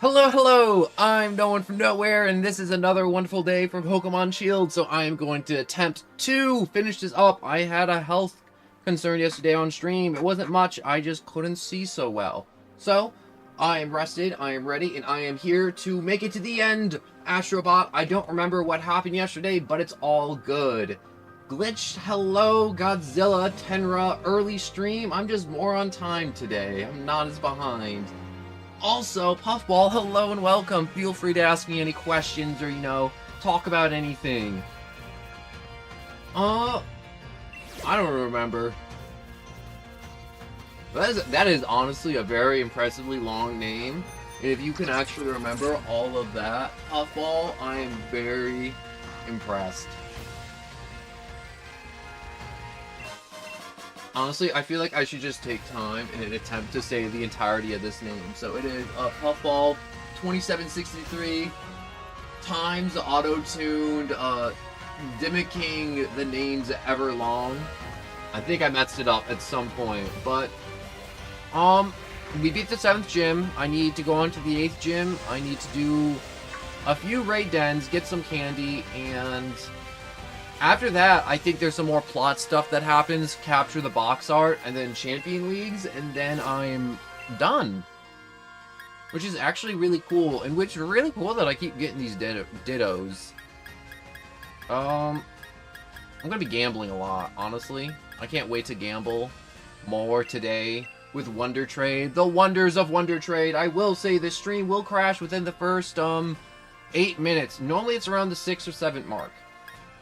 Hello, hello! I'm No One From Nowhere, and this is another wonderful day from Pokemon Shield, so I am going to attempt to finish this up. I had a health concern yesterday on stream. It wasn't much, I just couldn't see so well. So, I am rested, I am ready, and I am here to make it to the end. Astrobot, I don't remember what happened yesterday, but it's all good. Glitched, hello, Godzilla, Tenra, early stream. I'm just more on time today. I'm not as behind. Also, Puffball, hello and welcome. Feel free to ask me any questions or, talk about anything. I don't remember. That is honestly a very impressively long name. If you can actually remember all of that, Puffball, I am very impressed. Honestly, I feel like I should just take time in an attempt to say the entirety of this name. So it is Puffball 2763 times auto-tuned, gimmicking the names Everlong. I think I messed it up at some point, but we beat the 7th gym. I need to go on to the 8th gym. I need to do a few raid dens, get some candy, and after that, I think there's some more plot stuff that happens, capture the box art, and then champion leagues, and then I'm done. Which is actually really cool, and which is really cool that I keep getting these dittos. I'm gonna be gambling a lot, honestly. I can't wait to gamble more today with Wonder Trade. The wonders of Wonder Trade. I will say this stream will crash within the first, 8 minutes. Normally it's around the 6 or 7 mark.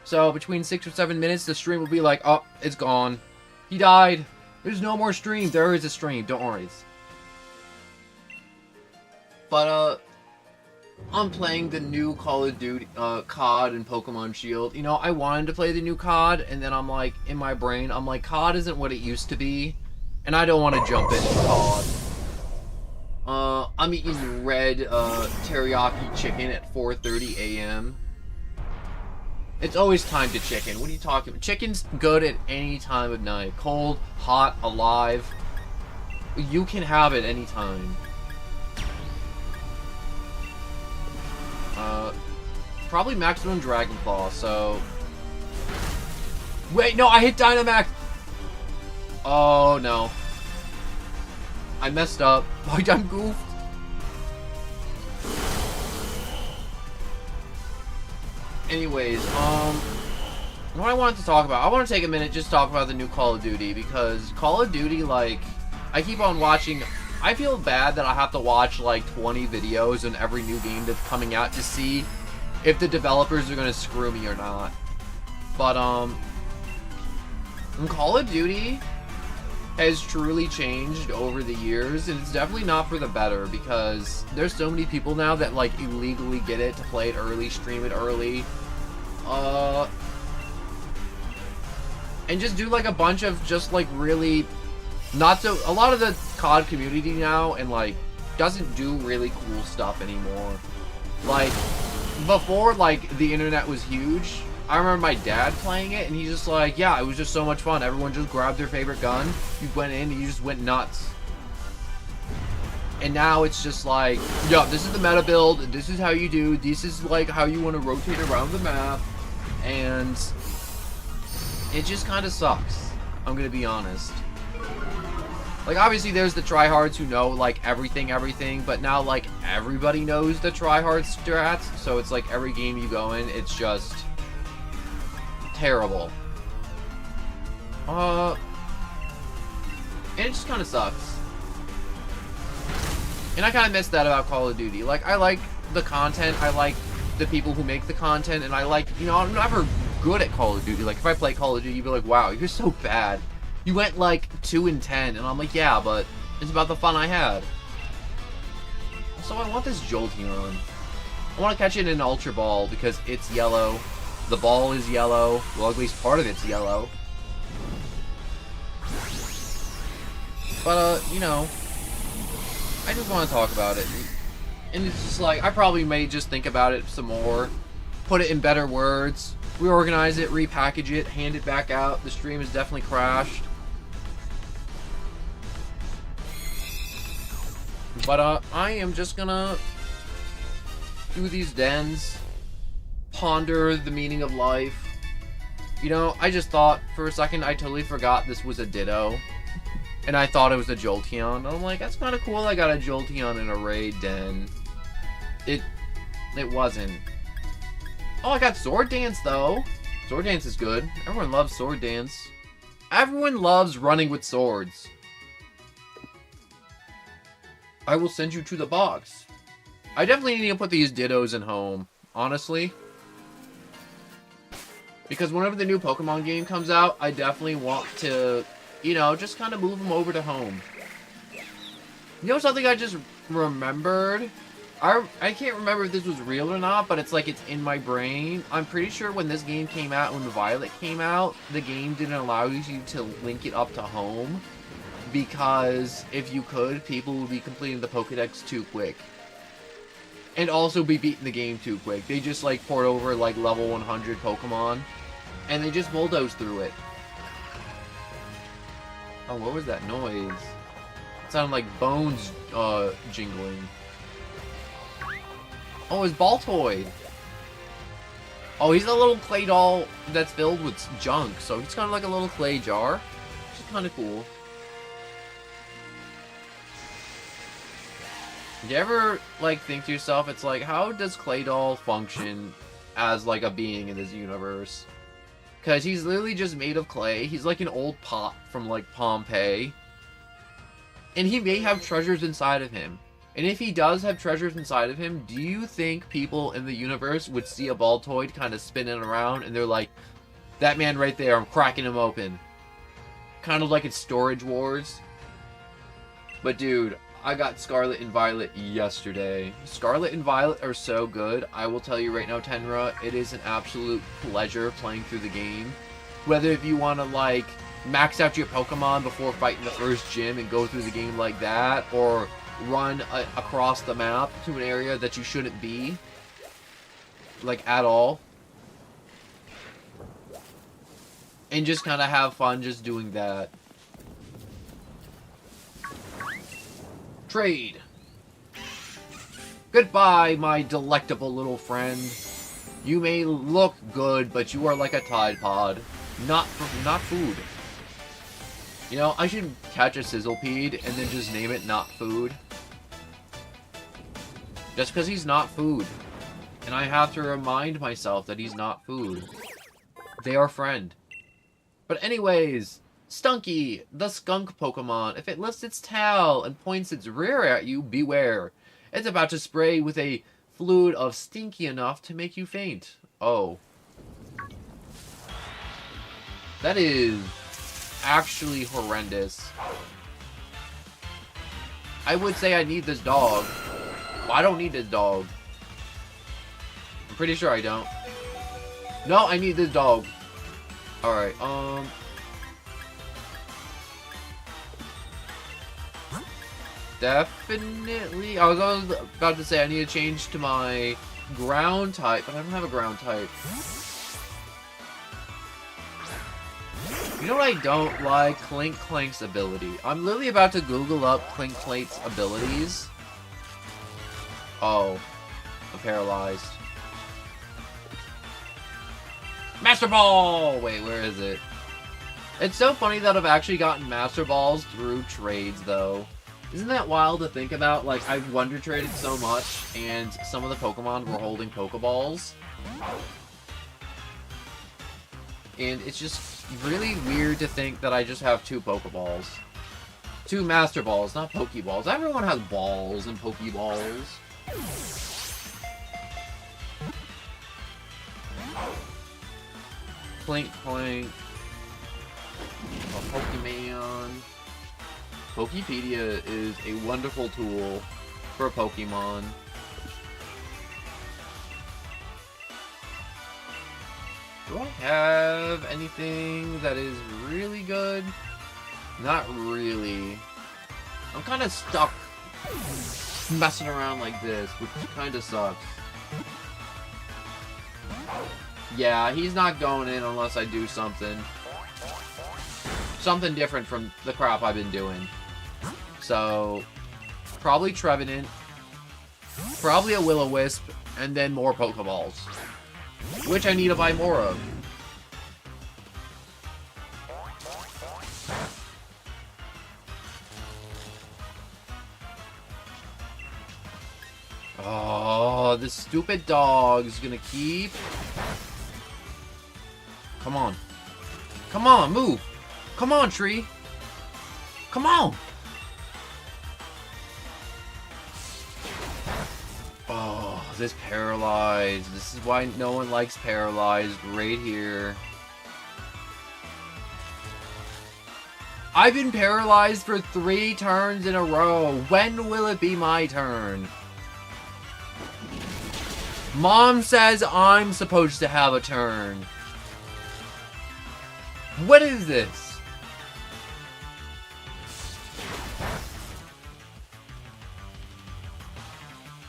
So, between 6 or 7 minutes, the stream will be like, oh, it's gone. He died. There's no more stream. There is a stream. Don't worry. But, I'm playing the new Call of Duty, COD and Pokemon Shield. You know, I wanted to play the new COD, and then I'm like, in my brain, I'm like, COD isn't what it used to be, and I don't want to jump into COD. I'm eating red, teriyaki chicken at 4:30 a.m. It's always time to chicken. What are you talking about? Chicken's good at any time of night. Cold, hot, alive. You can have it anytime. Probably maximum Dragon Claw, so... Wait, no, I hit Dynamax! Oh, no. I messed up. I'm goofed. Anyways, what I wanted to talk about, I want to take a minute just to talk about the new Call of Duty, because Call of Duty, like, I keep on watching, I feel bad that I have to watch, like, 20 videos on every new game that's coming out to see if the developers are going to screw me or not. But, Call of Duty has truly changed over the years, and it's definitely not for the better, because there's so many people now that, like, illegally get it to play it early, stream it early, and just do, like, a bunch of just, like, really not so... A lot of the COD community now, and, like, doesn't do really cool stuff anymore. Like, before, like, the internet was huge, I remember my dad playing it, and he's just like, yeah, it was just so much fun. Everyone just grabbed their favorite gun, you went in, and you just went nuts. And now it's just like, yeah, this is the meta build, this is how you do, this is, like, how you want to rotate around the map, and it just kind of sucks, I'm gonna be honest. Like, obviously, there's the tryhards who know, like, everything, but now, like, everybody knows the tryhard strats, so it's like every game you go in, it's just terrible. And it just kind of sucks. And I kind of miss that about Call of Duty. Like, I like the content, I like the people who make the content, and I like, you know, I'm never good at Call of Duty. Like, if I play Call of Duty, you'd be like, wow, you're so bad. You went, like, 2-10, and I'm like, yeah, but it's about the fun I had. So I want this Jolteon. I want to catch it in an Ultra Ball, because it's yellow. The ball is yellow. Well, at least part of it's yellow. But, you know, I just want to talk about it. And it's just like, I probably may just think about it some more. Put it in better words. Reorganize it, repackage it, hand it back out. The stream has definitely crashed. But I am just gonna through these dens, ponder the meaning of life. You know, I just thought for a second, I totally forgot this was a Ditto. And I thought it was a Jolteon. I'm like, that's kind of cool. I got a Jolteon in a raid den. It wasn't. Oh, I got Sword Dance, though. Sword Dance is good. Everyone loves Sword Dance. Everyone loves running with swords. I will send you to the box. I definitely need to put these Dittos in home, honestly. Because whenever the new Pokemon game comes out, I definitely want to, you know, just kind of move them over to home. You know something I just remembered? I can't remember if this was real or not, but it's like it's in my brain. I'm pretty sure when this game came out, when Violet came out, the game didn't allow you to link it up to home. Because if you could, people would be completing the Pokedex too quick. And also be beating the game too quick. They just like poured over like level 100 Pokemon. And they just bulldoze through it. Oh, what was that noise? It sounded like bones jingling. Oh, it's Baltoy. Oh, he's a little clay doll that's filled with junk. So he's kind of like a little clay jar. Which is kind of cool. Do you ever, like, think to yourself, it's like, how does Claydol function as, like, a being in this universe? Because he's literally just made of clay. He's like an old pot from, like, Pompeii. And he may have treasures inside of him. And if he does have treasures inside of him, do you think people in the universe would see a Baltoid kind of spinning around and they're like, that man right there, I'm cracking him open. Kind of like it's Storage Wars. But dude, I got Scarlet and Violet yesterday. Scarlet and Violet are so good. I will tell you right now, Tenra, it is an absolute pleasure playing through the game. Whether if you want to, like, max out your Pokemon before fighting the first gym and go through the game like that, or run across the map to an area that you shouldn't be, like, at all. And just kind of have fun just doing that. Trade. Goodbye, my delectable little friend. You may look good, but you are like a Tide Pod. Not food. You know, I should catch a Sizzlipede and then just name it Not Food. Just because he's not food. And I have to remind myself that he's not food. They are friend. But anyways, Stunky, the skunk Pokemon. If it lifts its tail and points its rear at you, beware. It's about to spray with a fluid of stinky enough to make you faint. Oh. That is actually horrendous. I would say I need this dog. Well, I don't need this dog. I'm pretty sure I don't. No, I need this dog. Alright, definitely. I was about to say I need to change to my ground type, but I don't have a ground type. You know what I don't like? Clink Clank's ability. I'm literally about to Google up Clink Clank's abilities. Oh. I'm paralyzed. Master Ball! Wait, where is it? It's so funny that I've actually gotten Master Balls through trades, though. Isn't that wild to think about? Like, I've Wonder Traded so much, and some of the Pokemon were holding Pokeballs. And it's just really weird to think that I just have 2 Pokeballs. 2 Master Balls, not Pokeballs. Everyone has balls and Pokeballs. Clink Clank. A Pokemon. Pokepedia is a wonderful tool for Pokemon. Do I have anything that is really good? Not really. I'm kind of stuck messing around like this, which kind of sucks. Yeah, he's not going in unless I do something. Something different from the crap I've been doing. So, probably Trevenant. Probably a Will-O-Wisp, and then more Pokeballs. Which I need to buy more of. Oh, this stupid dog's gonna keep... Come on. Come on, move! Come on, tree! Come on! Oh, this paralyzed. This is why no one likes paralyzed right here. I've been paralyzed for 3 turns in a row. When will it be my turn? Mom says I'm supposed to have a turn. What is this?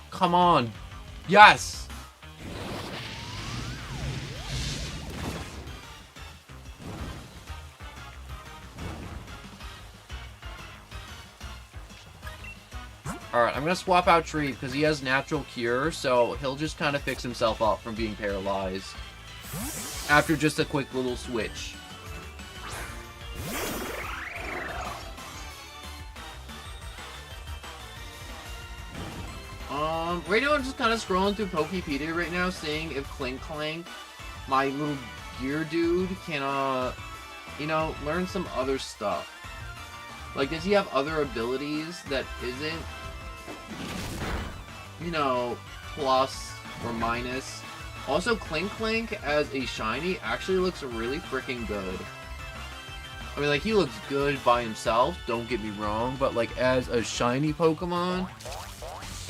Come on. Yes! Alright, I'm gonna swap out Tree because he has Natural Cure, so he'll just kind of fix himself up from being paralyzed. After just a quick little switch. Right now I'm just kind of scrolling through Pokepedia right now, seeing if Clank, my little gear dude, can, you know, learn some other stuff. Like, does he have other abilities that isn't, you know, plus or minus? Also, Clank as a shiny actually looks really freaking good. I mean, like, he looks good by himself, don't get me wrong, but, like, as a shiny Pokemon,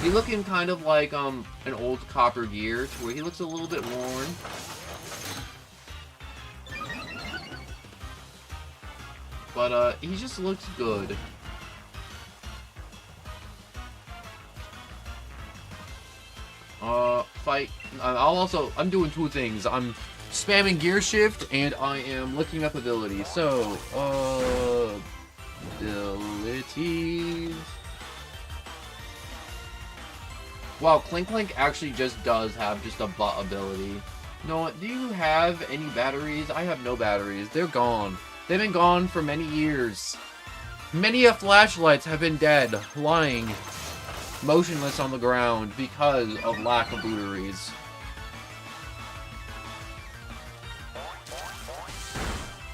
he's looking kind of like, an old Copper Gear, to where he looks a little bit worn. But, he just looks good. Fight. I'm doing 2 things. I'm spamming Gear Shift, and I am looking up abilities. So, abilities. Wow, Clank actually just does have just a butt ability. No, do you have any batteries? I have no batteries. They're gone. They've been gone for many years. Many a flashlights have been dead, lying, motionless on the ground because of lack of batteries.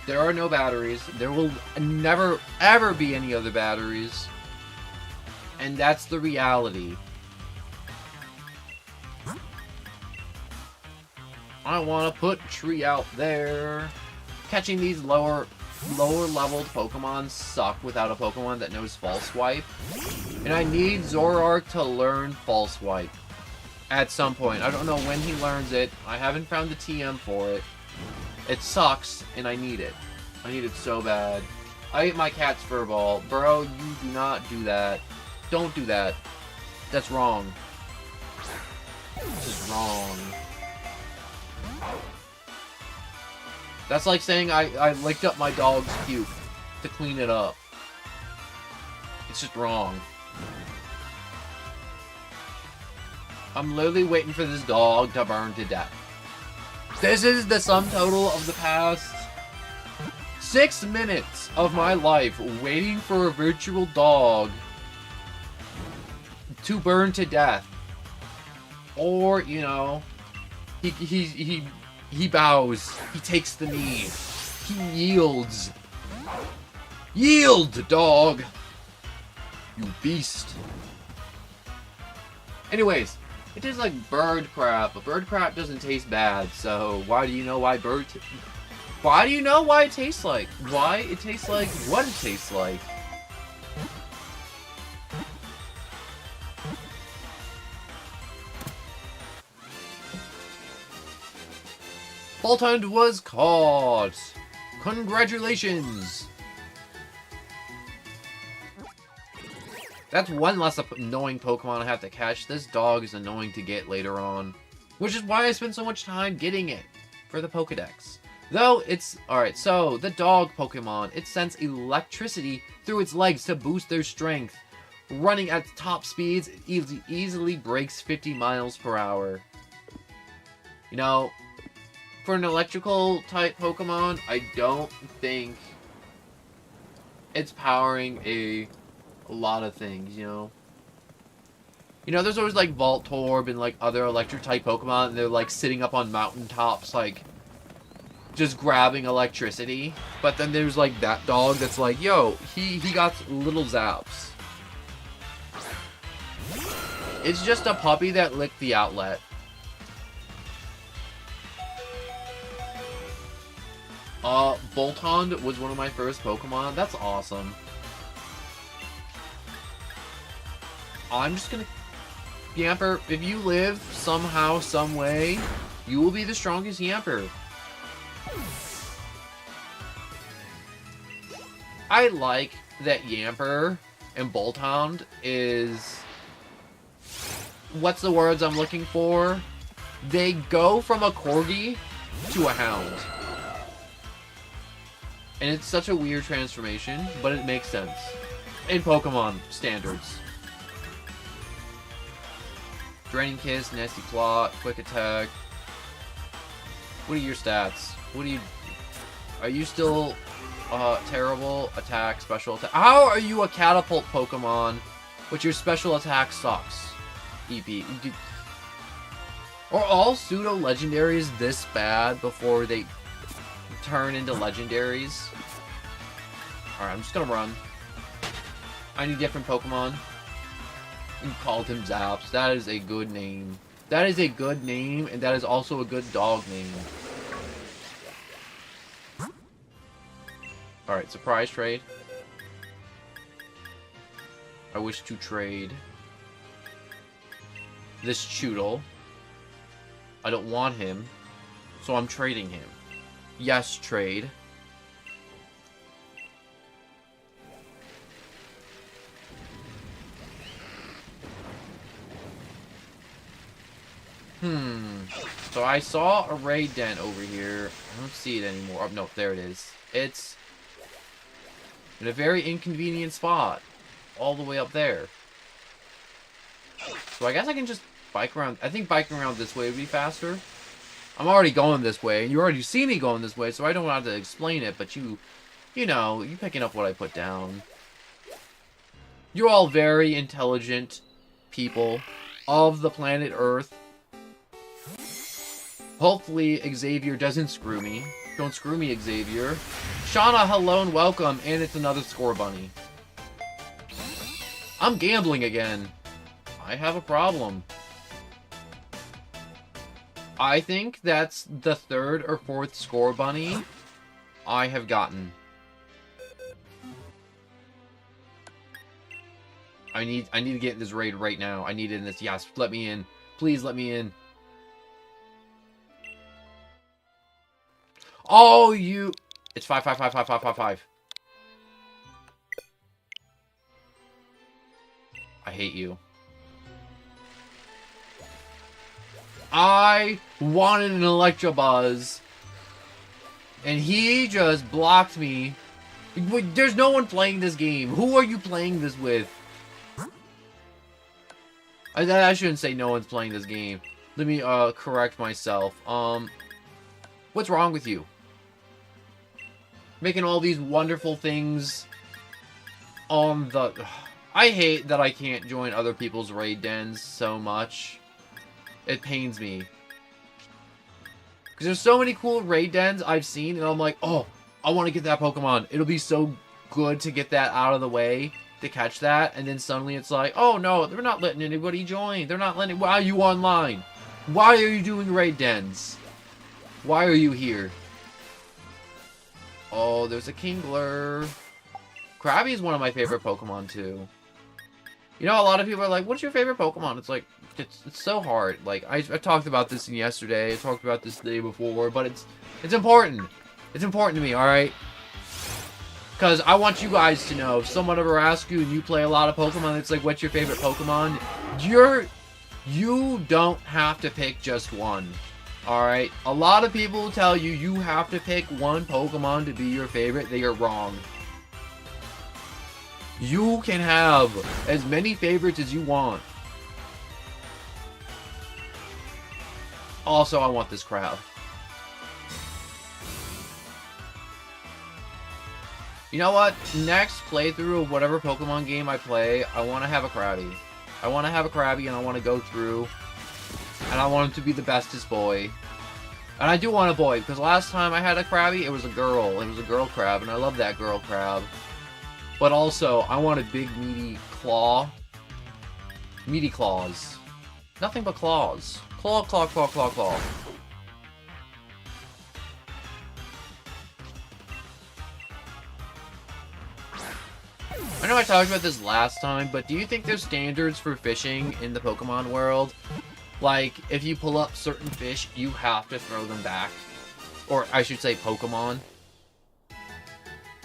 There are no batteries. There will never, ever be any other batteries. And that's the reality. I want to put Tree out there. Catching these lower leveled Pokemon suck without a Pokemon that knows False Swipe. And I need Zoroark to learn False Swipe at some point. I don't know when he learns it. I haven't found the TM for it. It sucks, and I need it. I need it so bad. I ate my cat's fur ball. Bro, you do not do that. Don't do that. That's wrong. This is wrong. That's like saying I licked up my dog's puke to clean it up. It's just wrong. I'm literally waiting for this dog to burn to death. This is the sum total of the past 6 minutes of my life waiting for a virtual dog to burn to death. Or, you know, he bows. He takes the knee. He yields. Yield, dog! You beast. Anyways, it tastes like bird crap, but bird crap doesn't taste bad, so why do you know why why do you know why it tastes like? Why it tastes like what it tastes like? Boltund was caught! Congratulations! That's one less annoying Pokemon I have to catch. This dog is annoying to get later on. Which is why I spent so much time getting it for the Pokedex. Though it's... Alright, so the dog Pokemon, it sends electricity through its legs to boost their strength. running at top speeds, it easily breaks 50 miles per hour. You know, for an electrical type Pokemon, I don't think it's powering a lot of things, you know? You know, there's always like Voltorb and like other electric type Pokemon, and they're like sitting up on mountaintops, like just grabbing electricity. But then there's like that dog that's like, yo, he got little zaps. It's just a puppy that licked the outlet. Boltund was one of my first Pokemon. That's awesome. I'm just gonna... Yamper, if you live somehow, some way, you will be the strongest Yamper. I like that Yamper and Boltund is... What's the words I'm looking for? They go from a Corgi to a Hound. And it's such a weird transformation, but it makes sense. In Pokemon standards. Draining Kiss, Nasty Plot, Quick Attack. What are your stats? What do you... Are you still terrible? Attack, special attack. How are you a Catapult Pokemon, but your special attack sucks? EP. Are all pseudo-legendaries this bad before they turn into legendaries? Alright, I'm just gonna run. I need different Pokemon. You called him Zaps. That is a good name. That is a good name, and that is also a good dog name. Alright, surprise trade. I wish to trade this Choodle. I don't want him, so I'm trading him. Yes, trade. So I saw a raid den over here. I don't see it anymore. Oh, no, there it is. It's in a very inconvenient spot. All the way up there. So I guess I can just bike around. I think biking around this way would be faster. I'm already going this way, and you already see me going this way, so I don't have to explain it, but you know, you picking up what I put down. You're all very intelligent people of the planet Earth. Hopefully Xavier doesn't screw me. Don't screw me, Xavier. Shauna, hello and welcome, and it's another Score Bunny. I'm gambling again. I have a problem. I think that's the third or fourth Score Bunny I have gotten. I need to get in this raid right now. I need it in this. Yes, let me in. Please let me in. Oh, you... It's 5, 5, 5, 5, 5, 5, 5. I hate you. I wanted an Electabuzz, and he just blocked me. There's no one playing this game. Who are you playing this with? I shouldn't say no one's playing this game. Let me correct myself. What's wrong with you? Making all these wonderful things on the... I hate that I can't join other people's raid dens so much. It pains me. Because there's so many cool raid dens I've seen, and I'm like, oh, I want to get that Pokemon. It'll be so good to get that out of the way, to catch that, and then suddenly it's like, oh no, they're not letting anybody join. They're not letting... Why are you online? Why are you doing raid dens? Why are you here? Oh, there's a Kingler. Krabby is one of my favorite Pokemon, too. You know, a lot of people are like, what's your favorite Pokemon? It's like, it's so hard. Like, I talked about this yesterday. I talked about this the day before, but it's important. It's important to me, alright? Because I want you guys to know, if someone ever asks you and you play a lot of Pokemon, it's like, what's your favorite Pokemon? You don't have to pick just one. Alright? A lot of people tell you you have to pick one Pokemon to be your favorite. They are wrong. You can have as many favorites as you want. Also, I want this crab. You know what? Next playthrough of whatever Pokemon game I play, I want to have a Krabby. I want to have a Krabby and I want to go through. And I want him to be the bestest boy. And I do want a boy, because last time I had a Krabby, it was a girl. It was a girl crab, and I love that girl crab. But also, I want a big, meaty claw. Meaty claws. Nothing but claws. Claw, claw, claw, claw, claw. I know I talked about this last time, but do you think there's standards for fishing in the Pokemon world? Like, if you pull up certain fish, you have to throw them back. Or, I should say, Pokemon.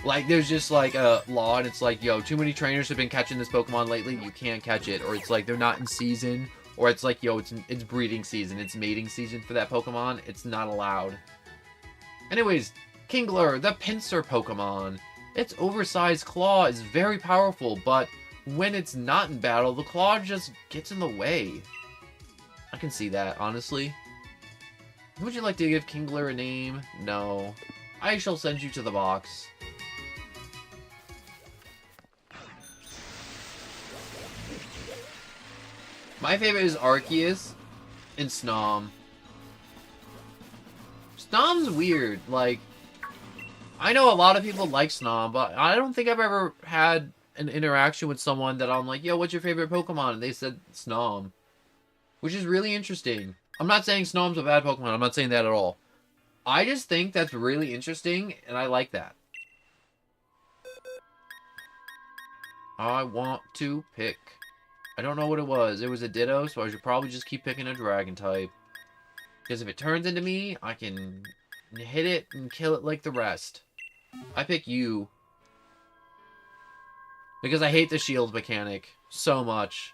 Like, there's just, like, a law, and it's like, yo, too many trainers have been catching this Pokemon lately, you can't catch it. Or it's like, they're not in season. Or it's like, yo, it's breeding season, it's mating season for that Pokemon. It's not allowed. Anyways, Kingler, the pincer Pokemon. Its oversized claw is very powerful, but when it's not in battle, the claw just gets in the way. I can see that, honestly. Would you like to give Kingler a name? No. I shall send you to the box. My favorite is Arceus and Snom. Snom's weird. Like, I know a lot of people like Snom, but I don't think I've ever had an interaction with someone that I'm like, yo, what's your favorite Pokemon? And they said Snom. Which is really interesting. I'm not saying Snom's a bad Pokemon. I'm not saying that at all. I just think that's really interesting, and I like that. I want to pick. I don't know what it was. It was a Ditto, so I should probably just keep picking a Dragon type. Because if it turns into me, I can hit it and kill it like the rest. I pick you. Because I hate the shield mechanic so much.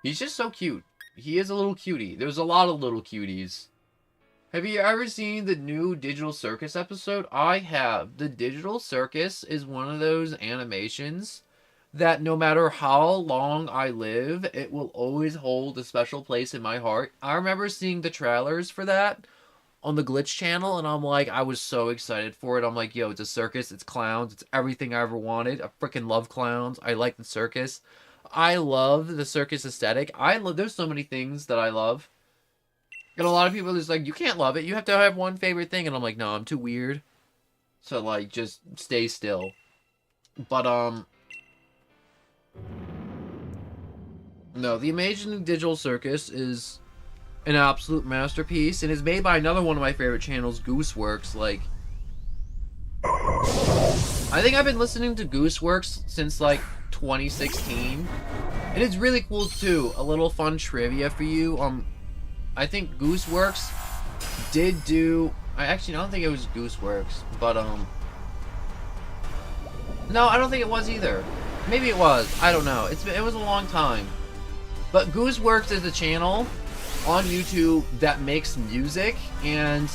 He's just so cute. He is a little cutie. There's a lot of little cuties. Have you ever seen the new Digital Circus episode? I have. The Digital Circus is one of those animations that no matter how long I live, it will always hold a special place in my heart. I remember seeing the trailers for that on the Glitch channel, and I'm like, I was so excited for it. I'm like, yo, it's a circus, it's clowns, it's everything I ever wanted. I freaking love clowns. I like the circus. I love the circus aesthetic. There's so many things that I love. And a lot of people are just like, you can't love it. You have to have one favorite thing. And I'm like, no, I'm too weird. So, like, just stay still. But, no, the Amazing Digital Circus is an absolute masterpiece. And is made by another one of my favorite channels, Gooseworks. Like, I think I've been listening to Gooseworks since, like, 2016. And it's really cool, too. A little fun trivia for you. I think Gooseworks did do... I don't think it was Gooseworks, but, no, I don't think it was either. Maybe it was. I don't know. It was a long time. But Gooseworks is a channel on YouTube that makes music, and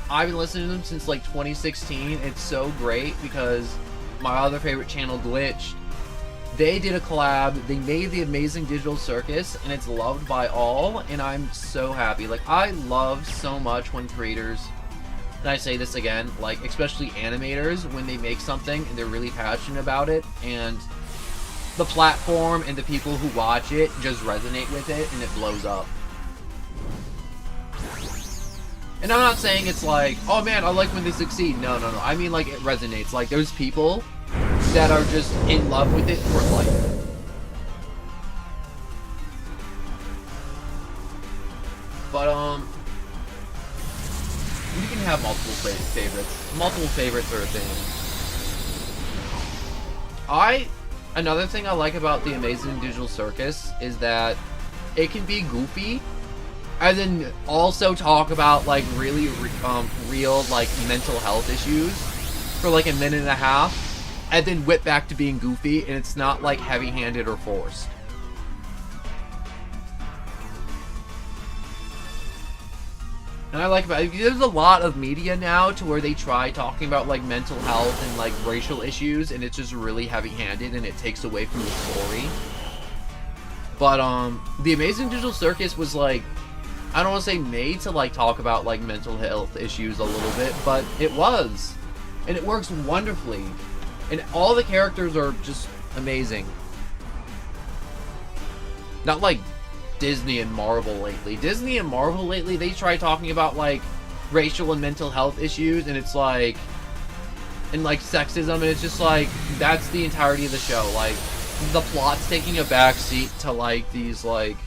I've been listening to them since, like, 2016. It's so great because my other favorite channel, Glitch, they did a collab, they made the Amazing Digital Circus, and it's loved by all, and I'm so happy. Like, I love so much when creators, and I say this again, like, especially animators, when they make something and they're really passionate about it, and the platform and the people who watch it just resonate with it, and it blows up. And I'm not saying it's like, oh man, I like when they succeed. No. I mean, like, it resonates. Like, there's people that are just in love with it for life. But, you can have multiple favorites. Multiple favorites are a thing. Another thing I like about the Amazing Digital Circus is that it can be goofy, and then also talk about, like, really, real, like, mental health issues for, like, a minute and a half. And then whip back to being goofy, and it's not, like, heavy-handed or forced. And I like about it, there's a lot of media now to where they try talking about like mental health and like racial issues, and it's just really heavy-handed and it takes away from the story. But The Amazing Digital Circus was like, I don't want to say made to like talk about like mental health issues a little bit, but it was. And it works wonderfully. And all the characters are just amazing. Not like Disney and Marvel lately. Disney and Marvel lately, they try talking about like racial and mental health issues, and it's like, and like sexism, and it's just like, that's the entirety of the show. Like, the plot's taking a backseat to like these like,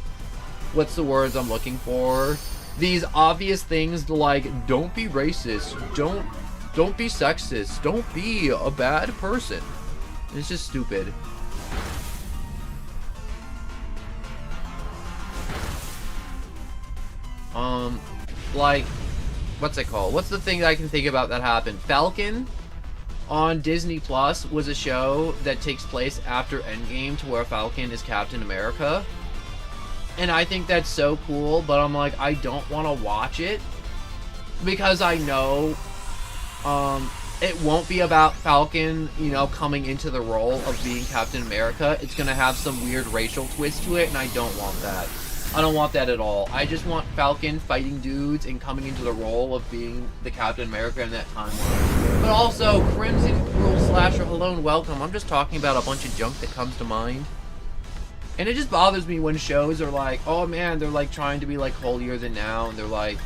what's the words I'm looking for? These obvious things like, don't be racist, don't be sexist, don't be a bad person. It's just stupid. Like, what's it called? What's the thing that I can think about that happened? Falcon on Disney Plus was a show that takes place after Endgame, to where Falcon is Captain America. And I think that's so cool, but I'm like, I don't want to watch it because I know it won't be about Falcon, you know, coming into the role of being Captain America. It's gonna have some weird racial twist to it, and I don't want that. I don't want that at all. I just want Falcon fighting dudes and coming into the role of being the Captain America in that timeline. But also, Crimson Cruel Slasher, hello and welcome. I'm just talking about a bunch of junk that comes to mind. And it just bothers me when shows are like, oh man, they're like trying to be like holier than now, and they're like,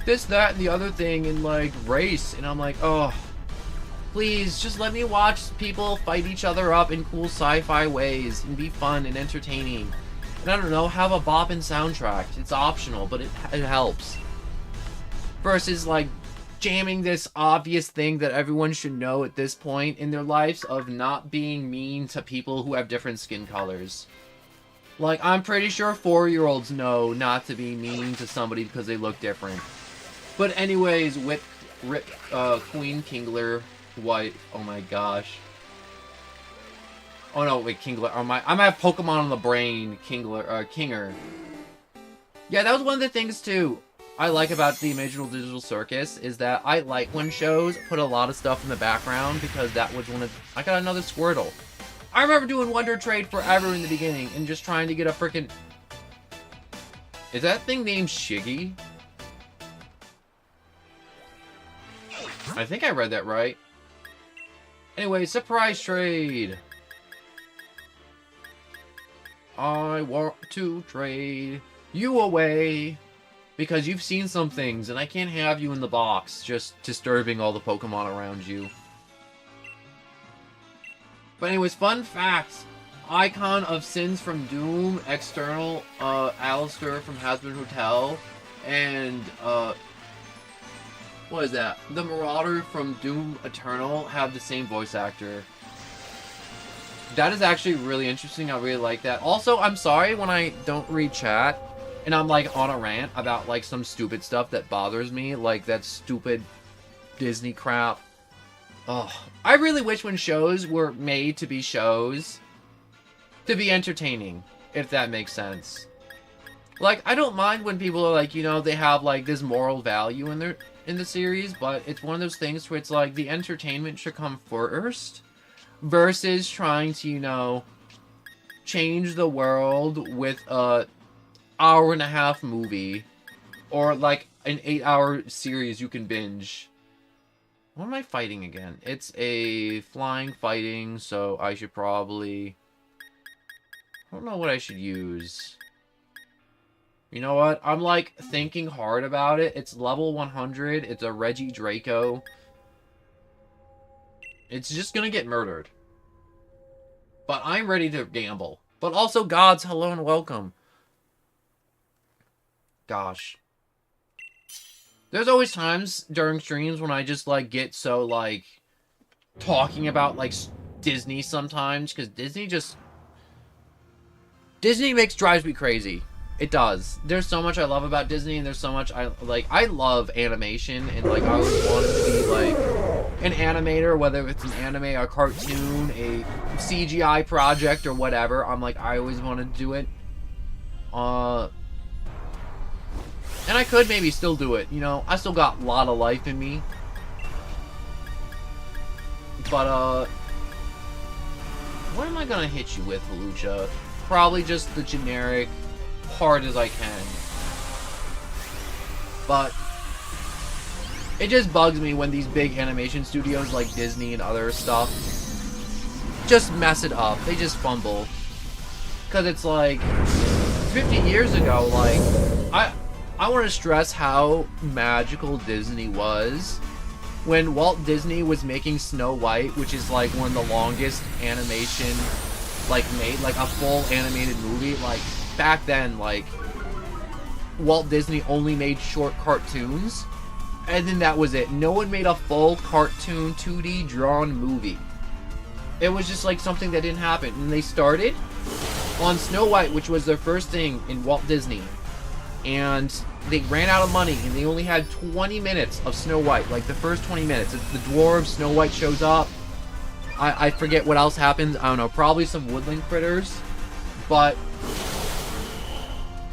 this, that, and the other thing, and like race. And I'm like, oh, please, just let me watch people fight each other up in cool sci-fi ways and be fun and entertaining. And I don't know, have a bopping soundtrack. It's optional, but it helps. Versus, like, jamming this obvious thing that everyone should know at this point in their lives of not being mean to people who have different skin colors. Like, I'm pretty sure 4-year-olds know not to be mean to somebody because they look different. But anyways, Queen Kingler White, oh my gosh. Oh no, wait, Kingler. I might have Pokemon on the brain. Kinger. Yeah, that was one of the things too I like about the Amazing Digital Circus, is that I like when shows put a lot of stuff in the background, because that was one of... I got another Squirtle. I remember doing Wonder Trade forever in the beginning and just trying to get a freaking... Is that thing named Shiggy? I think I read that right. Anyway, surprise trade. I want to trade you away because you've seen some things and I can't have you in the box just disturbing all the Pokemon around you. But anyways, fun facts. Icon of Sins from Doom, external, Alistair from Hazbin Hotel, and, what is that? The Marauder from Doom Eternal have the same voice actor. That is actually really interesting. I really like that. Also, I'm sorry when I don't read chat and I'm like on a rant about like some stupid stuff that bothers me, like that stupid Disney crap. Ugh. I really wish when shows were made to be shows to be entertaining, if that makes sense. Like, I don't mind when people are like, you know, they have like this moral value in the series, but it's one of those things where it's like the entertainment should come first. Versus trying to, you know, change the world with a hour-and-a-half movie. Or, like, an 8-hour series you can binge. What am I fighting again? It's a flying fighting, so I should probably... I don't know what I should use. You know what? I'm, like, thinking hard about it. It's level 100. It's a Regidrago. It's just gonna get murdered. But I'm ready to gamble. But also, gods, hello and welcome. Gosh. There's always times during streams when I just, like, get so, like, talking about, like, Disney sometimes. Because Disney drives me crazy. It does. There's so much I love about Disney, and there's so much I love animation, and, like, I always wanted to be, like... an animator, whether it's an anime, a cartoon, a CGI project, or whatever. I'm like, I always wanted to do it. And I could maybe still do it, you know, I still got a lot of life in me. But, what am I gonna hit you with, Hawlucha? Probably just the generic, hard as I can. But it just bugs me when these big animation studios like Disney and other stuff just mess it up. They just fumble. Because it's like, 50 years ago, like, I want to stress how magical Disney was when Walt Disney was making Snow White, which is like one of the longest animation, like, made, like a full animated movie. Like, back then, like, Walt Disney only made short cartoons, and then that was it. No one made a full cartoon 2D drawn movie. It was just like something that didn't happen. And they started on Snow White, which was their first thing in Walt Disney, and they ran out of money, and they only had 20 minutes of Snow White. Like, the first 20 minutes, it's the dwarves, Snow White shows up. I forget what else happens. I don't know, probably some woodland critters. But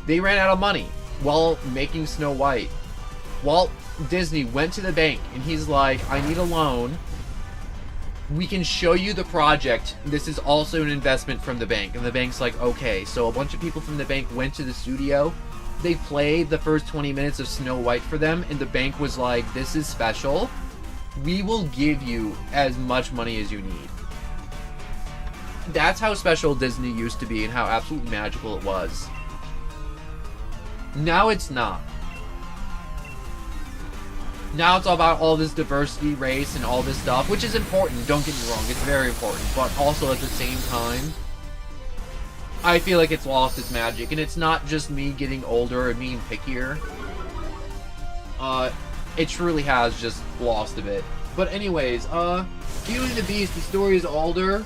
they ran out of money while making Snow White. Walt Disney went to the bank, and he's like, I need a loan. We can show you the project. This is also an investment from the bank. And the bank's like, okay. So a bunch of people from the bank went to the studio. They played the first 20 minutes of Snow White for them, and the bank was like, this is special. We will give you as much money as you need. That's how special Disney used to be and how absolutely magical it was. Now it's not. Now it's all about all this diversity, race, and all this stuff, which is important, don't get me wrong, it's very important, but also at the same time, I feel like it's lost its magic, and it's not just me getting older and being pickier. It truly has just lost a bit. But anyways, Beauty and the Beast, the story is older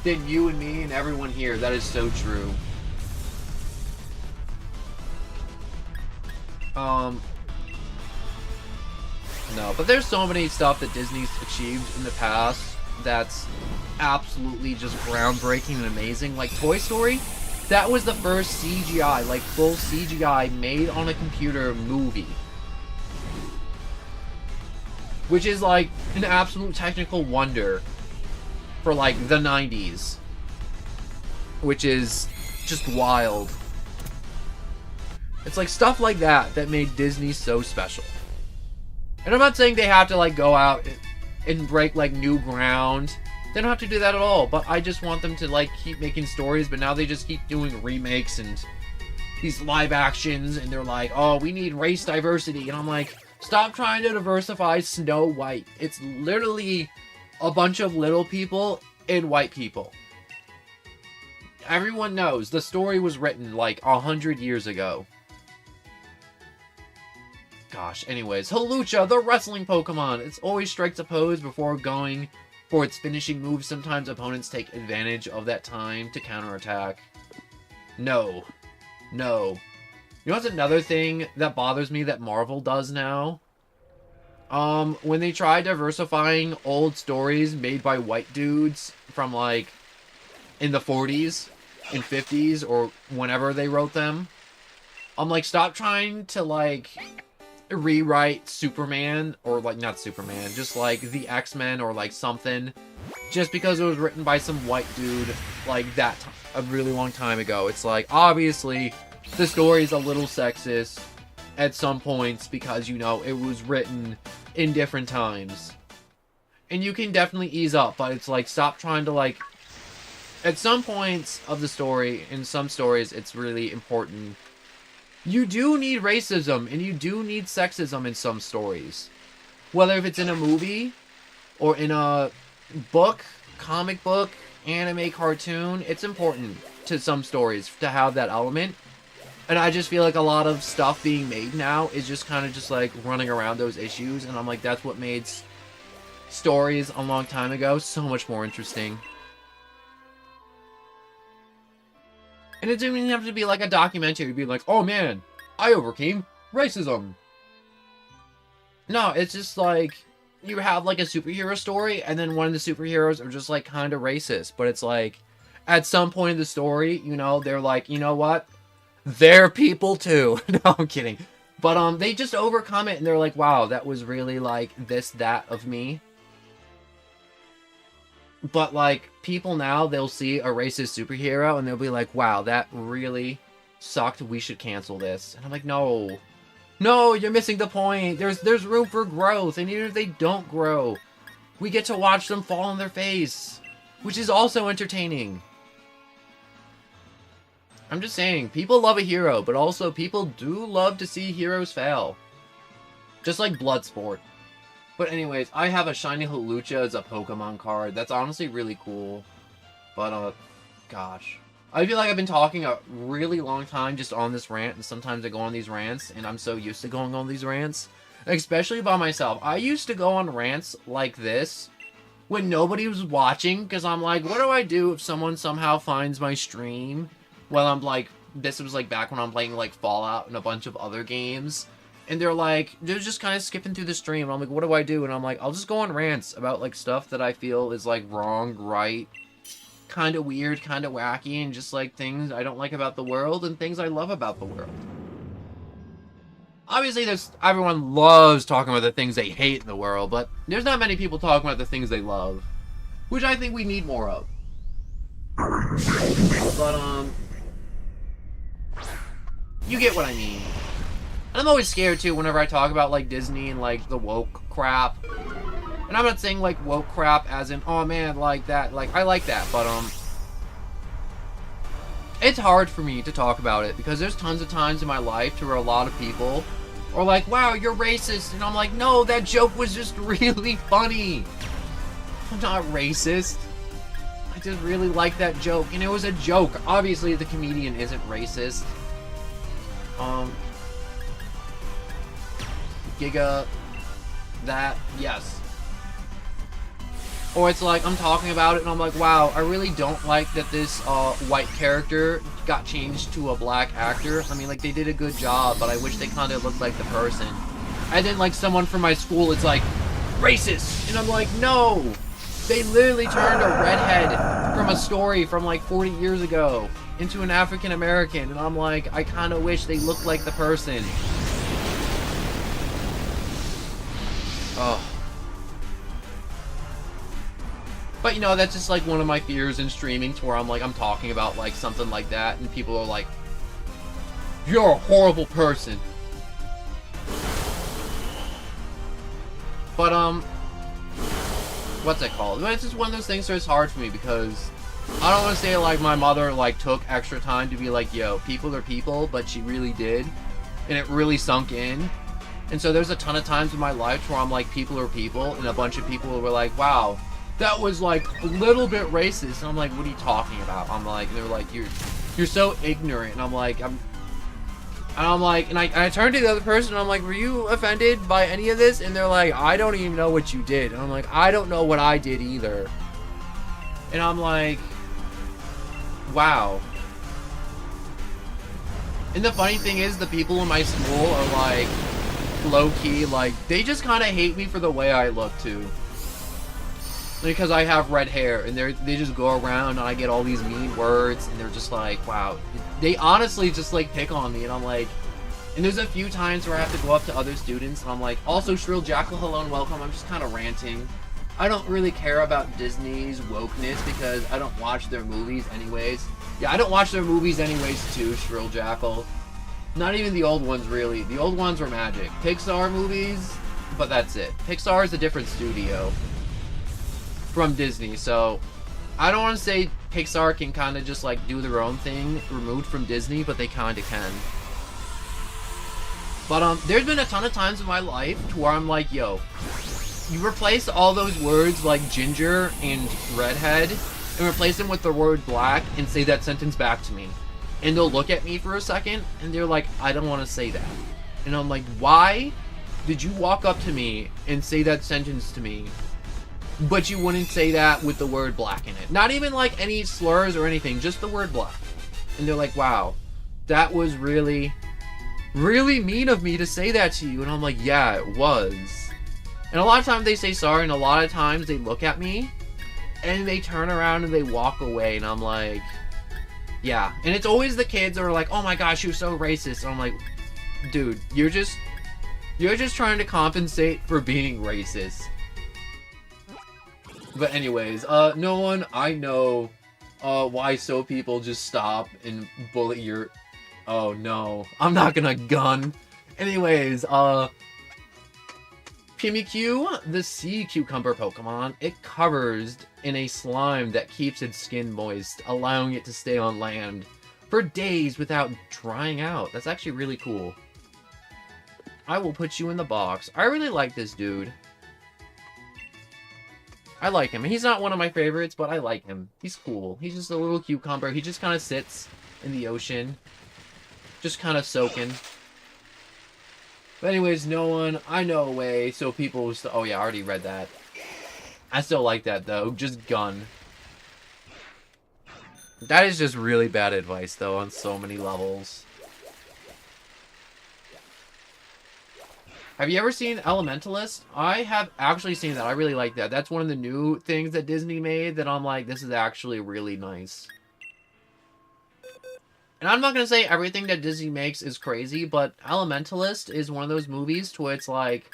than you and me and everyone here. That is so true. No, but there's so many stuff that Disney's achieved in the past that's absolutely just groundbreaking and amazing. Like Toy Story, that was the first CGI, like full CGI made on a computer movie. Which is like an absolute technical wonder for like the 90s. Which is just wild. It's like stuff like that that made Disney so special. And I'm not saying they have to like go out and break like new ground. They don't have to do that at all, but I just want them to like keep making stories, but now they just keep doing remakes and these live actions, and they're like, oh, we need race diversity, and I'm like, stop trying to diversify Snow White. It's literally a bunch of little people and white people. Everyone knows the story was written like 100 years ago. Gosh, anyways, Hawlucha, the wrestling Pokemon. It always strikes a pose before going for its finishing move. Sometimes opponents take advantage of that time to counterattack. No. No. You know what's another thing that bothers me that Marvel does now? When they try diversifying old stories made by white dudes from, like, in the 40s and 50s or whenever they wrote them. I'm like, stop trying to, like, rewrite Superman, or like not Superman, just like the X-Men or like something, just because it was written by some white dude like that a really long time ago. It's like, obviously the story is a little sexist at some points because, you know, it was written in different times, and you can definitely ease up, but it's like, stop trying to like, at some points of the story, in some stories it's really important. You do need racism, and you do need sexism in some stories. Whether if it's in a movie, or in a book, comic book, anime, cartoon, it's important to some stories to have that element. And I just feel like a lot of stuff being made now is just kind of just like running around those issues, and I'm like, that's what made stories a long time ago so much more interesting. And it didn't even have to be like a documentary. It'd be like, oh man, I overcame racism. No, it's just like, you have like a superhero story, and then one of the superheroes are just like kind of racist. But it's like, at some point in the story, you know, they're like, you know what? They're people too. No, I'm kidding. But they just overcome it and they're like, wow, that was really like this, that of me. But like people now, they'll see a racist superhero and they'll be like, wow, that really sucked. We should cancel this. And I'm like, no, you're missing the point. There's room for growth. And even if they don't grow, we get to watch them fall on their face, which is also entertaining. I'm just saying, people love a hero, but also people do love to see heroes fail. Just like Bloodsport. But anyways, I have a Shiny Hawlucha as a Pokemon card. That's honestly really cool. But, gosh. I feel like I've been talking a really long time just on this rant, and sometimes I go on these rants, and I'm so used to going on these rants. Especially by myself. I used to go on rants like this when nobody was watching, because I'm like, what do I do if someone somehow finds my stream? Well, I'm like, this was like back when I'm playing like Fallout and a bunch of other games. And they're just kind of skipping through the stream. And I'm like, what do I do? And I'm like, I'll just go on rants about like stuff that I feel is like wrong, right, kind of weird, kind of wacky, and just like things I don't like about the world and things I love about the world. Obviously, everyone loves talking about the things they hate in the world, but there's not many people talking about the things they love, which I think we need more of. But, you get what I mean. And I'm always scared, too, whenever I talk about, like, Disney and, like, the woke crap. And I'm not saying, like, woke crap as in, oh, man, like that. Like, I like that, but, it's hard for me to talk about it, because there's tons of times in my life to where a lot of people are like, wow, you're racist. And I'm like, no, that joke was just really funny. I'm not racist. I just really like that joke. And it was a joke. Obviously, the comedian isn't racist. Giga, that, yes. Or it's like, I'm talking about it and I'm like, wow, I really don't like that this white character got changed to a black actor. I mean, like, they did a good job, but I wish they kind of looked like the person. And then, like, someone from my school, it's like, racist! And I'm like, no! They literally turned a redhead from a story from, like, 40 years ago into an African American. And I'm like, I kind of wish they looked like the person. Oh. But, you know, that's just, like, one of my fears in streaming, to where I'm, like, I'm talking about, like, something like that, and people are like, you're a horrible person. But, what's it called? It's just one of those things where it's hard for me, because I don't want to say, like, my mother, like, took extra time to be like, yo, people are people, but she really did, and it really sunk in. And so there's a ton of times in my life where I'm like, people are people, and a bunch of people were like, wow, that was, like, a little bit racist. And I'm like, what are you talking about? I'm like, they're like, you're so ignorant. And I'm like, and I turned to the other person, and I'm like, were you offended by any of this? And they're like, I don't even know what you did. And I'm like, I don't know what I did either. And I'm like, wow. And the funny thing is, the people in my school are like, low-key, like, they just kind of hate me for the way I look, too. Because I have red hair, and they just go around, and I get all these mean words, and they're just like, wow. They honestly just, like, pick on me, and I'm like... And there's a few times where I have to go up to other students, and I'm like, also, Shrill Jackal, hello and welcome. I'm just kind of ranting. I don't really care about Disney's wokeness, because I don't watch their movies anyways. Yeah, I don't watch their movies anyways, too, Shrill Jackal. Not even the old ones, really. The old ones were magic. Pixar movies, but that's it. Pixar is a different studio from Disney, so I don't want to say Pixar can kind of just, like, do their own thing removed from Disney, but they kind of can. But, there's been a ton of times in my life to where I'm like, yo, you replace all those words like ginger and redhead and replace them with the word black and say that sentence back to me. And they'll look at me for a second, and they're like, I don't want to say that. And I'm like, why did you walk up to me and say that sentence to me, but you wouldn't say that with the word black in it? Not even, like, any slurs or anything, just the word black. And they're like, wow, that was really, really mean of me to say that to you. And I'm like, yeah, it was. And a lot of times they say sorry, and a lot of times they look at me, and they turn around and they walk away, and I'm like... Yeah, and it's always the kids that are like, oh my gosh, you're so racist. And I'm like, Dude, you're just trying to compensate for being racist. But anyways, no one I know why so people just stop and bully your... Oh no, I'm not gonna gun. Anyways, Pimikyu, the sea cucumber Pokemon, it covers in a slime that keeps its skin moist, allowing it to stay on land for days without drying out. That's actually really cool. I will put you in the box. I really like this dude. I like him. He's not one of my favorites, but I like him. He's cool. He's just a little cucumber. He just kind of sits in the ocean. Just kind of soaking. But anyways, no one. I know a way. So people will oh yeah, I already read that. I still like that though. Just gun. That is just really bad advice though on so many levels. Have you ever seen Elementalist? I have actually seen that. I really like that. That's one of the new things that Disney made that I'm like, this is actually really nice. And I'm not going to say everything that Disney makes is crazy, but Elementalist is one of those movies to where it's like,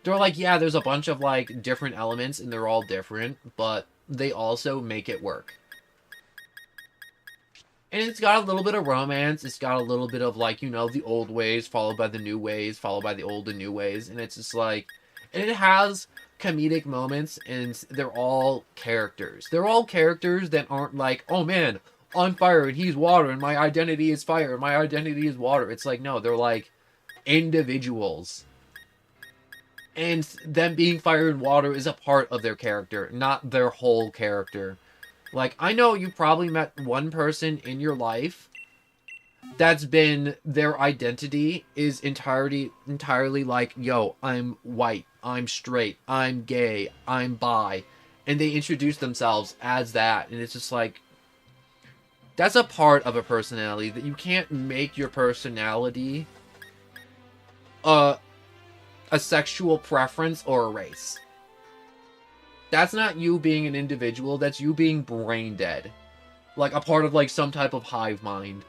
they're like, yeah, there's a bunch of like different elements and they're all different, but they also make it work. And it's got a little bit of romance. It's got a little bit of, like, you know, the old ways followed by the new ways, followed by the old and new ways. And it's just like... And it has comedic moments, and they're all characters. They're all characters that aren't like, oh, man, I'm fire, and he's water, and my identity is fire, and my identity is water. It's like, no, they're like individuals. And them being fire and water is a part of their character, not their whole character. Like, I know you probably met one person in your life that's been, their identity is entirely like, yo, I'm white, I'm straight, I'm gay, I'm bi. And they introduce themselves as that. And it's just like, that's a part of a personality that you can't make your personality a sexual preference or a race. That's not you being an individual, that's you being brain dead. Like, a part of, like, some type of hive mind.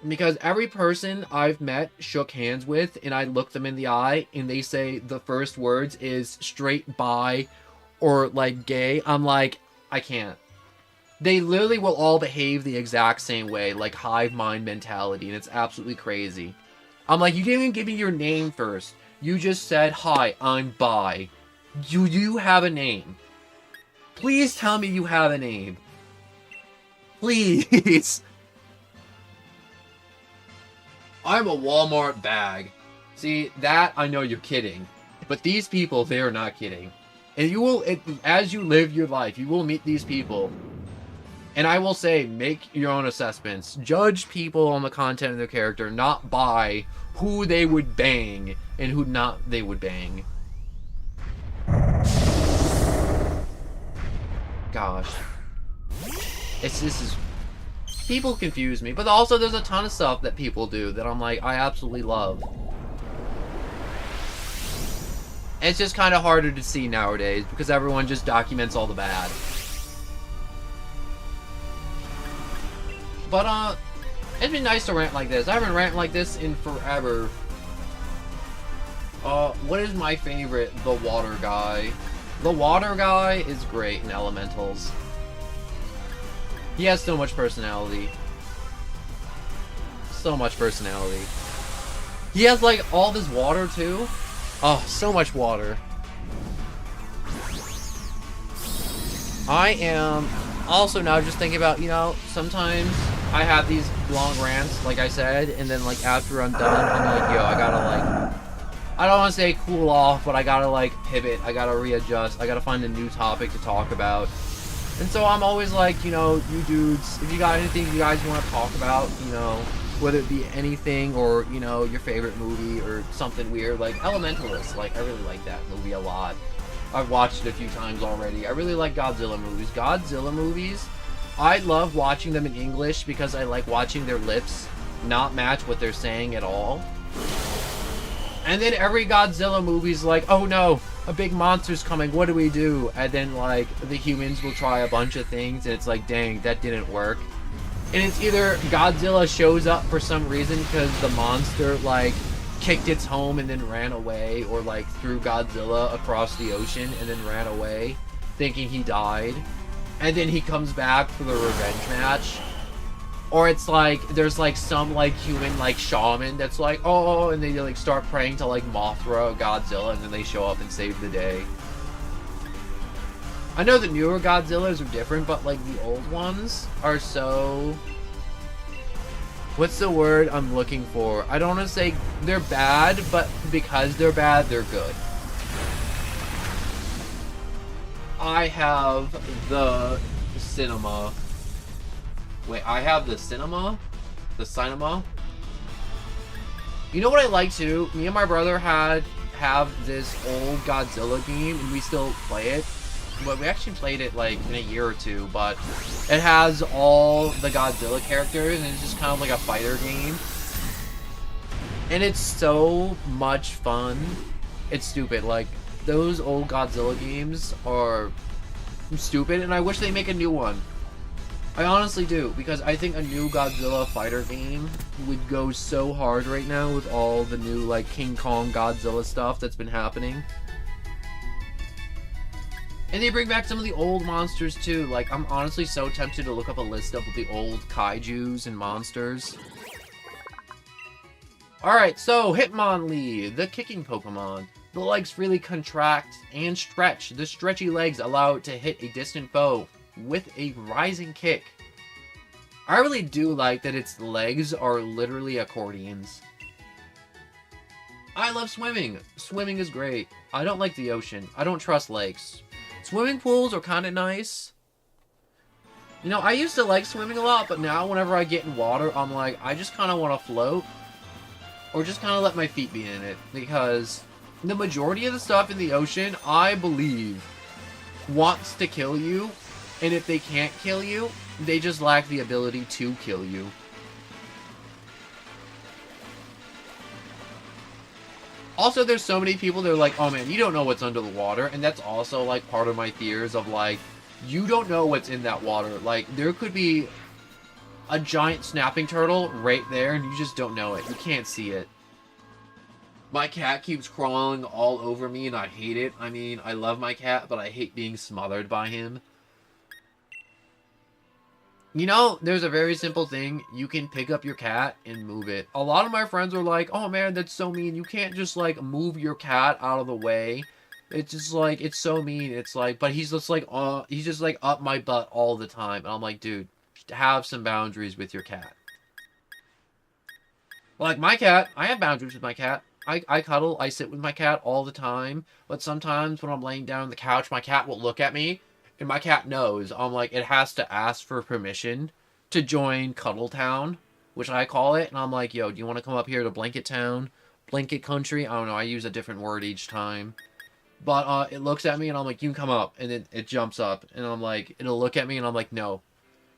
Because every person I've met, shook hands with, and I look them in the eye, and they say the first words is straight, bi, or, like, gay, I'm like, I can't. They literally will all behave the exact same way, like hive mind mentality, and it's absolutely crazy. I'm like, you didn't even give me your name first. You just said, hi, I'm bi. Do you have a name? Please tell me you have a name. Please. I'm a Walmart bag. See, that I know you're kidding. But these people, they are not kidding. And you will, as you live your life, you will meet these people. And I will say, make your own assessments. Judge people on the content of their character, not by who they would bang and who not they would bang. Gosh. This is... People confuse me, but also there's a ton of stuff that people do that I'm like, I absolutely love. And it's just kind of harder to see nowadays, because everyone just documents all the bad. But, it'd be nice to rant like this. I haven't ranted like this in forever. What is my favorite? The water guy. The water guy is great in Elementals. He has so much personality. So much personality. He has, like, all this water, too. Oh, so much water. I am also now just thinking about, you know, sometimes I have these long rants, like I said, and then, like, after I'm done, I'm like, yo, I gotta, like... I don't want to say cool off, but I gotta, like, pivot. I gotta readjust. I gotta find a new topic to talk about. And so I'm always like, you know, you dudes, if you got anything you guys want to talk about, you know, whether it be anything or, you know, your favorite movie or something weird, like Elementalist, like, I really like that movie a lot. I've watched it a few times already. I really like Godzilla movies. Godzilla movies, I love watching them in English because I like watching their lips not match what they're saying at all. And then every Godzilla movie's like, oh no, a big monster's coming, what do we do? And then, like, the humans will try a bunch of things, and it's like, dang, that didn't work. And it's either Godzilla shows up for some reason because the monster, like, kicked its home and then ran away, or, like, threw Godzilla across the ocean and then ran away, thinking he died. And then he comes back for the revenge match. Or it's like, there's, like, some, like, human, like, shaman that's like, oh, and they, like, start praying to, like, Mothra or Godzilla, and then they show up and save the day. I know the newer Godzillas are different, but, like, the old ones are so... What's the word I'm looking for? I don't want to say they're bad, but because they're bad, they're good. I have the cinema. Wait, I have the cinema? The cinema? You know what I like too? Me and my brother have this old Godzilla game, and we still play it. But we actually played it like in a year or two, but it has all the Godzilla characters, and it's just kind of like a fighter game. And it's so much fun. It's stupid. Like, those old Godzilla games are stupid, and I wish they make a new one. I honestly do, because I think a new Godzilla fighter game would go so hard right now with all the new, like, King Kong Godzilla stuff that's been happening. And they bring back some of the old monsters too. Like, I'm honestly so tempted to look up a list of the old kaijus and monsters. Alright, so Hitmonlee, the kicking Pokemon. The legs freely contract and stretch. The stretchy legs allow it to hit a distant foe with a rising kick. I really do like that its legs are literally accordions. I love swimming. Swimming is great. I don't like the ocean. I don't trust lakes. Swimming pools are kind of nice. You know, I used to like swimming a lot, but now whenever I get in water, I'm like, I just kind of want to float. Or just kind of let my feet be in it. Because the majority of the stuff in the ocean, I believe, wants to kill you. And if they can't kill you, they just lack the ability to kill you. Also, there's so many people that are like, oh man, you don't know what's under the water. And that's also, like, part of my fears of, like, you don't know what's in that water. Like, there could be a giant snapping turtle right there, and you just don't know it. You can't see it. My cat keeps crawling all over me, and I hate it. I mean, I love my cat, but I hate being smothered by him. You know, there's a very simple thing. You can pick up your cat and move it. A lot of my friends are like, oh man, that's so mean. You can't just, like, move your cat out of the way. It's just, like, it's so mean. It's like, but he's just, like, up my butt all the time. And I'm like, dude, have some boundaries with your cat. Like, my cat, I have boundaries with my cat. I cuddle, I sit with my cat all the time. But sometimes when I'm laying down on the couch, my cat will look at me. And my cat knows, I'm like, it has to ask for permission to join Cuddle Town, which I call it. And I'm like, yo, do you want to come up here to Blanket Town? Blanket Country? I don't know, I use a different word each time. But it looks at me and I'm like, you can come up. And it jumps up. And I'm like, it'll look at me and I'm like, no.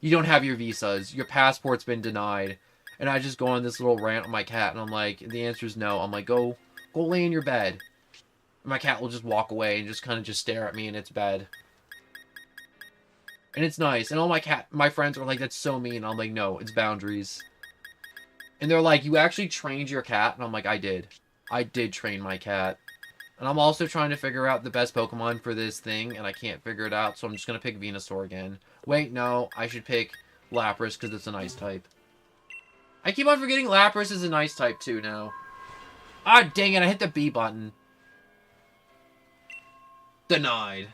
You don't have your visas. Your passport's been denied. And I just go on this little rant with my cat. And I'm like, the answer is no. I'm like, go lay in your bed. And my cat will just walk away and just kind of just stare at me in its bed. And it's nice. And all my friends are like, that's so mean. I'm like, no, it's boundaries. And they're like, you actually trained your cat? And I'm like, I did. I did train my cat. And I'm also trying to figure out the best Pokemon for this thing, and I can't figure it out, so I'm just going to pick Venusaur again. Wait, no, I should pick Lapras because it's an ice type. I keep on forgetting Lapras is an ice type too now. Ah, dang it, I hit the B button. Denied.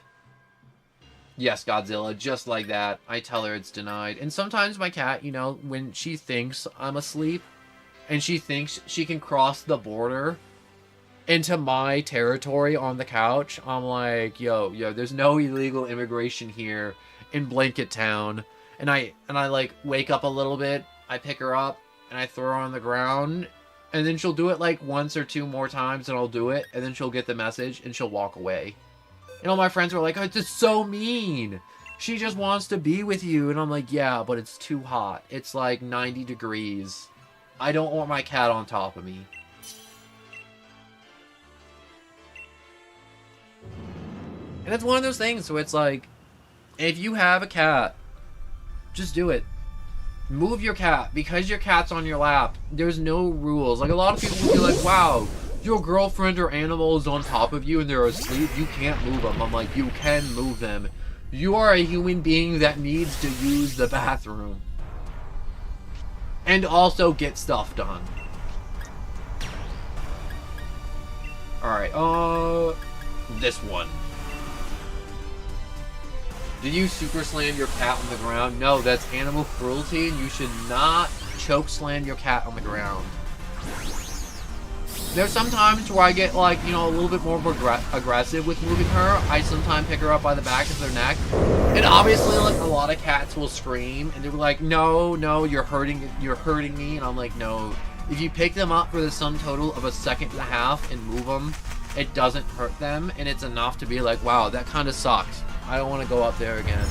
Yes, Godzilla, just like that. I tell her it's denied. And sometimes my cat, you know, when she thinks I'm asleep, and she thinks she can cross the border into my territory on the couch, I'm like, yo, there's no illegal immigration here in Blanket Town. And I like, wake up a little bit, I pick her up, and I throw her on the ground, and then she'll do it like once or two more times, and I'll do it, and then she'll get the message, and she'll walk away. And all my friends were like, oh, it's just so mean. She just wants to be with you. And I'm like, yeah, but it's too hot. It's like 90 degrees. I don't want my cat on top of me. And it's one of those things, so it's like, if you have a cat, just do it. Move your cat. Because your cat's on your lap, there's no rules. Like, a lot of people will be like, wow, your girlfriend or animal is on top of you and they're asleep, you can't move them. I'm like, you can move them. You are a human being that needs to use the bathroom. And also get stuff done. Alright, this one. Did you super slam your cat on the ground? No, that's animal cruelty, and you should not choke slam your cat on the ground. There's some times where I get, like, you know, a little bit more aggressive with moving her. I sometimes pick her up by the back of their neck. And obviously, like, a lot of cats will scream, and they're like, no, no, you're hurting me. And I'm like, no. If you pick them up for the sum total of a second and a half and move them, it doesn't hurt them, and it's enough to be like, wow, that kind of sucks. I don't want to go up there again.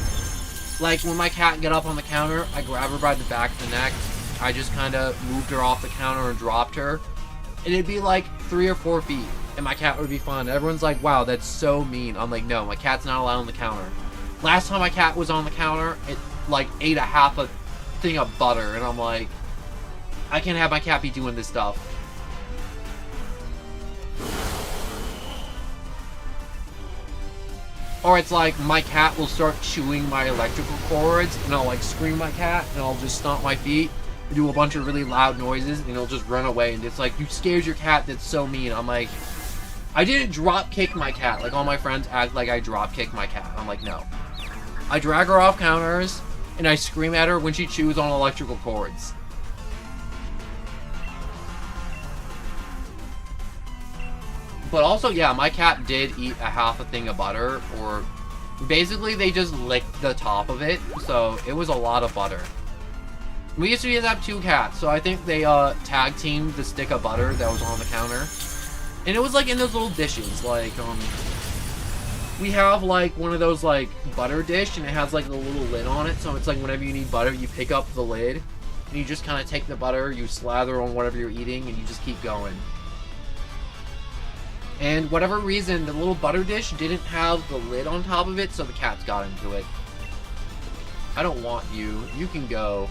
Like, when my cat got up on the counter, I grabbed her by the back of the neck. I just kind of moved her off the counter and dropped her. And it'd be like 3 or 4 feet, and my cat would be fine. Everyone's like, wow, that's so mean. I'm like, no, my cat's not allowed on the counter. Last time my cat was on the counter, it, like, ate a half a thing of butter, and I'm like, I can't have my cat be doing this stuff. Or it's like, my cat will start chewing my electrical cords, and I'll, like, scream my cat, and I'll just stomp my feet, do a bunch of really loud noises, and it'll just run away. And it's like, you scared your cat, that's so mean. I'm like, I didn't drop kick my cat. Like, all my friends act like I drop kick my cat. I'm like, no. I drag her off counters, and I scream at her when she chews on electrical cords. But also, yeah, my cat did eat a half a thing of butter, or basically they just licked the top of it, so it was a lot of butter. We used to have 2 cats, so I think they tag teamed the stick of butter that was on the counter. And it was like in those little dishes, like, we have like one of those like butter dish, and it has like the little lid on it, so it's like whenever you need butter, you pick up the lid, and you just kind of take the butter, you slather on whatever you're eating, and you just keep going. And whatever reason, the little butter dish didn't have the lid on top of it, so the cats got into it. I don't want you. You can go.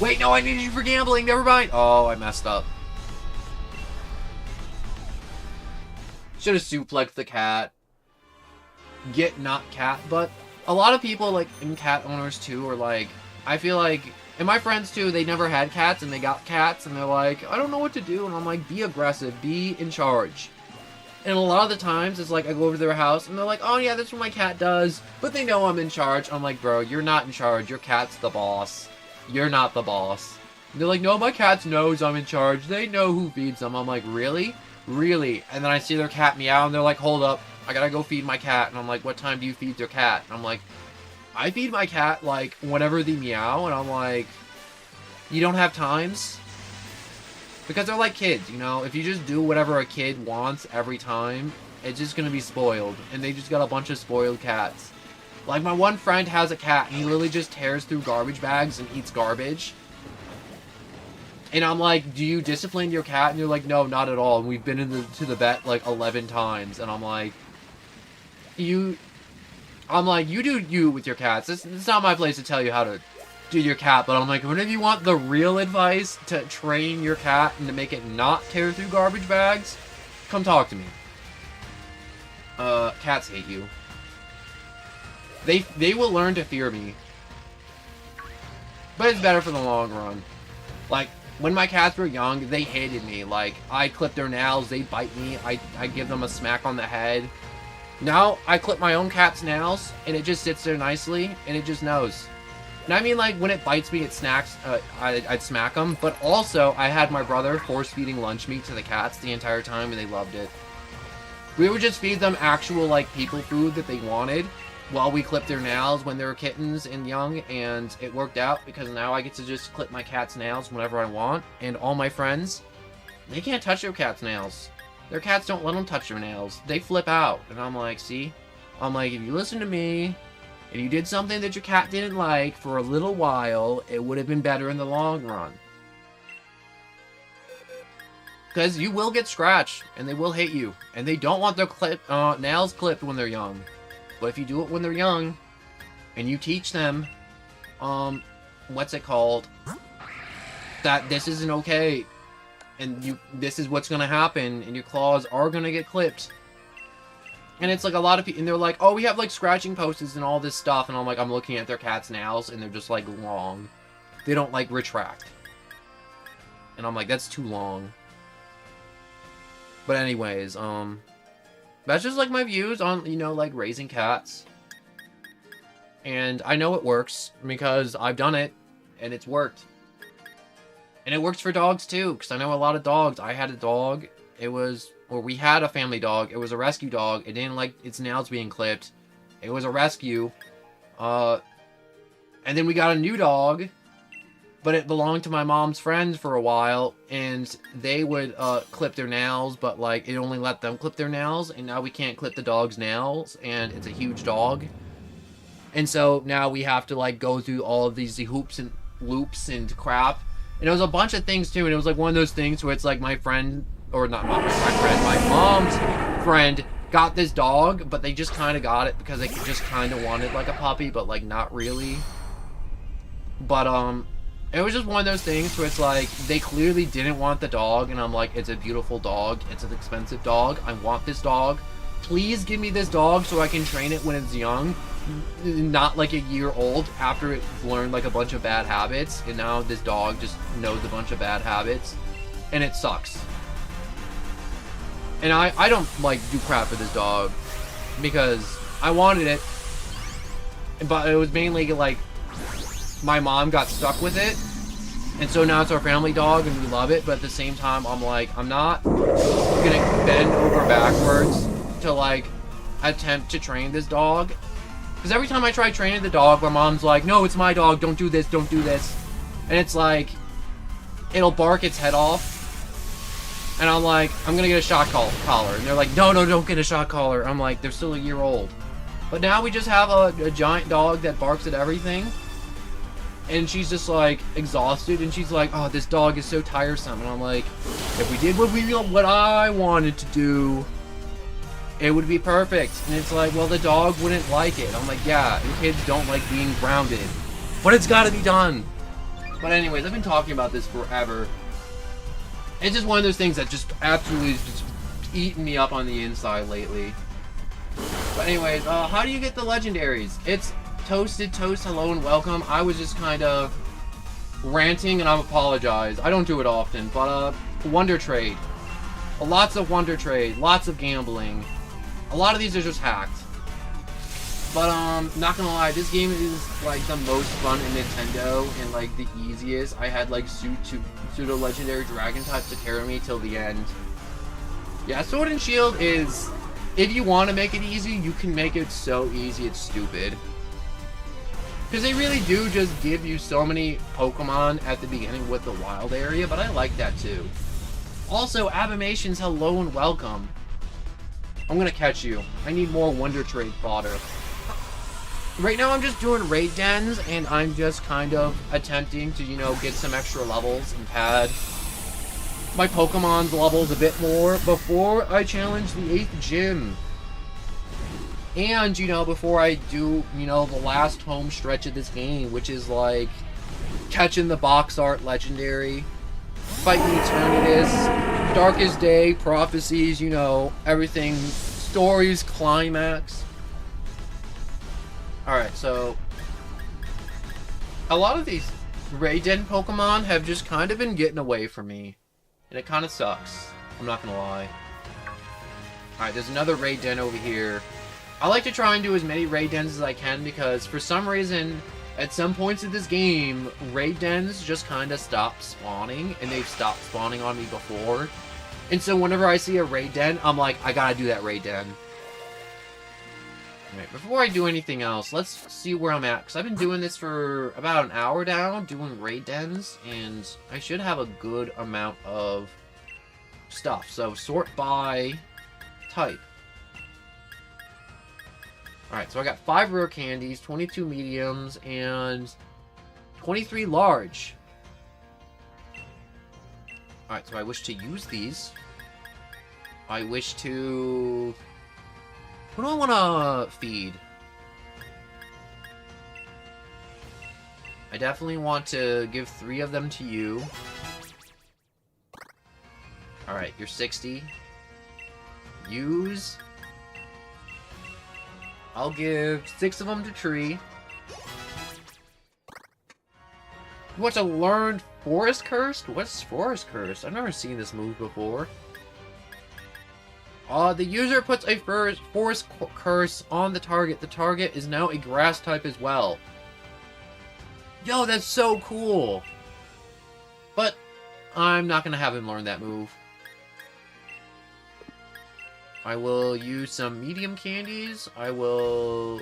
Wait, no, I needed you for gambling. Never mind. Oh, I messed up. Should have suplexed the cat. Get not cat, but a lot of people, like, and cat owners too, are like, I feel like, and my friends too, they never had cats and they got cats and they're like, I don't know what to do. And I'm like, be aggressive, be in charge. And a lot of the times, it's like, I go over to their house, and they're like, oh yeah, that's what my cat does. But they know I'm in charge. I'm like, bro, you're not in charge. Your cat's the boss. You're not the boss. And they're like, no, my cat knows I'm in charge. They know who feeds them. I'm like, really? Really? And then I see their cat meow, and they're like, hold up. I gotta go feed my cat. And I'm like, what time do you feed your cat? And I'm like, I feed my cat, like, whenever they meow. And I'm like, you don't have times? Because they're like kids, you know? If you just do whatever a kid wants every time, it's just gonna be spoiled. And they just got a bunch of spoiled cats. Like, my one friend has a cat, and he literally just tears through garbage bags and eats garbage. And I'm like, do you discipline your cat? And they're like, no, not at all. And we've been to the vet, like, 11 times. And I'm like, you do you with your cats. It's not my place to tell you how to do your cat, but I'm like, whenever you want the real advice to train your cat and to make it not tear through garbage bags, come talk to me. Cats hate you. They will learn to fear me. But it's better for the long run. Like, when my cats were young, they hated me. Like, I clip their nails, they bite me, I give them a smack on the head. Now, I clip my own cat's nails, and it just sits there nicely, and it just knows. And I mean, like, when it bites me, it snacks, I'd smack them. But also, I had my brother force-feeding lunch meat to the cats the entire time, and they loved it. We would just feed them actual, like, people food that they wanted while we clipped their nails when they were kittens and young, and it worked out because now I get to just clip my cat's nails whenever I want. And all my friends, they can't touch their cat's nails. Their cats don't let them touch their nails. They flip out. And I'm like, see? I'm like, if you listen to me, if you did something that your cat didn't like for a little while, it would have been better in the long run. Because you will get scratched, and they will hate you. And they don't want their nails clipped when they're young. But if you do it when they're young, and you teach them, what's it called? That this isn't okay. And this is what's gonna happen, and your claws are gonna get clipped. And it's like a lot of people, and they're like, oh, we have like scratching posts and all this stuff, and I'm like, I'm looking at their cat's nails, and they're just like long. They don't like retract. And I'm like, that's too long. But anyways, that's just like my views on, you know, like raising cats. And I know it works because I've done it, and it's worked. And it works for dogs too, because I know a lot of dogs. I had a dog. It was, or we had a family dog. It was a rescue dog. It didn't like its nails being clipped. It was a rescue. And then we got a new dog, but it belonged to my mom's friends for a while, and they would clip their nails, but like it only let them clip their nails, and now we can't clip the dog's nails, and it's a huge dog. And so now we have to like go through all of these hoops and loops and crap. And it was a bunch of things too, and it was like one of those things where it's like my friend, or not my friend, my mom's friend got this dog, but they just kind of got it because they just kind of wanted like a puppy, but like not really. But it was just one of those things where it's like they clearly didn't want the dog, and I'm like, it's a beautiful dog, it's an expensive dog, I want this dog. Please give me this dog so I can train it when it's young, not like a year old after it learned like a bunch of bad habits, and now this dog just knows a bunch of bad habits, and it sucks. And I don't like do crap for this dog because I wanted it, but it was mainly like my mom got stuck with it, and so now it's our family dog and we love it, but at the same time I'm like, I'm not gonna bend over backwards to like attempt to train this dog, because every time I try training the dog, my mom's like, no, it's my dog, don't do this, don't do this. And it's like, it'll bark its head off, and I'm like, I'm gonna get a shock collar, and they're like, no, don't get a shock collar. I'm like, they're still a year old. But now we just have a giant dog that barks at everything, and she's just like exhausted, and she's like, oh, this dog is so tiresome. And I'm like, if we did what I wanted to do, it would be perfect. And it's like, well, the dog wouldn't like it. I'm like, yeah, and kids don't like being grounded, but it's got to be done. But anyways, I've been talking about this forever. It's just one of those things that just absolutely is just eating me up on the inside lately. But anyways, how do you get the legendaries? It's Toasted Toast, hello and welcome. I was just kind of ranting, and I apologize. I don't do it often, but Wonder Trade. Lots of Wonder Trade, lots of gambling. A lot of these are just hacked. But not gonna lie, this game is like the most fun in Nintendo and like the easiest. I had like pseudo legendary dragon types to carry me till the end. Yeah, Sword and Shield is, if you want to make it easy, you can make it so easy it's stupid. Because they really do just give you so many Pokemon at the beginning with the wild area, but I like that too. Also, Abomations, hello and welcome. I'm gonna catch you. I need more Wonder Trade fodder. Right now I'm just doing raid dens, and I'm just kind of attempting to, you know, get some extra levels and pad my Pokemon's levels a bit more before I challenge the 8th gym. And, you know, before I do, you know, the last home stretch of this game, which is like catching the box art legendary, fighting Eternatus, Darkest Day, Prophecies, you know, everything, stories, climax. Alright, so a lot of these raid den Pokemon have just kind of been getting away from me, and it kind of sucks. I'm not gonna lie. Alright, there's another raid den over here. I like to try and do as many raid dens as I can, because for some reason, at some points of this game, raid dens just kind of stop spawning, and they've stopped spawning on me before. And so whenever I see a raid den, I'm like, I gotta do that raid den. Alright, before I do anything else, let's see where I'm at, because I've been doing this for about an hour now, doing raid dens, and I should have a good amount of stuff. So, sort by type. Alright, so I got 5 rare candies, 22 mediums, and 23 large. Alright, so I wish to use these. I wish to... Who do I want to feed? I definitely want to give 3 of them to you. Alright, you're 60. Use. I'll give 6 of them to Tree. You want to learn Forest Cursed? What's Forest Cursed? I've never seen this move before. The user puts a Forest Curse on the target. The target is now a Grass type as well. Yo, that's so cool! But I'm not going to have him learn that move. I will use some medium candies. I will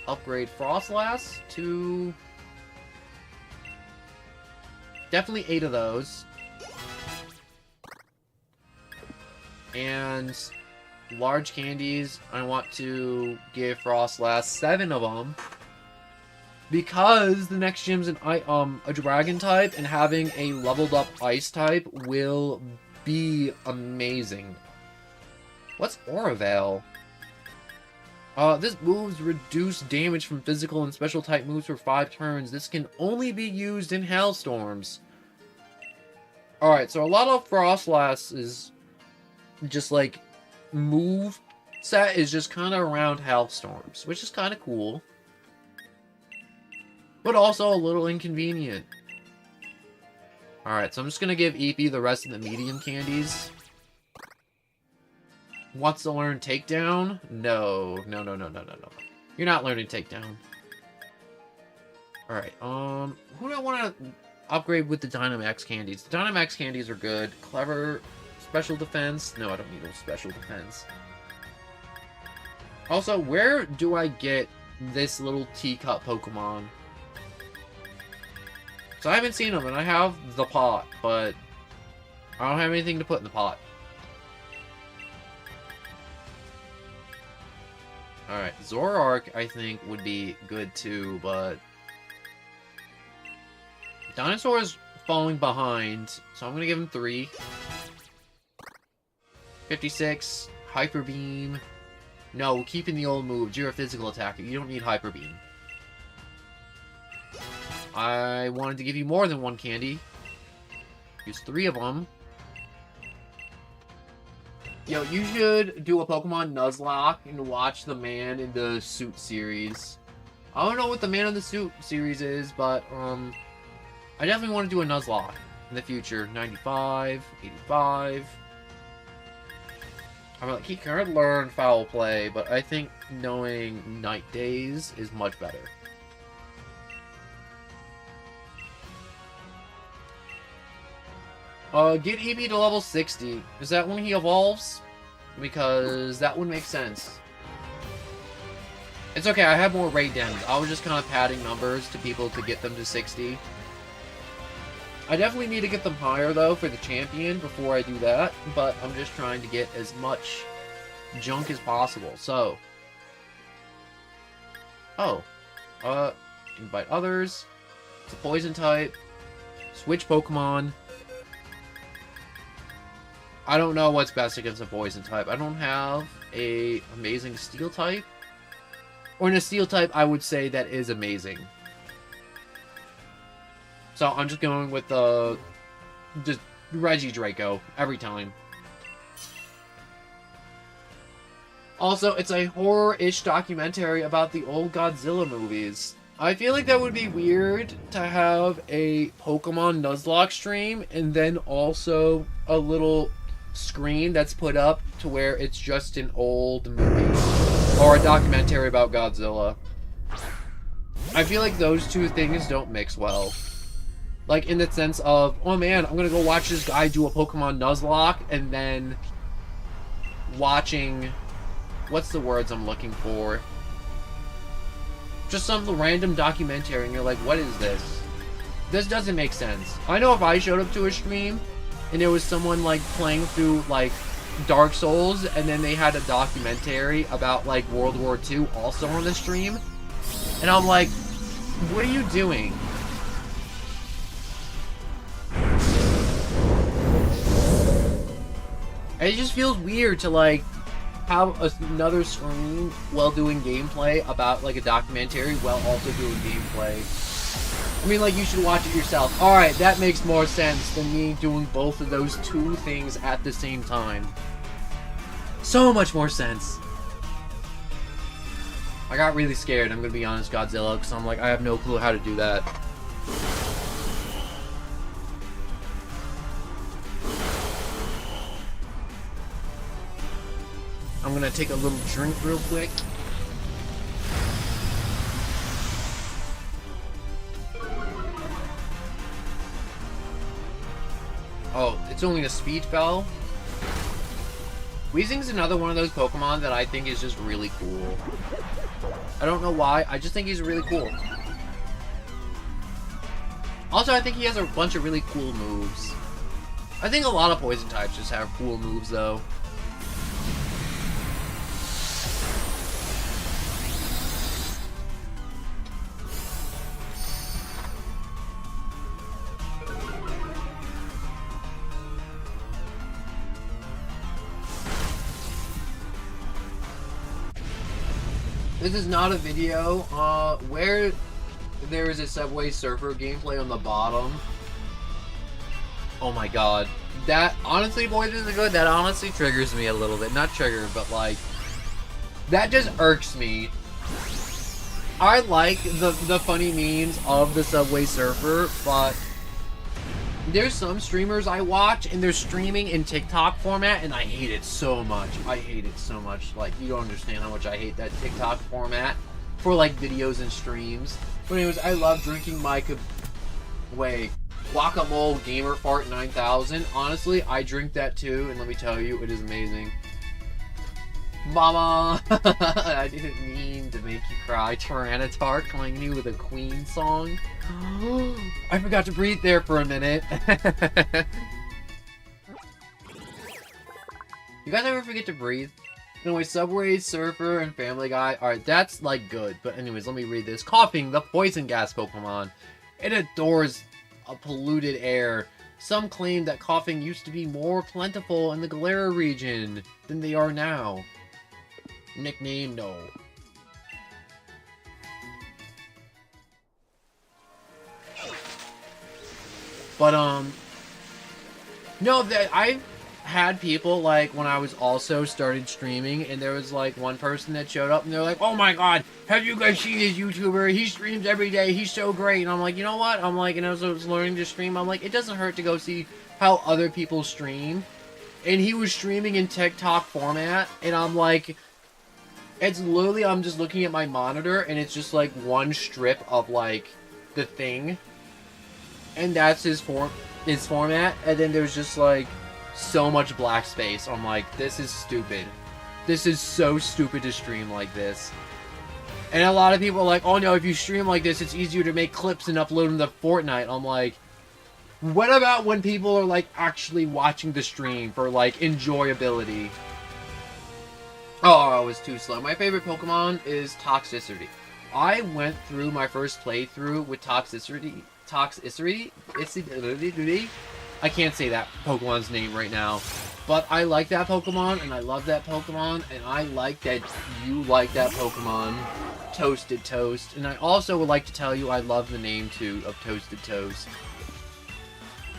upgrade Frostlass to... definitely 8 of those. And large candies, I want to give Frostlass 7 of them. Because the next gym's a dragon type, and having a leveled up ice type will be amazing. What's Aura Veil? This moves reduce damage from physical and special type moves for 5 turns. This can only be used in Hailstorms. Alright, so a lot of Frostlass is just like move set is just kind of around Hailstorms, which is kind of cool. But also a little inconvenient. Alright, so I'm just going to give Eepee the rest of the medium candies. Wants to learn Takedown? No. No. You're not learning Takedown. Alright, who do I want to upgrade with the Dynamax candies? The Dynamax candies are good. Clever special defense? No, I don't need a special defense. Also, where do I get this little teacup Pokemon? So I haven't seen them, and I have the pot, but I don't have anything to put in the pot. Alright, Zoroark, I think, would be good too, but Dinosaur is falling behind, so I'm going to give him 3. 56, Hyper Beam. No, we're keeping the old moves. You're a physical attacker. You don't need Hyper Beam. I wanted to give you more than 1 candy. Use 3 of them. Yo, you should do a Pokemon Nuzlocke and watch the Man in the Suit series. I don't know what the Man in the Suit series is, but, I definitely want to do a Nuzlocke in the future. 95, 85. I'm like, he could learn Foul Play, but I think knowing Night Days is much better. Get Eevee to level 60. Is that when he evolves? Because that would make sense. It's okay, I have more raid dens. I was just kind of padding numbers to people to get them to 60. I definitely need to get them higher, though, for the champion before I do that. But I'm just trying to get as much junk as possible. So. Oh. Invite others. It's a poison type. Switch Pokemon. I don't know what's best against a poison type. I don't have a amazing steel type. Or in a steel type, I would say that is amazing. So I'm just going with the just Regidrago every time. Also, it's a horror-ish documentary about the old Godzilla movies. I feel like that would be weird to have a Pokemon Nuzlocke stream and then also a little screen that's put up to where it's just an old movie or a documentary about Godzilla. I feel like those two things don't mix well. Like, in the sense of, oh man, I'm gonna go watch this guy do a Pokemon Nuzlocke, and then watching, what's the words I'm looking for? Just some random documentary, and you're like, what is this? This doesn't make sense. I know if I showed up to a stream, and there was someone, like, playing through, like, Dark Souls, and then they had a documentary about, like, World War II also on the stream, and I'm like, what are you doing? It just feels weird to, like, have another screen while doing gameplay about, like, a documentary while also doing gameplay. I mean, like, you should watch it yourself. Alright, that makes more sense than me doing both of those two things at the same time. So much more sense. I got really scared, I'm gonna be honest, Godzilla, because I'm like, I have no clue how to do that. I'm gonna take a little drink real quick. Oh, it's only a speed fell. Weezing's another one of those Pokemon that I think is just really cool. I don't know why, I just think he's really cool. Also, I think he has a bunch of really cool moves. I think a lot of poison types just have cool moves, though. This is not a video where there is a Subway Surfer gameplay on the bottom. Oh my god. That, honestly, boys, is good. That honestly triggers me a little bit. Not trigger, but like, that just irks me. I like the funny memes of the Subway Surfer, but there's some streamers I watch, and they're streaming in TikTok format, and I hate it so much. I hate it so much. Like, you don't understand how much I hate that TikTok format for, like, videos and streams. But anyways, I love drinking my Guacamole Gamer Fart 9000. Honestly, I drink that too, and let me tell you, it is amazing. Mama! I didn't mean to make you cry. Tyranitar coming in with a Queen song. I forgot to breathe there for a minute. You guys ever forget to breathe? Anyway, Subway, Surfer, and Family Guy. Alright, that's, like, good. But anyways, let me read this. Coughing, the poison gas Pokemon. It adores a polluted air. Some claim that coughing used to be more plentiful in the Galera region than they are now. Nickname, no. But, no, that I've had people, like, when I was also started streaming, and there was, like, one person that showed up, and they're like, oh my god, have you guys seen this YouTuber? He streams every day, he's so great. And I'm like, you know what? I'm like, and as I was learning to stream, I'm like, it doesn't hurt to go see how other people stream. And he was streaming in TikTok format, and I'm like, it's literally, I'm just looking at my monitor, and it's just, like, one strip of, like, the thing. And that's his format, and then there's just, like, so much black space. I'm like, this is stupid. This is so stupid to stream like this. And a lot of people are like, oh no, if you stream like this, it's easier to make clips and upload them to Fortnite. I'm like, what about when people are, like, actually watching the stream for, like, enjoyability? Oh, I was too slow. My favorite Pokemon is Toxicity. I went through my first playthrough with Toxicity. I can't say that Pokemon's name right now. But I like that Pokemon, and I love that Pokemon, and I like that you like that Pokemon, Toasted Toast. And I also would like to tell you I love the name, too, of Toasted Toast.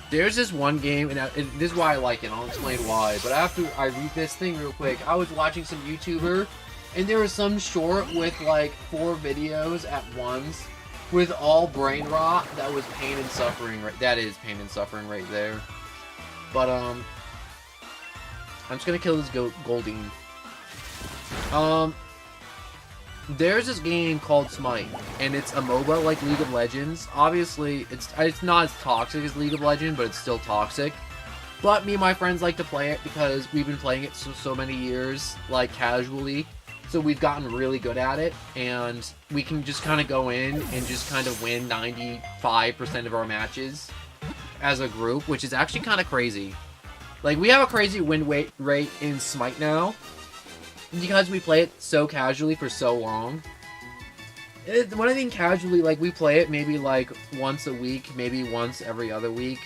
There's this one game, and this is why I like it, I'll explain why. But after I read this thing real quick, I was watching some YouTuber, and there was some short with, like, 4 videos at once, with all brain rot. That was pain and suffering. That is pain and suffering right there. But, I'm just gonna kill this Goldeen. There's this game called Smite, and it's a MOBA like League of Legends. Obviously, it's not as toxic as League of Legends, but it's still toxic. But me and my friends like to play it because we've been playing it so many years, like, casually. So we've gotten really good at it, and we can just kind of go in and just kind of win 95% of our matches as a group, which is actually kind of crazy. Like, we have a crazy win rate in Smite now, because we play it so casually for so long. When I mean casually, like, we play it maybe, like, once a week, maybe once every other week.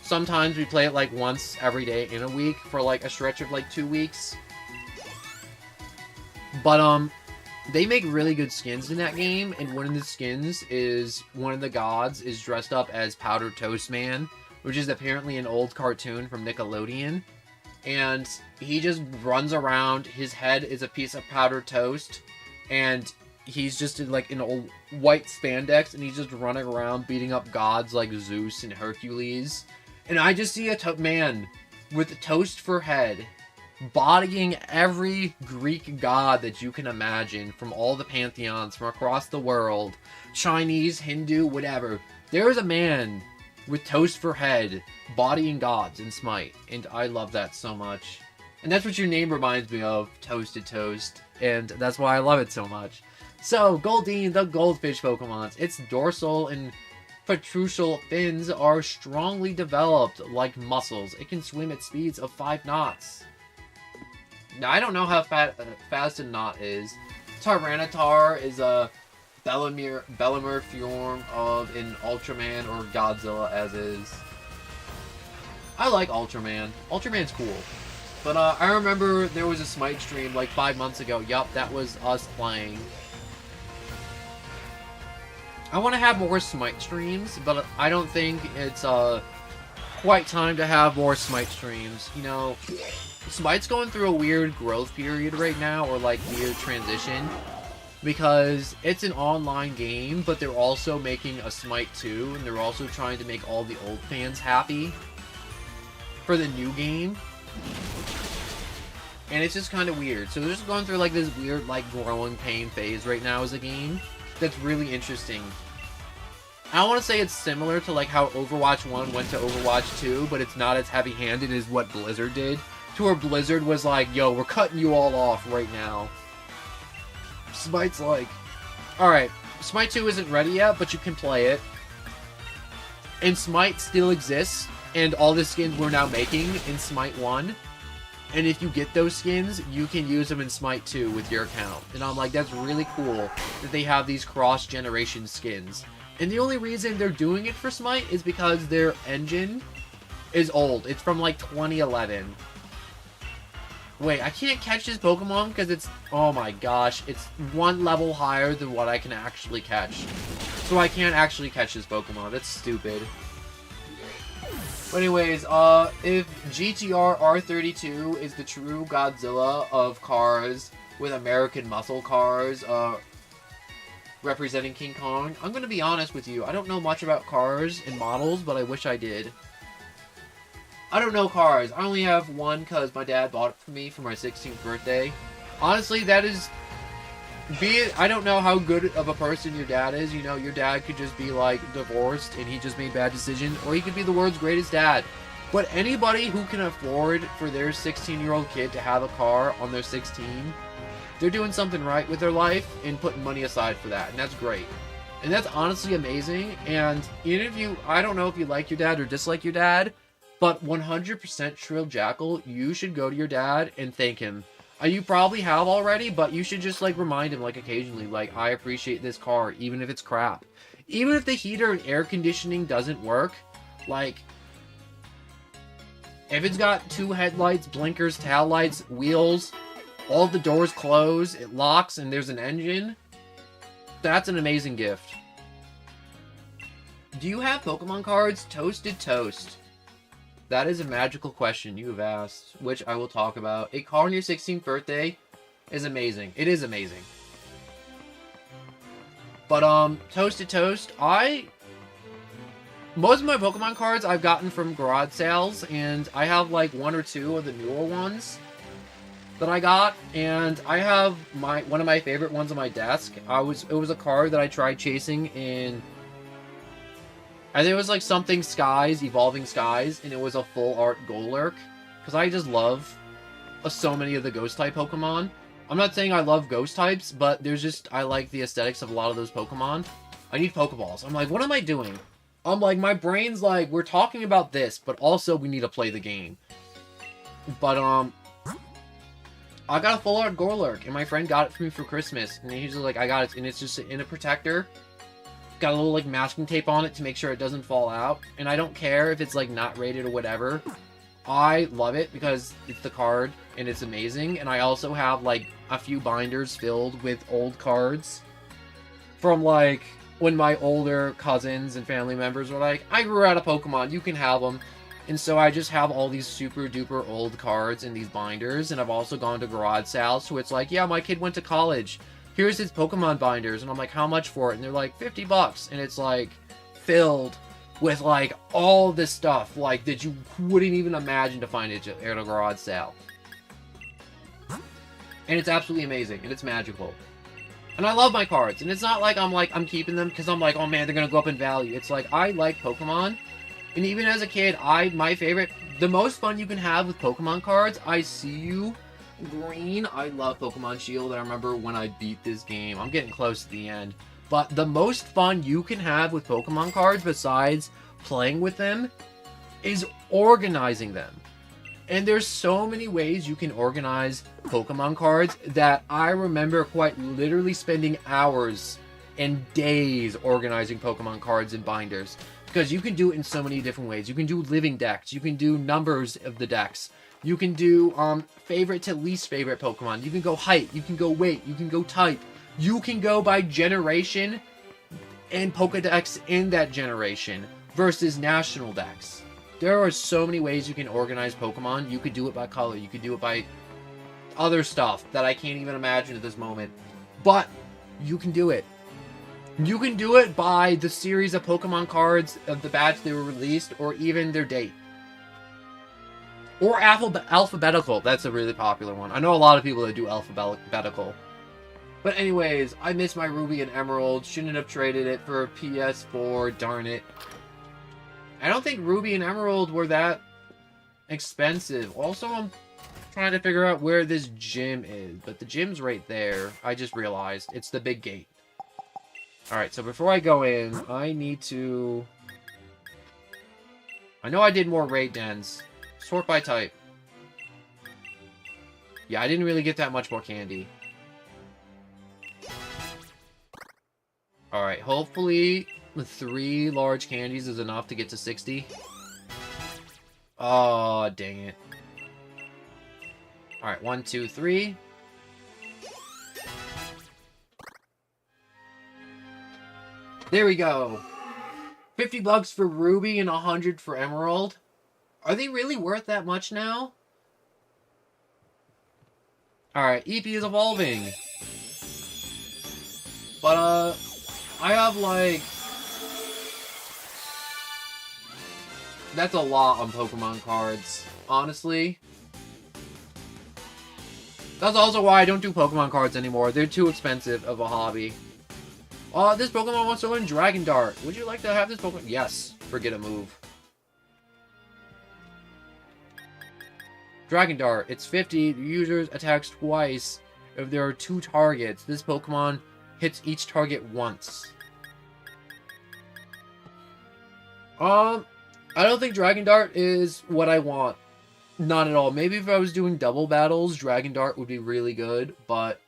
Sometimes we play it, like, once every day in a week for, like, a stretch of, like, 2 weeks. But, They make really good skins in that game, and one of the skins is one of the gods is dressed up as Powdered Toast Man, which is apparently an old cartoon from Nickelodeon. And he just runs around, his head is a piece of powdered toast, and he's just in like an old white spandex, and he's just running around beating up gods like Zeus and Hercules. And I just see a man with a toast for head, bodying every Greek god that you can imagine from all the pantheons from across the world, Chinese, Hindu, whatever. There is a man with toast for head, bodying gods in Smite, and I love that so much. And that's what your name reminds me of, Toasted Toast, and that's why I love it so much. So, Goldeen, the goldfish Pokemons, its dorsal and protrusial fins are strongly developed like muscles. It can swim at speeds of 5 knots. Now, I don't know how fast a knot is. Tyranitar is a Bellemere form of an Ultraman or Godzilla as is. I like Ultraman. Ultraman's cool. But I remember there was a Smite stream like 5 months ago. Yup, that was us playing. I want to have more Smite streams, but I don't think it's quite time to have more Smite streams. You know, Smite's going through a weird growth period right now, or like weird transition. Because it's an online game, but they're also making a Smite 2, and they're also trying to make all the old fans happy for the new game. And it's just kind of weird. So they're just going through like this weird like growing pain phase right now as a game that's really interesting. I don't want to say it's similar to like how Overwatch 1 went to Overwatch 2, but it's not as heavy-handed as what Blizzard did. To where Blizzard was like, yo, we're cutting you all off right now. Smite's like, alright, Smite 2 isn't ready yet, but you can play it. And Smite still exists, and all the skins we're now making in Smite 1. And if you get those skins, you can use them in Smite 2 with your account. And I'm like, that's really cool that they have these cross-generation skins. And the only reason they're doing it for Smite is because their engine is old. It's from like 2011. Wait, I can't catch this Pokemon because it's... Oh my gosh. It's one level higher than what I can actually catch. So I can't actually catch this Pokemon. That's stupid. But anyways, if GTR R32 is the true Godzilla of cars with American muscle cars, representing King Kong, I'm gonna be honest with you. I don't know much about cars and models, but I wish I did. I don't know cars. I only have one because my dad bought it for me for my 16th birthday. Honestly, that is... I don't know how good of a person your dad is. You know, your dad could just be, like, divorced and he just made bad decisions. Or he could be the world's greatest dad. But anybody who can afford for their 16-year-old kid to have a car on their 16, they're doing something right with their life and putting money aside for that. And that's great. And that's honestly amazing. And even if you... I don't know if you like your dad or dislike your dad... But 100% Shrill Jackal, you should go to your dad and thank him. You probably have already, but you should just, like, remind him, like, occasionally, like, I appreciate this car, even if it's crap. Even if the heater and air conditioning doesn't work, like, if it's got 2 headlights, blinkers, tail lights, wheels, all the doors close, it locks, and there's an engine, that's an amazing gift. Do you have Pokemon cards? Toasted Toast. That is a magical question you have asked, which I will talk about. A car on your 16th birthday is amazing. It is amazing. But, Toasted Toast, most of my Pokemon cards I've gotten from garage sales, and I have, like, 1 or 2 of the newer ones that I got, and I have one of my favorite ones on my desk. It was a card that I tried chasing in... I think it was like something Skies, Evolving Skies, and it was a full art Golurk. Because I just love so many of the ghost type Pokemon. I'm not saying I love ghost types, but there's just, I like the aesthetics of a lot of those Pokemon. I need Pokeballs. I'm like, what am I doing? I'm like, my brain's like, we're talking about this, but also we need to play the game. But, I got a full art Golurk, and my friend got it for me for Christmas. And he's just like, I got it, and it's just in a protector. Got a little, like, masking tape on it to make sure it doesn't fall out. And I don't care if it's, like, not rated or whatever. I love it because it's the card and it's amazing. And I also have like a few binders filled with old cards from like when my older cousins and family members were like, I grew out of Pokemon, you can have them. And so I just have all these super duper old cards in these binders. And I've also gone to garage sales, so it's like, yeah, my kid went to college. Here's his Pokemon binders. And I'm like, how much for it? And they're like, $50. And it's like filled with like all this stuff like that you wouldn't even imagine to find it at a garage sale. And it's absolutely amazing. And it's magical. And I love my cards. And it's not like I'm keeping them because I'm like, oh man, they're going to go up in value. It's like, I like Pokemon. And even as a kid, my favorite, the most fun you can have with Pokemon cards, I See You Green. I love Pokemon Shield. I remember when I beat this game. I'm getting close to the end. But the most fun you can have with Pokemon cards, besides playing with them, is organizing them. And there's so many ways you can organize Pokemon cards that I remember quite literally spending hours and days organizing Pokemon cards in binders. Because you can do it in so many different ways. You can do living decks. You can do numbers of the decks. You can do favorite to least favorite Pokemon. You can go height. You can go weight. You can go type. You can go by generation and Pokedex in that generation versus national decks. There are so many ways you can organize Pokemon. You could do it by color. You could do it by other stuff that I can't even imagine at this moment. But you can do it. You can do it by the series of Pokemon cards of the batch they were released, or even their date. Or alphabetical. That's a really popular one. I know a lot of people that do alphabetical. But anyways, I miss my Ruby and Emerald. Shouldn't have traded it for a PS4. Darn it. I don't think Ruby and Emerald were that expensive. Also, I'm trying to figure out where this gym is. But the gym's right there. I just realized. It's the big gate. Alright, so before I go in, I need to... I know I did more raid dens. Sort by type. Yeah, I didn't really get that much more candy. Alright, hopefully the 3 large candies is enough to get to 60. Oh, dang it. Alright, 1, 2, 3. There we go. $50 for Ruby and 100 for Emerald. Are they really worth that much now? Alright, EP is evolving. But, I have, like... That's a lot on Pokemon cards, honestly. That's also why I don't do Pokemon cards anymore. They're too expensive of a hobby. This Pokemon wants to learn Dragon Dart. Would you like to have this Pokemon? Yes. Forget a move. Dragon Dart. It's 50. The user attacks twice if there are 2 targets. This Pokemon hits each target once. I don't think Dragon Dart is what I want. Not at all. Maybe if I was doing double battles, Dragon Dart would be really good, but...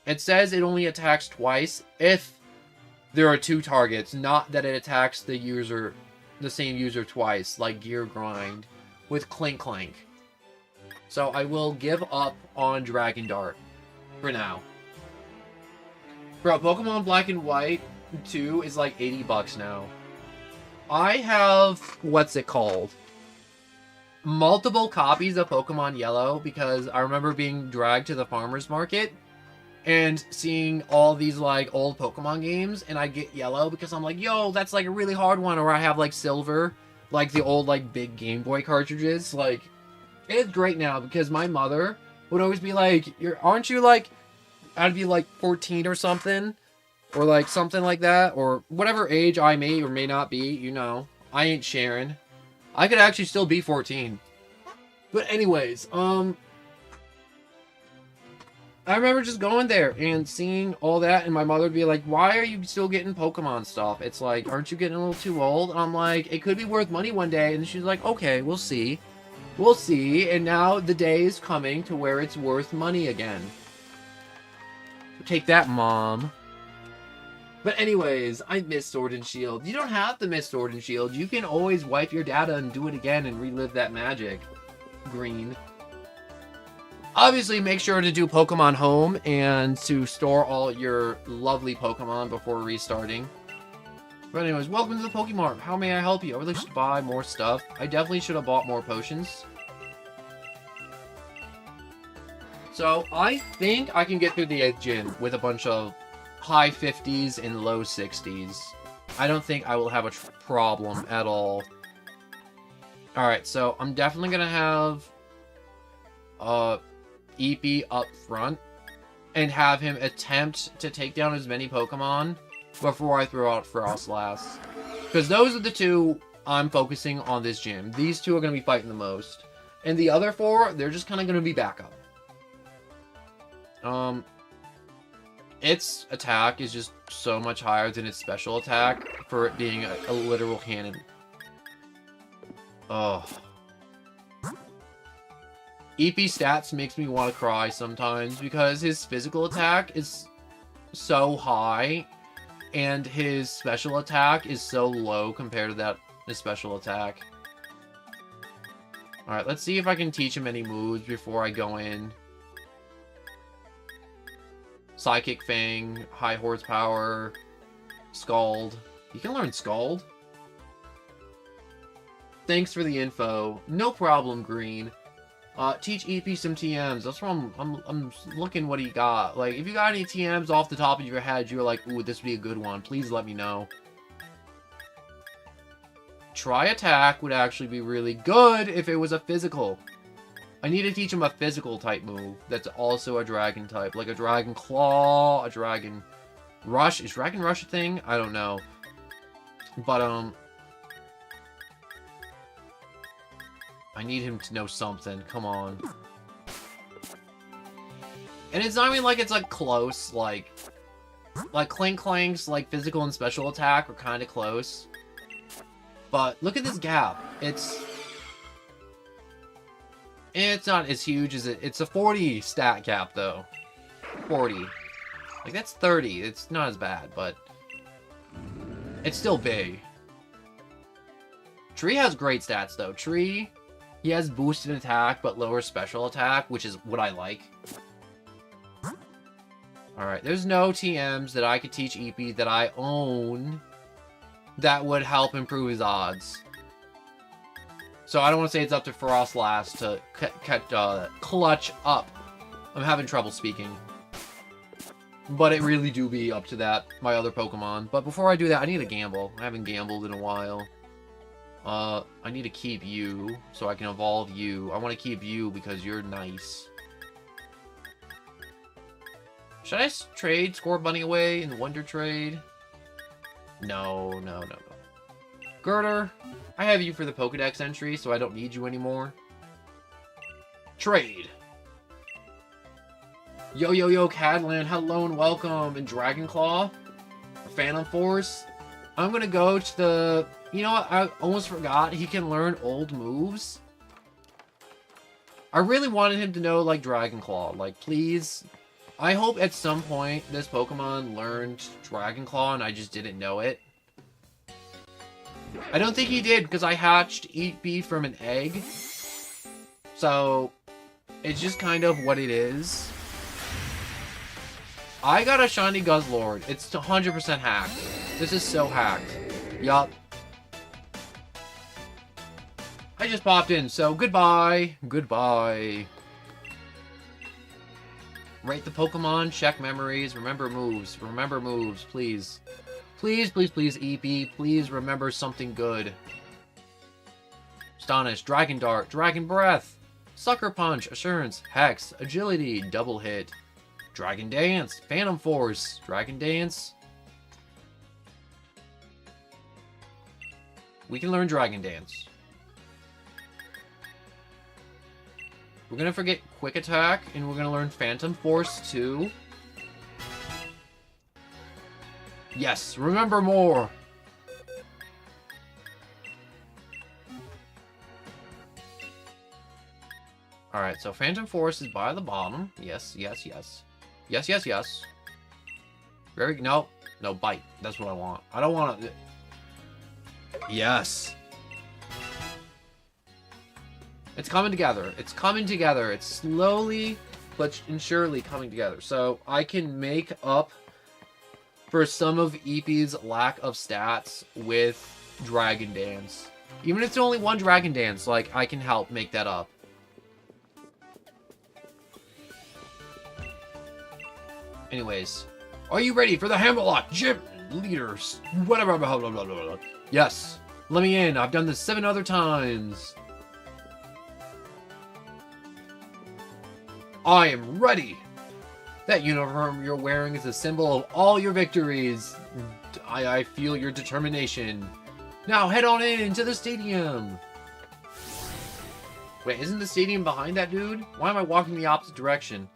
It says it only attacks twice if there are 2 targets, not that it attacks the same user twice, like Gear Grind with Clink Clank. So I will give up on Dragon Dart for now. Bro, Pokemon Black and White 2 is like $80 now. I have, what's it called? Multiple copies of Pokemon Yellow because I remember being dragged to the farmer's market and seeing all these, like, old Pokemon games, and I get Yellow because I'm like, yo, that's, like, a really hard one, or I have, like, Silver, like, the old, like, big Game Boy cartridges, like, it's great now, because my mother would always be like, aren't you, like, I'd be, like, 14 or something, or, like, something like that, or whatever age I may or may not be, you know, I ain't sharing. I could actually still be 14. But anyways, I remember just going there and seeing all that, and my mother would be like, why are you still getting Pokemon stuff? It's like, aren't you getting a little too old? And I'm like, it could be worth money one day. And she's like, okay, we'll see. We'll see. And now the day is coming to where it's worth money again. So take that, Mom. But anyways, I miss Sword and Shield. You don't have to miss Sword and Shield. You can always wipe your data and do it again and relive that magic. Green. Obviously, make sure to do Pokemon Home and to store all your lovely Pokemon before restarting. But anyways, welcome to the Pokemart. How may I help you? I would like to buy more stuff. I definitely should have bought more potions. So, I think I can get through the 8th gym with a bunch of high 50s and low 60s. I don't think I will have a problem at all. Alright, so I'm definitely gonna have Eepee up front and have him attempt to take down as many Pokemon before I throw out Frostlass. Because those are the two I'm focusing on this gym. These two are going to be fighting the most. And the other 4, they're just kind of going to be backup. Its attack is just so much higher than its special attack for it being a literal cannon. Oh. Eepee stats makes me want to cry sometimes because his physical attack is so high and his special attack is so low compared to that his special attack. Alright, let's see if I can teach him any moves before I go in. Psychic Fang, High Horsepower, Scald. You can learn Scald. Thanks for the info. No problem, Green. Teach Eepee some TMs. That's what I'm looking what he got. Like, if you got any TMs off the top of your head, you're like, ooh, this would be a good one. Please let me know. Try Attack would actually be really good if it was a physical. I need to teach him a physical type move that's also a dragon type. Like a Dragon Claw, a Dragon Rush. Is Dragon Rush a thing? I don't know. But, I need him to know something. Come on. And it's not even like it's, like, close. Like Clink Clank's, like, physical and special attack are kind of close. But look at this gap. It's not as huge as it... It's a 40 stat gap, though. 40. Like, that's 30. It's not as bad, but... It's still big. Tree has great stats, though. Tree, he has boosted attack, but lower special attack, which is what I like. Alright, there's no TMs that I could teach Eepee that I own that would help improve his odds. So I don't want to say it's up to Frostlass to clutch up. I'm having trouble speaking. But it really do be up to that, my other Pokemon. But before I do that, I need to gamble. I haven't gambled in a while. I need to keep you, so I can evolve you. I want to keep you because you're nice. Should I trade Scorbunny away in Wonder Trade? No. Girder, I have you for the Pokedex entry, so I don't need you anymore. Trade. Yo, Cadland, hello and welcome. And Dragonclaw, Phantom Force. I'm gonna go to the... You know what? I almost forgot. He can learn old moves. I really wanted him to know, like, Dragonclaw. Like, please. I hope at some point this Pokemon learned Dragonclaw and I just didn't know it. I don't think he did, because I hatched Eepee from an egg. So, it's just kind of what it is. I got a shiny Guzzlord. It's 100% hacked. This is so hacked. Yup. I just popped in, so goodbye. Goodbye. Rate the Pokemon, check memories, remember moves. Remember moves, please. Please, Eepee. Please remember something good. Astonish, Dragon Dart, Dragon Breath, Sucker Punch, Assurance, Hex, Agility, Double Hit, Dragon Dance, Phantom Force, Dragon Dance. We can learn Dragon Dance. We're gonna forget Quick Attack, and we're gonna learn Phantom Force too. Yes, remember more! Alright, so Phantom Force is by the bottom. Yes. Very... No. No, bite. That's what I want. I don't want to... Yes. It's coming together. It's coming together. It's slowly but surely coming together. So I can make up for some of Eepee's lack of stats with Dragon Dance. Even if it's only one Dragon Dance, like, I can help make that up. Anyways, are you ready for the Hammerlock Gym Leaders? Whatever, blah, blah, blah, blah, blah. Yes. Let me in. I've done this 7 other times. I am ready. That uniform you're wearing is a symbol of all your victories. I feel your determination. Now head on into the stadium. Wait, isn't the stadium behind that dude? Why am I walking the opposite direction?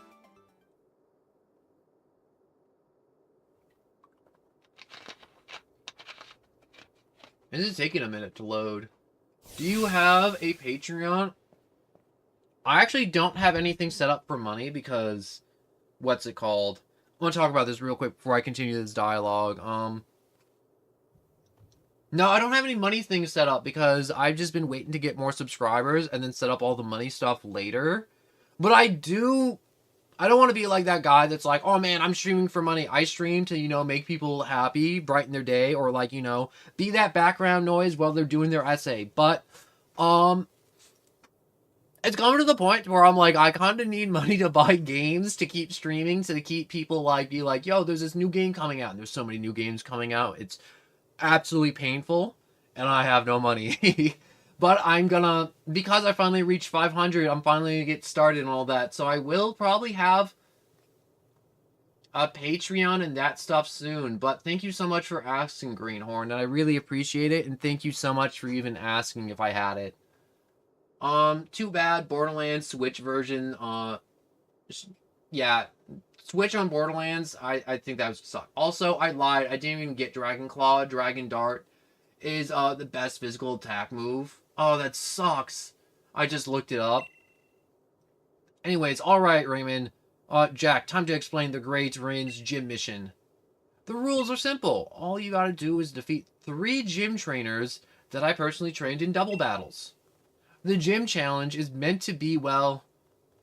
This is taking a minute to load. Do you have a Patreon? I actually don't have anything set up for money because... What's it called? I want to talk about this real quick before I continue this dialogue. No, I don't have any money things set up because I've just been waiting to get more subscribers and then set up all the money stuff later. But I don't want to be like that guy that's like, oh man, I'm streaming for money. I stream to, you know, make people happy, brighten their day, or like, you know, be that background noise while they're doing their essay. But, it's coming to the point where I'm like, I kind of need money to buy games to keep streaming, to keep people like, be like, yo, there's this new game coming out. And there's so many new games coming out. It's absolutely painful. And I have no money. But I'm gonna, because I finally reached 500, I'm finally gonna get started and all that. So I will probably have a Patreon and that stuff soon. But thank you so much for asking, Greenhorn. And I really appreciate it. And thank you so much for even asking if I had it. Too bad, Borderlands Switch version, yeah, Switch on Borderlands, I think that would suck. Also, I lied, I didn't even get Dragon Claw. Dragon Dart is, the best physical attack move. Oh, that sucks. I just looked it up. Anyways, alright, Raymond. Jack, time to explain the Great Rain's gym mission. The rules are simple. All you gotta do is defeat 3 gym trainers that I personally trained in double battles. The gym challenge is meant to be, well,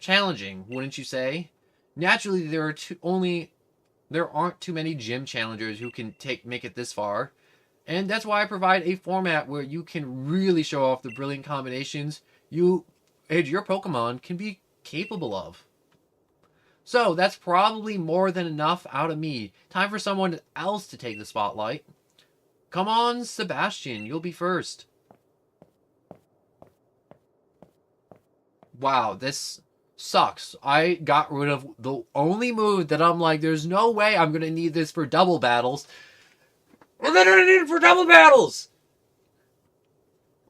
challenging, wouldn't you say? Naturally, there aren't too many gym challengers who can make it this far. And that's why I provide a format where you can really show off the brilliant combinations you and your Pokemon can be capable of. So, that's probably more than enough out of me. Time for someone else to take the spotlight. Come on, Sebastian, you'll be first. Wow, this sucks. I got rid of the only move that I'm like, there's no way I'm going to need this for double battles. I'm going to need it for double battles!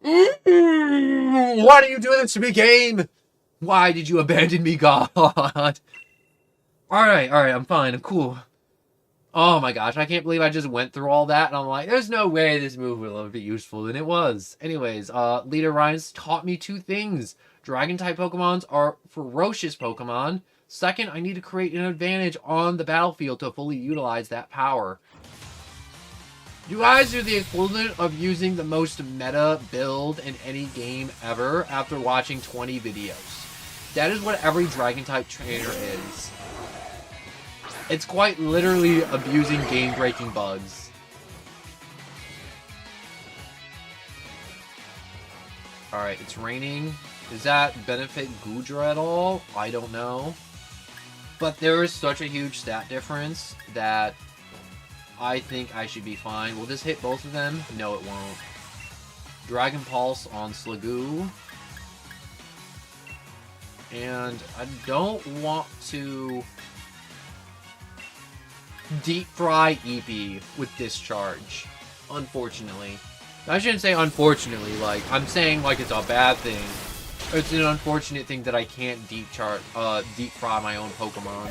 Why do you do this to me, game? Why did you abandon me, God? Alright, I'm fine, I'm cool. Oh my gosh, I can't believe I just went through all that, and I'm like, there's no way this move will be useful, and it was. Anyways, Leader Ryan's taught me 2 things. Dragon-type Pokemons are ferocious Pokemon. Second, I need to create an advantage on the battlefield to fully utilize that power. You guys are the equivalent of using the most meta build in any game ever after watching 20 videos. That is what every Dragon-type trainer is. It's quite literally abusing game-breaking bugs. Alright, it's raining. Does that benefit Goodra at all? I don't know. But there is such a huge stat difference that I think I should be fine. Will this hit both of them? No, it won't. Dragon Pulse on Sliggoo. And I don't want to deep fry Eevee with Discharge, unfortunately. I shouldn't say unfortunately, like, I'm saying like it's a bad thing. It's an unfortunate thing that I can't deep fry my own Pokemon.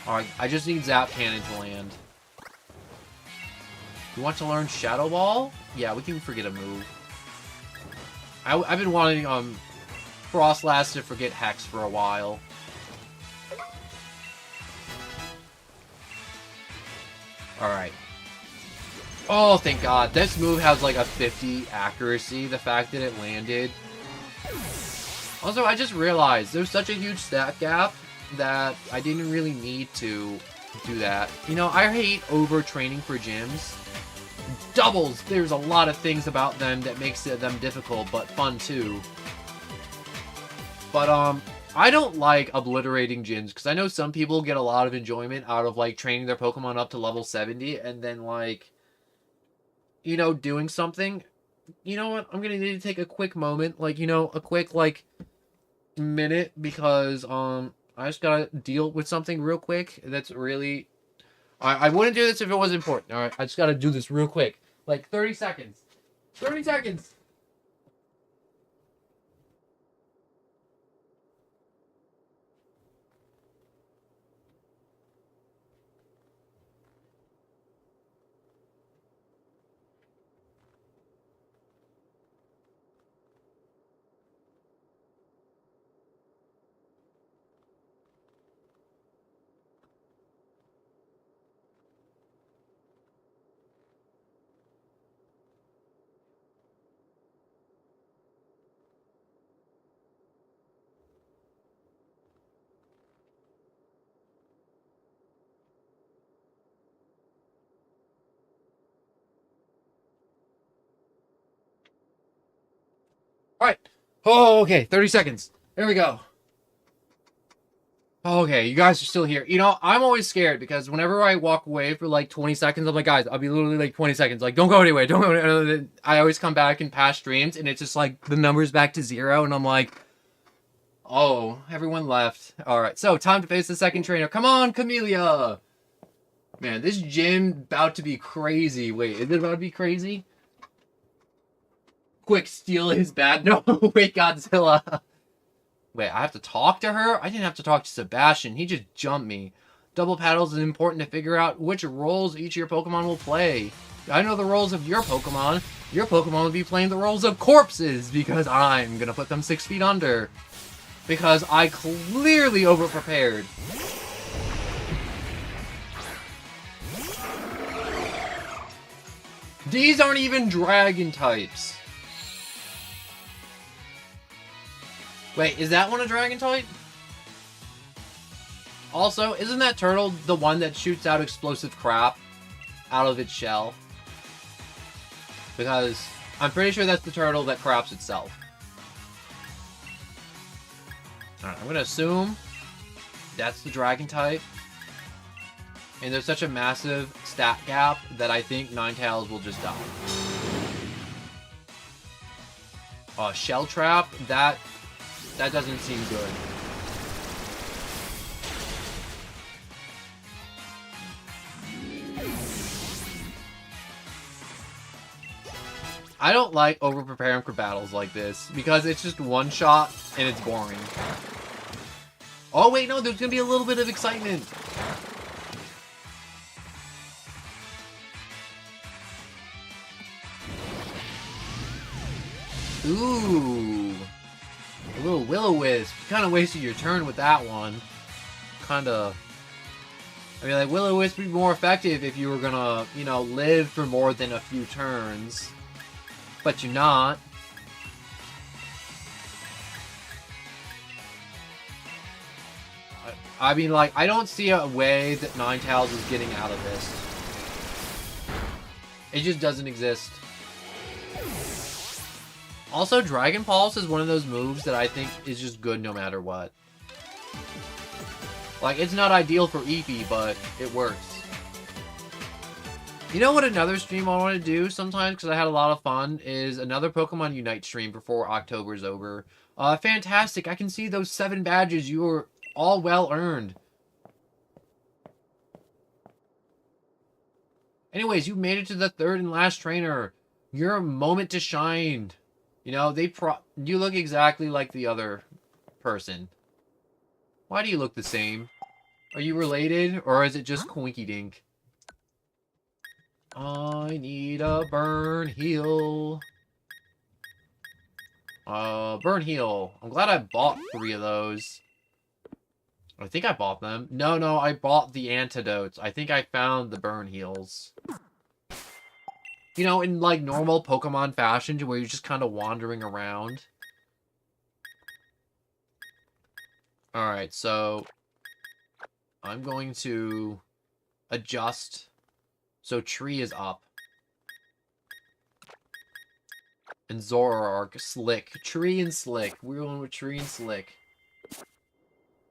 Alright, I just need Zap Cannon to land. You want to learn Shadow Ball? Yeah, we can forget a move. I've been wanting Frostlass to forget Hex for a while. Alright. Oh, thank God. This move has like a 50 accuracy. The fact that it landed. Also, I just realized there's such a huge stat gap that I didn't really need to do that. You know, I hate overtraining for gyms. Doubles, there's a lot of things about them that makes them difficult, but fun too. But, I don't like obliterating gyms, because I know some people get a lot of enjoyment out of, like, training their Pokemon up to level 70, and then, like, you know, doing something. You know what? I'm gonna need to take a quick moment, like, you know, a quick, like, minute, because, I just gotta deal with something real quick that's really... I wouldn't do this if it was important, alright? I just gotta do this real quick. Like, 30 seconds. 30 seconds! Alright. Oh, okay. 30 seconds. There we go. Okay, you guys are still here. You know, I'm always scared because whenever I walk away for like 20 seconds, I'm like, guys, I'll be literally like 20 seconds. Like, don't go anywhere. Don't go anywhere. I always come back in past streams and it's just like the number's back to 0 and I'm like, oh, everyone left. Alright, so time to face the second trainer. Come on, Camellia! Man, this gym about to be crazy. Wait, is it about to be crazy? Quick, steal his bat. No, wait, Godzilla. Wait, I have to talk to her? I didn't have to talk to Sebastian. He just jumped me. Double paddles is important to figure out which roles each of your Pokemon will play. I know the roles of your Pokemon. Your Pokemon will be playing the roles of corpses because I'm gonna put them 6 feet under. Because I clearly overprepared. These aren't even dragon types. Wait, is that one a dragon type? Also, isn't that turtle the one that shoots out explosive crap out of its shell? Because I'm pretty sure that's the turtle that craps itself. Alright, I'm gonna assume that's the dragon type. And there's such a massive stat gap that I think Ninetales will just die. Shell Trap, that doesn't seem good. I don't like over-preparing for battles like this, because it's just one shot, and it's boring. Oh wait, no, there's gonna be a little bit of excitement! Ooh! A little Will-O-Wisp. You kind of wasted your turn with that one. Kinda... I mean, like, Will-O-Wisp would be more effective if you were gonna, you know, live for more than a few turns. But you're not. I mean, like, I don't see a way that Ninetales is getting out of this. It just doesn't exist. Also, Dragon Pulse is one of those moves that I think is just good no matter what. Like, it's not ideal for Eevee, but it works. You know what another stream I want to do sometimes, because I had a lot of fun, is another Pokemon Unite stream before October's over. Fantastic. I can see those 7 badges. You were all well earned. Anyways, you made it to the 3rd and last trainer. Your moment to shine. You know, you look exactly like the other person. Why do you look the same? Are you related, or is it just Coinky Dink? I need a burn heal. Burn heal. I'm glad I bought 3 of those. I think I bought them. No, I bought the antidotes. I think I found the burn heals. You know, in like normal Pokemon fashion, where you're just kind of wandering around. Alright, so I'm going to adjust so Tree is up. And Zoroark, Slick. Tree and Slick. We're going with Tree and Slick.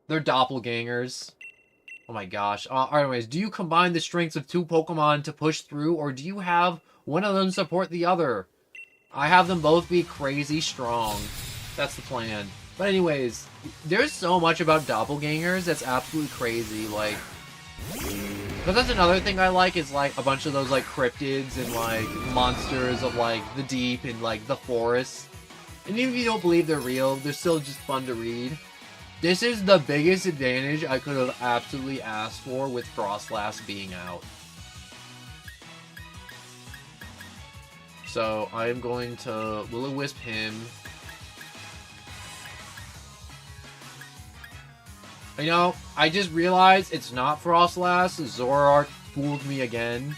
They're doppelgangers. Oh my gosh. Anyways, do you combine the strengths of two Pokemon to push through, or do you have one of them support the other? I have them both be crazy strong. That's the plan. But anyways, there's so much about doppelgangers that's absolutely crazy. Like, but that's another thing I like, is like a bunch of those like cryptids and like monsters of like the deep and like the forest. And even if you don't believe they're real, they're still just fun to read. This is the biggest advantage I could have absolutely asked for with Frostlass being out. So I am going to Will-O-Wisp him. You know, I just realized it's not Frostlass. Zoroark fooled me again.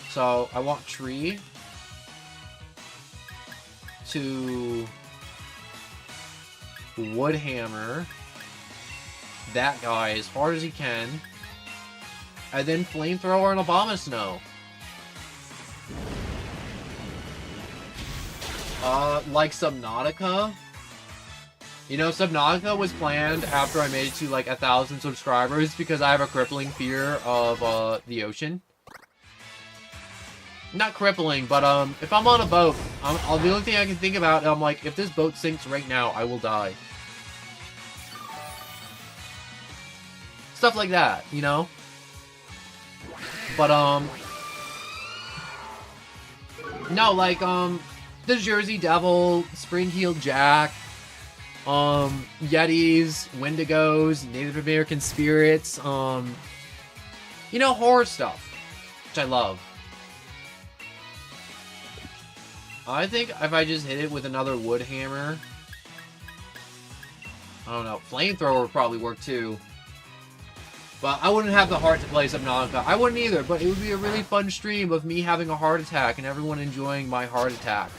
So I want Tree to Woodhammer that guy as hard as he can, and then Flamethrower and Abomasnow. Like Subnautica. You know, Subnautica was planned after I made it to like 1,000 subscribers because I have a crippling fear of the ocean. Not crippling, but if I'm on a boat, the only thing I can think about, I'm like, if this boat sinks right now, I will die. Stuff like that, you know? But no, like the Jersey Devil, Spring-Heeled Jack, Yetis, Wendigos, Native American spirits, you know, horror stuff, which I love. I think if I just hit it with another wood hammer, I don't know, Flamethrower would probably work too. But I wouldn't have the heart to play Subnautica. I wouldn't either, but it would be a really fun stream of me having a heart attack and everyone enjoying my heart attack.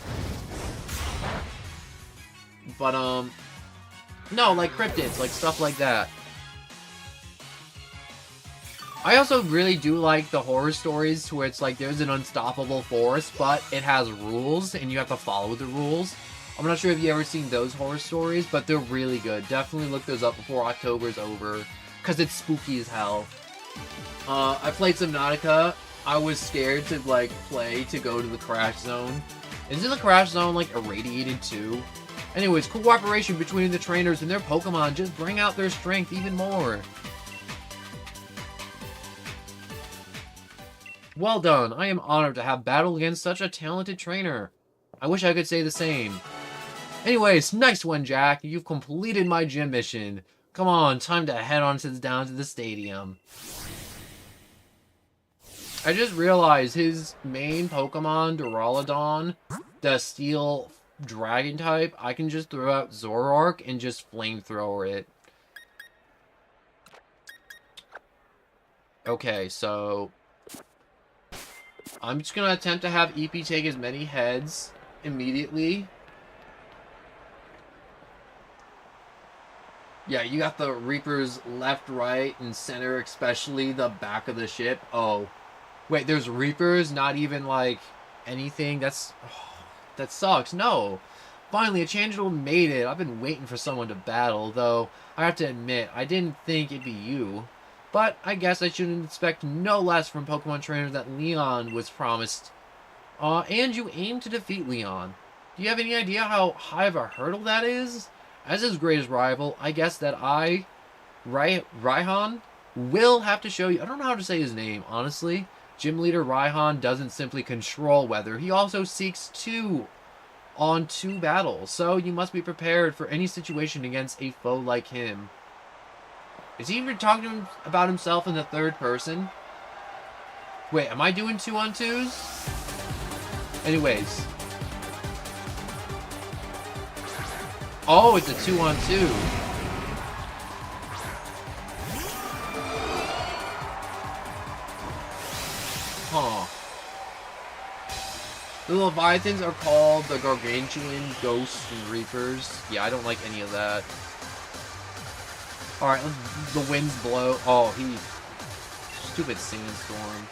But, no, like cryptids, like stuff like that. I also really do like the horror stories to where it's like there's an unstoppable force, but it has rules and you have to follow the rules. I'm not sure if you've ever seen those horror stories, but they're really good. Definitely look those up before October's over, because it's spooky as hell. I played Subnautica. I was scared to like play to go to the Crash Zone. Isn't the Crash Zone like irradiated too? Anyways, cooperation between the trainers and their Pokemon just bring out their strength even more. Well done. I am honored to have battled against such a talented trainer. I wish I could say the same. Anyways, nice one, Jack. You've completed my gym mission. Come on, time to head on down to the stadium. I just realized his main Pokemon, Duraludon, the Steel Dragon type, I can just throw out Zoroark and just Flamethrower it. Okay, so I'm just going to attempt to have EP take as many heads immediately. Yeah, you got the Reapers left, right, and center, especially the back of the ship. Oh, wait, there's Reapers, not even, like, anything? That's... Oh, that sucks. No. Finally, a Changeable made it. I've been waiting for someone to battle, though I have to admit, I didn't think it'd be you. But I guess I shouldn't expect no less from Pokemon trainers that Leon was promised. And you aim to defeat Leon. Do you have any idea how high of a hurdle that is? As his greatest rival, I guess that Raihan, will have to show you. I don't know how to say his name, honestly. Gym leader Raihan doesn't simply control weather. He also seeks two battles. So you must be prepared for any situation against a foe like him. Is he even talking about himself in the third person? Wait, am I doing 2-on-2s? Anyways. Oh, it's a 2-on-2. Huh. The Leviathans are called the Gargantuan Ghosts and Reapers. Yeah, I don't like any of that. Alright, the winds blow. Oh, stupid sandstorm.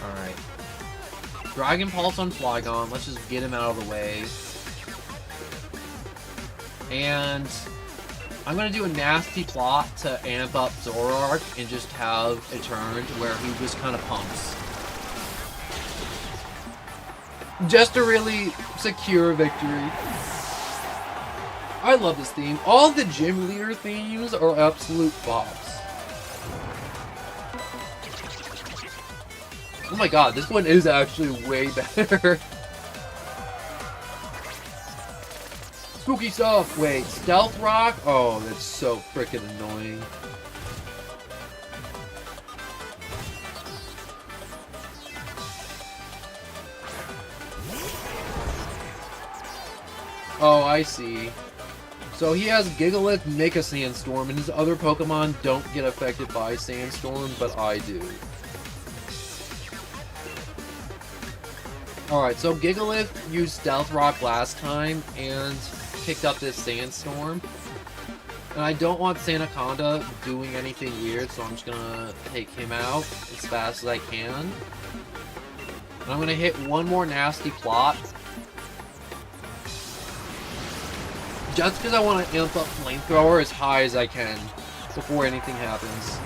Alright. Dragon Pulse on Flygon. Let's just get him out of the way. And I'm going to do a nasty plot to amp up Zoroark and just have a turn where he just kind of pumps. Just to really secure a victory. I love this theme. All the gym leader themes are absolute bops. Oh my god, this one is actually way better. Spooky stuff! Wait, Stealth Rock? Oh, that's so freaking annoying. Oh, I see. So he has Gigalith make a Sandstorm, and his other Pokemon don't get affected by Sandstorm, but I do. Alright, so Gigalith used Stealth Rock last time, and picked up this Sandstorm. And I don't want Sandaconda doing anything weird, so I'm just gonna take him out as fast as I can. And I'm gonna hit one more nasty plot. Just because I want to amp up Flamethrower as high as I can before anything happens.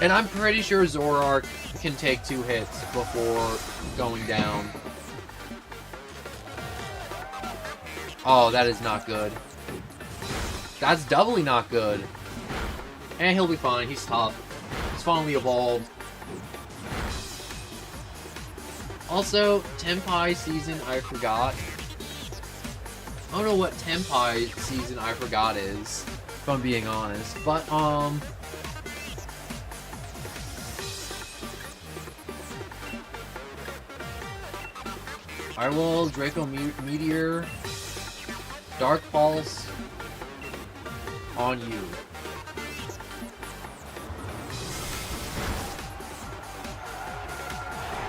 And I'm pretty sure Zoroark can take 2 hits before going down. Oh, that is not good. That's doubly not good. And he'll be fine. He's tough. He's finally evolved. Also, Tenpai season I forgot. I don't know what Tenpai season I forgot is, if I'm being honest. But, I will Draco Meteor, Dark Pulse on you.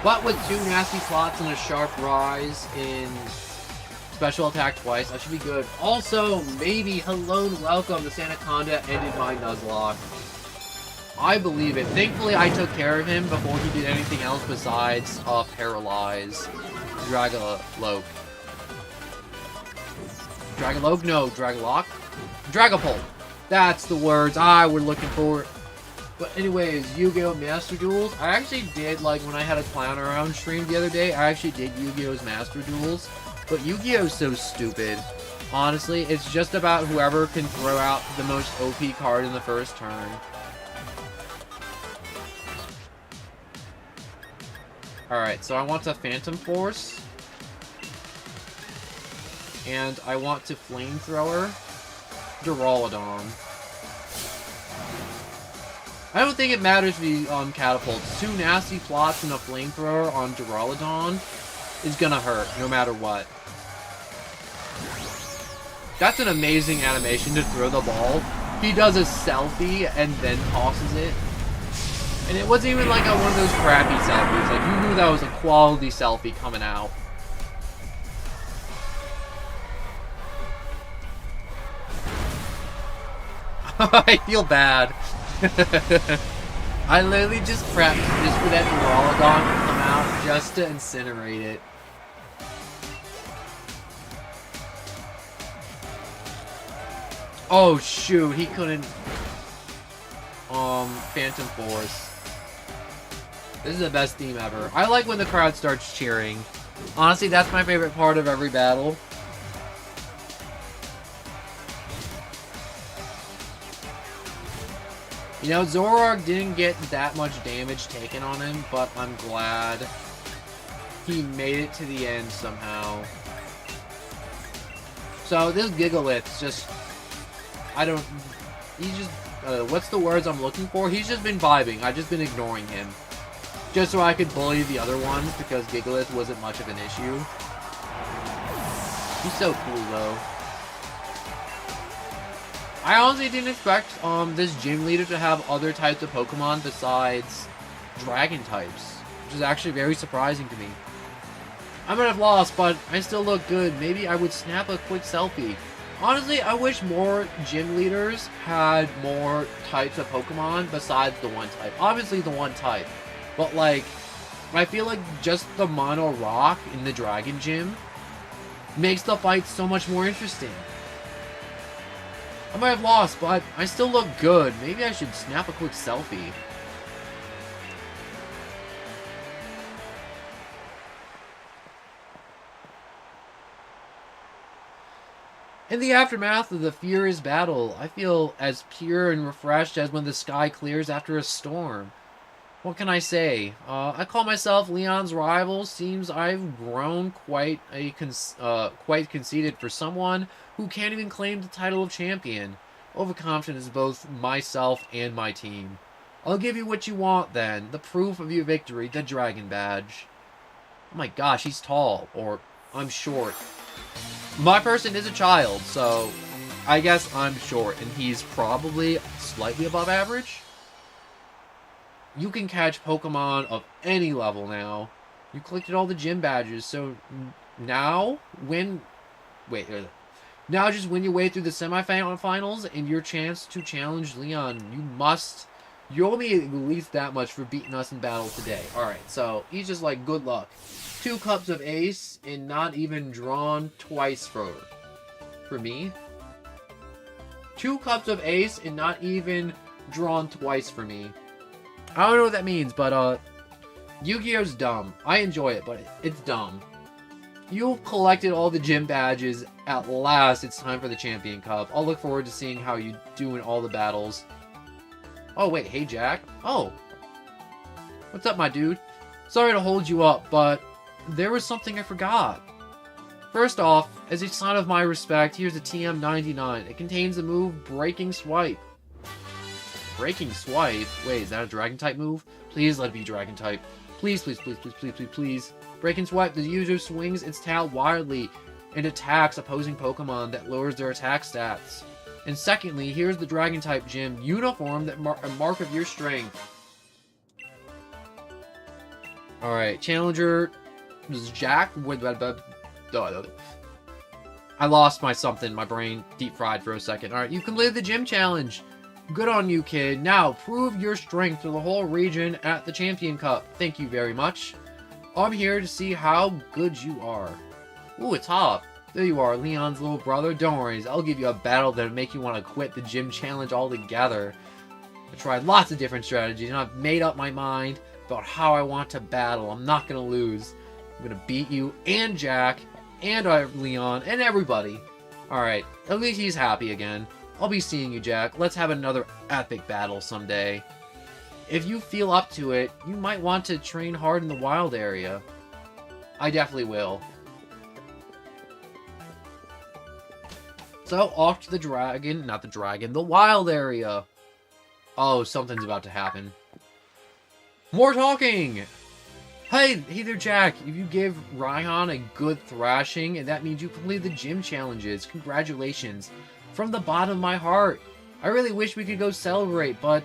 But with 2 nasty plots and a sharp rise in special attack twice, I should be good. Also, maybe, hello and welcome, the Sandaconda ended my Nuzlocke. I believe it. Thankfully, I took care of him before he did anything else besides Paralyze. Dragalope. Dragalope? No, Dragalock? Dragapult. That's the words I were looking for. But anyways, Yu-Gi-Oh! Master Duels. I actually did, like, when I had a Clown Around stream the other day, I actually did Yu-Gi-Oh's Master Duels. But Yu-Gi-Oh's so stupid. Honestly, it's just about whoever can throw out the most OP card in the first turn. Alright, so I want to Phantom Force. And I want to Flamethrower Duraludon. I don't think it matters if he catapults. 2 nasty plots and a Flamethrower on Duraludon is gonna hurt, no matter what. That's an amazing animation to throw the ball. He does a selfie and then tosses it. And it wasn't even like one of those crappy selfies. Like, you knew that was a quality selfie coming out. I feel bad. I literally just prepped just for that Duraludon to come out just to incinerate it. Oh shoot, he couldn't Phantom Force. This is the best theme ever. I like when the crowd starts cheering. Honestly, that's my favorite part of every battle. You know, Zoroark didn't get that much damage taken on him, but I'm glad he made it to the end somehow. So this Gigalith's just... he's just... what's the words I'm looking for? He's just been vibing. I've just been ignoring him. Just so I could bully the other ones, because Gigalith wasn't much of an issue. He's so cool, though. I honestly didn't expect this gym leader to have other types of Pokemon besides dragon types, which is actually very surprising to me. I might have lost, but I still look good. Maybe I would snap a quick selfie. Honestly, I wish more gym leaders had more types of Pokemon besides the one type. Obviously the one type, but like, I feel like just the Mono Rock in the Dragon Gym makes the fight so much more interesting. I might have lost, but I still look good. Maybe I should snap a quick selfie. In the aftermath of the furious battle, I feel as pure and refreshed as when the sky clears after a storm. What can I say? I call myself Leon's rival. Seems I've grown quite conceited for someone who can't even claim the title of champion. Overconfident is both myself and my team. I'll give you what you want then. The proof of your victory, the Dragon Badge. Oh my gosh, he's tall. Or, I'm short. My person is a child, so I guess I'm short, and he's probably slightly above average. You can catch Pokemon of any level now. You collected all the gym badges, so now now just win your way through the semifinals and your chance to challenge Leon. You owe me at least that much for beating us in battle today. Alright, so he's just like, good luck. 2 cups of ace and not even drawn twice for me. 2 cups of ace and not even drawn twice for me. I don't know what that means, but Yu-Gi-Oh's dumb. I enjoy it, but it's dumb. You've collected all the gym badges. At last, it's time for the Champion Cup. I'll look forward to seeing how you do in all the battles. Oh, wait. Hey, Jack. Oh. What's up, my dude? Sorry to hold you up, but there was something I forgot. First off, as a sign of my respect, here's a TM99. It contains the move Breaking Swipe. Breaking Swipe? Wait, is that a Dragon-type move? Please let it be Dragon-type. Please, please, please, please, please, please, please. Breaking Swipe, the user swings its tail wildly and attacks opposing Pokemon that lowers their attack stats. And secondly, here's the Dragon-type gym uniform that a mark of your strength. Alright, Challenger... This is Jack. I lost my something. My brain deep fried for a second. Alright, you completed the gym challenge. Good on you, kid. Now, prove your strength to the whole region at the Champion Cup. Thank you very much. I'm here to see how good you are. Ooh, it's Hop. There you are, Leon's little brother. Don't worry, I'll give you a battle that'll make you want to quit the gym challenge altogether. I tried lots of different strategies, and I've made up my mind about how I want to battle. I'm not going to lose. I'm going to beat you, and Jack, and Leon, and everybody. Alright, at least he's happy again. I'll be seeing you, Jack. Let's have another epic battle someday. If you feel up to it, you might want to train hard in the wild area. I definitely will. So, off to the wild area. Oh, something's about to happen. More talking! Hey there, Jack. If you give Raihan a good thrashing, and that means you completed the gym challenges. Congratulations. From the bottom of my heart. I really wish we could go celebrate, but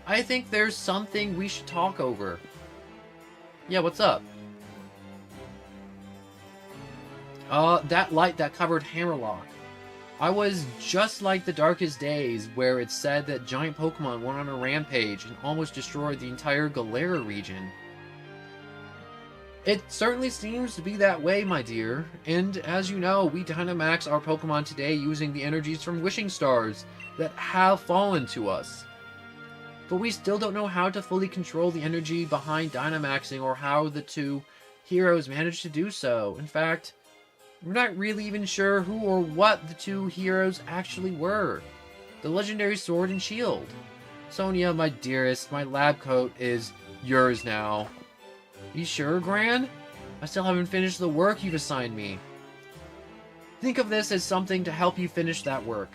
I think there's something we should talk over. Yeah, what's up? That light that covered Hammerlock. I was just like the Darkest Days, where it said that giant Pokemon went on a rampage and almost destroyed the entire Galera region. It certainly seems to be that way, my dear. And as you know, we Dynamax our Pokemon today using the energies from Wishing Stars that have fallen to us. But we still don't know how to fully control the energy behind Dynamaxing or how the two heroes managed to do so. In fact, we're not really even sure who or what the two heroes actually were. The legendary Sword and Shield. Sonia, my dearest, my lab coat is yours now. You sure, Gran? I still haven't finished the work you've assigned me. Think of this as something to help you finish that work.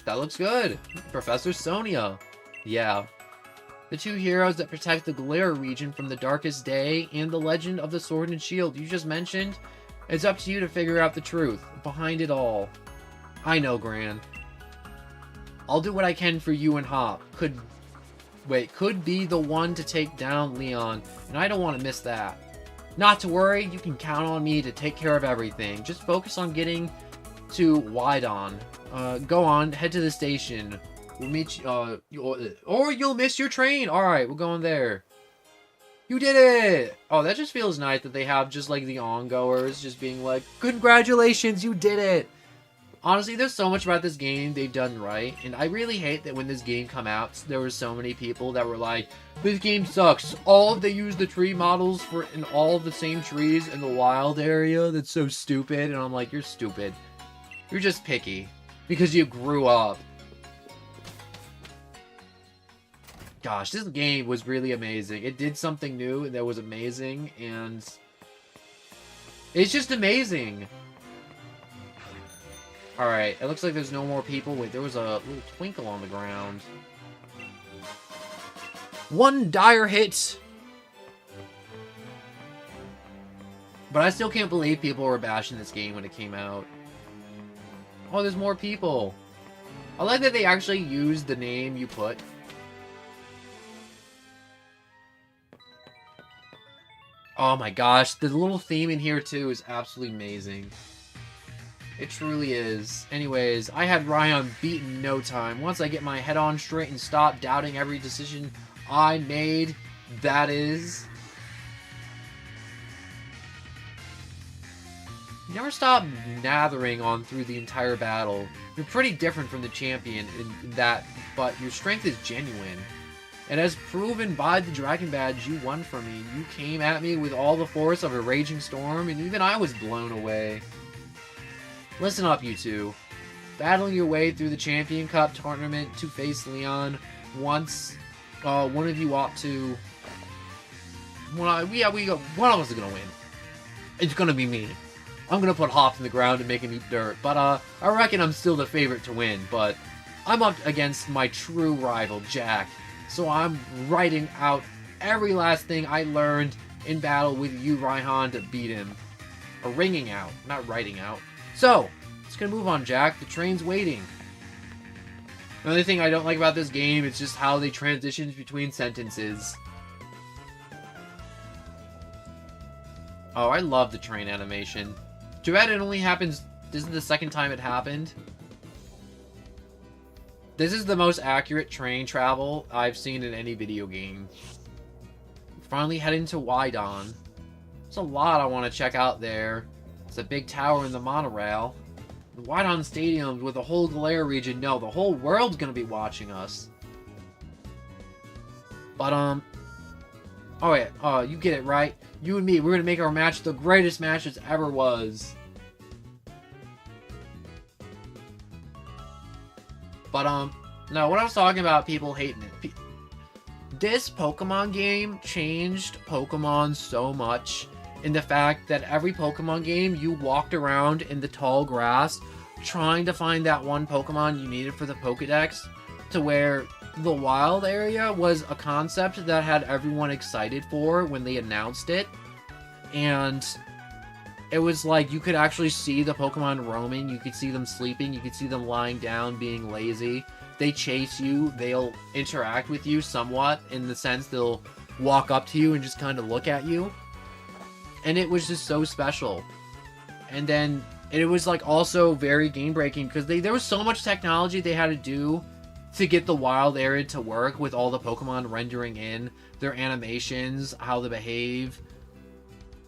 That looks good. Professor Sonia. Yeah. The two heroes that protect the Galera region from the darkest day and the legend of the Sword and Shield you just mentioned. It's up to you to figure out the truth behind it all. I know, Gran. I'll do what I can for you and Hop. Could be the one to take down Leon, and I don't want to miss that. Not to worry, you can count on me to take care of everything. Just focus on getting to Wydon. Go on, head to the station. We'll meet you, or you'll miss your train. Alright, we're going there. You did it! Oh, that just feels nice that they have just like the ongoers just being like, congratulations, you did it! Honestly, there's so much about this game they've done right, and I really hate that when this game come out, there were so many people that were like, this game sucks. They use the tree models in all of the same trees in the wild area. That's so stupid. And I'm like, you're stupid. You're just picky. Because you grew up. Gosh, this game was really amazing. It did something new that was amazing, and it's just amazing. Alright, it looks like there's no more people. Wait, there was a little twinkle on the ground. One dire hit! But I still can't believe people were bashing this game when it came out. Oh, there's more people. I like that they actually used the name you put. Oh my gosh, the little theme in here too is absolutely amazing. It truly is. Anyways, I had Ryan beat in no time. Once I get my head on straight and stop doubting every decision I made, that is... You never stop nathering on through the entire battle. You're pretty different from the champion in that, but your strength is genuine. And as proven by the Dragon Badge you won from me, you came at me with all the force of a raging storm, and even I was blown away. Listen up, you two. Battling your way through the Champion Cup tournament to face Leon, once one of you ought to... one of us is gonna win. It's gonna be me. I'm gonna put Hop in the ground and make him eat dirt, but I reckon I'm still the favorite to win, but I'm up against my true rival, Jack, so I'm writing out every last thing I learned in battle with you, Raihan, to beat him. Or ringing out, not writing out. So, let's gonna move on, Jack. The train's waiting. Another thing I don't like about this game is just how they transition between sentences. Oh, I love the train animation. Too bad it only happens... This is the second time it happened. This is the most accurate train travel I've seen in any video game. Finally heading to Wydon. There's a lot I want to check out there. It's a big tower in the monorail. The Wydon Stadium with the whole Galera region. No, the whole world's gonna be watching us. But, oh yeah, you get it, right? You and me, we're gonna make our match the greatest match it's ever was. But, no, what I was talking about, people hating it. This Pokemon game changed Pokemon so much in the fact that every Pokemon game, you walked around in the tall grass trying to find that one Pokemon you needed for the Pokedex, to where the wild area was a concept that had everyone excited for when they announced it. And it was like you could actually see the Pokemon roaming, you could see them sleeping, you could see them lying down, being lazy. They chase you, they'll interact with you somewhat, in the sense they'll walk up to you and just kind of look at you. And it was just so special. And then it was like also very game breaking, because there was so much technology they had to do to get the wild area to work, with all the Pokemon rendering in their animations, how they behave,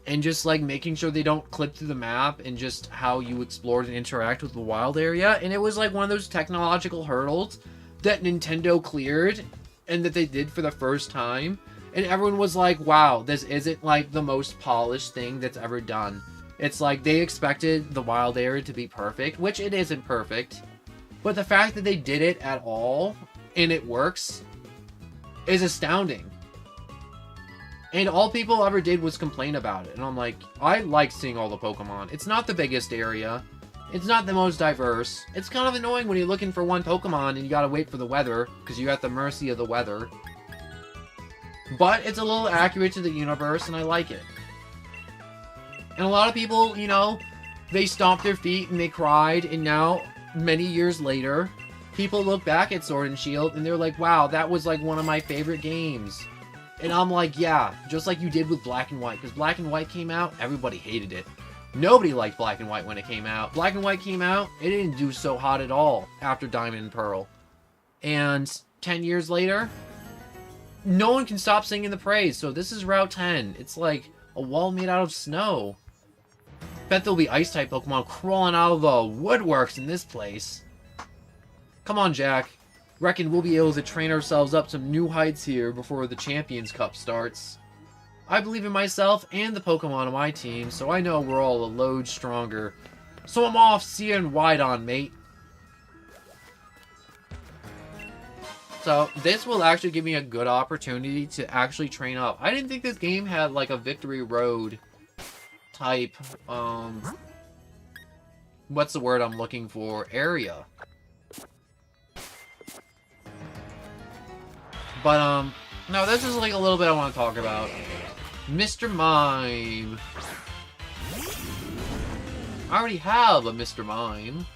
and just like making sure they don't clip through the map, and just how you explore and interact with the wild area. And it was like one of those technological hurdles that Nintendo cleared, and that they did for the first time. And everyone was like, wow, this isn't like the most polished thing that's ever done. It's like they expected the wild area to be perfect, which it isn't perfect. But the fact that they did it at all, and it works, is astounding. And all people ever did was complain about it. And I'm like, I like seeing all the Pokemon. It's not the biggest area. It's not the most diverse. It's kind of annoying when you're looking for one Pokemon and you gotta wait for the weather, because you're at the mercy of the weather. But it's a little accurate to the universe, and I like it. And a lot of people, you know, they stomped their feet and they cried, and now, many years later, people look back at Sword and Shield and they're like, wow, that was like one of my favorite games. And I'm like, yeah, just like you did with Black and White, because Black and White came out, everybody hated it. Nobody liked Black and White when it came out. Black and White came out, it didn't do so hot at all after Diamond and Pearl. And 10 years later, no one can stop singing the praise. So this is Route 10. It's like a wall made out of snow. Bet there'll be Ice-type Pokemon crawling out of the woodworks in this place. Come on, Jack. Reckon we'll be able to train ourselves up some new heights here before the Champions Cup starts. I believe in myself and the Pokemon on my team, so I know we're all a load stronger. So I'm off, see you in Wydon, mate. So, this will actually give me a good opportunity to actually train up. I didn't think this game had, like, a Victory Road type, what's the word I'm looking for? Area. But, no, this is, like, a little bit I want to talk about. Mr. Mime. I already have a Mr. Mime.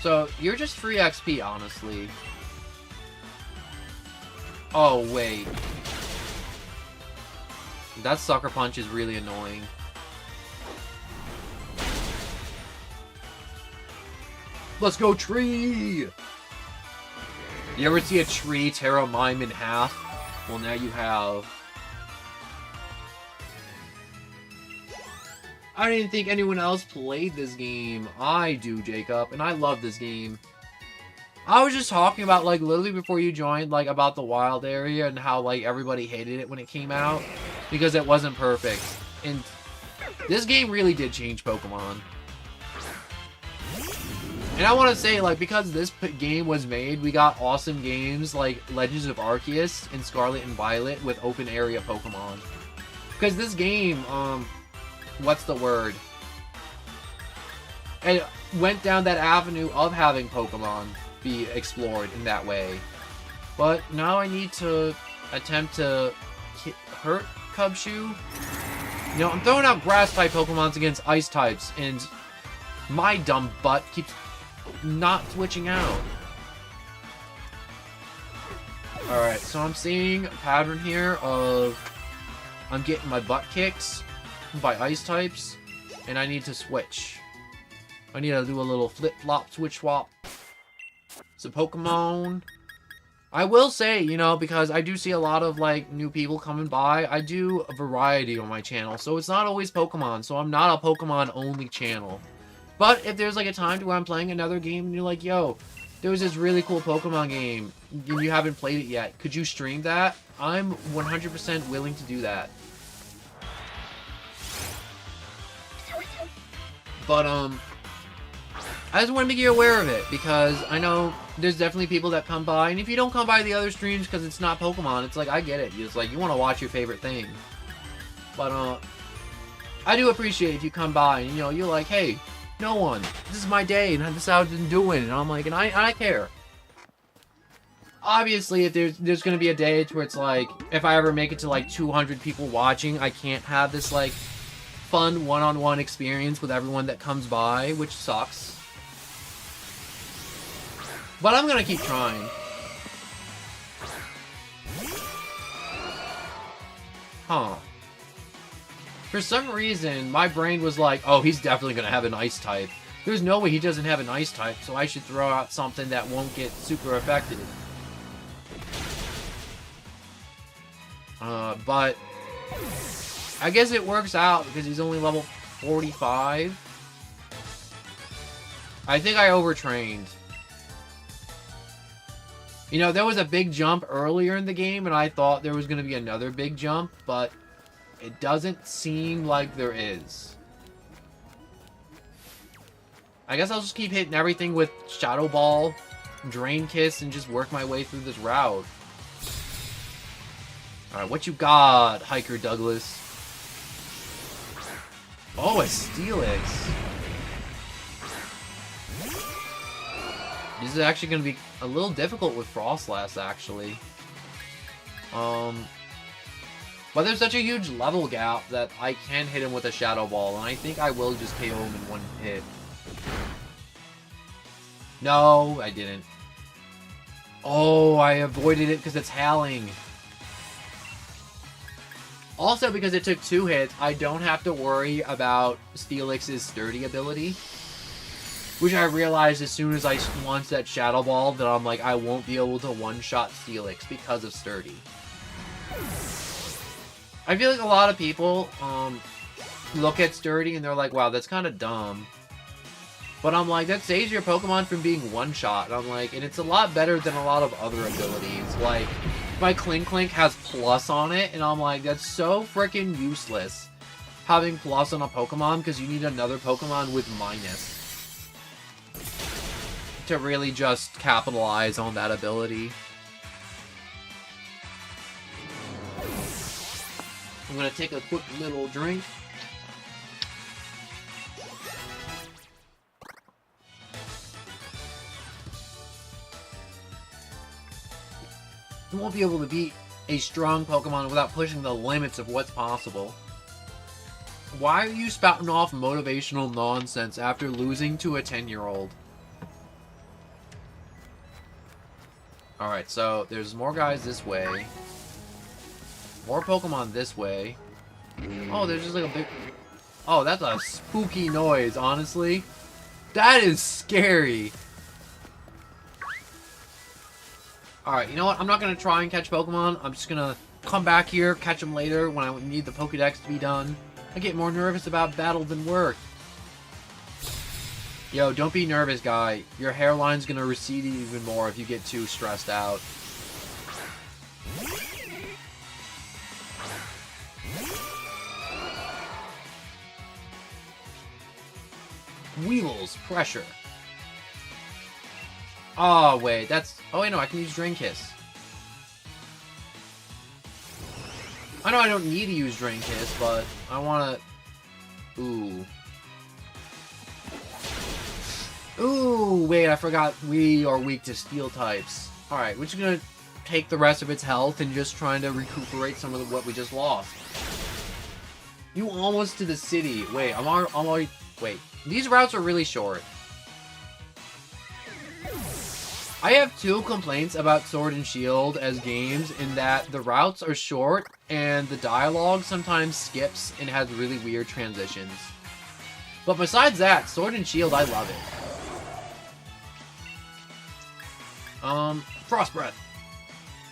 So, you're just free XP, honestly. Oh, wait. That Sucker Punch is really annoying. Let's go, tree! You ever see a tree tear a mime in half? Well, now you have. I didn't think anyone else played this game. I do, Jacob, and I love this game. I was just talking about, like, literally before you joined, like, about the wild area and how, like, everybody hated it when it came out because it wasn't perfect. And this game really did change Pokemon. And I want to say, like, because this game was made, we got awesome games like Legends of Arceus and Scarlet and Violet with open area Pokemon. Because this game, what's the word? It went down that avenue of having Pokemon be explored in that way. But now I need to attempt to hurt Cubchoo. You know, I'm throwing out grass-type Pokemons against ice-types, and my dumb butt keeps not switching out. Alright, so I'm seeing a pattern here of I'm getting my butt kicked by ice-types, and I need to switch. I need to do a little flip-flop, switch-swap. So Pokemon. I will say, you know, because I do see a lot of, like, new people coming by, I do a variety on my channel. So it's not always Pokemon. So I'm not a Pokemon-only channel. But if there's, like, a time to where I'm playing another game and you're like, yo, there was this really cool Pokemon game and you haven't played it yet, could you stream that? I'm 100% willing to do that. But, I just want to make you aware of it, because I know there's definitely people that come by, and if you don't come by the other streams because it's not Pokemon, it's like, I get it. It's like, you want to watch your favorite thing. But, I do appreciate if you come by, and, you know, you're like, hey, no one, this is my day, and this is how I've been doing, and I'm like, and I care. Obviously, if there's going to be a day where it's like, if I ever make it to, like, 200 people watching, I can't have this, like, fun one-on-one experience with everyone that comes by, which sucks. But I'm gonna keep trying. Huh. For some reason, my brain was like, oh, he's definitely gonna have an ice type. There's no way he doesn't have an ice type, so I should throw out something that won't get super affected. But I guess it works out because he's only level 45. I think I overtrained. You know, there was a big jump earlier in the game, and I thought there was going to be another big jump, but it doesn't seem like there is. I guess I'll just keep hitting everything with Shadow Ball, Drain Kiss, and just work my way through this route. Alright, what you got, Hiker Douglas? Oh, a Steelix. This is actually going to be a little difficult with Frostlass, actually. But there's such a huge level gap that I can hit him with a Shadow Ball, and I think I will just KO him in one hit. No, I didn't. Oh, I avoided it because it's Howling. Also, because it took 2 hits, I don't have to worry about Steelix's Sturdy ability. Which I realized as soon as I launched that Shadow Ball that I'm like, I won't be able to one-shot Steelix because of Sturdy. I feel like a lot of people look at Sturdy and they're like, wow, that's kind of dumb. But I'm like, that saves your Pokemon from being one-shot. And I'm like, and it's a lot better than a lot of other abilities. Like, my Clink has plus on it, and I'm like, that's so freaking useless. Having plus on a Pokemon, because you need another Pokemon with minus to really just capitalize on that ability. I'm gonna take a quick little drink. You won't be able to beat a strong Pokemon without pushing the limits of what's possible. Why are you spouting off motivational nonsense after losing to a 10-year-old? Alright, so there's more guys this way. More Pokemon this way. Oh, there's just like a big... Oh, that's a spooky noise, honestly. That is scary. Alright, you know what? I'm not going to try and catch Pokemon. I'm just going to come back here, catch them later when I need the Pokedex to be done. I get more nervous about battle than work. Yo, don't be nervous, guy. Your hairline's going to recede even more if you get too stressed out. Weevil's pressure. Oh, wait, that's... Oh, wait, no, I can use Drain Kiss. I know I don't need to use Drain Kiss, but I want to... Ooh. Ooh, wait, I forgot we are weak to Steel types. Alright, we're just going to take the rest of its health and just trying to recuperate some of what we just lost. You almost to the city. Wait, I'm already... Wait, these routes are really short. I have 2 complaints about Sword and Shield as games in that the routes are short and the dialogue sometimes skips and has really weird transitions. But besides that, Sword and Shield, I love it. Frost Breath.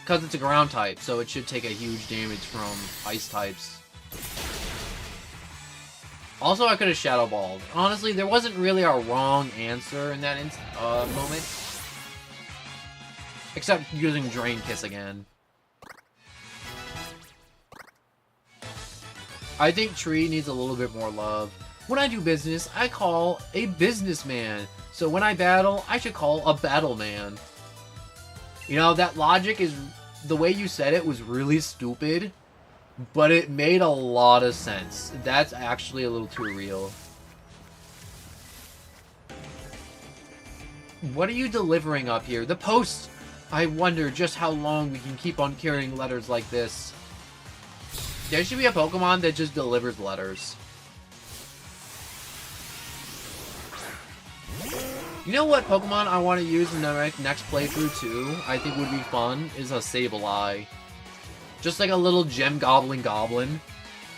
Because it's a ground type, so it should take a huge damage from ice types. Also, I could have Shadow Balled. Honestly, there wasn't really a wrong answer in that moment. Except using Drain Kiss again. I think Tree needs a little bit more love. When I do business, I call a businessman. So when I battle, I should call a battle man. You know, that logic is... The way you said it was really stupid, but it made a lot of sense. That's actually a little too real. What are you delivering up here? The post! I wonder just how long we can keep on carrying letters like this. There should be a Pokemon that just delivers letters. You know what Pokemon I want to use in the next playthrough too? I think would be fun is a Sableye. Just like a little gem goblin.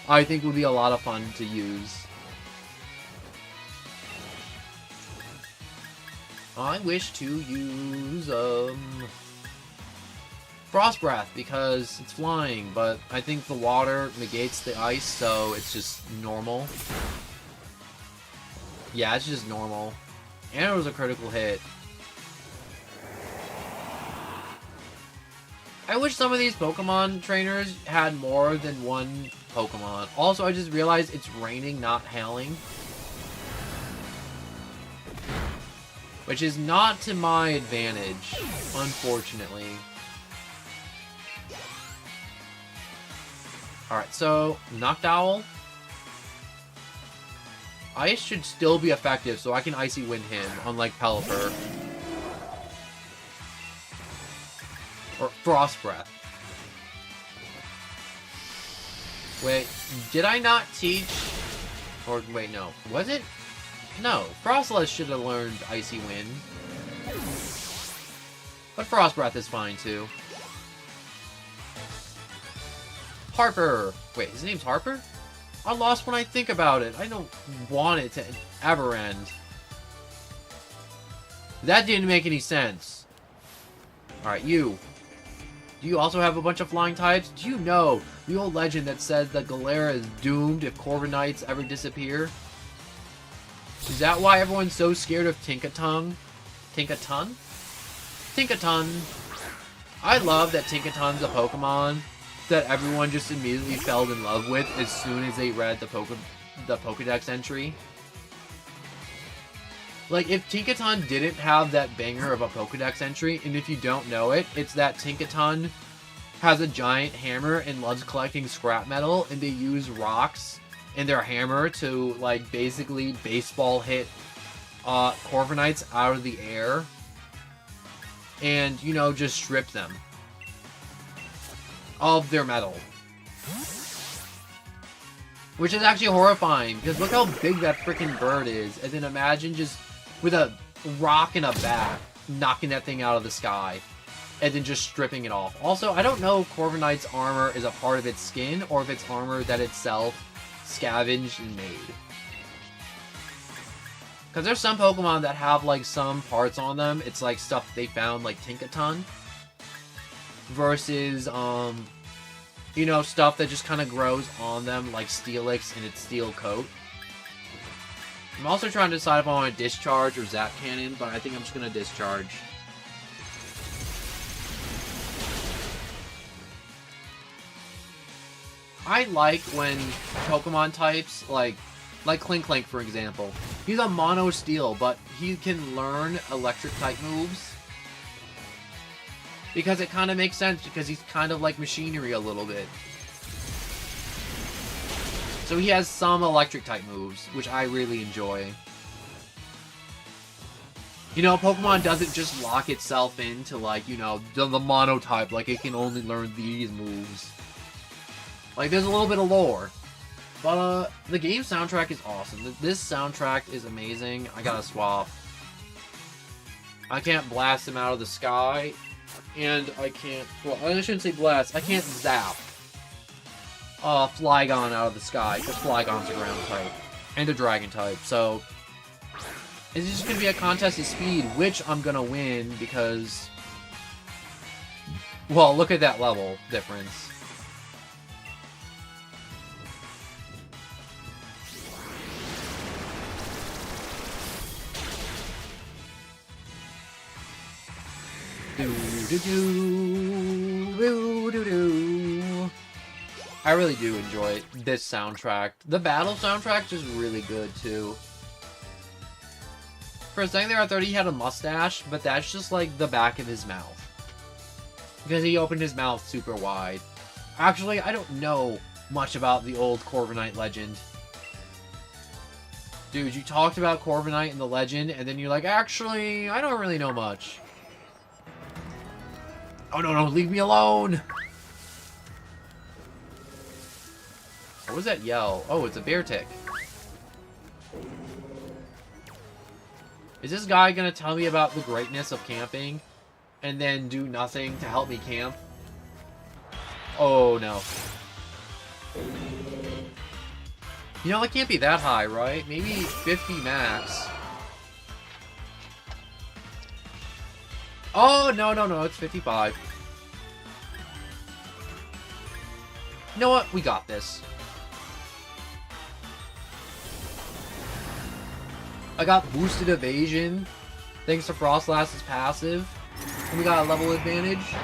I think would be a lot of fun to use. I wish to use Frost Breath because it's flying, but I think the water negates the ice, so it's just normal. Yeah, it's just normal. And it was a critical hit. I wish some of these Pokemon trainers had more than one Pokemon. Also, I just realized it's raining, not hailing. Which is not to my advantage, unfortunately. Alright, so, Noctowl. Ice should still be effective, so I can Icy Wind him, unlike Pelipper. Frost Breath. Wait, did I not teach? Or, wait, no. Was it? No. Frostless should have learned Icy Wind. But Frost Breath is fine, too. Harper! Wait, his name's Harper? I'm lost when I think about it. I don't want it to ever end. That didn't make any sense. Alright, you. Do you also have a bunch of flying types? Do you know the old legend that says that Galera is doomed if Corviknights ever disappear? Is that why everyone's so scared of Tinkaton? Tinkaton? Tinkaton. I love that Tinkaton's a Pokemon that everyone just immediately fell in love with as soon as they read the Pokedex entry. Like, if Tinkaton didn't have that banger of a Pokedex entry, and if you don't know it, it's that Tinkaton has a giant hammer and loves collecting scrap metal, and they use rocks in their hammer to, like, basically baseball hit Corviknights out of the air. And, you know, just strip them of their metal. Which is actually horrifying, because look how big that freaking bird is, and then imagine just with a rock and a bat knocking that thing out of the sky, and then just stripping it off. Also, I don't know if Corviknight's armor is a part of its skin, or if it's armor that itself scavenged and made. Because there's some Pokemon that have, like, some parts on them, it's like stuff they found, like Tinkaton, versus, you know, stuff that just kind of grows on them, like Steelix in its steel coat. I'm also trying to decide if I want to discharge or Zap Cannon, but I think I'm just going to discharge. I like when Pokemon types, like Clink, for example. He's a mono steel, but he can learn electric type moves. Because it kind of makes sense, because he's kind of like machinery a little bit. So he has some electric type moves, which I really enjoy. You know, Pokemon doesn't just lock itself into, like, you know, the mono type, like it can only learn these moves. Like, there's a little bit of lore. But, the game soundtrack is awesome. This soundtrack is amazing. I gotta swap. I can't blast him out of the sky. And I can't... Well, I shouldn't say blast. I can't zap Flygon out of the sky, because Flygon's a ground type. And a dragon type, so... It's just gonna be a contest of speed, which I'm gonna win, because... Well, look at that level difference. I really do enjoy this soundtrack. The battle soundtrack is really good too. For a second there, I thought he had a mustache, but that's just like the back of his mouth. Because he opened his mouth super wide. Actually, I don't know much about the old Corviknight legend. Dude, you talked about Corviknight in the legend, and then you're like, actually, I don't really know much. Oh, no, leave me alone! What was that yell? Oh, it's a Beartic. Is this guy gonna tell me about the greatness of camping, and then do nothing to help me camp? Oh, no. You know, it can't be that high, right? Maybe 50 max. Oh, no, it's 55. You know what? We got this. I got boosted evasion, thanks to Frostlass's passive. And we got a level advantage.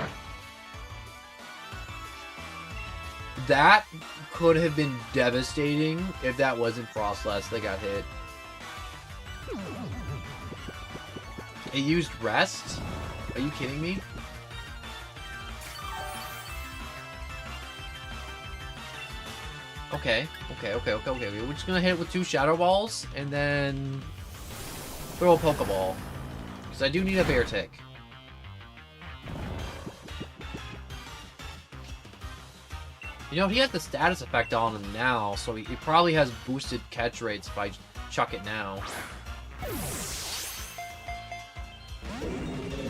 That could have been devastating if that wasn't Frostlass that got hit. It used rest? Are you kidding me? Okay. We're just gonna hit it with 2 Shadow Balls, and then throw a Pokeball. Because I do need a Beartic. You know, he had the status effect on him now, so he probably has boosted catch rates if I chuck it now.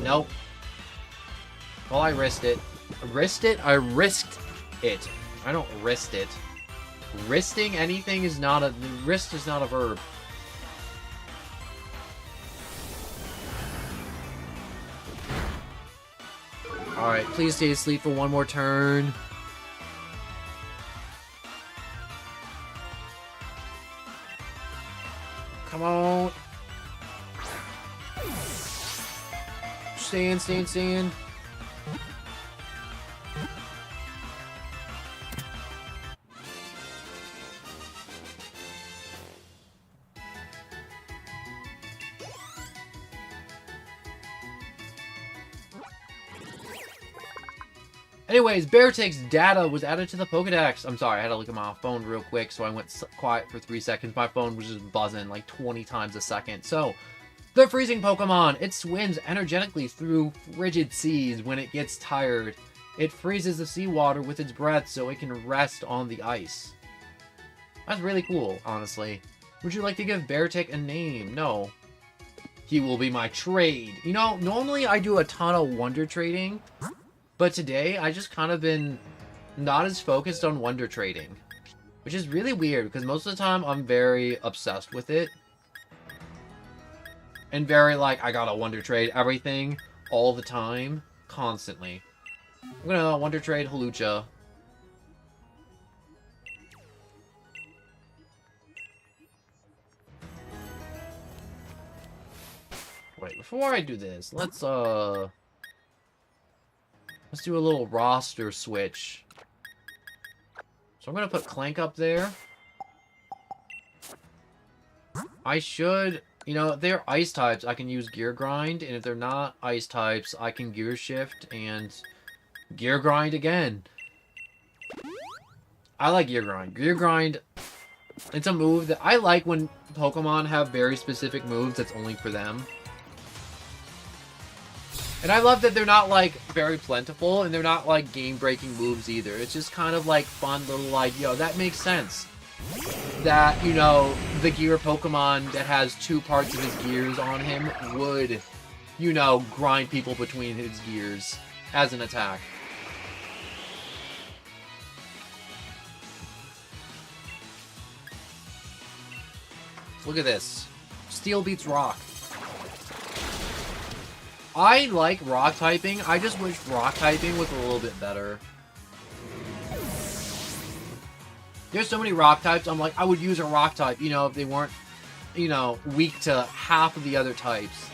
Nope. Well, I risked it. Risked it? I risked it. I don't risk it. Risking anything is not a... Risk is not a verb. Alright, please stay asleep for one more turn. Come on. Stand, stand, stand. Anyways, Beartic's data was added to the Pokedex. I'm sorry, I had to look at my phone real quick, so I went quiet for 3 seconds. My phone was just buzzing like 20 times a second. So, the freezing Pokemon. It swims energetically through frigid seas when it gets tired. It freezes the seawater with its breath so it can rest on the ice. That's really cool, honestly. Would you like to give Beartic a name? No. He will be my trade. You know, normally I do a ton of Wonder Trading. But today, I just kind of been not as focused on Wonder Trading. Which is really weird, because most of the time, I'm very obsessed with it. And very, like, I gotta Wonder Trade everything, all the time, constantly. I'm gonna Wonder Trade Hawlucha. Wait, before I do this, let's do a little roster switch. So I'm gonna put Clank up there. I should, you know, if they're ice types, I can use Gear Grind, and if they're not ice types, I can Gear Shift and Gear Grind again. I like Gear Grind. Gear Grind, it's a move that I like when Pokemon have very specific moves that's only for them. And I love that they're not, like, very plentiful, and they're not, like, game-breaking moves either. It's just kind of, like, fun little, like, yo, that makes sense. That, you know, the gear Pokemon that has 2 parts of his gears on him would, you know, grind people between his gears as an attack. Look at this. Steel beats Rock. I like Rock typing, I just wish Rock typing was a little bit better. There's so many Rock types, I'm like, I would use a Rock type, you know, if they weren't, you know, weak to half of the other types.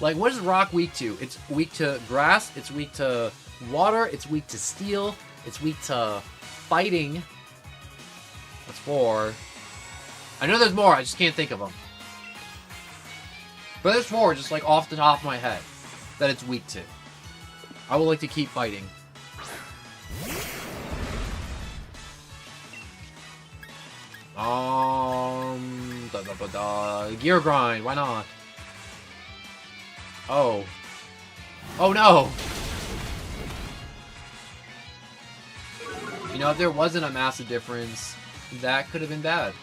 Like, what is Rock weak to? It's weak to Grass, it's weak to Water, it's weak to Steel, it's weak to Fighting. That's 4. I know there's more, I just can't think of them. But there's 4, just like off the top of my head, that it's weak to. I would like to keep fighting. Gear Grind, why not? Oh. Oh no! You know, if there wasn't a massive difference, that could have been bad.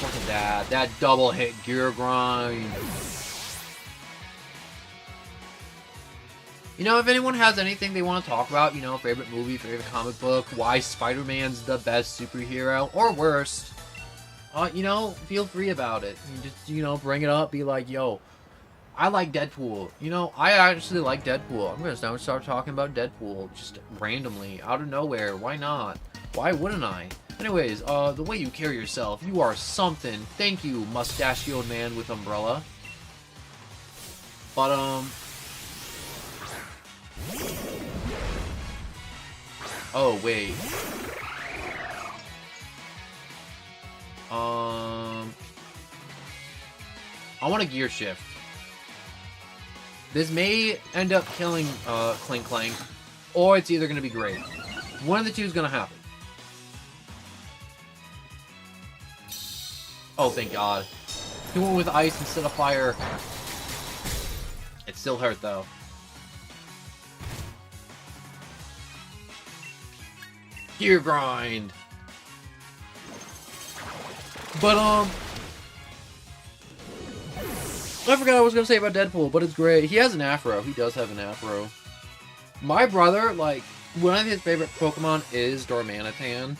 Look at that. That double hit Gear Grind. You know, if anyone has anything they want to talk about, you know, favorite movie, favorite comic book, why Spider-Man's the best superhero, or worst, you know, feel free about it. You just, you know, bring it up, be like, yo, I like Deadpool. You know, I actually like Deadpool. I'm gonna start talking about Deadpool, just randomly, out of nowhere. Why not? Why wouldn't I? Anyways, the way you carry yourself, you are something. Thank you, mustachioed man with umbrella. But, oh, wait. I want a Gear Shift. This may end up killing, Clink Clank, or it's either gonna be great. One of the two is gonna happen. Oh, thank God. He went with ice instead of fire. Still hurt, though. Gear grind! But, I forgot what I was gonna say about Deadpool, but it's great. He has an afro. He does have an afro. My brother, like, one of his favorite Pokemon is Darmanitan.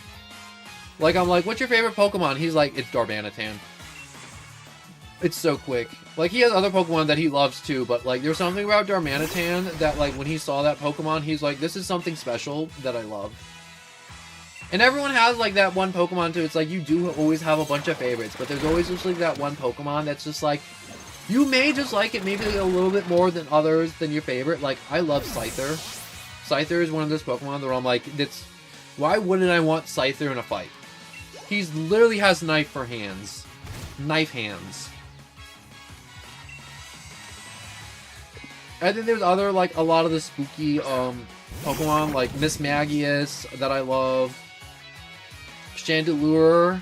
Like, I'm like, what's your favorite Pokemon? He's like, it's Darmanitan. It's so quick. Like, he has other Pokemon that he loves too, but, like, there's something about Darmanitan that, like, when he saw that Pokemon, he's like, this is something special that I love. And everyone has, like, that one Pokemon too. It's like, you do always have a bunch of favorites, but there's always just, like, that one Pokemon that's just, like, you may just like it maybe a little bit more than others than your favorite. Like, I love Scyther. Scyther is one of those Pokemon where I'm like, it's, why wouldn't I want Scyther in a fight? He's literally has knife for hands. Knife hands. And then there's other, like, a lot of the spooky, Pokemon, like Miss Magius, that I love. Chandelure.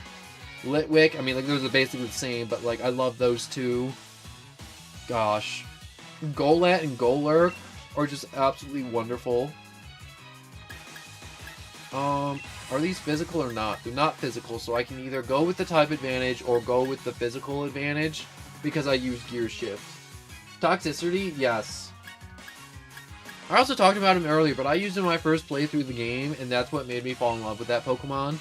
Litwick. I mean, like, those are basically the same, but, like, I love those two. Gosh. Golett and Golurk are just absolutely wonderful. Are these physical or not? They're not physical, so I can either go with the type advantage or go with the physical advantage because I use Gear Shift. Toxicity? Yes. I also talked about him earlier, but I used him in my first playthrough of the game, and that's what made me fall in love with that Pokemon.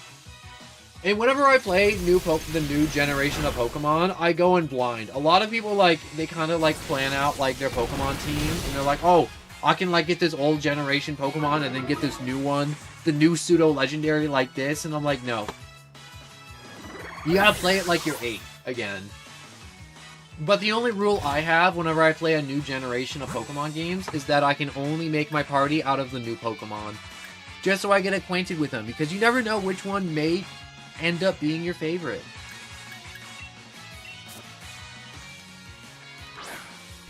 And whenever I play the new generation of Pokemon, I go in blind. A lot of people, like, they kind of, like, plan out, like, their Pokemon teams, and they're like, oh, I can, like, get this old generation Pokemon and then get this new one, the new pseudo-legendary like this, and I'm like, no. You gotta play it like you're 8, again. But the only rule I have whenever I play a new generation of Pokemon games is that I can only make my party out of the new Pokemon. Just so I get acquainted with them, because you never know which one may end up being your favorite.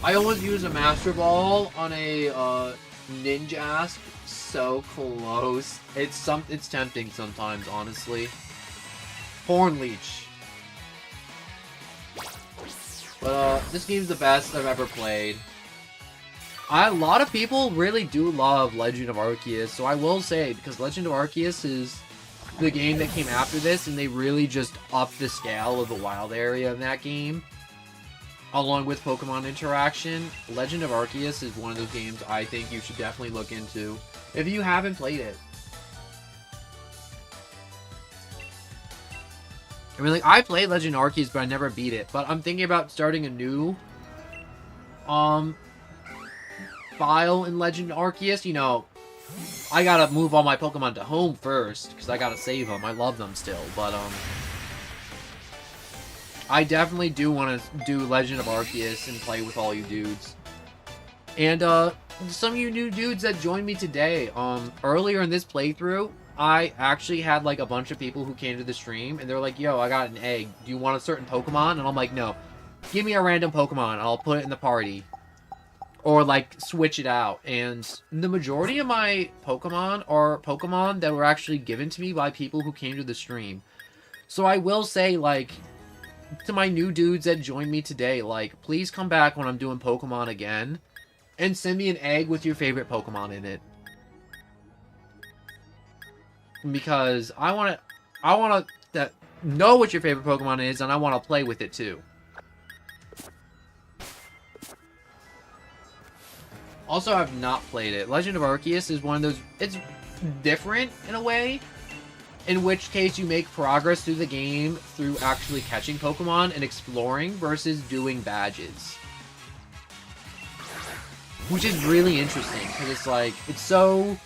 I always use a Master Ball on a Ninjask. So close. It's tempting sometimes, honestly. Hornleech. But this game's the best I've ever played. A lot of people really do love Legend of Arceus, so I will say, because Legend of Arceus is the game that came after this, and they really just upped the scale of the wild area in that game. Along with Pokemon interaction, Legend of Arceus is one of those games I think you should definitely look into if you haven't played it. I mean, like, I played Legend of Arceus, but I never beat it. But I'm thinking about starting a new file in Legend of Arceus. You know, I gotta move all my Pokemon to home first, because I gotta save them. I love them still, but, I definitely do want to do Legend of Arceus and play with all you dudes. And, some of you new dudes that joined me today, earlier in this playthrough, I actually had, like, a bunch of people who came to the stream, and they're like, yo, I got an egg. Do you want a certain Pokemon? And I'm like, no. Give me a random Pokemon, and I'll put it in the party. Or, like, switch it out. And the majority of my Pokemon are Pokemon that were actually given to me by people who came to the stream. So I will say, like, to my new dudes that joined me today, like, please come back when I'm doing Pokemon again, and send me an egg with your favorite Pokemon in it. Because I want to know what your favorite Pokemon is, and I want to play with it too. Also, I've not played it. Legend of Arceus is one of those... It's different, in a way. In which case, you make progress through the game through actually catching Pokemon and exploring versus doing badges. Which is really interesting, because it's like... It's so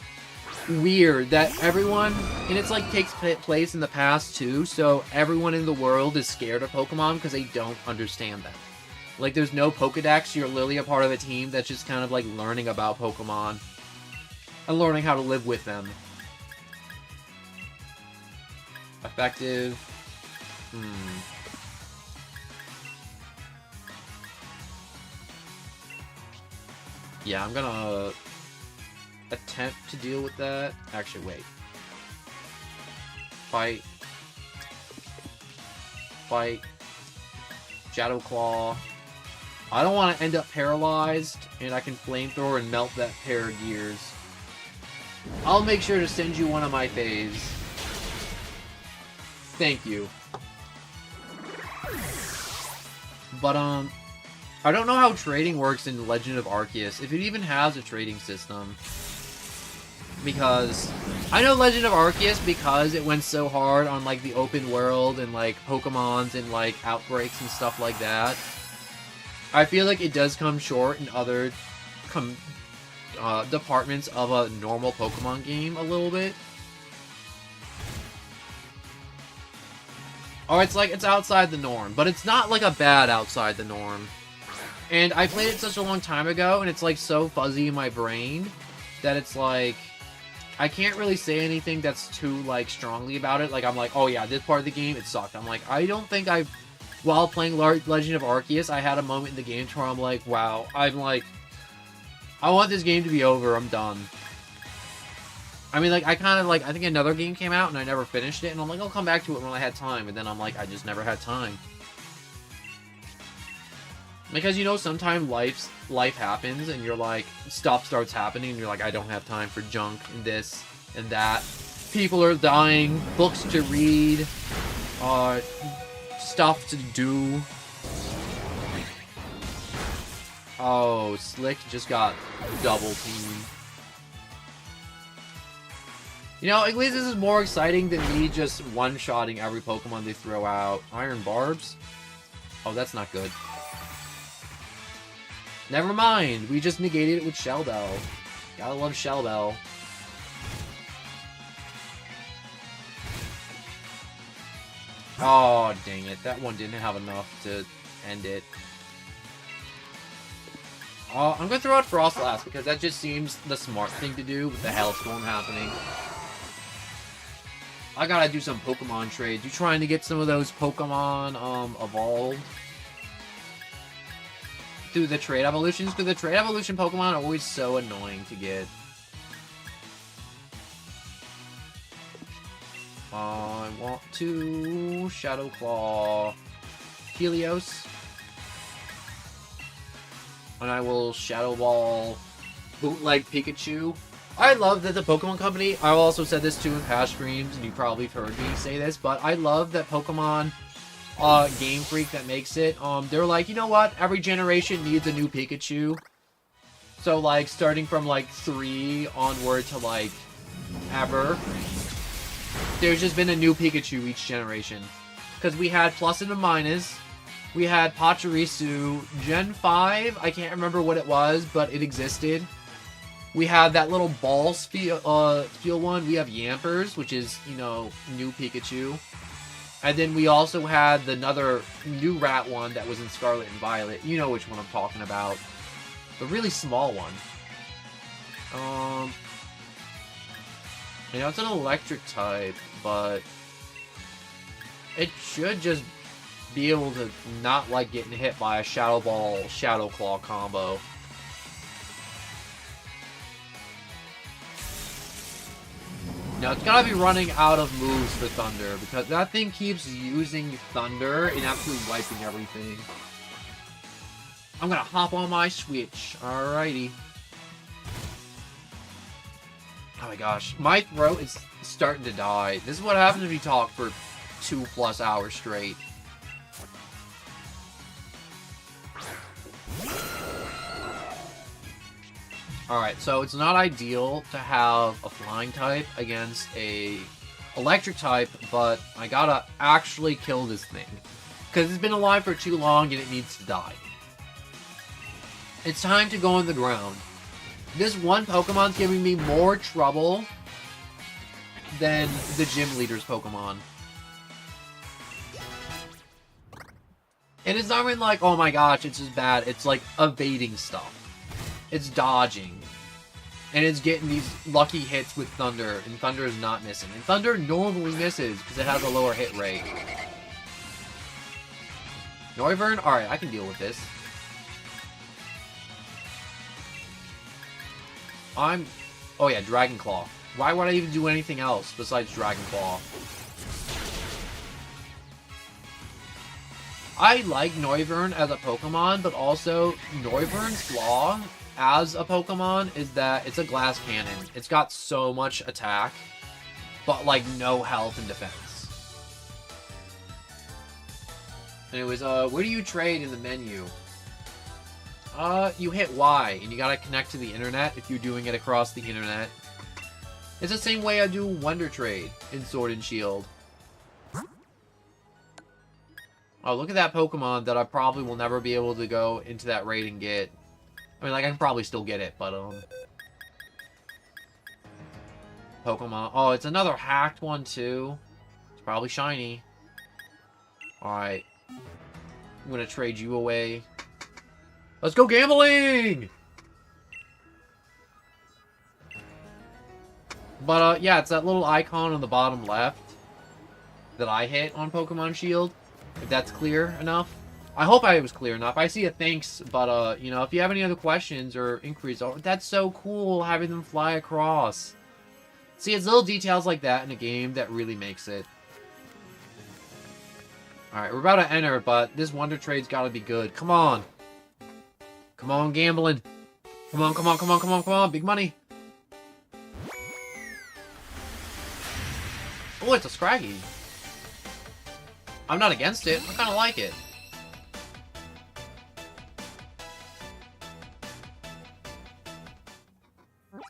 weird that everyone... And it's like takes place in the past, too, so everyone in the world is scared of Pokemon because they don't understand them. Like, there's no Pokedex, you're literally a part of a team that's just kind of, like, learning about Pokemon. And learning how to live with them. Effective. Yeah, I'm gonna attempt to deal with that. Actually, wait. Fight. Fight. Shadow Claw. I don't want to end up paralyzed, and I can flamethrower and melt that pair of gears. I'll make sure to send you one of my phase. Thank you. But, I don't know how trading works in Legend of Arceus, if it even has a trading system. Because I know Legend of Arceus because it went so hard on, like, the open world and, like, Pokemons and, like, outbreaks and stuff like that. I feel like it does come short in other departments of a normal Pokemon game a little bit. Or it's like, it's outside the norm, but it's not like a bad outside the norm. And I played it such a long time ago, and it's like so fuzzy in my brain that it's like, I can't really say anything that's too like strongly about it. Like I'm like, oh yeah, this part of the game, it sucked. I'm like, I don't think while playing Legend of Arceus, I had a moment in the game where I'm like, wow, I'm like, I want this game to be over, I'm done. I mean, like, I kind of, like, I think another game came out and I never finished it, and I'm like, I'll come back to it when I had time, and then I'm like, I just never had time. Because, you know, sometimes life happens, and you're like, stuff starts happening, and you're like, I don't have time for junk, and this, and that. People are dying, books to read, stuff to do. Oh, Slick just got double teamed. You know, at least this is more exciting than me just one-shotting every Pokemon they throw out. Iron Barbs? Oh, that's not good. Never mind, we just negated it with Shell Bell. Gotta love Shell Bell. Oh, dang it. That one didn't have enough to end it. I'm gonna throw out Froslass because that just seems the smart thing to do with the Hailstorm happening. I gotta do some Pokemon trades. You trying to get some of those Pokemon, evolved? Through the trade evolutions? Because the trade evolution Pokemon are always so annoying to get. I want to Shadow Claw Helios. And I will Shadow Ball Bootleg Pikachu. I love that the Pokemon Company, I also said this too in past streams, and you probably have heard me say this, but I love that Pokemon Game Freak that makes it, they're like, you know what, every generation needs a new Pikachu. So, like, starting from, like, 3 onward to, like, ever, there's just been a new Pikachu each generation. Because we had Plus and a Minus, we had Pachirisu, Gen 5, I can't remember what it was, but it existed. We have that little ball feel one. We have Yampers, which is, you know, new Pikachu. And then we also had another new rat one that was in Scarlet and Violet. You know which one I'm talking about. The really small one. You know, it's an electric type, but it should just be able to not like getting hit by a Shadow Ball, Shadow Claw combo. Now, it's gotta be running out of moves for Thunder, because that thing keeps using Thunder and absolutely wiping everything. I'm gonna hop on my Switch. Alrighty. Oh my gosh. My throat is starting to die. This is what happens if you talk for 2+ hours straight. Alright, so it's not ideal to have a flying type against a electric type, but I gotta actually kill this thing. Because it's been alive for too long and it needs to die. It's time to go on the ground. This one Pokemon's giving me more trouble than the gym leader's Pokemon. And it's not even like, oh my gosh, it's just bad. It's like evading stuff. It's dodging. And it's getting these lucky hits with Thunder. And Thunder is not missing. And Thunder normally misses because it has a lower hit rate. Noivern? Alright, I can deal with this. Oh yeah, Dragon Claw. Why would I even do anything else besides Dragon Claw? I like Noivern as a Pokemon, but also Noivern's flaw as a Pokemon is that it's a glass cannon. It's got so much attack, but like no health and defense. Anyways, where do you trade in the menu? You hit Y, and you gotta connect to the internet if you're doing it across the internet. It's the same way I do Wonder Trade in Sword and Shield. Oh, look at that Pokemon that I probably will never be able to go into that raid and get. I mean, like, I can probably still get it, but, Pokemon. Oh, it's another hacked one, too. It's probably shiny. Alright. I'm gonna trade you away. Let's go gambling! But, yeah, it's that little icon on the bottom left that I hit on Pokemon Shield. If that's clear enough. I hope I was clear enough. I see a thanks, but, you know, if you have any other questions or inquiries, oh, that's so cool, having them fly across. See, it's little details like that in a game that really makes it. Alright, we're about to enter, but this Wonder Trade's gotta be good. Come on. Come on, gambling. Come on, come on, come on, come on, come on. Big money. Oh, it's a Scraggy. I'm not against it. I kind of like it.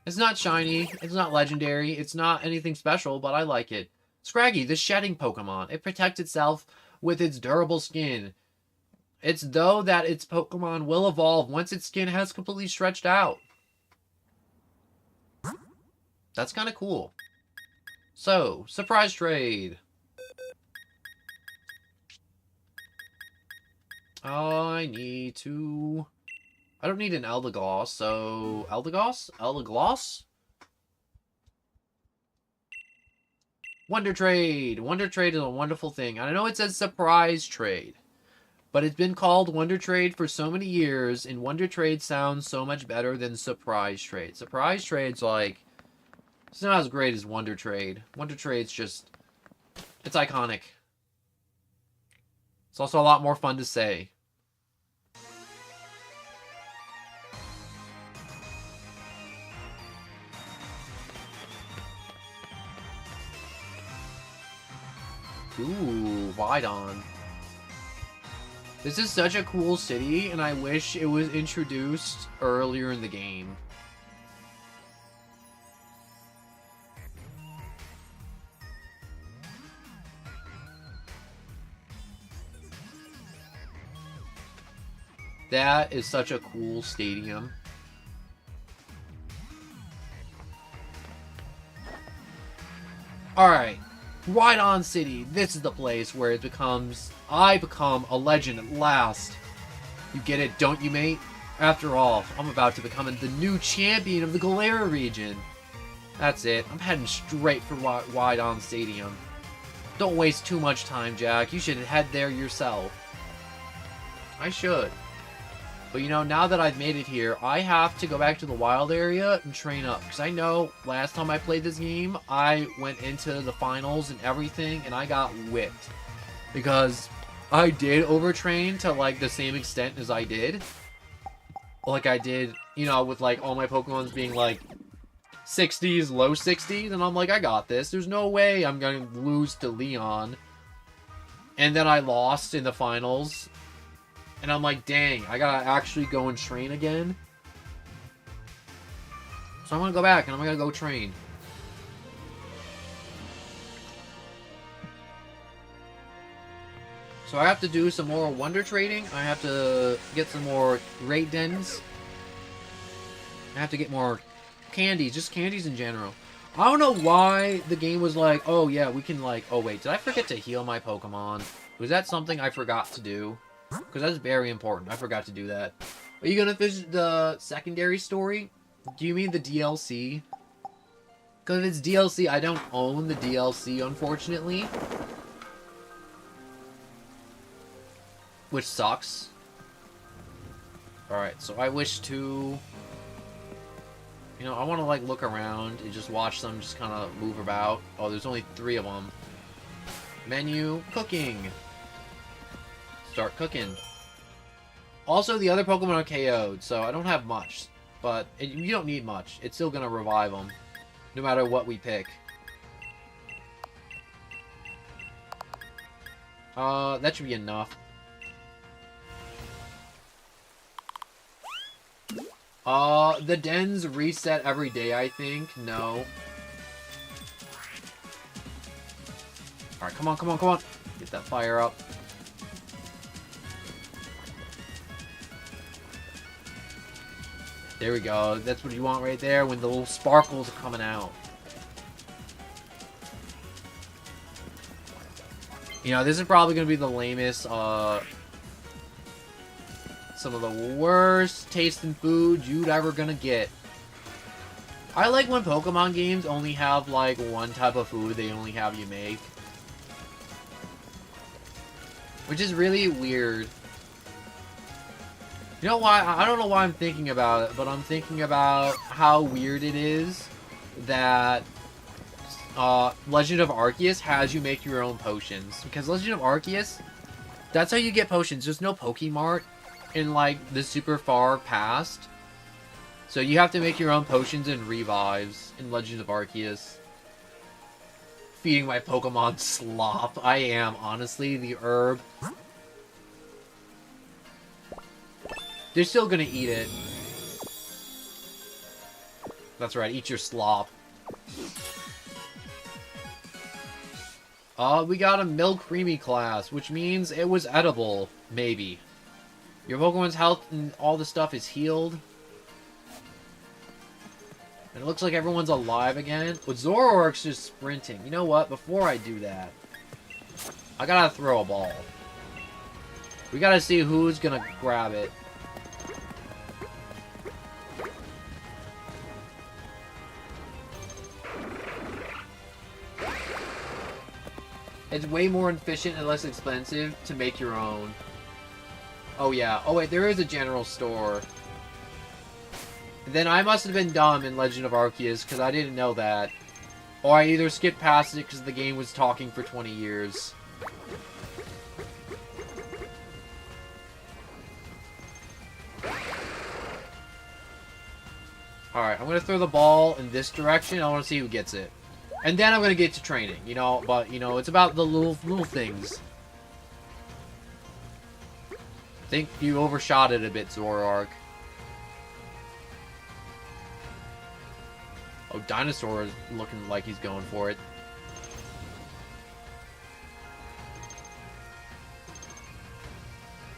It's not shiny. It's not legendary. It's not anything special, but I like it. Scraggy, the shedding Pokemon. It protects itself with its durable skin. It's though that its Pokemon will evolve once its skin has completely stretched out. That's kind of cool. So, surprise trade. I need to... I don't need an Eldegoss, so... Eldegoss? Eldegoss? Wonder Trade! Wonder Trade is a wonderful thing. I know it says surprise trade, but it's been called Wonder Trade for so many years, and Wonder Trade sounds so much better than surprise trade. Surprise trade's like... It's not as great as Wonder Trade. Wonder Trade's just... It's iconic. It's also a lot more fun to say. Ooh, Widon. This is such a cool city, and I wish it was introduced earlier in the game. That is such a cool stadium. Alright. Widon City. This is the place where it becomes... I become a legend at last. You get it, don't you, mate? After all, I'm about to become the new champion of the Galera region. That's it. I'm heading straight for Widon Stadium. Don't waste too much time, Jack. You should head there yourself. I should. But you know, now that I've made it here, I have to go back to the wild area and train up. Because I know last time I played this game, I went into the finals and everything, and I got whipped. Because I did overtrain to, like, the same extent as I did. Like I did, you know, with, like, all my Pokemons being, like, 60s, low 60s. And I'm like, I got this. There's no way I'm going to lose to Leon. And then I lost in the finals. And I'm like, dang, I gotta actually go and train again. So I'm gonna go back and I'm gonna go train. So I have to do some more wonder trading. I have to get some more raid dens. I have to get more candies, just candies in general. I don't know why the game was like, oh yeah, we can like, oh wait, did I forget to heal my Pokemon? Was that something I forgot to do? Because that's very important. I forgot to do that. Are you gonna visit the secondary story? Do you mean the DLC? Because if it's DLC, I don't own the DLC, unfortunately. Which sucks. Alright, so I wish to... You know, I want to, like, look around and just watch them just kind of move about. Oh, there's only 3 of them. Menu, cooking. start cooking. Also, the other Pokemon are KO'd, so I don't have much. But you don't need much. It's still gonna revive them, no matter what we pick. That should be enough. The dens reset every day, I think. No. Alright, come on, come on, come on. Get that fire up. There we go. That's what you want right there when the little sparkles are coming out. You know, this is probably going to be the lamest, some of the worst tasting food you'd ever gonna get. I like when Pokemon games only have, like, one type of food they only have you make. Which is really weird. You know why? I don't know why I'm thinking about it, but I'm thinking about how weird it is that Legend of Arceus has you make your own potions. Because Legend of Arceus, that's how you get potions. There's no Pokemart in, like, the super far past. So you have to make your own potions and revives in Legend of Arceus. Feeding my Pokemon slop. I am, honestly, the herb. They're still gonna eat it. That's right, eat your slop. We got a Milk Creamy class, which means it was edible. Maybe. Your Pokemon's health and all the stuff is healed. And it looks like everyone's alive again. But Zoroark's just sprinting. You know what? Before I do that, I gotta throw a ball. We gotta see who's gonna grab it. It's way more efficient and less expensive to make your own. Oh yeah. Oh wait, there is a general store. Then I must have been dumb in Legend of Arceus, because I didn't know that. Or I either skipped past it because the game was talking for 20 years. Alright, I'm going to throw the ball in this direction. I want to see who gets it. And then I'm going to get to training, you know, but, you know, it's about the little things. I think you overshot it a bit, Zoroark. Oh, Dinosaur is looking like he's going for it.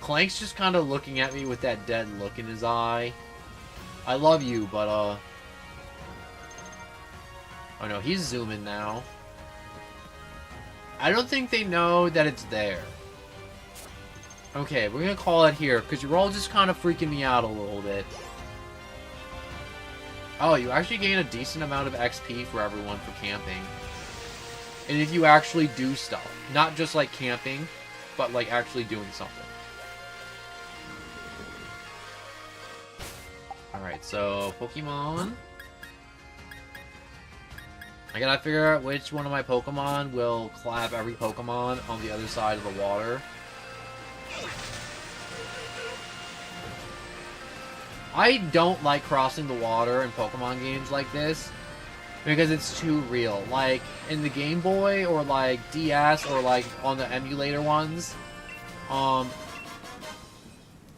Clank's just kind of looking at me with that dead look in his eye. I love you, but, oh no, he's zooming now. I don't think they know that it's there. Okay, we're gonna call it here, because you're all just kind of freaking me out a little bit. Oh, you actually gain a decent amount of XP for everyone for camping. And if you actually do stuff. Not just like camping, but like actually doing something. Alright, so Pokemon. I gotta figure out which one of my Pokemon will clap every Pokemon on the other side of the water. I don't like crossing the water in Pokemon games like this because it's too real. Like, in the Game Boy or, like, DS or, like, on the emulator ones,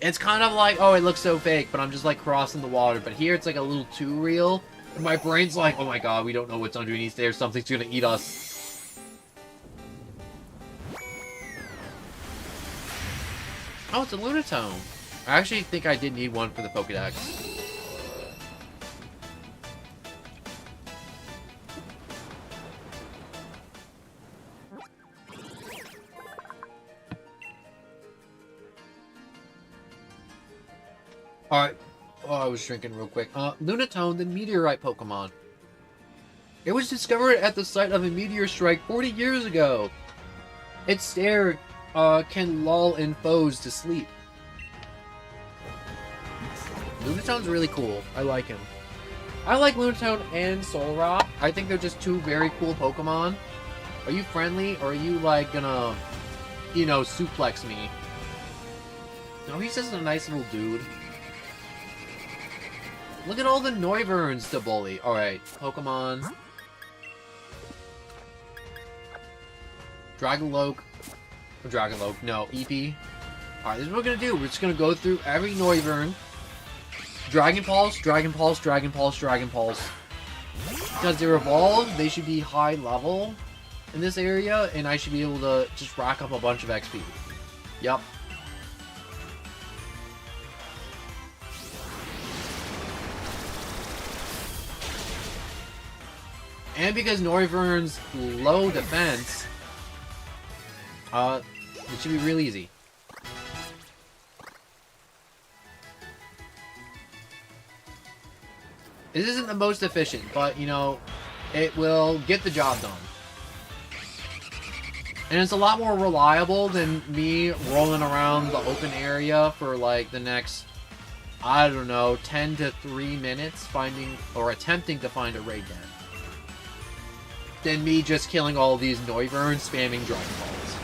it's kind of like, oh, it looks so fake, but I'm just, like, crossing the water. But here, it's, like, a little too real. And my brain's like, oh my god, we don't know what's underneath there. Something's gonna eat us. Oh, it's a Lunatone. I actually think I did need one for the Pokédex. Alright. Oh, I was shrinking real quick. Lunatone, the meteorite Pokemon. It was discovered at the site of a meteor strike 40 years ago. Its stare can lull in foes to sleep. Lunatone's really cool. I like him. I like Lunatone and Solrock. I think they're just two very cool Pokemon. Are you friendly, or are you, like, gonna, you know, suplex me? No, he's just a nice little dude. Look at all the Noivern to bully. Alright, Pokemon. Dragalope. Or Dragalope. No, Eevee. Alright, this is what we're gonna do. We're just gonna go through every Noivern. Dragon Pulse, Dragon Pulse, Dragon Pulse, Dragon Pulse. Because they're evolved, they should be high level in this area, and I should be able to just rack up a bunch of XP. Yup. And because Noivern's low defense, it should be real easy. This isn't the most efficient, but, you know, it will get the job done. And it's a lot more reliable than me rolling around the open area for, like, the next, I don't know, 10 to 3 minutes finding, or attempting to find a raid den. Than me just killing all these Noivern spamming Dragon Balls.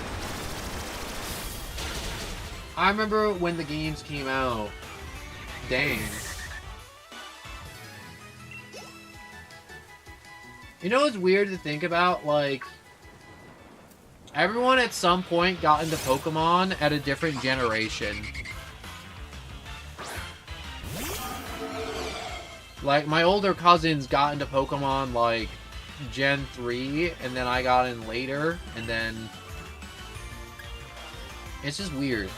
I remember when the games came out. Dang. You know what's weird to think about? Like, everyone at some point got into Pokemon at a different generation. Like, my older cousins got into Pokemon, like, Gen 3, and then I got in later, and then... It's just weird.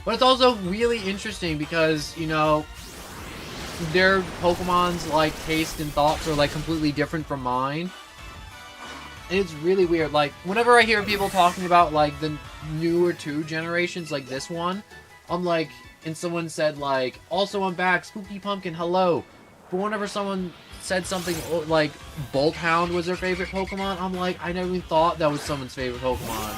But it's also really interesting because, you know, their Pokemon's, like, taste and thoughts are, like, completely different from mine. And it's really weird. Like, whenever I hear people talking about, like, the newer 2 generations, like this one, I'm like, and someone said, like, also I'm back, Spooky Pumpkin, hello. But whenever someone said something like Bolthound was their favorite Pokemon, I'm like, I never even thought that was someone's favorite Pokemon.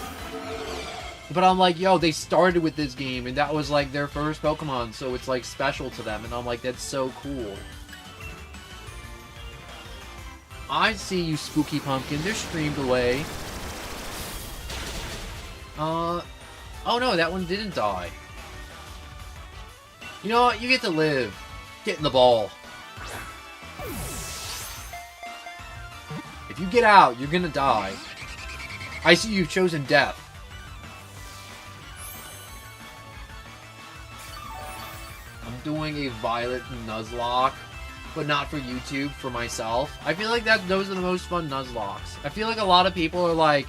But I'm like, yo, they started with this game, and that was, like, their first Pokemon, so it's, like, special to them, and I'm like, that's so cool. I see you, Spooky Pumpkin. They're streamed away. Oh no, that one didn't die. You know what? You get to live. Get in the ball. If you get out, you're gonna die. I see you've chosen death. I'm doing a Violet Nuzlocke, but not for YouTube, for myself. I feel like those are the most fun Nuzlocks. I feel like a lot of people are like,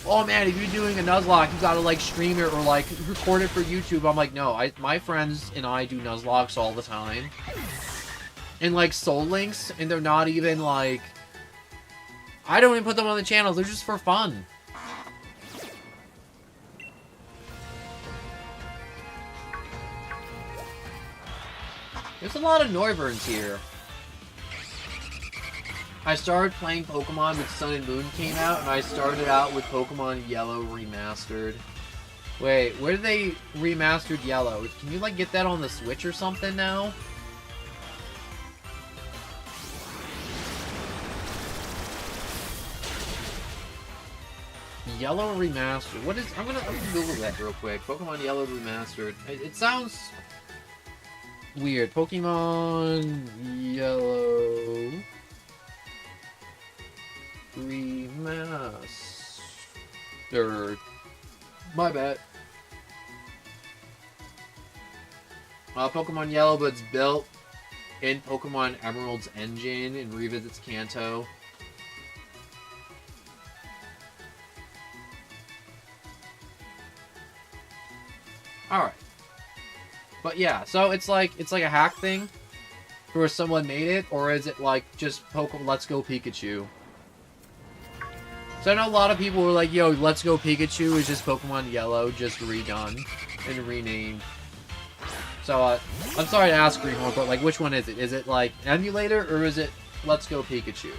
oh man, if you're doing a Nuzlocke, you gotta like stream it or like record it for YouTube. I'm like, no, my friends and I do Nuzlocks all the time. And like Soul Links, and they're not even like, I don't even put them on the channel, they're just for fun. There's a lot of Noiverns here. I started playing Pokemon when Sun and Moon came out, and I started out with Pokemon Yellow Remastered. Wait, where did they remastered Yellow? Can you, like, get that on the Switch or something now? Yellow Remastered. What is... I'm gonna Google that real quick. Pokemon Yellow Remastered. It sounds... weird. Pokemon Yellow Remastered. My bad. Pokemon Yellow, but it's built in Pokemon Emerald's engine and revisits Kanto. Alright. But yeah, so it's like a hack thing where someone made it, or is it like just Pokemon Let's Go Pikachu? So I know a lot of people were like, yo, Let's Go Pikachu is just Pokemon Yellow, just redone and renamed. So I'm sorry to ask Greenhorn, but like which one is it? Is it like Emulator or is it Let's Go Pikachu?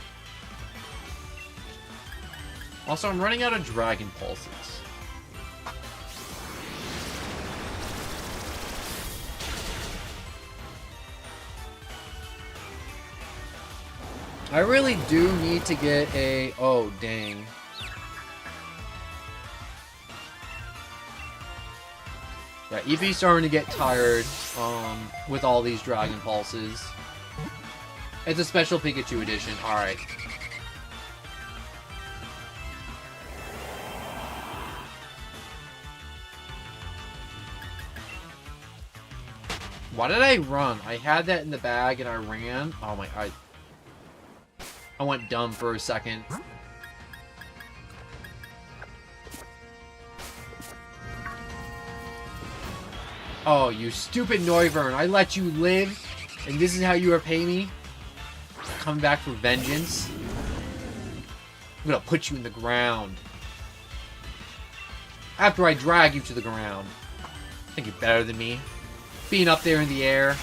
Also, I'm running out of Dragon Pulses. I really do need to get a... oh, dang. Yeah, Eevee's starting to get tired with all these Dragon Pulses. It's a special Pikachu edition. Alright. Why did I run? I had that in the bag and I ran. Oh my... I went dumb for a second. Oh, you stupid Noivern. I let you live, and this is how you repay me? Coming back for vengeance? I'm gonna put you in the ground. After I drag you to the ground. Think you're better than me. Being up there in the air.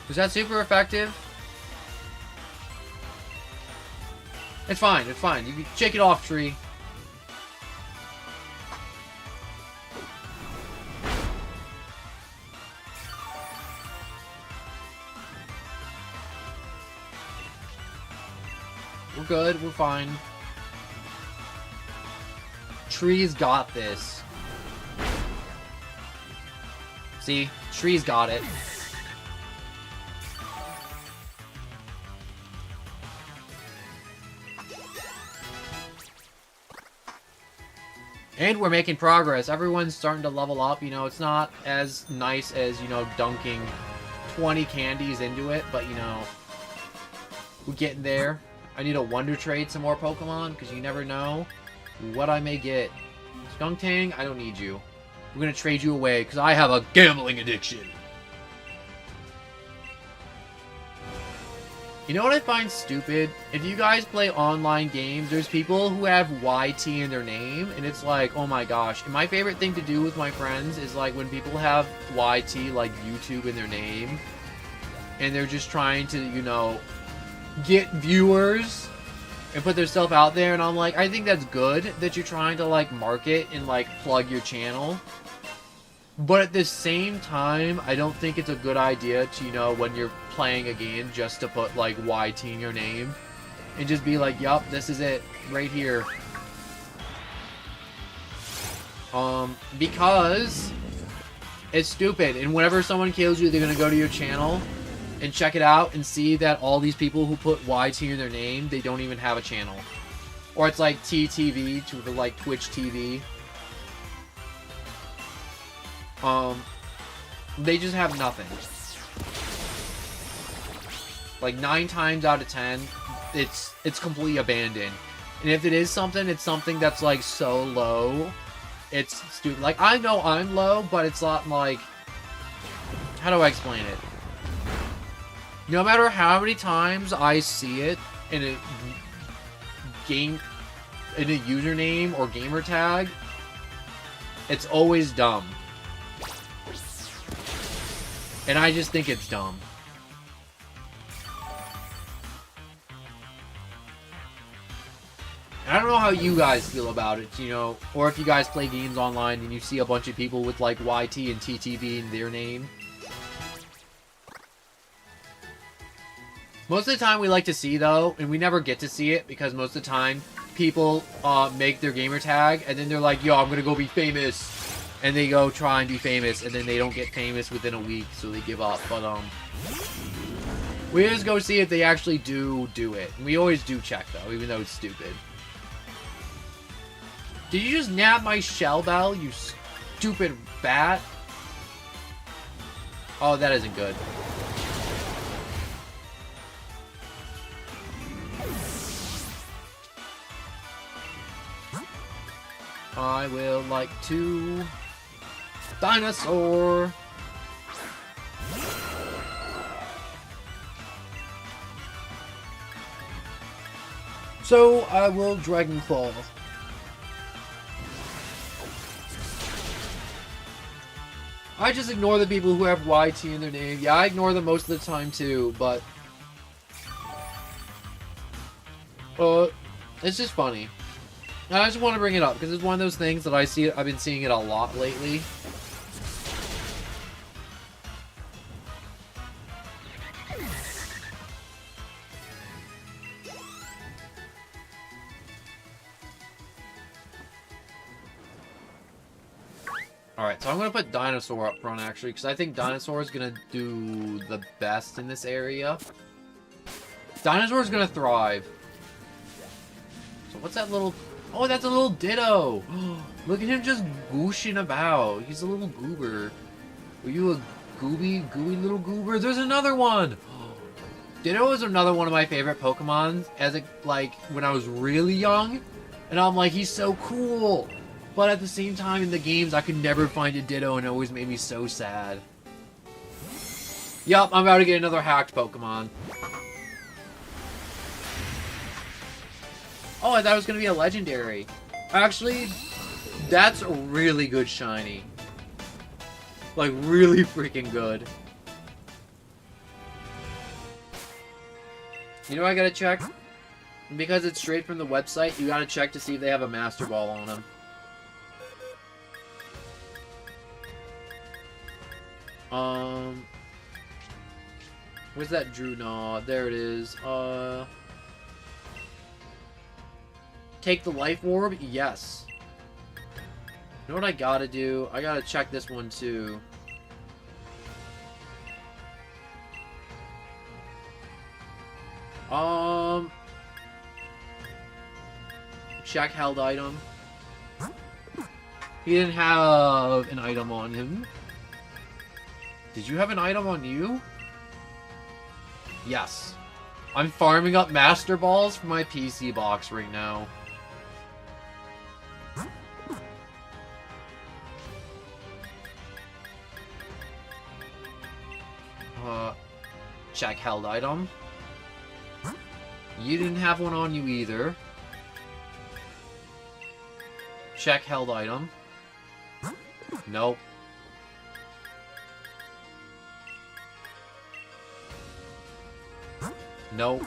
Was that super effective? It's fine, it's fine. You can shake it off, tree. We're good, we're fine. Tree's got this. See? Tree's got it. And we're making progress. Everyone's starting to level up. You know, it's not as nice as, you know, dunking 20 candies into it, but, you know, we're getting there. I need to Wonder Trade some more Pokemon, because you never know what I may get. Skuntank, I don't need you. We're going to trade you away, because I have a gambling addiction. You know what I find stupid? If you guys play online games, there's people who have YT in their name, and it's like, oh my gosh. And my favorite thing to do with my friends is like when people have YT, like YouTube in their name, and they're just trying to, you know, get viewers and put their stuff out there, and I'm like, I think that's good that you're trying to like market and like plug your channel. But at the same time, I don't think it's a good idea to, you know, when you're playing a game, just to put, like, YT in your name. And just be like, yup, this is it. Right here. Because it's stupid. And whenever someone kills you, they're gonna go to your channel and check it out and see that all these people who put YT in their name, they don't even have a channel. Or it's like TTV, to like Twitch TV. They just have nothing. Like 9 times out of 10, it's completely abandoned. And if it is something, it's something that's like so low, it's stupid. Like, I know I'm low, but it's not like, how do I explain it? No matter how many times I see it in a game, in a username or gamer tag, it's always dumb. And I just think it's dumb. And I don't know how you guys feel about it, you know, or if you guys play games online and you see a bunch of people with like YT and TTV in their name. Most of the time we like to see, though, and we never get to see it because most of the time people make their gamer tag and then they're like, yo, I'm gonna go be famous. And they go try and be famous, and then they don't get famous within a week, so they give up. But, we just go see if they actually do it. And we always do check, though, even though it's stupid. Did you just nab my Shell Bell, you stupid bat? Oh, that isn't good. I will like to... Dinosaur! So, I will Dragon Claw. I just ignore the people who have YT in their name. Yeah, I ignore them most of the time too, but... it's just funny. And I just want to bring it up, because it's one of those things that I've been seeing it a lot lately. Alright, so I'm gonna put Dinosaur up front, actually, because I think Dinosaur is gonna do the best in this area. Dinosaur is gonna thrive. So what's that little... Oh, that's a little Ditto! Look at him just gooshing about. He's a little goober. Are you a gooey little goober? There's another one! Ditto is another one of my favorite Pokemon as like when I was really young. And I'm like, he's so cool. But at the same time in the games I could never find a Ditto and it always made me so sad. Yup, I'm about to get another hacked Pokemon. Oh, I thought it was gonna be a legendary. Actually, that's a really good shiny. Like, really freaking good. You know what I gotta check? Because it's straight from the website, you gotta check to see if they have a Master Ball on them. Where's that Drewnaw? There it is. Take the Life Orb? Yes. You know what I gotta do? I gotta check this one too. Check held item. He didn't have an item on him. Did you have an item on you? Yes. I'm farming up Master Balls for my PC box right now. Check held item. You didn't have one on you either. Check held item. Nope. Nope.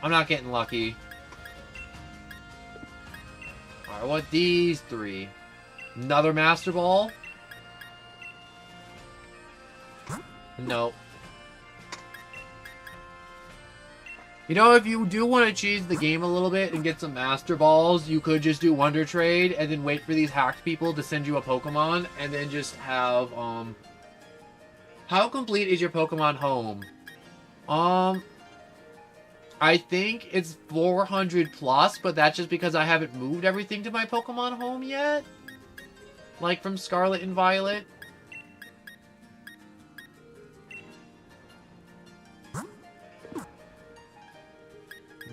I'm not getting lucky. Alright, what these three? Another Master Ball? Nope. You know, if you do want to cheese the game a little bit and get some Master Balls, you could just do Wonder Trade and then wait for these hacked people to send you a Pokemon and then just have, How complete is your Pokemon home? I think it's 400 plus, but that's just because I haven't moved everything to my Pokemon home yet. Like from Scarlet and Violet.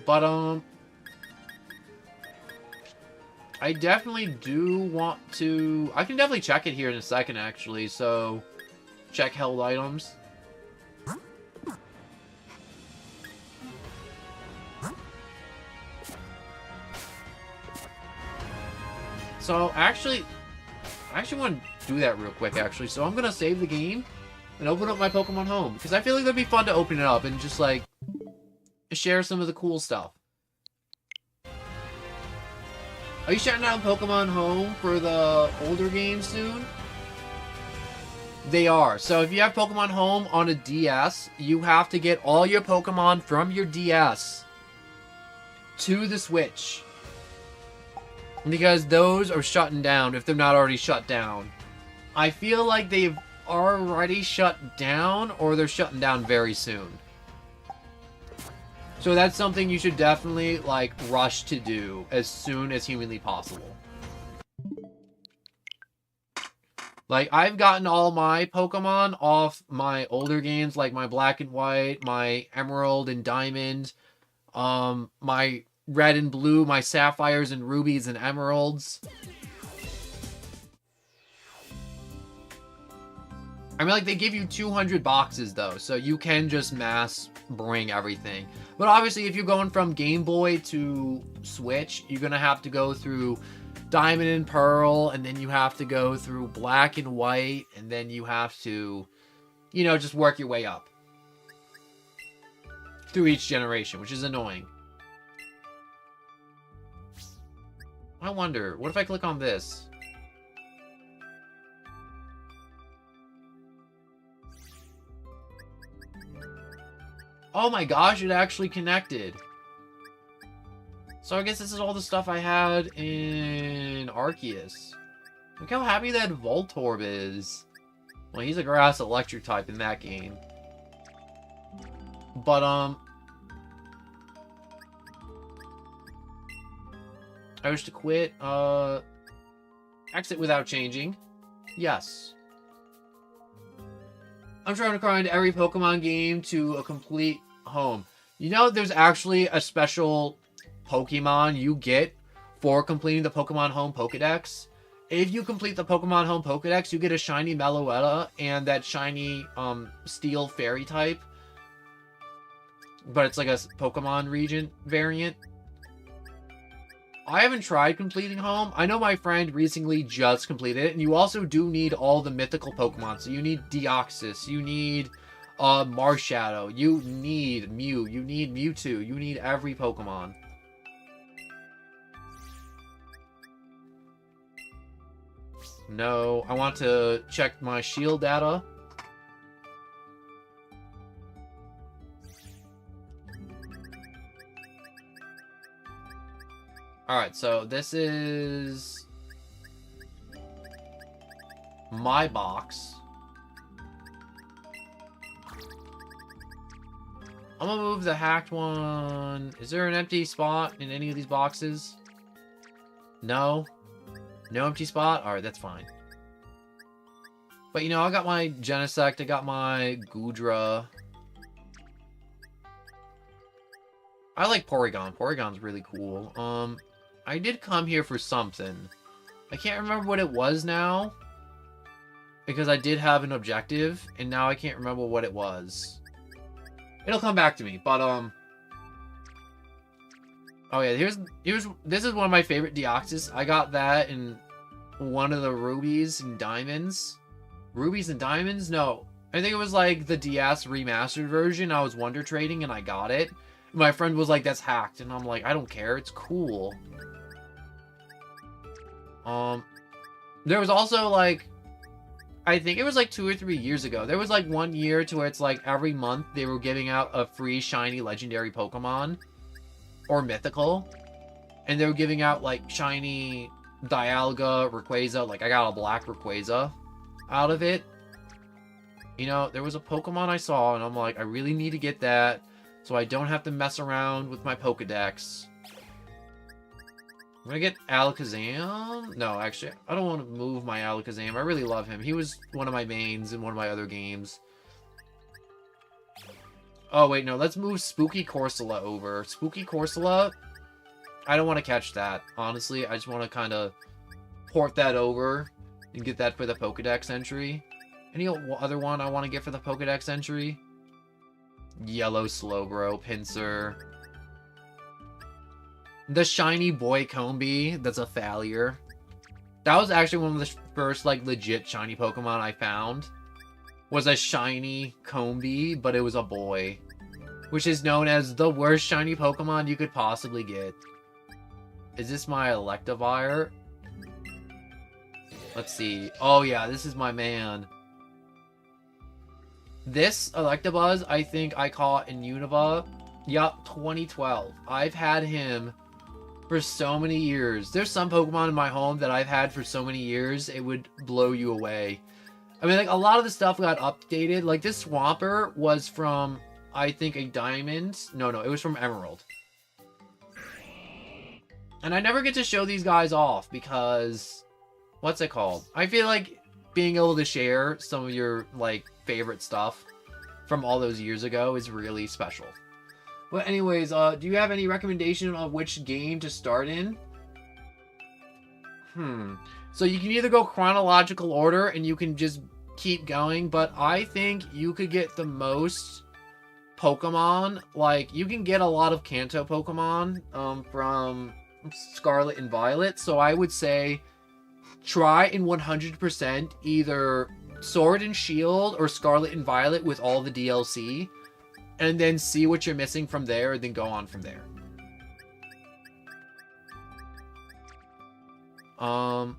But, I definitely do want to... I can definitely check it here in a second, actually, so... Check held items. So, actually... I actually want to do that real quick, actually, so I'm gonna save the game and open up my Pokemon Home, because I feel like that'd be fun to open it up and just, like... share some of the cool stuff. Are you shutting down Pokemon Home for the older games soon? They are. So if you have Pokemon Home on a DS, you have to get all your Pokemon from your DS to the Switch. Because those are shutting down if they're not already shut down. I feel like they've already shut down or they're shutting down very soon. So that's something you should definitely, like, rush to do as soon as humanly possible. Like, I've gotten all my Pokemon off my older games, like my Black and White, my Emerald and Diamond, my Red and Blue, my Sapphires and Rubies and Emeralds. I mean, like, they give you 200 boxes, though, so you can just mass bring everything. But obviously, if you're going from Game Boy to Switch, you're going to have to go through Diamond and Pearl, and then you have to go through Black and White, and then you have to, you know, just work your way up through each generation, which is annoying. I wonder, what if I click on this? Oh my gosh, it actually connected. So I guess this is all the stuff I had in Arceus. Look how happy that Voltorb is. Well, he's a grass electric type in that game. But, I wish to quit. Exit without changing. Yes. I'm trying to grind every Pokemon game to a complete home. You know, there's actually a special Pokemon you get for completing the Pokemon Home Pokedex. If you complete the Pokemon Home Pokedex, you get a shiny Meloetta and that shiny Steel Fairy type. But it's like a Pokemon region variant. I haven't tried completing Home. I know my friend recently just completed it, and you also do need all the mythical Pokemon. So you need Deoxys, you need Marshadow, you need Mew, you need Mewtwo, you need every Pokemon. No, I want to check my shield data. Alright, so this is my box. I'm gonna move the hacked one. Is there an empty spot in any of these boxes? No? No empty spot? Alright, that's fine. But, you know, I got my Genesect, I got my Goodra. I like Porygon. Porygon's really cool. I did come here for something. I can't remember what it was now. Because I did have an objective, and now I can't remember what it was. It'll come back to me, but, oh yeah, this is one of my favorite Deoxys. I got that in one of the Rubies and Diamonds. Rubies and Diamonds? No. I think it was like the DS remastered version. I was Wonder Trading and I got it. My friend was like, that's hacked. And I'm like, I don't care. It's cool. There was also like, I think it was like 2 or 3 years ago. There was like 1 year to where it's like every month they were giving out a free shiny legendary Pokemon. Or mythical. And they were giving out like shiny Dialga, Rayquaza. Like I got a black Rayquaza out of it. You know, there was a Pokemon I saw and I'm like, I really need to get that. So I don't have to mess around with my Pokedex. I'm gonna get Alakazam? No, actually, I don't want to move my Alakazam. I really love him. He was one of my mains in one of my other games. Oh, wait, no. Let's move Spooky Corsola over. Spooky Corsola, I don't want to catch that. Honestly, I just want to kind of port that over and get that for the Pokedex entry. Any other one I want to get for the Pokedex entry? Yellow Slowbro, Pinsir. The shiny Boy Combee, that's a failure. That was actually one of the first, like, legit shiny Pokemon I found. Was a shiny Combee, but it was a boy. Which is known as the worst shiny Pokemon you could possibly get. Is this my Electivire? Let's see. Oh yeah, this is my man. This Electabuzz, I think I caught in Unova. Yup, 2012. I've had him for so many years. There's some Pokemon in my home that I've had for so many years, it would blow you away. I mean, like, a lot of the stuff got updated. Like, this Swampert was from, I think, a Diamond. No, it was from Emerald. And I never get to show these guys off because... What's it called? I feel like being able to share some of your, like, favorite stuff from all those years ago is really special. But anyways, do you have any recommendation of which game to start in? So you can either go chronological order and you can just keep going, but I think you could get the most Pokemon. Like, you can get a lot of Kanto Pokemon from Scarlet and Violet, so I would say try in 100% either Sword and Shield or Scarlet and Violet with all the DLC, and then see what you're missing from there, and then go on from there. I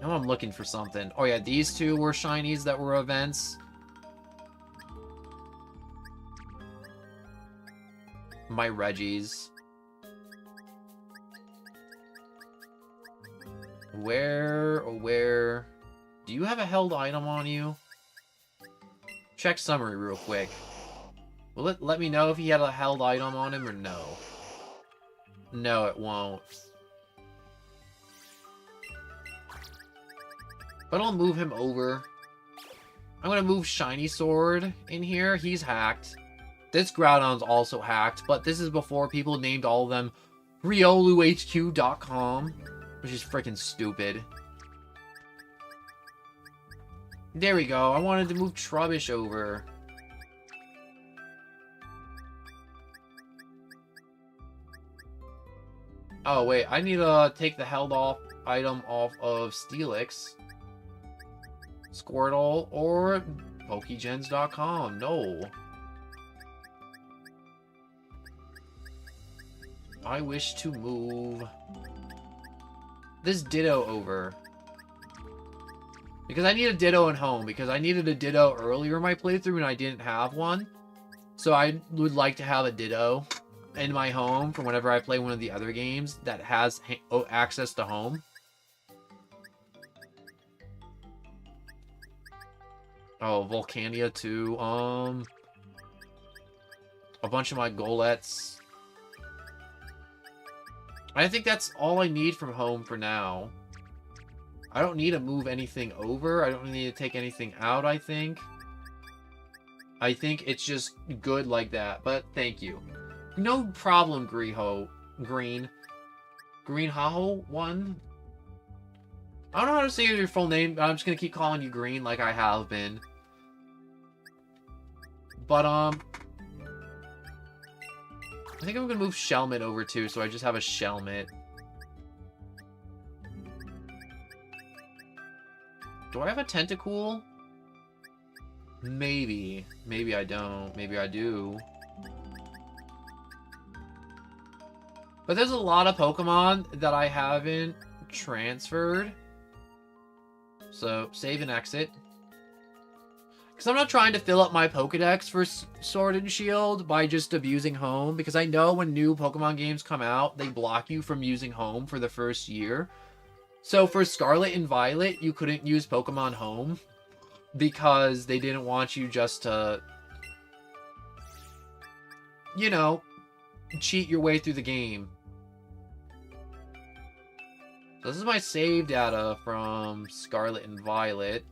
know I'm looking for something. Oh yeah, these two were shinies that were events. My Reggies. Where... Do you have a held item on you? Check summary real quick. Will it let me know if he had a held item on him or no? No, it won't. But I'll move him over. I'm gonna move Shiny Sword in here. He's hacked. This Groudon's also hacked, but this is before people named all of them RioluHQ.com, which is freaking stupid. There we go. I wanted to move Trubbish over. Oh, wait. I need to take the held off item off of Steelix, Squirtle, or Pokegens.com. No. I wish to move this Ditto over. Because I need a Ditto in home. Because I needed a Ditto earlier in my playthrough and I didn't have one. So I would like to have a Ditto in my home for whenever I play one of the other games that has access to home. Oh, Volcania too. A bunch of my Golettes. I think that's all I need from home for now. I don't need to move anything over. I don't need to take anything out, I think. I think it's just good like that, but thank you. No problem, Green. Greenho 1? I don't know how to say your full name, but I'm just gonna keep calling you Green like I have been. But, I think I'm gonna move Shelmet over too, so I just have a Shelmet. Do I have a Tentacool? Maybe. Maybe I don't. Maybe I do. But there's a lot of Pokemon that I haven't transferred. So, save and exit. Because I'm not trying to fill up my Pokedex for Sword and Shield by just abusing home. Because I know when new Pokemon games come out, they block you from using home for the first year. So for Scarlet and Violet, you couldn't use Pokemon Home. Because they didn't want you just to, you know, cheat your way through the game. So this is my save data from Scarlet and Violet.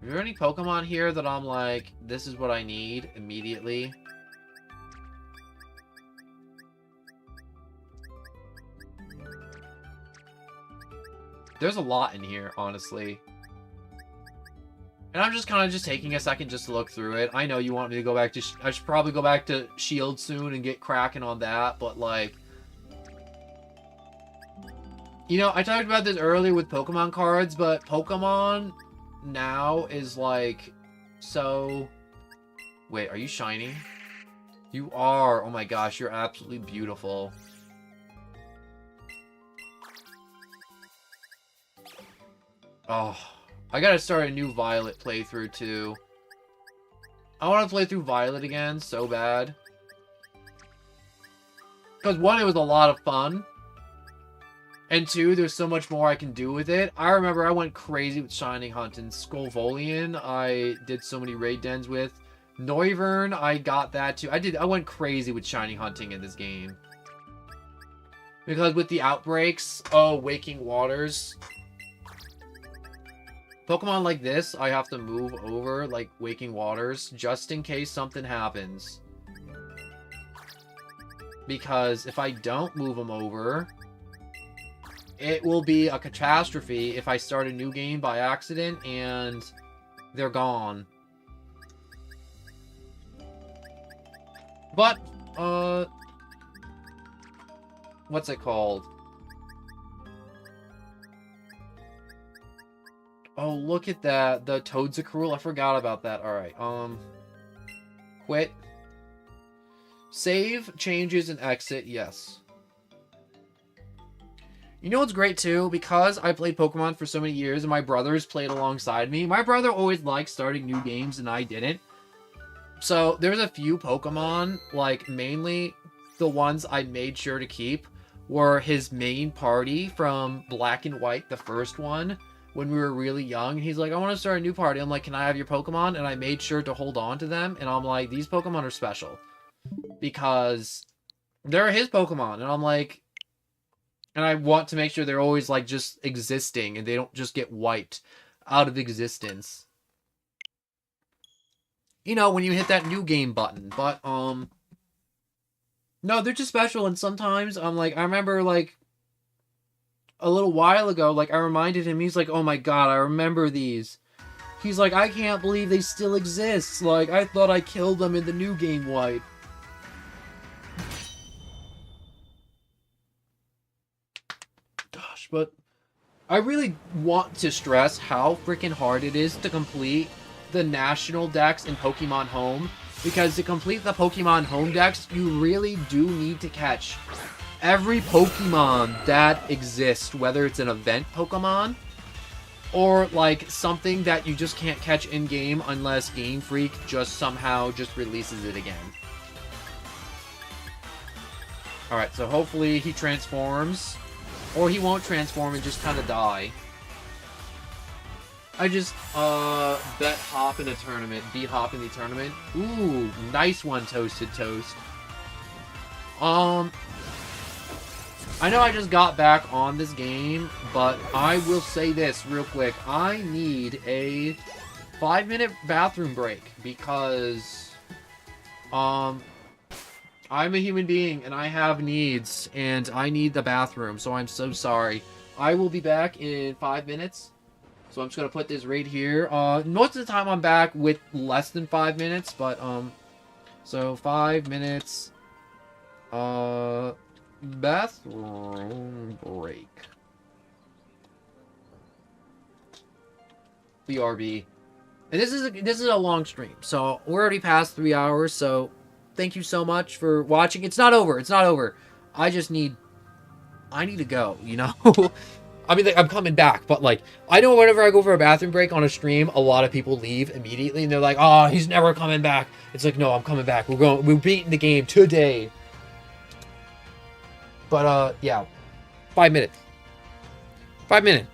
Are there any Pokemon here that I'm like, this is what I need immediately? There's a lot in here, honestly. And I'm just kind of just taking a second just to look through it. I know you want me to go back to... I should probably go back to Shield soon and get cracking on that, but like... You know, I talked about this earlier with Pokemon cards, but Pokemon now is like... So... Wait, are you shiny? You are! Oh my gosh, you're absolutely beautiful. Oh, I gotta start a new Violet playthrough, too. I want to play through Violet again so bad. Because, one, it was a lot of fun. And, two, there's so much more I can do with it. I remember I went crazy with Shining Hunt and Skolvolian. I did so many raid dens with. Noivern, I got that, too. I went crazy with Shining Hunting in this game. Because with the outbreaks, Waking Waters... Pokemon like this, I have to move over, like Waking Waters, just in case something happens. Because if I don't move them over, it will be a catastrophe if I start a new game by accident and they're gone. But, what's it called? Oh, look at that. The Toadzacruel. I forgot about that. Alright, quit. Save, changes, and exit. Yes. You know what's great, too? Because I played Pokemon for so many years and my brothers played alongside me. My brother always liked starting new games and I didn't. So, there's a few Pokemon, like, mainly the ones I made sure to keep were his main party from Black and White, the first one, when we were really young. He's like, I want to start a new party. I'm like, can I have your Pokemon? And I made sure to hold on to them. And I'm like, these Pokemon are special. Because they're his Pokemon. And I'm like, and I want to make sure they're always, like, just existing. And they don't just get wiped out of existence. You know, when you hit that new game button. But, no, they're just special. And sometimes I'm like, I remember, like, a little while ago, like, I reminded him, he's like, oh my god, I remember these. He's like, I can't believe they still exist. Like, I thought I killed them in the new game wipe. Gosh, but I really want to stress how freaking hard it is to complete the national dex in Pokemon Home. Because to complete the Pokemon Home dex, you really do need to catch every Pokemon that exists, whether it's an event Pokemon or like something that you just can't catch in game unless Game Freak just somehow just releases it again. Alright, so hopefully he transforms, or he won't transform and just kind of die. I just bet Hop in a tournament, beat Hop in the tournament. Ooh, nice one, Toasted Toast. I know I just got back on this game, but I will say this real quick. I need a 5-minute bathroom break because, I'm a human being and I have needs and I need the bathroom, so I'm so sorry. I will be back in 5 minutes. So I'm just going to put this right here. Most of the time I'm back with less than 5 minutes, but, so 5 minutes, bathroom break. BRB. And this is a long stream, so we're already past 3 hours, so thank you so much for watching. It's not over. It's not over. I need to go, you know? I mean, like, I'm coming back, but, like, I know whenever I go for a bathroom break on a stream, a lot of people leave immediately, and they're like, oh, he's never coming back. It's like, no, I'm coming back. We're beating the game today. But, yeah. 5 minutes. 5 minutes.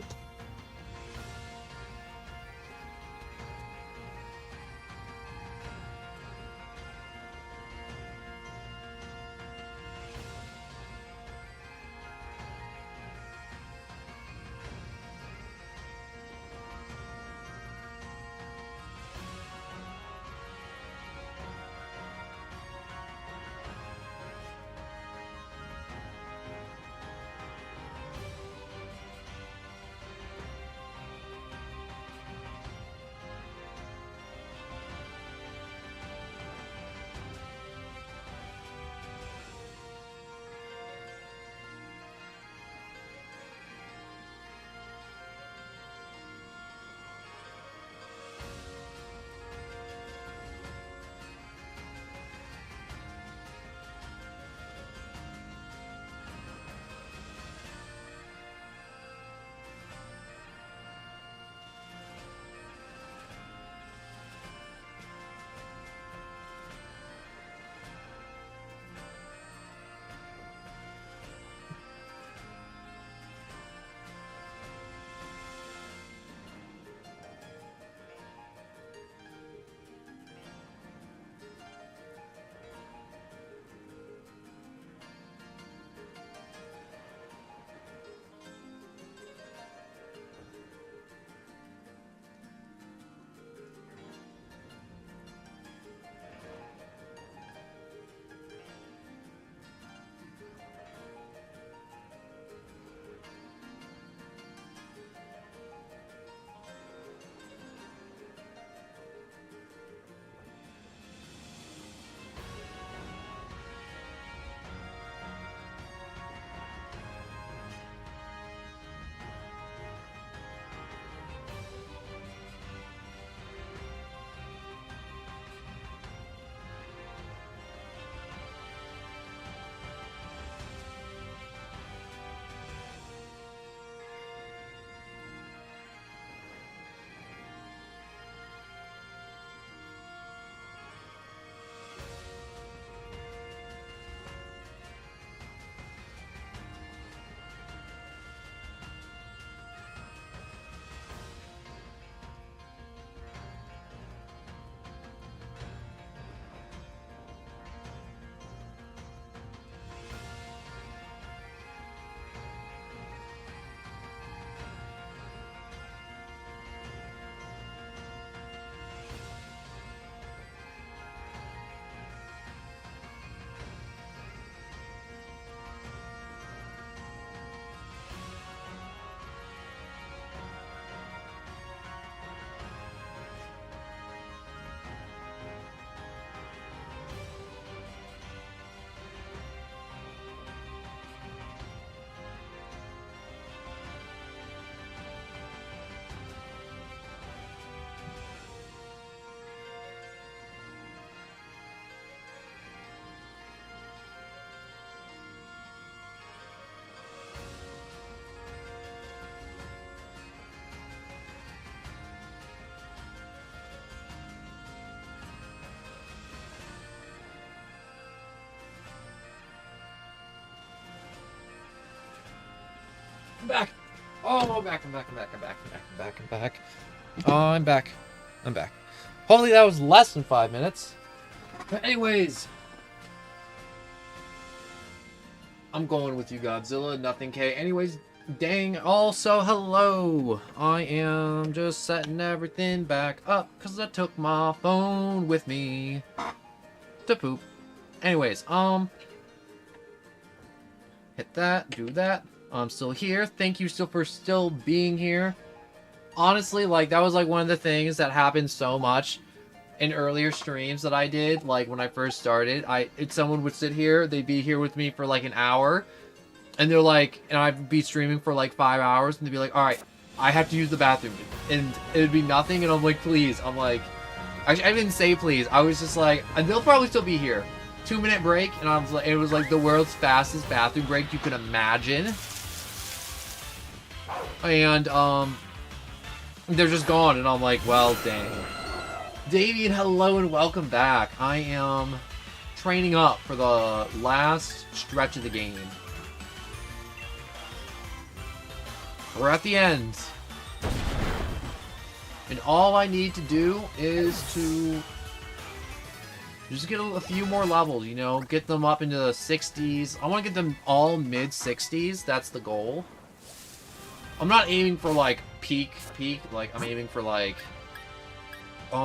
back. Oh, I'm back. Oh, I'm back. Hopefully that was less than 5 minutes. But anyways, I'm going with you, Godzilla. Nothing K. Anyways, dang. Also, hello. I am just setting everything back up because I took my phone with me to poop. Anyways, hit that, do that. I'm still here. Thank you still for still being here. Honestly, like, that was like one of the things that happened so much in earlier streams that I did. Like, when I first started, someone would sit here, they'd be here with me for like an hour, and they're like, and I'd be streaming for like 5 hours, and they'd be like, all right, I have to use the bathroom, and it'd be nothing, and I'm like, please. I'm like, actually, I didn't say please. I was just like, and they'll probably still be here. 2-minute break, and I was like, it was like the world's fastest bathroom break you could imagine. And they're just gone, and I'm like, well, dang. Damien, hello and welcome back. I am training up for the last stretch of the game. We're at the end. And all I need to do is to just get a few more levels, you know? Get them up into the 60s. I want to get them all mid-60s. That's the goal. I'm not aiming for, like, peak. Like, I'm aiming for, like... I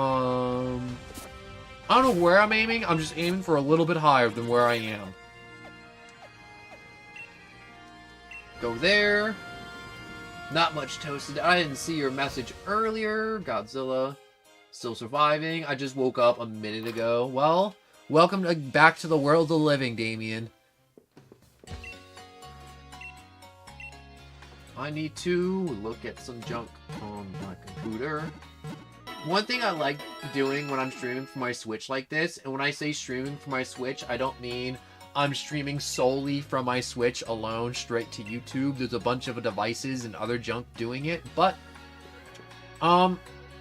don't know where I'm aiming. I'm just aiming for a little bit higher than where I am. Go there. Not much toasted. I didn't see your message earlier. Godzilla. Still surviving. I just woke up a minute ago. Well, welcome back to the world of the living, Damien. I need to look at some junk on my computer. One thing I like doing when I'm streaming from my Switch like this, and when I say streaming from my Switch, I don't mean I'm streaming solely from my Switch alone straight to YouTube. There's a bunch of devices and other junk doing it, but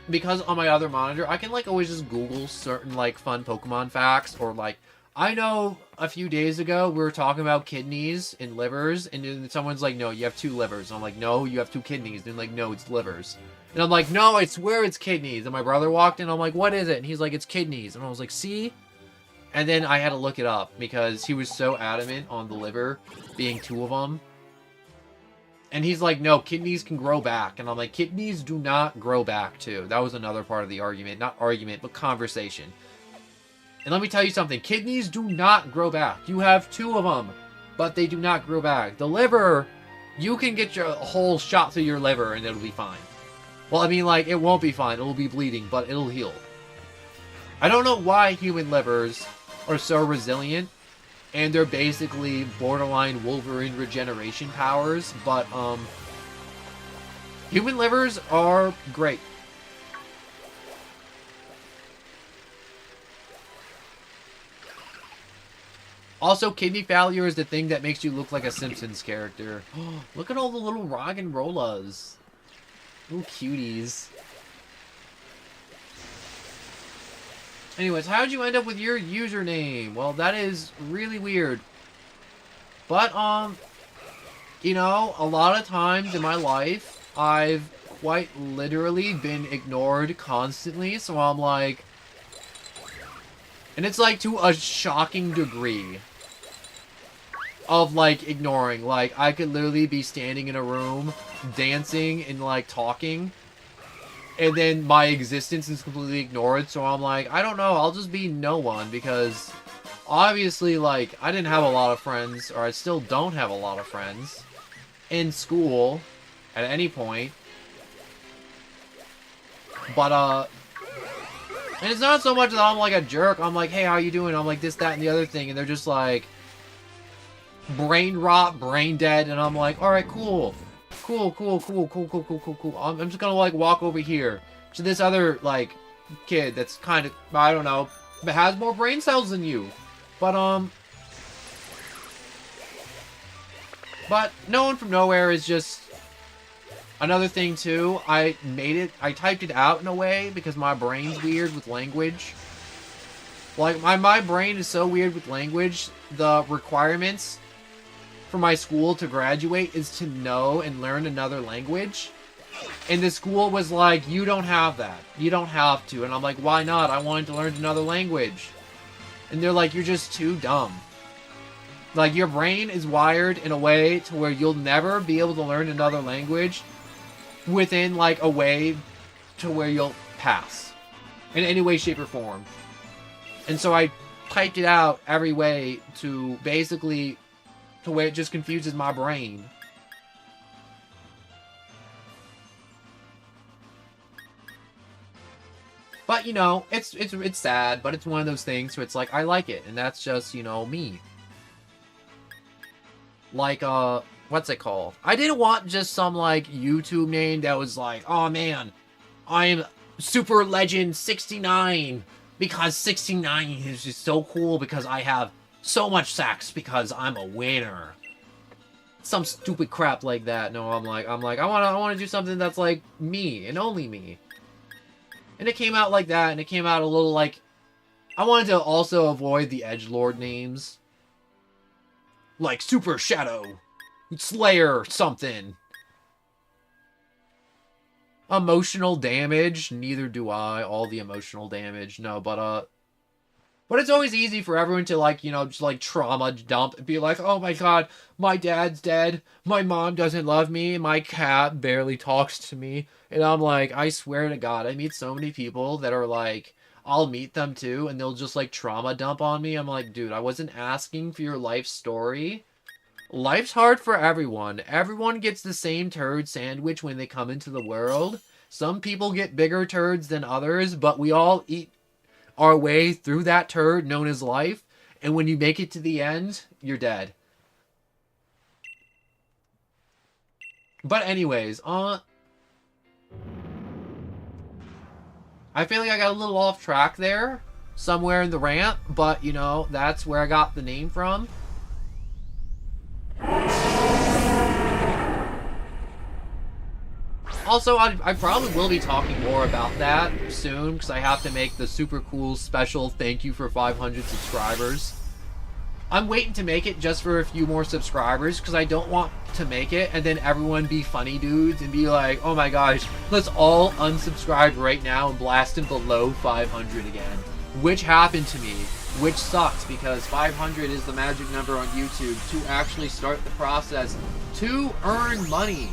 because on my other monitor, I can like always just Google certain like fun Pokemon facts, or like, I know a few days ago we were talking about kidneys and livers, and then someone's like, no, you have 2 livers. And I'm like, no, you have 2 kidneys. And they're like, no, it's livers. And I'm like, no, I swear it's kidneys. And my brother walked in, I'm like, what is it? And he's like, it's kidneys. And I was like, see? And then I had to look it up because he was so adamant on the liver being 2 of them. And he's like, no, kidneys can grow back. And I'm like, kidneys do not grow back too. That was another part of the argument. Not argument, but conversation. And let me tell you something. Kidneys do not grow back. You have 2 of them, but they do not grow back. The liver, you can get your whole shot through your liver and it'll be fine. Well, I mean, like, it won't be fine. It'll be bleeding, but it'll heal. I don't know why human livers are so resilient, and they're basically borderline Wolverine regeneration powers, but, human livers are great. Also, kidney failure is the thing that makes you look like a Simpsons character. Look at all the little rock and rollas. Little cuties. Anyways, how'd you end up with your username? Well, that is really weird. But, you know, a lot of times in my life, I've quite literally been ignored constantly, so I'm like... And it's like to a shocking degree of like ignoring. Like, I could literally be standing in a room, dancing and like talking, and then my existence is completely ignored, so I'm like, I don't know, I'll just be no one, because obviously, like, I didn't have a lot of friends, or I still don't have a lot of friends in school at any point. But, and it's not so much that I'm like a jerk. I'm like, hey, how you doing? I'm like this, that, and the other thing. And they're just like, brain rot, brain dead. And I'm like, alright, cool. Cool. I'm just gonna like walk over here to this other, like, kid that's kind of, I don't know, has more brain cells than you. But no one from nowhere is just... Another thing, too, I typed it out in a way because my brain's weird with language. Like, my brain is so weird with language, the requirements for my school to graduate is to know and learn another language. And the school was like, you don't have that. You don't have to. And I'm like, why not? I wanted to learn another language. And they're like, you're just too dumb. Like, your brain is wired in a way to where you'll never be able to learn another language within, like, a way to where you'll pass. In any way, shape, or form. And so I typed it out every way to basically, to where it just confuses my brain. But, you know, it's sad, but it's one of those things where it's like, I like it, and that's just, you know, me. Like, what's it called? I didn't want just some, like, YouTube name that was like, oh man, I'm Super Legend 69, because 69 is just so cool because I have so much sex because I'm a winner. Some stupid crap like that. No, I'm like, I wanna do something that's like me, and only me. And it came out like that, and it came out a little like... I wanted to also avoid the edgelord names. Like Super Shadow, Slayer, something. Emotional damage, neither do I. All the emotional damage, no, but it's always easy for everyone to, like, you know, just, like, trauma dump and be like, oh my god, my dad's dead, my mom doesn't love me, my cat barely talks to me. And I'm like, I swear to god, I meet so many people that are like, I'll meet them too, and they'll just, like, trauma dump on me. I'm like, dude, I wasn't asking for your life story. Life's hard for everyone. Everyone gets the same turd sandwich when they come into the world. Some people get bigger turds than others, but we all eat our way through that turd known as life, and when you make it to the end, you're dead. But anyways, I feel like I got a little off track there, somewhere in the rant, but, you know, that's where I got the name from. Also, I probably will be talking more about that soon, because I have to make the super cool special thank you for 500 subscribers. I'm waiting to make it just for a few more subscribers, because I don't want to make it and then everyone be funny dudes and be like, oh my gosh, let's all unsubscribe right now and blast it below 500 again. Which happened to me, which sucks, because 500 is the magic number on YouTube to actually start the process to earn money.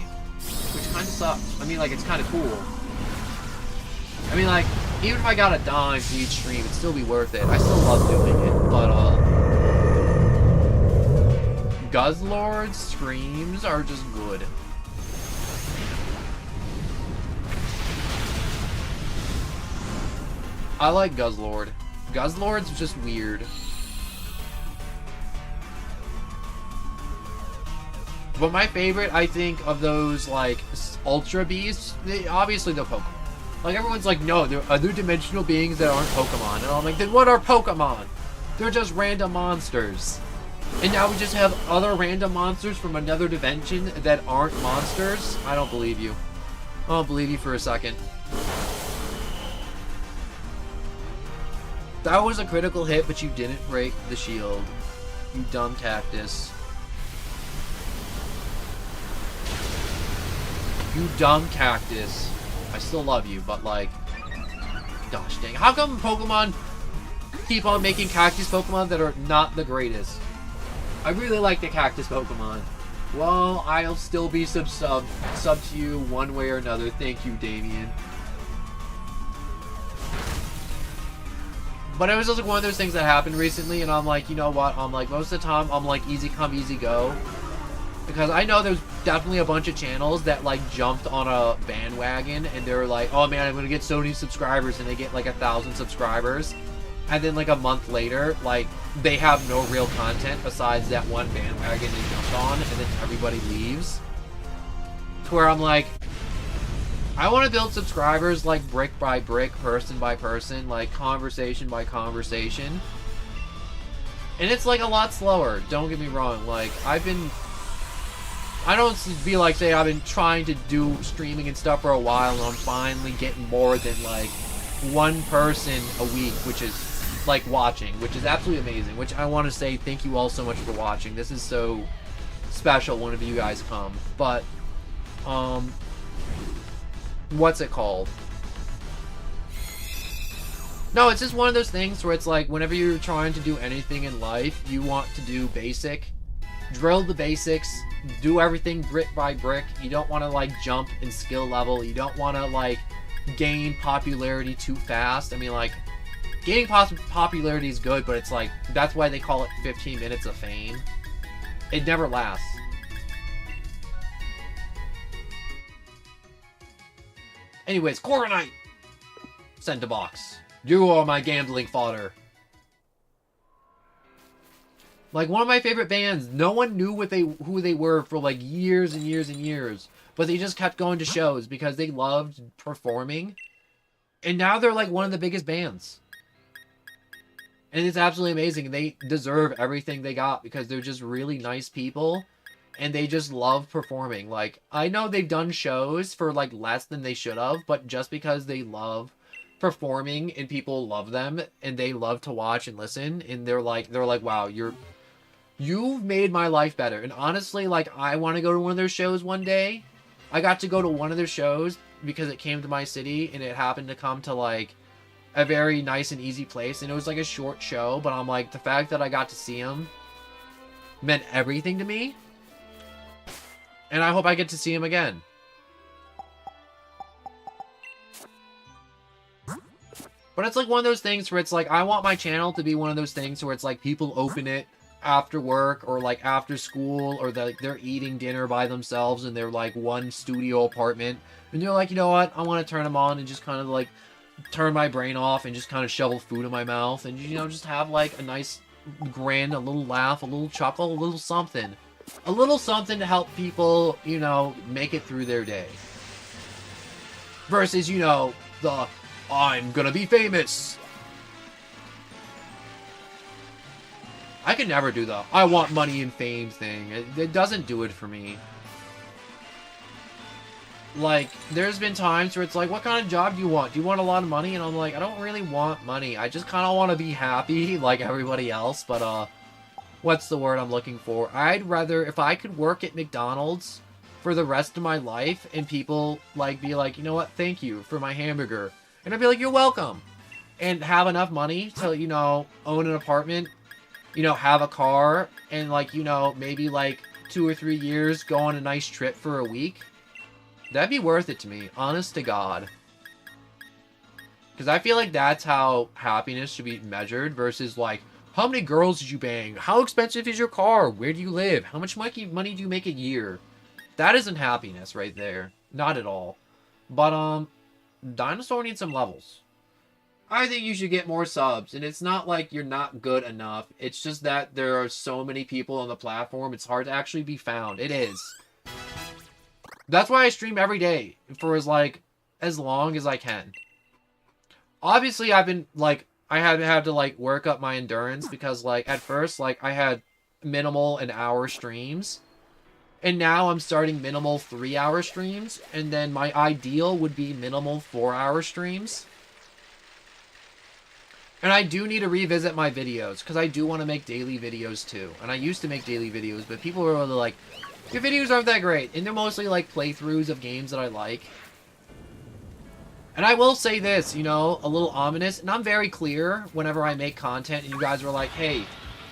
Which kind of sucks. I mean, like, it's kind of cool. I mean, like, even if I got a dime for each stream, it'd still be worth it. I still love doing it, but, Guzzlord's streams are just good. I like Guzzlord. Guzzlord's just weird. But my favorite, I think, of those, like, Ultra Beasts, obviously they're Pokemon. Like, everyone's like, no, they're other dimensional beings that aren't Pokemon. And I'm like, then what are Pokemon? They're just random monsters. And now we just have other random monsters from another dimension that aren't monsters? I don't believe you. I don't believe you for a second. That was a critical hit, but you didn't break the shield. You dumb cactus. You dumb cactus. I still love you, but like... Gosh dang. How come Pokemon keep on making cactus Pokemon that are not the greatest? I really like the cactus Pokemon. Well, I'll still be sub to you one way or another. Thank you, Damien. But it was just like one of those things that happened recently, and I'm like, you know what? I'm like, most of the time, I'm like, easy come, easy go. Because I know there's definitely a bunch of channels that, like, jumped on a bandwagon, and they were like, oh man, I'm gonna get so many subscribers, and they get, like, 1,000 subscribers. And then, like, a month later, like, they have no real content besides that one bandwagon they jumped on, and then everybody leaves. To where I'm like, I want to build subscribers, like, brick by brick, person by person, like, conversation by conversation. And it's, like, a lot slower, don't get me wrong. Like, I don't be like, say, I've been trying to do streaming and stuff for a while, and I'm finally getting more than, like, one person a week, which is, like, watching, which is absolutely amazing, which I want to say thank you all so much for watching. This is so special whenever you guys come. But, what's it called? No, it's just one of those things where it's like, whenever you're trying to do anything in life, you want to do basic. Drill the basics. Do everything brick by brick. You don't want to, like, jump in skill level. You don't want to, like, gain popularity too fast. I mean, like, gaining popularity is good, but it's like, that's why they call it 15 minutes of fame. It never lasts. Anyways, Corviknight! Send to box. You are my gambling fodder. Like, one of my favorite bands, no one knew who they were for, like, years and years and years. But they just kept going to shows because they loved performing. And now they're, like, one of the biggest bands. And it's absolutely amazing. They deserve everything they got because they're just really nice people. And they just love performing. Like, I know they've done shows for, like, less than they should have. But just because they love performing and people love them and they love to watch and listen. And they're like, wow, you've made my life better. And honestly, like, I want to go to one of their shows one day. I got to go to one of their shows because it came to my city and it happened to come to, like, a very nice and easy place. And it was, like, a short show, but I'm like, the fact that I got to see him meant everything to me. And I hope I get to see him again. But it's, like, one of those things where it's, like, I want my channel to be one of those things where it's, like, people open it after work or, like, after school, or they're eating dinner by themselves in their, like, one studio apartment. And they're like, you know what? I want to turn them on and just kind of, like, turn my brain off and just kind of shovel food in my mouth. And, you know, just have, like, a nice grin, a little laugh, a little chuckle, a little something. A little something to help people, you know, make it through their day. Versus, you know, the I'm gonna be famous. I can never do the I want money and fame thing. It doesn't do it for me. Like, there's been times where it's like, what kind of job do you want? Do you want a lot of money? And I'm like, I don't really want money. I just kind of want to be happy like everybody else. But, what's the word I'm looking for? I'd rather, if I could work at McDonald's for the rest of my life and people, like, be like, you know what? Thank you for my hamburger. And I'd be like, you're welcome. And have enough money to, you know, own an apartment, you know, have a car, and, like, you know, maybe, like, 2 or 3 years go on a nice trip for a week. That'd be worth it to me, honest to God. Because I feel like that's how happiness should be measured versus, like, how many girls did you bang? How expensive is your car? Where do you live? How much money do you make a year? That isn't happiness right there. Not at all. But, Dinosaur needs some levels. I think you should get more subs, and it's not like you're not good enough. It's just that there are so many people on the platform, it's hard to actually be found. It is. That's why I stream every day for as long as I can. Obviously, I've been, like, I had to, like, work up my endurance because, like, at first, like, I had minimal an hour streams. And now I'm starting minimal 3-hour streams. And then my ideal would be minimal 4-hour streams. And I do need to revisit my videos. Because I do want to make daily videos too. And I used to make daily videos. But people were really like, your videos aren't that great. And they're mostly like playthroughs of games that I like. And I will say this, you know, a little ominous. And I'm very clear whenever I make content. And you guys were like, hey,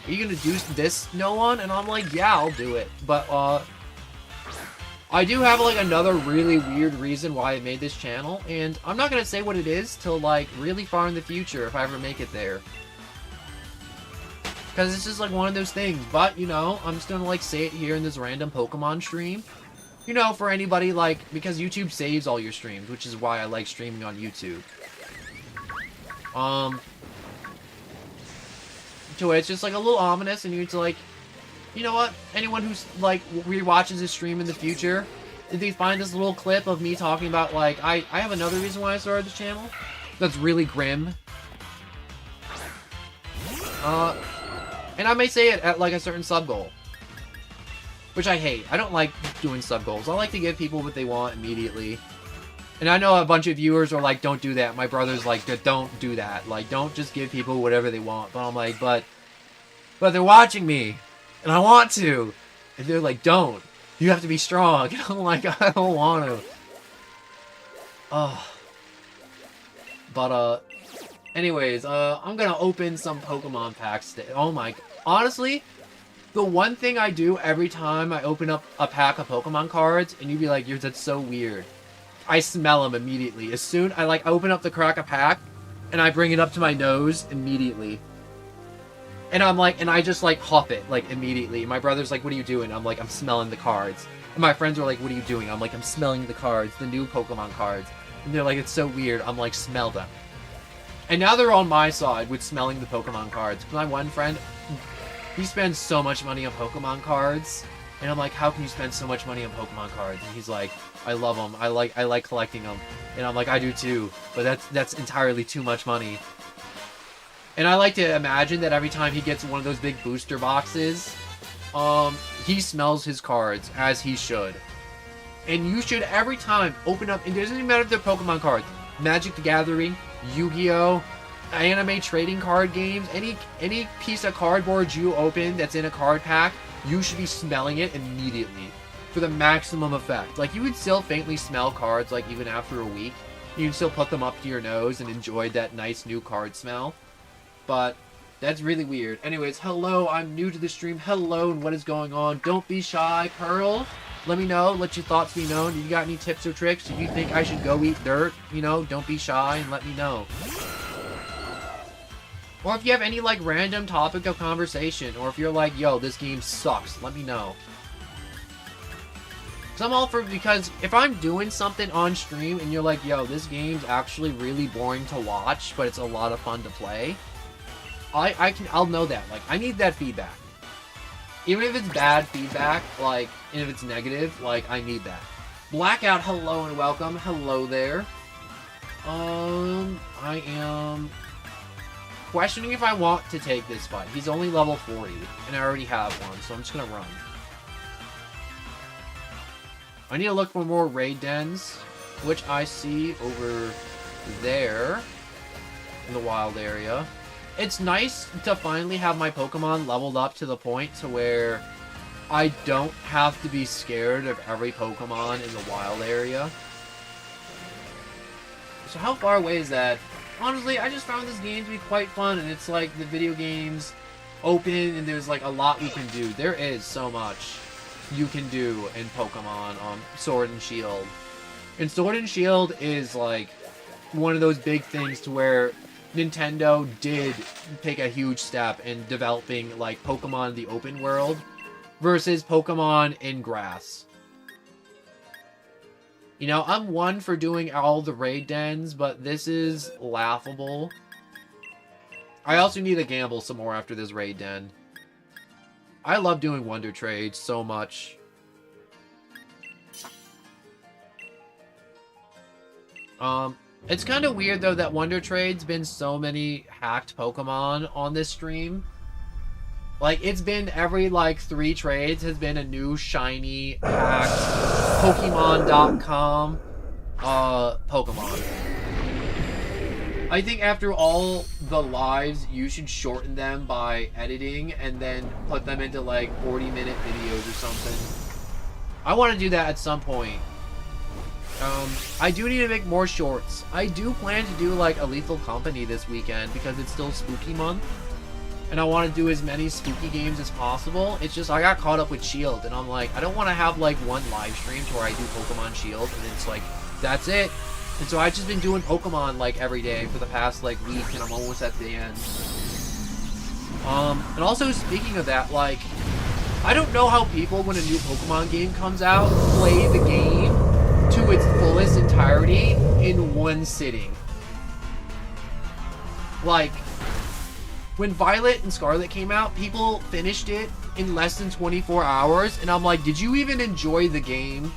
are you going to do this, no one? And I'm like, yeah, I'll do it. But, I do have, like, another really weird reason why I made this channel, and I'm not gonna say what it is till, like, really far in the future, if I ever make it there. Because it's just, like, one of those things, but, you know, I'm just gonna, like, say it here in this random Pokemon stream. You know, for anybody, like, because YouTube saves all your streams, which is why I like streaming on YouTube. To it, it's just, like, a little ominous, and you need to, like, you know what? Anyone who's, like, rewatches this stream in the future, if they find this little clip of me talking about, like, I have another reason why I started this channel that's really grim. And I may say it at, like, a certain sub-goal. Which I hate. I don't like doing sub-goals. I like to give people what they want immediately. And I know a bunch of viewers are like, don't do that. My brother's like, don't do that. Like, don't just give people whatever they want. But I'm like, but they're watching me. And I want to. And they're like, don't. You have to be strong. And I'm like, I don't want to. But, anyways, I'm gonna open some Pokemon packs today. Oh my... Honestly, the one thing I do every time I open up a pack of Pokemon cards, and you'd be like, that's so weird. I smell them immediately. As soon I, like, open up the crack a pack, and I bring it up to my nose immediately. And I'm like, and I just, like, huff it, like, immediately. My brother's like, what are you doing? I'm like, I'm smelling the cards. And my friends are like, what are you doing? I'm like, I'm smelling the cards, the new Pokemon cards. And they're like, it's so weird. I'm like, smell them. And now they're on my side with smelling the Pokemon cards. My one friend, he spends so much money on Pokemon cards. And I'm like, how can you spend so much money on Pokemon cards? And he's like, I love them. I like collecting them. And I'm like, I do too. But that's entirely too much money. And I like to imagine that every time he gets one of those big booster boxes, he smells his cards, as he should. And you should, every time, open up, and it doesn't even matter if they're Pokemon cards, Magic the Gathering, Yu-Gi-Oh!, anime trading card games, any piece of cardboard you open that's in a card pack, you should be smelling it immediately for the maximum effect. Like, you would still faintly smell cards, like, even after a week. You can still put them up to your nose and enjoy that nice new card smell. But that's really weird. Anyways, hello, I'm new to the stream. Hello, and what is going on? Don't be shy, Pearl. Let me know. Let your thoughts be known. Do you got any tips or tricks? Do you think I should go eat dirt? You know, don't be shy and let me know. Or if you have any, like, random topic of conversation. Or if you're like, yo, this game sucks. Let me know. So I'm all for, because if I'm doing something on stream and you're like, yo, this game's actually really boring to watch, but it's a lot of fun to play, I'll know that. Like, I need that feedback. Even if it's bad feedback, like, and if it's negative, like, I need that. Blackout, hello and welcome. Hello there. I am questioning if I want to take this fight. He's only level 40, and I already have one, so I'm just gonna run. I need to look for more raid dens, which I see over there in the wild area. It's nice to finally have my Pokemon leveled up to the point to where I don't have to be scared of every Pokemon in the wild area. So how far away is that? Honestly, I just found this game to be quite fun, and it's like the video game's open, and there's like a lot you can do. There is so much you can do in Pokemon Sword and Shield. And Sword and Shield is like one of those big things to where Nintendo did take a huge step in developing, like, Pokemon in the open world versus Pokemon in grass. You know, I'm one for doing all the raid dens, but this is laughable. I also need to gamble some more after this raid den. I love doing Wonder Trades so much. It's kind of weird, though, that Wonder Trade's been so many hacked Pokemon on this stream. Like, it's been every, like, 3 trades has been a new, shiny, hacked, Pokemon.com, Pokemon. I think after all the lives, you should shorten them by editing and then put them into, like, 40-minute videos or something. I want to do that at some point. I do need to make more shorts. I do plan to do, like, a Lethal Company this weekend because it's still Spooky Month. And I want to do as many spooky games as possible. It's just, I got caught up with Shield, and I'm like, I don't want to have, like, one live stream to where I do Pokemon Shield, and it's like, that's it. And so I've just been doing Pokemon, like, every day for the past, like, week, and I'm almost at the end. And also, speaking of that, like, I don't know how people, when a new Pokemon game comes out, play the game to its fullest entirety in one sitting. Like, when Violet and Scarlet came out, people finished it in less than 24 hours, and I'm like, did you even enjoy the game?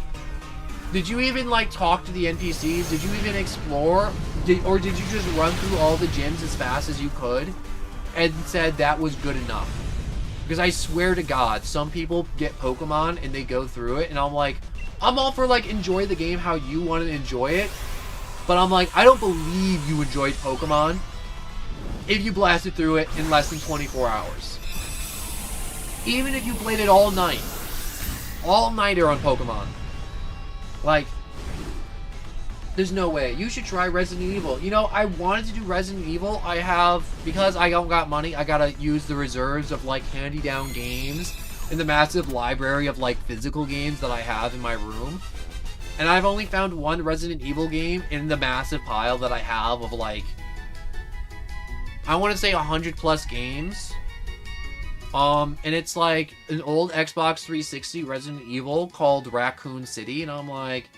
Did you even, like, talk to the NPCs? Did you even explore? Or did you just run through all the gyms as fast as you could and said that was good enough? Because I swear to God, some people get Pokemon and they go through it, and I'm like, I'm all for, like, enjoy the game how you want to enjoy it, but I'm like, I don't believe you enjoyed Pokemon if you blasted through it in less than 24 hours. Even if you played it all night. all-nighter on Pokemon. Like, there's no way. You should try Resident Evil. You know, I wanted to do Resident Evil. Because I don't got money, I gotta use the reserves of, like, handy-down games in the massive library of, like, physical games that I have in my room. And I've only found one Resident Evil game in the massive pile that I have of, like, I want to say 100+ games. And it's, like, an old Xbox 360 Resident Evil called Raccoon City. And I'm like,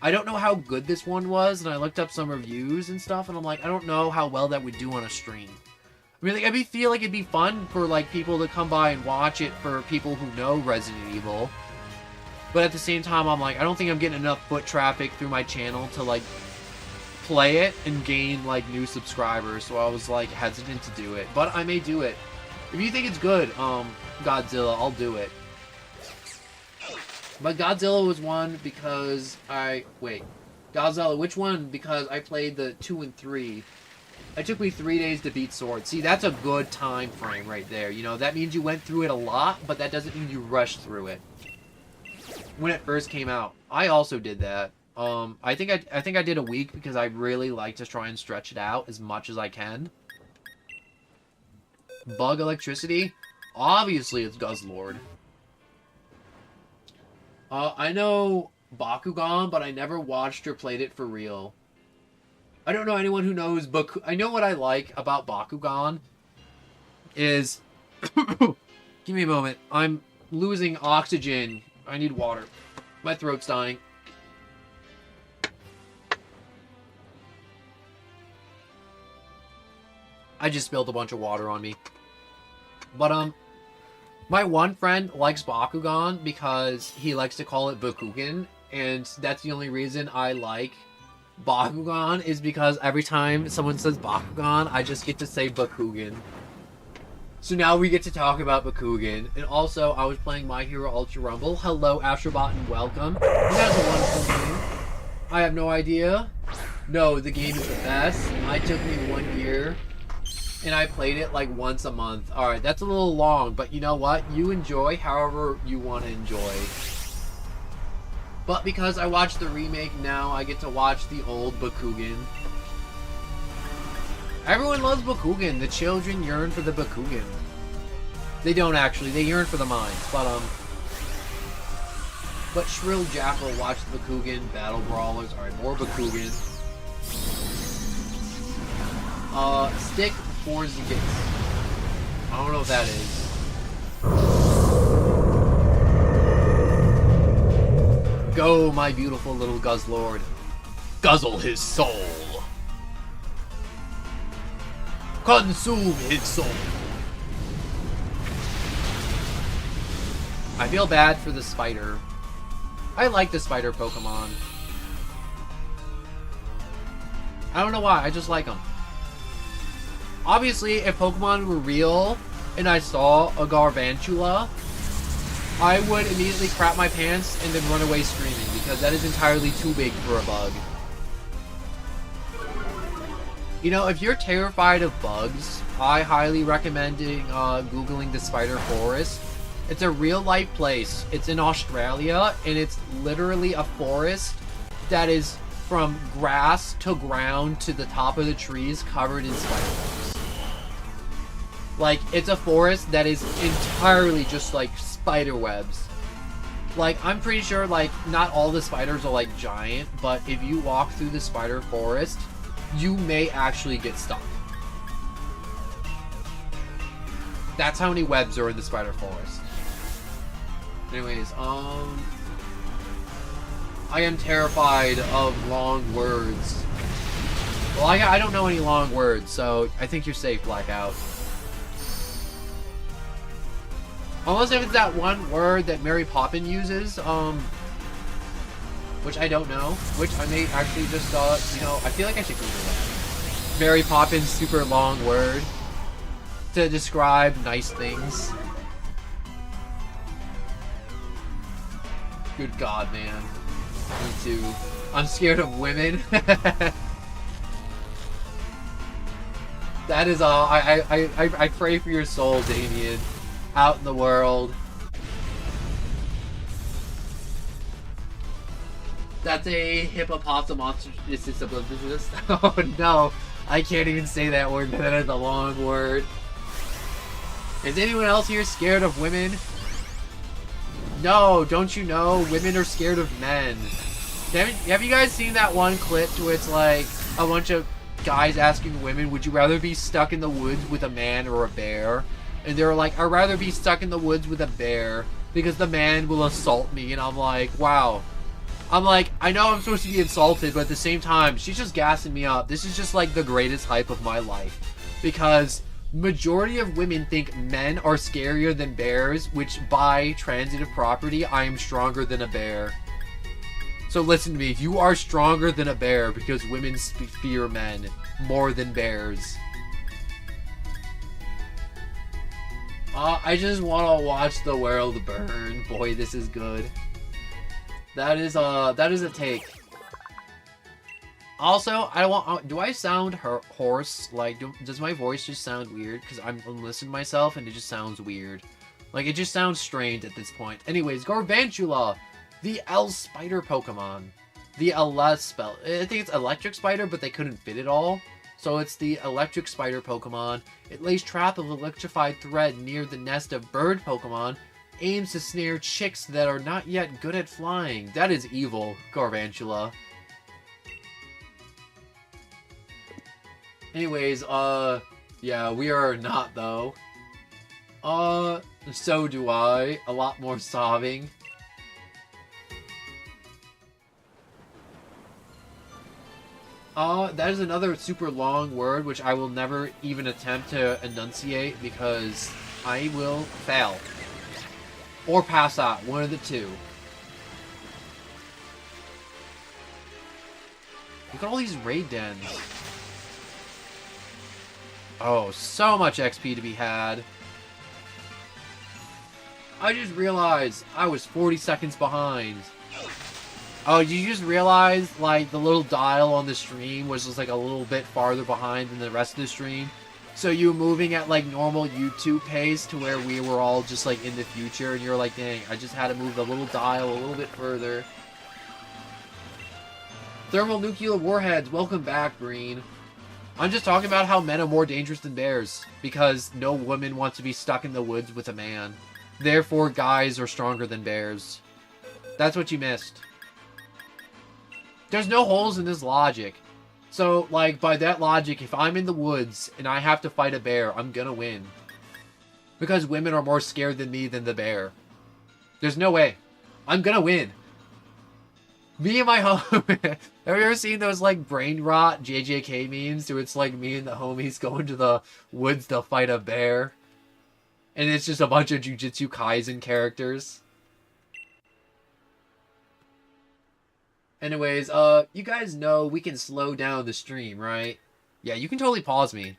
I don't know how good this one was. And I looked up some reviews and stuff. And I'm like, I don't know how well that would do on a stream. I mean, like, I feel like it'd be fun for, like, people to come by and watch it for people who know Resident Evil. But at the same time, I'm like, I don't think I'm getting enough foot traffic through my channel to, like, play it and gain, like, new subscribers. So I was, like, hesitant to do it. But I may do it. If you think it's good, Godzilla, I'll do it. But Godzilla was one because Godzilla, which one? Because I played the 2 and 3. It took me 3 days to beat Sword. See, that's a good time frame right there. You know, that means you went through it a lot, but that doesn't mean you rushed through it. When it first came out. I also did that. I think I did a week because I really like to try and stretch it out as much as I can. Bug electricity? Obviously it's Guzzlord. I know Bakugan, but I never watched or played it for real. I don't know anyone who knows I know what I like about Bakugan is... Give me a moment. I'm losing oxygen. I need water. My throat's dying. I just spilled a bunch of water on me. But, my one friend likes Bakugan because he likes to call it Bakugan, and that's the only reason I like Bakugan, is because every time someone says Bakugan, I just get to say Bakugan. So now we get to talk about Bakugan. And also, I was playing My Hero Ultra Rumble. Hello, Astrobot, and welcome. That's a wonderful game. I have no idea. No, the game is the best. It took me 1 year. And I played it like once a month. Alright, that's a little long, but you know what? You enjoy however you want to enjoy. But because I watched the remake now, I get to watch the old Bakugan. Everyone loves Bakugan. The children yearn for the Bakugan. They don't actually. They yearn for the mines. But Shrill Jackal watched Bakugan. Battle Brawlers. Alright, more Bakugan. Stick Forzigits. I don't know what that is. Go, my beautiful little Guzzlord. Guzzle his soul. Consume his soul. I feel bad for the spider. I like the spider Pokemon. I don't know why, I just like them. Obviously, if Pokemon were real and I saw a Garvantula, I would immediately crap my pants and then run away screaming because that is entirely too big for a bug. You know, if you're terrified of bugs, I highly recommend Googling the Spider Forest. It's a real-life place. It's in Australia, and it's literally a forest that is from grass to ground to the top of the trees covered in spider webs. Like, it's a forest that is entirely just, like, spider webs. Like, I'm pretty sure, like, not all the spiders are, like, giant, but if you walk through the spider forest, you may actually get stuck. That's how many webs are in the spider forest. Anyways, I am terrified of long words. Well, I don't know any long words, so I think you're safe, Blackout. Unless if it's that one word that Mary Poppins uses, which I don't know, which I may actually just, you know, I feel like I should Google that. Mary Poppins' super long word to describe nice things. Good God, man. Me too. I'm scared of women. That is all. I pray for your soul, Damien. Out in the world. That's a hippopotamus. Oh no, I can't even say that word. That is a long word. Is anyone else here scared of women? No, don't you know? Women are scared of men. Have you guys seen that one clip where it's like a bunch of guys asking women, would you rather be stuck in the woods with a man or a bear? And they're like, I'd rather be stuck in the woods with a bear because the man will assault me. And I'm like, wow. I'm like, I know I'm supposed to be insulted, but at the same time, she's just gassing me up. This is just like the greatest hype of my life. Because majority of women think men are scarier than bears, which by transitive property, I am stronger than a bear. So listen to me, you are stronger than a bear because women fear men more than bears. I just want to watch the world burn. Boy, this is good. That is a take. Also, do I sound hoarse? Like, does my voice just sound weird? Because I'm listening to myself and it just sounds weird. Like, it just sounds strained at this point. Anyways, Garvantula, the L-Spider Pokemon. The spell. I think it's Electric Spider, but they couldn't fit it all. So it's the Electric Spider Pokemon. It lays trap of electrified thread near the nest of bird Pokemon. Aims to snare chicks that are not yet good at flying. That is evil, Garvantula. Anyways, yeah, we are not, though. So do I. A lot more sobbing. That is another super long word, which I will never even attempt to enunciate, because I will fail. Or pass out, one of the two. Look at all these raid dens. Oh, so much XP to be had. I just realized I was 40 seconds behind. Oh, did you just realize, like, the little dial on the stream was just, like, a little bit farther behind than the rest of the stream? So you were moving at, like, normal YouTube pace to where we were all just, like, in the future, and you're like, dang, I just had to move the little dial a little bit further. Thermonuclear warheads, welcome back, Green. I'm just talking about how men are more dangerous than bears, because no woman wants to be stuck in the woods with a man. Therefore, guys are stronger than bears. That's what you missed. There's no holes in this logic. So, like, by that logic, if I'm in the woods and I have to fight a bear, I'm gonna win. Because women are more scared than me than the bear. There's no way. I'm gonna win. Me and my homie... Have you ever seen those, like, brain rot JJK memes where it's, like, me and the homies going to the woods to fight a bear? And it's just a bunch of Jujutsu Kaisen characters. Anyways, you guys know we can slow down the stream, right? Yeah, you can totally pause me.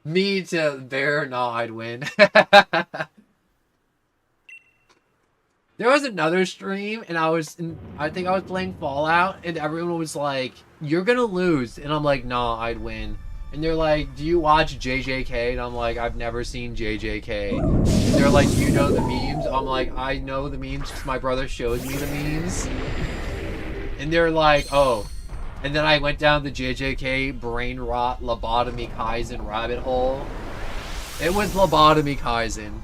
Me to bear? Nah, I'd win. There was another stream, and I think I was playing Fallout, and everyone was like, you're gonna lose. And I'm like, nah, I'd win. And they're like, do you watch JJK? And I'm like, I've never seen JJK. And they're like, you know the memes? I'm like, I know the memes because my brother shows me the memes. And they're like, oh. And then I went down the JJK brain rot lobotomy Kaizen rabbit hole. It was lobotomy Kaizen.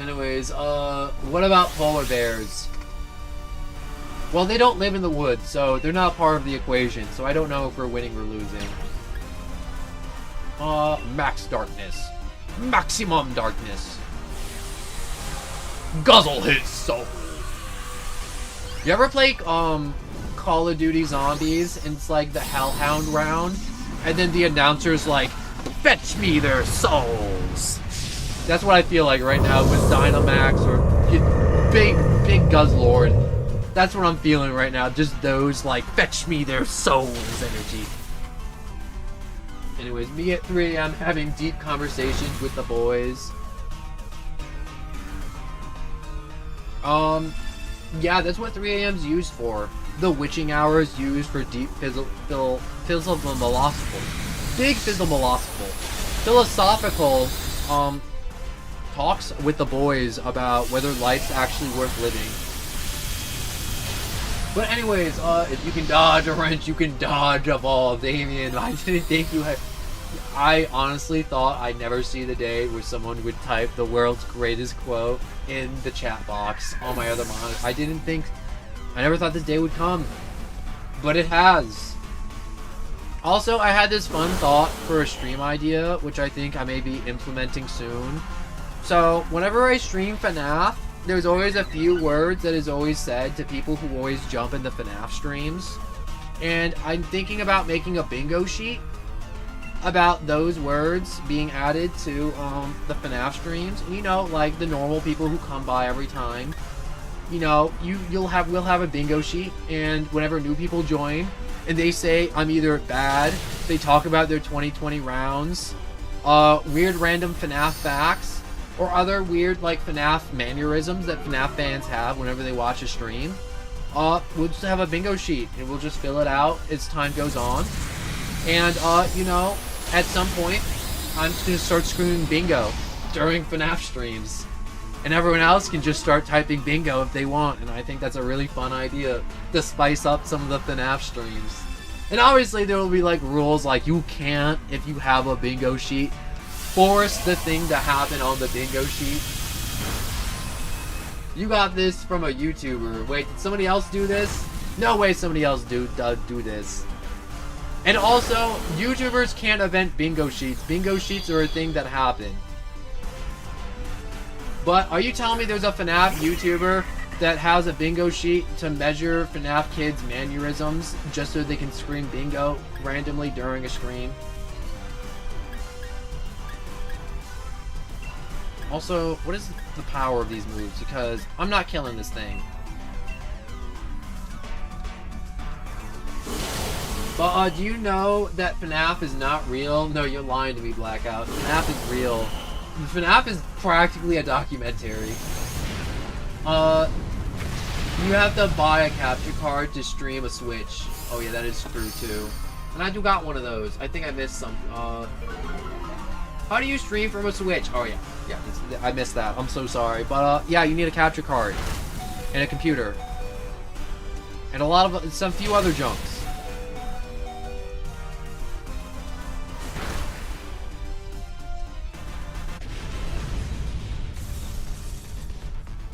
Anyways, what about polar bears? Well, they don't live in the woods, so they're not part of the equation. So I don't know if we're winning or losing. Max darkness. Maximum darkness. Guzzle his soul. You ever play, Call of Duty Zombies, and it's like the Hellhound round? And then the announcer's like, fetch me their souls. That's what I feel like right now with Dynamax or Big Guzzlord. That's what I'm feeling right now. Just those, like, fetch me their souls energy. Anyways, me at 3 a.m. having deep conversations with the boys. Yeah, that's what 3 a.m. is used for. The witching hour is used for deep philosophical, big philosophical, talks with the boys about whether life's actually worth living. But anyways, if you can dodge a wrench, you can dodge a ball, Damien. I didn't think you had... I honestly thought I'd never see the day where someone would type the world's greatest quote in the chat box on my other monitor. I never thought this day would come. But it has. Also, I had this fun thought for a stream idea, which I think I may be implementing soon. So, whenever I stream FNAF, there's always a few words that is always said to people who always jump into FNAF streams. And I'm thinking about making a bingo sheet about those words being added to the FNAF streams. And, you know, like the normal people who come by every time. You know, we'll have a bingo sheet, and whenever new people join, and they say I'm either bad, they talk about their 2020 rounds, weird random FNAF facts, or other weird like FNAF mannerisms that FNAF fans have whenever they watch a stream. We'll just have a bingo sheet, and we'll just fill it out as time goes on. And you know, at some point, I'm just gonna start screaming bingo during FNAF streams. And everyone else can just start typing bingo if they want, and I think that's a really fun idea to spice up some of the FNAF streams. And obviously there will be like rules like you can't, if you have a bingo sheet, force the thing to happen on the bingo sheet. You got this from a YouTuber. Wait, did somebody else do this? No way somebody else do this. And also, YouTubers can't invent bingo sheets. Bingo sheets are a thing that happen. But are you telling me there's a FNAF YouTuber that has a bingo sheet to measure FNAF kids' mannerisms just so they can scream bingo randomly during a stream? Also, what is the power of these moves? Because I'm not killing this thing. But do you know that FNAF is not real? No, you're lying to me, Blackout. FNAF is real. FNAF is practically a documentary. You have to buy a capture card to stream a Switch. Oh yeah, that is true too. And I do got one of those. I think I missed some. How do you stream from a Switch? Oh yeah, I missed that. I'm so sorry. But yeah, you need a capture card and a computer and a lot of some few other junks.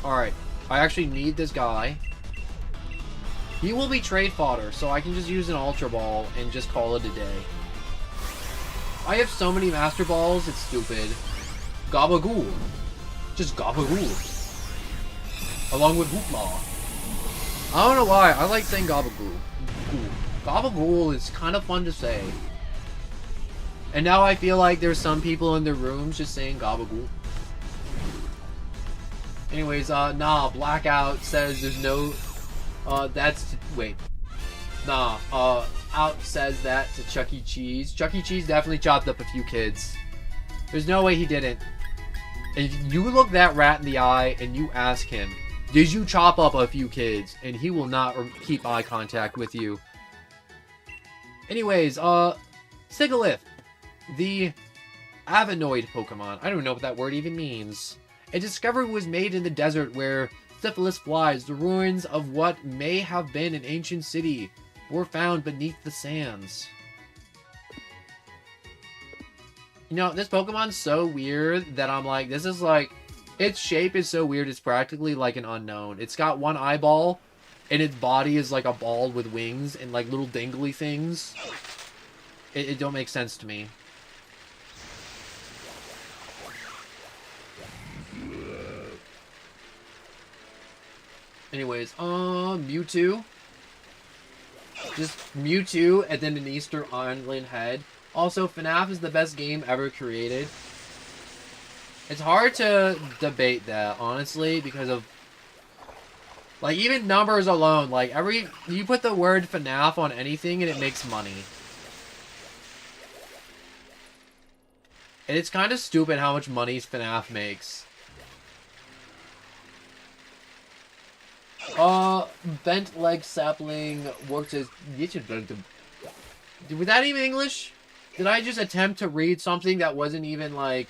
Alright, I actually need this guy. He will be trade fodder, so I can just use an Ultra Ball and just call it a day. I have so many Master Balls, it's stupid. Gabagool. Just Gabagool. Along with Hoopla. I don't know why, I like saying Gabagool. Gabagool is kind of fun to say. And now I feel like there's some people in their rooms just saying Gabagool. Anyways, nah, Blackout says there's no, Out says that to Chuck E. Cheese. Chuck E. Cheese definitely chopped up a few kids. There's no way he didn't. If you look that rat in the eye and you ask him, did you chop up a few kids? And he will not keep eye contact with you. Anyways, Sigilyph, the Avanoid Pokemon. I don't know what that word even means. A discovery was made in the desert where Syphilis flies. The ruins of what may have been an ancient city were found beneath the sands. You know, this Pokemon's so weird that I'm like, this is like, its shape is so weird, it's practically like an unknown. It's got one eyeball, and its body is like a ball with wings and like little dangly things. It don't make sense to me. Anyways, Mewtwo. Just Mewtwo and then an Easter Island head. Also, FNAF is the best game ever created. It's hard to debate that, honestly, because of... like, even numbers alone, like, you put the word FNAF on anything and it makes money. And it's kind of stupid how much money FNAF makes. Bent leg sapling works as... Was that even English? Did I just attempt to read something that wasn't even, like...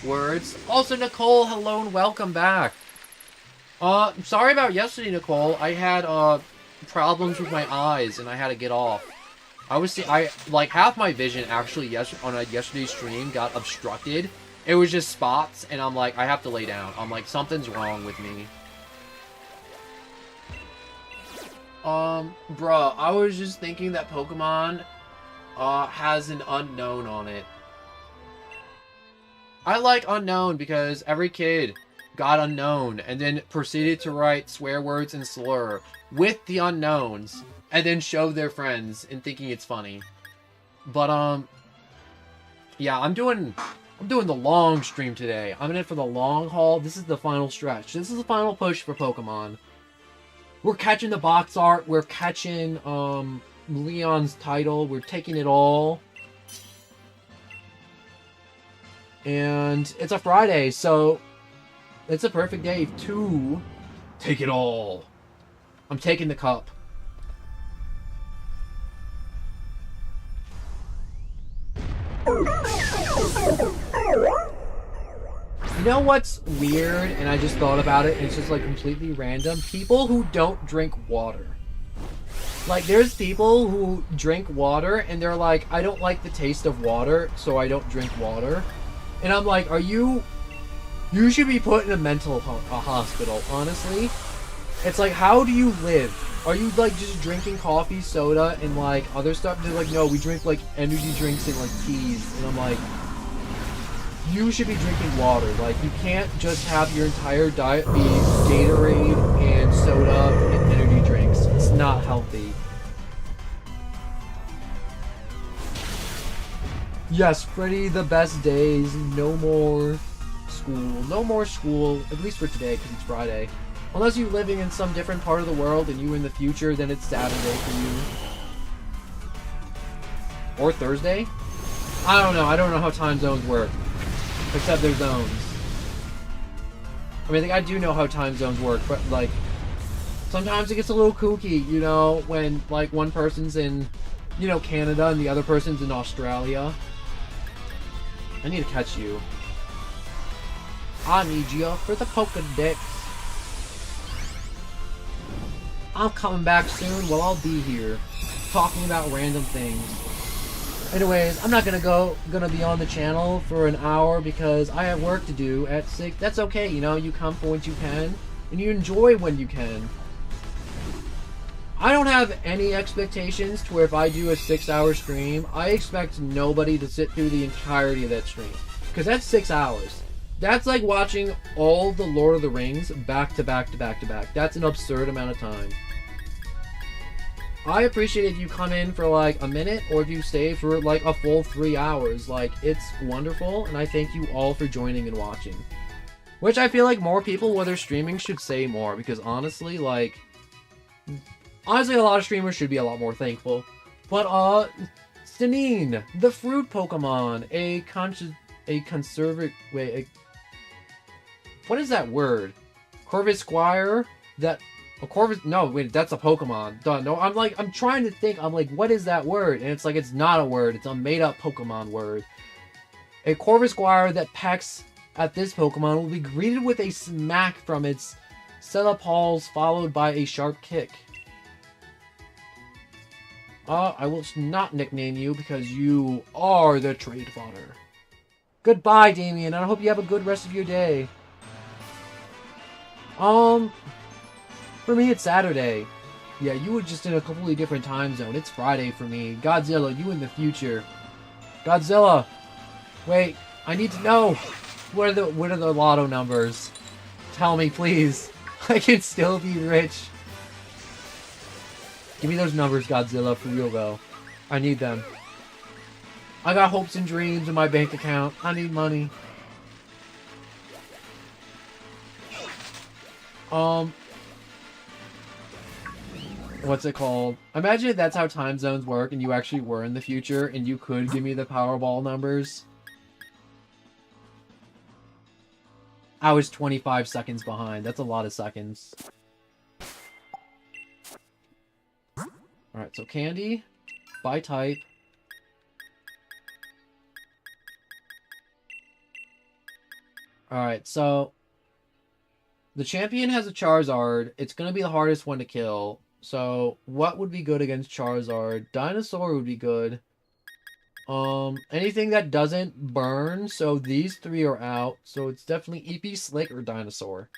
words. Also, Nicole, hello and welcome back. Sorry about yesterday, Nicole. I had, problems with my eyes, and I had to get off. Like, half my vision, actually, on a yesterday's stream got obstructed. It was just spots, and I'm like, I have to lay down. I'm like, something's wrong with me. Bruh, I was just thinking that Pokemon, has an unknown on it. I like unknown because every kid got unknown and then proceeded to write swear words and slur with the unknowns and then show their friends and thinking it's funny. But, yeah, I'm doing the long stream today. I'm in it for the long haul. This is the final stretch. This is the final push for Pokemon. We're catching the box art. We're catching, Leon's title. We're taking it all. And it's a Friday, so it's a perfect day to take it all. I'm taking the cup. You know what's weird? And I just thought about it, and it's just like completely random. People who don't drink water. Like, there's people who drink water, and they're like, I don't like the taste of water, so I don't drink water. And I'm like, you should be put in a mental hospital, honestly. It's like, how do you live? Are you, like, just drinking coffee, soda, and, like, other stuff? They're like, no, we drink, like, energy drinks and, like, teas. And I'm like, you should be drinking water. Like, you can't just have your entire diet be Gatorade and soda and energy drinks. It's not healthy. Yes, Freddy, the best days. No more school. No more school, at least for today, because it's Friday. Unless you're living in some different part of the world and you in the future, then it's Saturday for you. Or Thursday? I don't know. I don't know how time zones work. Except they're zones. I mean, I do know how time zones work, but, like, sometimes it gets a little kooky, you know, when, like, one person's in, you know, Canada and the other person's in Australia. I need to catch you. I need you for the Pokedex. I'm coming back soon. Well, I'll be here, talking about random things. Anyways, I'm not gonna be on the channel for an hour because I have work to do at 6. That's okay, you know. You come for what you can, and you enjoy when you can. I don't have any expectations to where if I do a 6-hour stream, I expect nobody to sit through the entirety of that stream. Because that's 6 hours. That's like watching all the Lord of the Rings back to back to back to back. That's an absurd amount of time. I appreciate if you come in for like a minute or if you stay for like a full 3 hours. Like, it's wonderful, and I thank you all for joining and watching. Which I feel like more people, whether streaming, should say more, because honestly, like... Honestly, a lot of streamers should be a lot more thankful. But, Stanine, the fruit Pokemon, what is that word? Corvisquire? No, wait, that's a Pokemon. Duh, no, I'm trying to think, I'm like, what is that word? And it's like, it's not a word, it's a made-up Pokemon word. A Corvisquire that pecks at this Pokemon will be greeted with a smack from its Paws, followed by a sharp kick. I will not nickname you because you are the trade fodder. Goodbye, Damien, and I hope you have a good rest of your day. For me, it's Saturday. Yeah, you were just in a completely different time zone. It's Friday for me. Godzilla, you in the future. Godzilla! Wait, I need to know! What are the lotto numbers? Tell me, please. I can still be rich. Give me those numbers, Godzilla, for real, though. I need them. I got hopes and dreams in my bank account. I need money. What's it called? Imagine if that's how time zones work and you actually were in the future and you could give me the Powerball numbers. I was 25 seconds behind. That's a lot of seconds. Alright, so Candy, by type. Alright, so the champion has a Charizard. It's gonna be the hardest one to kill. So what would be good against Charizard? Dinosaur would be good. Anything that doesn't burn, so these three are out. So it's definitely EP, Slick, or Dinosaur.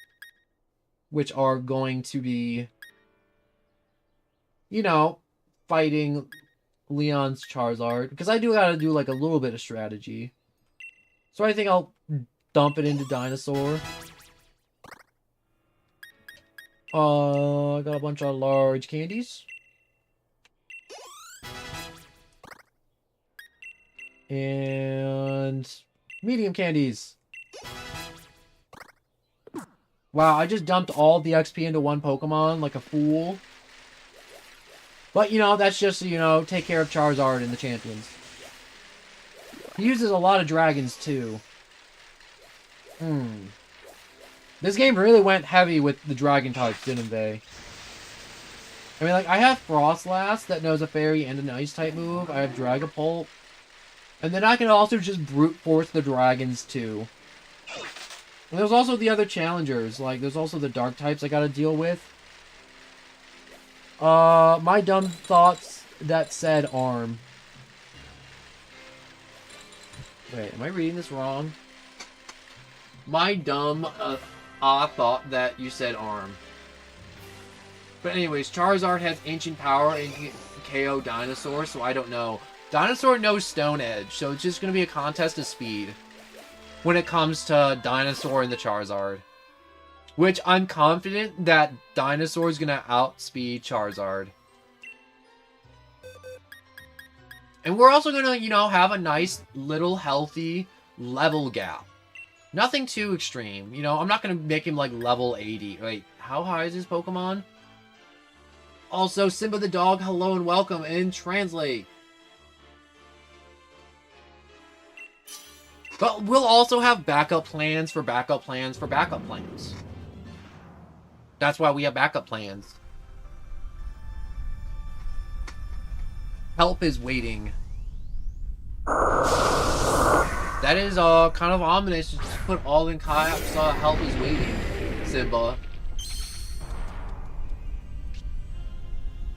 Which are going to be, you know, fighting Leon's Charizard. Because I do gotta do, like, a little bit of strategy. So I think I'll dump it into Dinosaur. I got a bunch of large candies. And medium candies. Wow, I just dumped all the XP into one Pokemon like a fool. But, you know, that's just, you know, take care of Charizard and the champions. He uses a lot of dragons, too. This game really went heavy with the dragon types, didn't they? I mean, like, I have Frostlass that knows a fairy and an ice type move. I have Dragapult. And then I can also just brute force the dragons, too. And there's also the other challengers. Like, there's also the dark types I gotta deal with. My dumb thoughts that said arm. Wait, am I reading this wrong? My dumb, thought that you said arm. But anyways, Charizard has ancient power and can KO Dinosaur, so I don't know. Dinosaur knows Stone Edge, so it's just gonna be a contest of speed when it comes to Dinosaur and the Charizard. Which I'm confident that Dinosaur is gonna outspeed Charizard. And we're also gonna, you know, have a nice little healthy level gap. Nothing too extreme. You know, I'm not gonna make him like level 80. Wait, how high is his Pokemon? Also, Simba the dog, hello and welcome, and translate. But we'll also have backup plans for backup plans for backup plans. That's why we have backup plans. Help is waiting. That is kind of ominous. Just put all in caps. Help is waiting, Simba.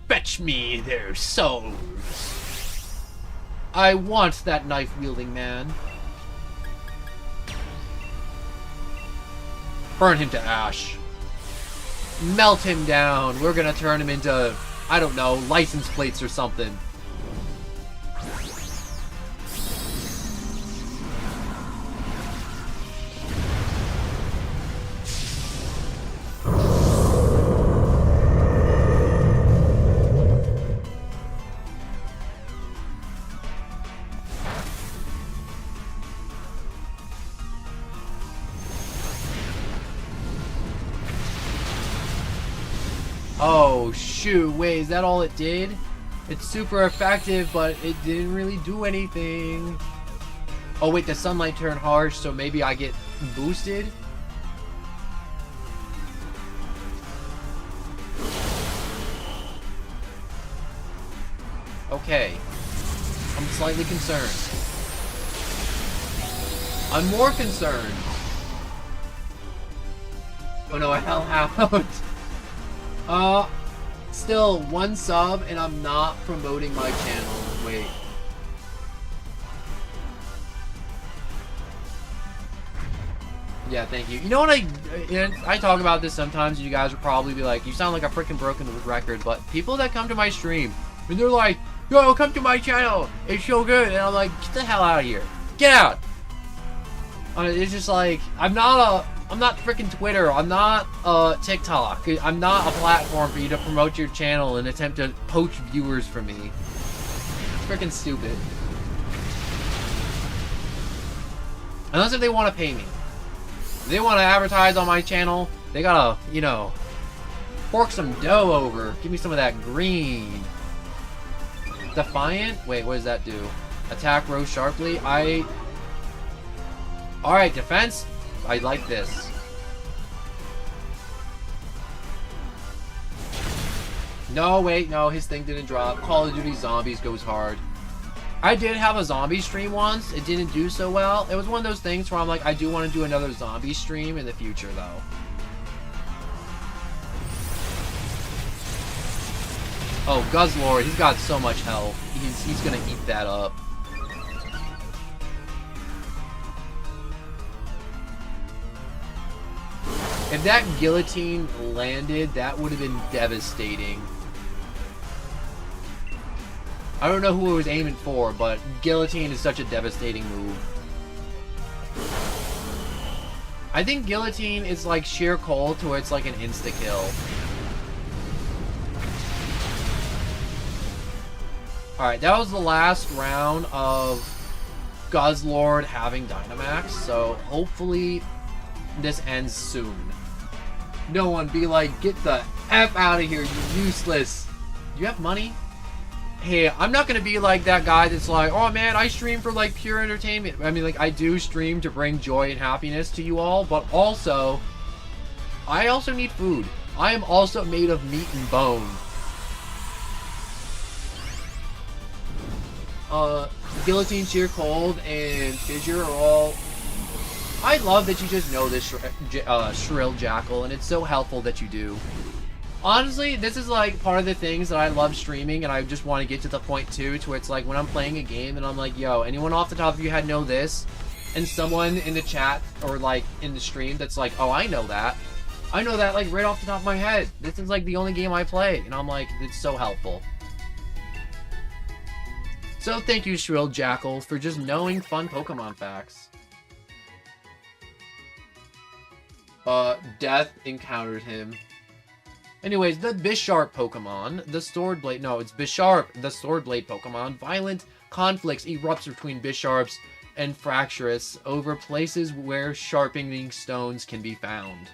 Fetch me their souls. I want that knife-wielding man. Burn him to ash. Melt him down. We're gonna turn him into, I don't know, license plates or something. Oh, shoot. Wait, is that all it did? It's super effective, but it didn't really do anything. Oh, wait, the sunlight turned harsh, so maybe I get boosted? Okay. I'm slightly concerned. I'm more concerned. Oh no, I hell out. Still, 1 sub, and I'm not promoting my channel. Wait. Yeah, thank you. You know what, I talk about this sometimes, and you guys would probably be like, you sound like a freaking broken record, but people that come to my stream, and they're like, yo, come to my channel, it's so good, and I'm like, get the hell out of here. Get out! It's just like, I'm not freaking Twitter. I'm not TikTok. I'm not a platform for you to promote your channel and attempt to poach viewers from me. It's freaking stupid. Unless if they want to pay me. If they want to advertise on my channel, they gotta, you know, fork some dough over. Give me some of that green. Defiant? Wait, what does that do? Attack Rose sharply? Alright, defense? I like this. No, wait, no, his thing didn't drop. Call of Duty Zombies goes hard. I did have a zombie stream once. It didn't do so well. It was one of those things where I'm like, I do want to do another zombie stream in the future, though. Oh, Guzzlord, he's got so much health. He's gonna eat that up. If that guillotine landed, that would have been devastating. I don't know who it was aiming for, but guillotine is such a devastating move. I think guillotine is like sheer cold to where it's like an insta-kill. Alright, that was the last round of Guzzlord having Dynamax, so hopefully this ends soon. No one be like, get the F out of here, you useless. Do you have money? Hey, I'm not gonna be like that guy that's like, oh man, I stream for like pure entertainment. I mean, like, I do stream to bring joy and happiness to you all, but also, I also need food. I am also made of meat and bone. Guillotine, Sheer Cold, and Fissure are all... I love that you just know this Shrill Jackal, and it's so helpful that you do. Honestly, this is like part of the things that I love streaming, and I just want to get to the point too, to where it's like when I'm playing a game and I'm like, yo, anyone off the top of your head know this? And someone in the chat or like in the stream that's like, oh, I know that. I know that like right off the top of my head. This is like the only game I play, and I'm like, it's so helpful. So thank you, Shrill Jackal, for just knowing fun Pokemon facts. Death encountered him. Anyways, the Bisharp Pokemon, the Swordblade, no, it's Bisharp, the Swordblade Pokemon. Violent conflicts erupts between Bisharps and Fracturus over places where sharpening stones can be found.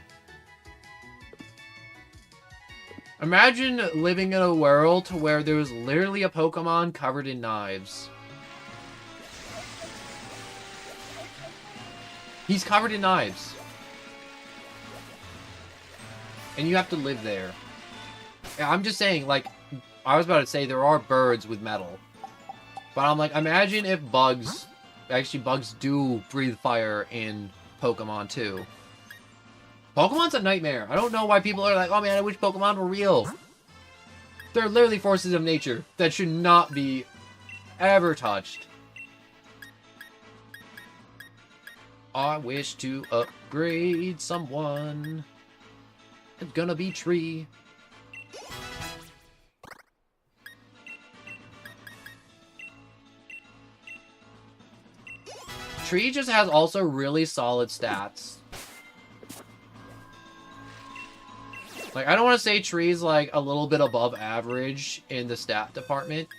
Imagine living in a world where there's literally a Pokemon covered in knives. He's covered in knives. And you have to live there. I'm just saying, like, I was about to say there are birds with metal. But I'm like, imagine if bugs... Actually, bugs do breathe fire in Pokemon too. Pokemon's a nightmare. I don't know why people are like, oh man, I wish Pokemon were real. They're literally forces of nature that should not be ever touched. I wish to upgrade someone. It's gonna be Tree. Tree just has also really solid stats. Like, I don't want to say Tree's, like, a little bit above average in the stat department.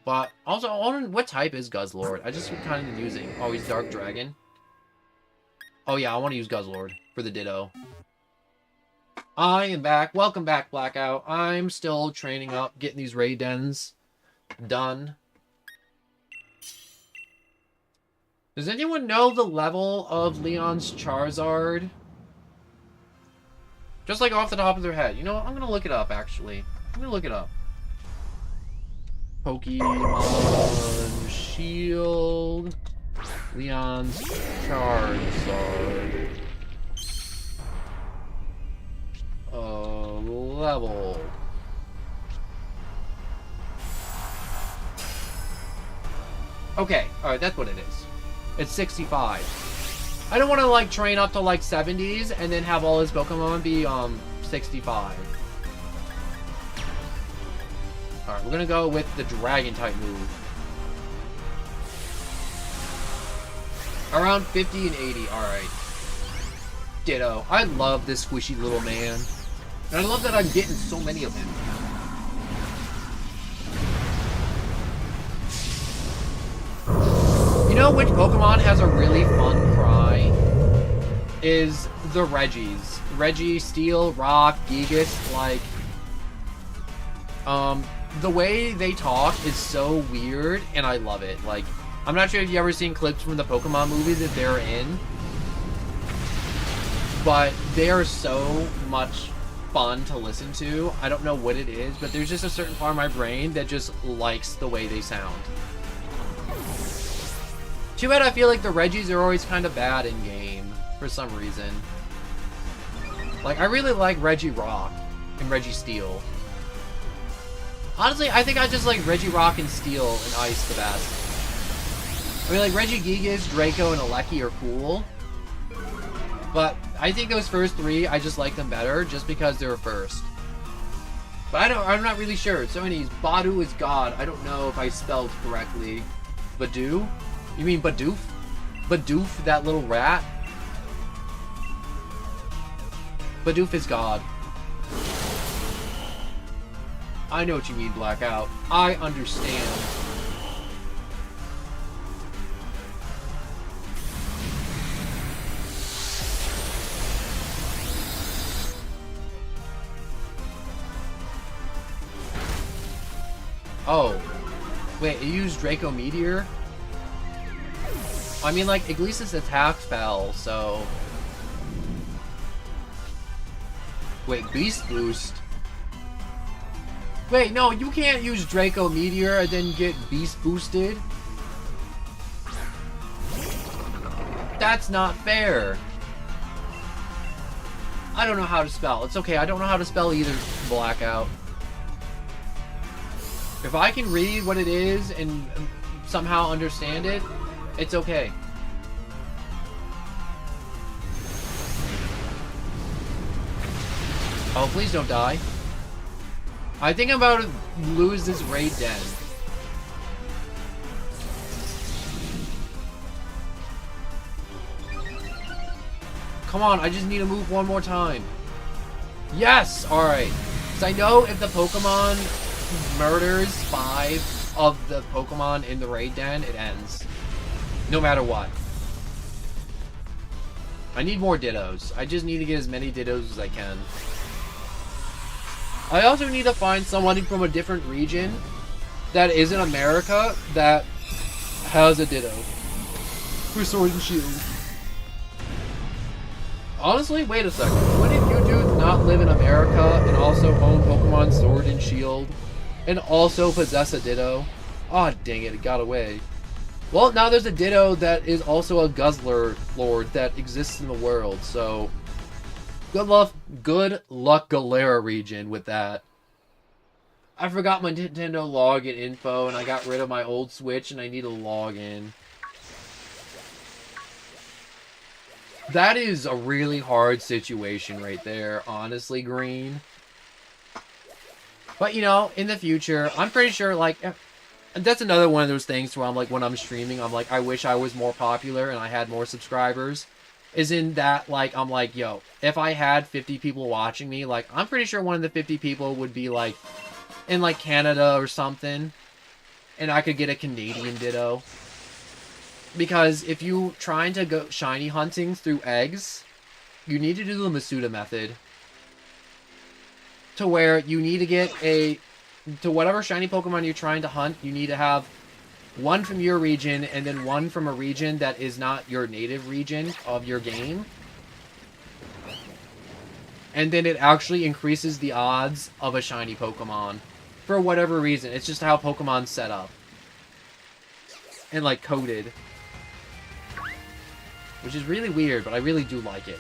But, also, what type is Guzzlord? I just kind of using... Oh, he's Dark Dragon? Oh, yeah, I want to use Guzzlord for the Ditto. I am back. Welcome back, Blackout. I'm still training up, getting these raid dens done. Does anyone know the level of Leon's Charizard? Just like off the top of their head. You know what? I'm gonna look it up, actually. I'm gonna look it up. Pokemon Shield. Leon's Charizard. Level. Okay, alright, that's what it is. It's 65. I don't want to, like, train up to, like, 70s and then have all his Pokemon be, 65. Alright, we're gonna go with the Dragon-type move. Around 50 and 80, alright. Ditto. I love this squishy little man. And I love that I'm getting so many of him. You know which Pokemon has a really fun cry? Is the Regis. Reggie, Steel, Rock, Gigas, like... the way they talk is so weird, and I love it. Like, I'm not sure if you ever seen clips from the Pokemon movie that they're in, but they are so much fun to listen to. I don't know what it is, but there's just a certain part of my brain that just likes the way they sound. Too bad I feel like the Regis are always kind of bad in game for some reason. Like, I really like Regirock and Registeel. Honestly, I think I just like Regirock and Steel and Ice the best. I mean, like, Regigigas, Draco, and Alecki are cool. But I think those first three, I just like them better just because they were first. But I'm not really sure. So anyways, Badu is God. I don't know if I spelled correctly. Badu? You mean Bidoof? Bidoof, that little rat? Bidoof is God. I know what you mean, Blackout. I understand. Oh. Wait, it used Draco Meteor? I mean, like, Iglesis attack fell, so... Wait, Beast Boost? Wait, no, you can't use Draco Meteor and then get Beast Boosted. That's not fair. I don't know how to spell. It's okay, I don't know how to spell either, Blackout. If I can read what it is and somehow understand it, it's okay. Oh, please don't die. I think I'm about to lose this raid den. Come on, I just need to move one more time. Yes! Alright. So I know if the Pokemon murders 5 of the Pokemon in the raid den, it ends. No matter what. I need more Dittos. I just need to get as many Dittos as I can. I also need to find somebody from a different region that isn't America that has a Ditto for Sword and Shield. Honestly, wait a second. What if you do not live in America and also own Pokemon Sword and Shield and also possess a Ditto? Aw, dang it, it got away. Well, now there's a Ditto that is also a Guzzler Lord that exists in the world, so... Good luck, Galera region with that. I forgot my Nintendo login info and I got rid of my old Switch and I need to log in. That is a really hard situation right there, honestly, Green. But, you know, in the future, I'm pretty sure, like... That's another one of those things where I'm like, when I'm streaming, I'm like, I wish I was more popular and I had more subscribers. Is in that, like, I'm like, yo, if I had 50 people watching me, like, I'm pretty sure one of the 50 people would be, like, in, like, Canada or something. And I could get a Canadian Ditto. Because if you trying to go shiny hunting through eggs, you need to do the Masuda method. To where you need to get a... To whatever shiny Pokemon you're trying to hunt, you need to have one from your region and then one from a region that is not your native region of your game. And then it actually increases the odds of a shiny Pokemon. For whatever reason. It's just how Pokemon's set up. And, like, coded. Which is really weird, but I really do like it.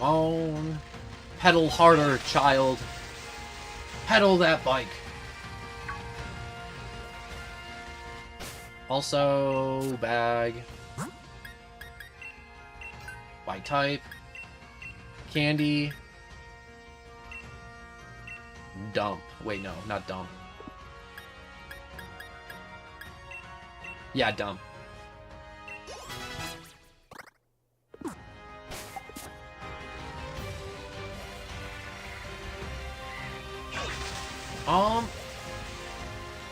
Come on. Pedal harder, child. Pedal that bike. Also, bag. By type. Candy. Dump. Wait, no, not dump. Yeah, dump.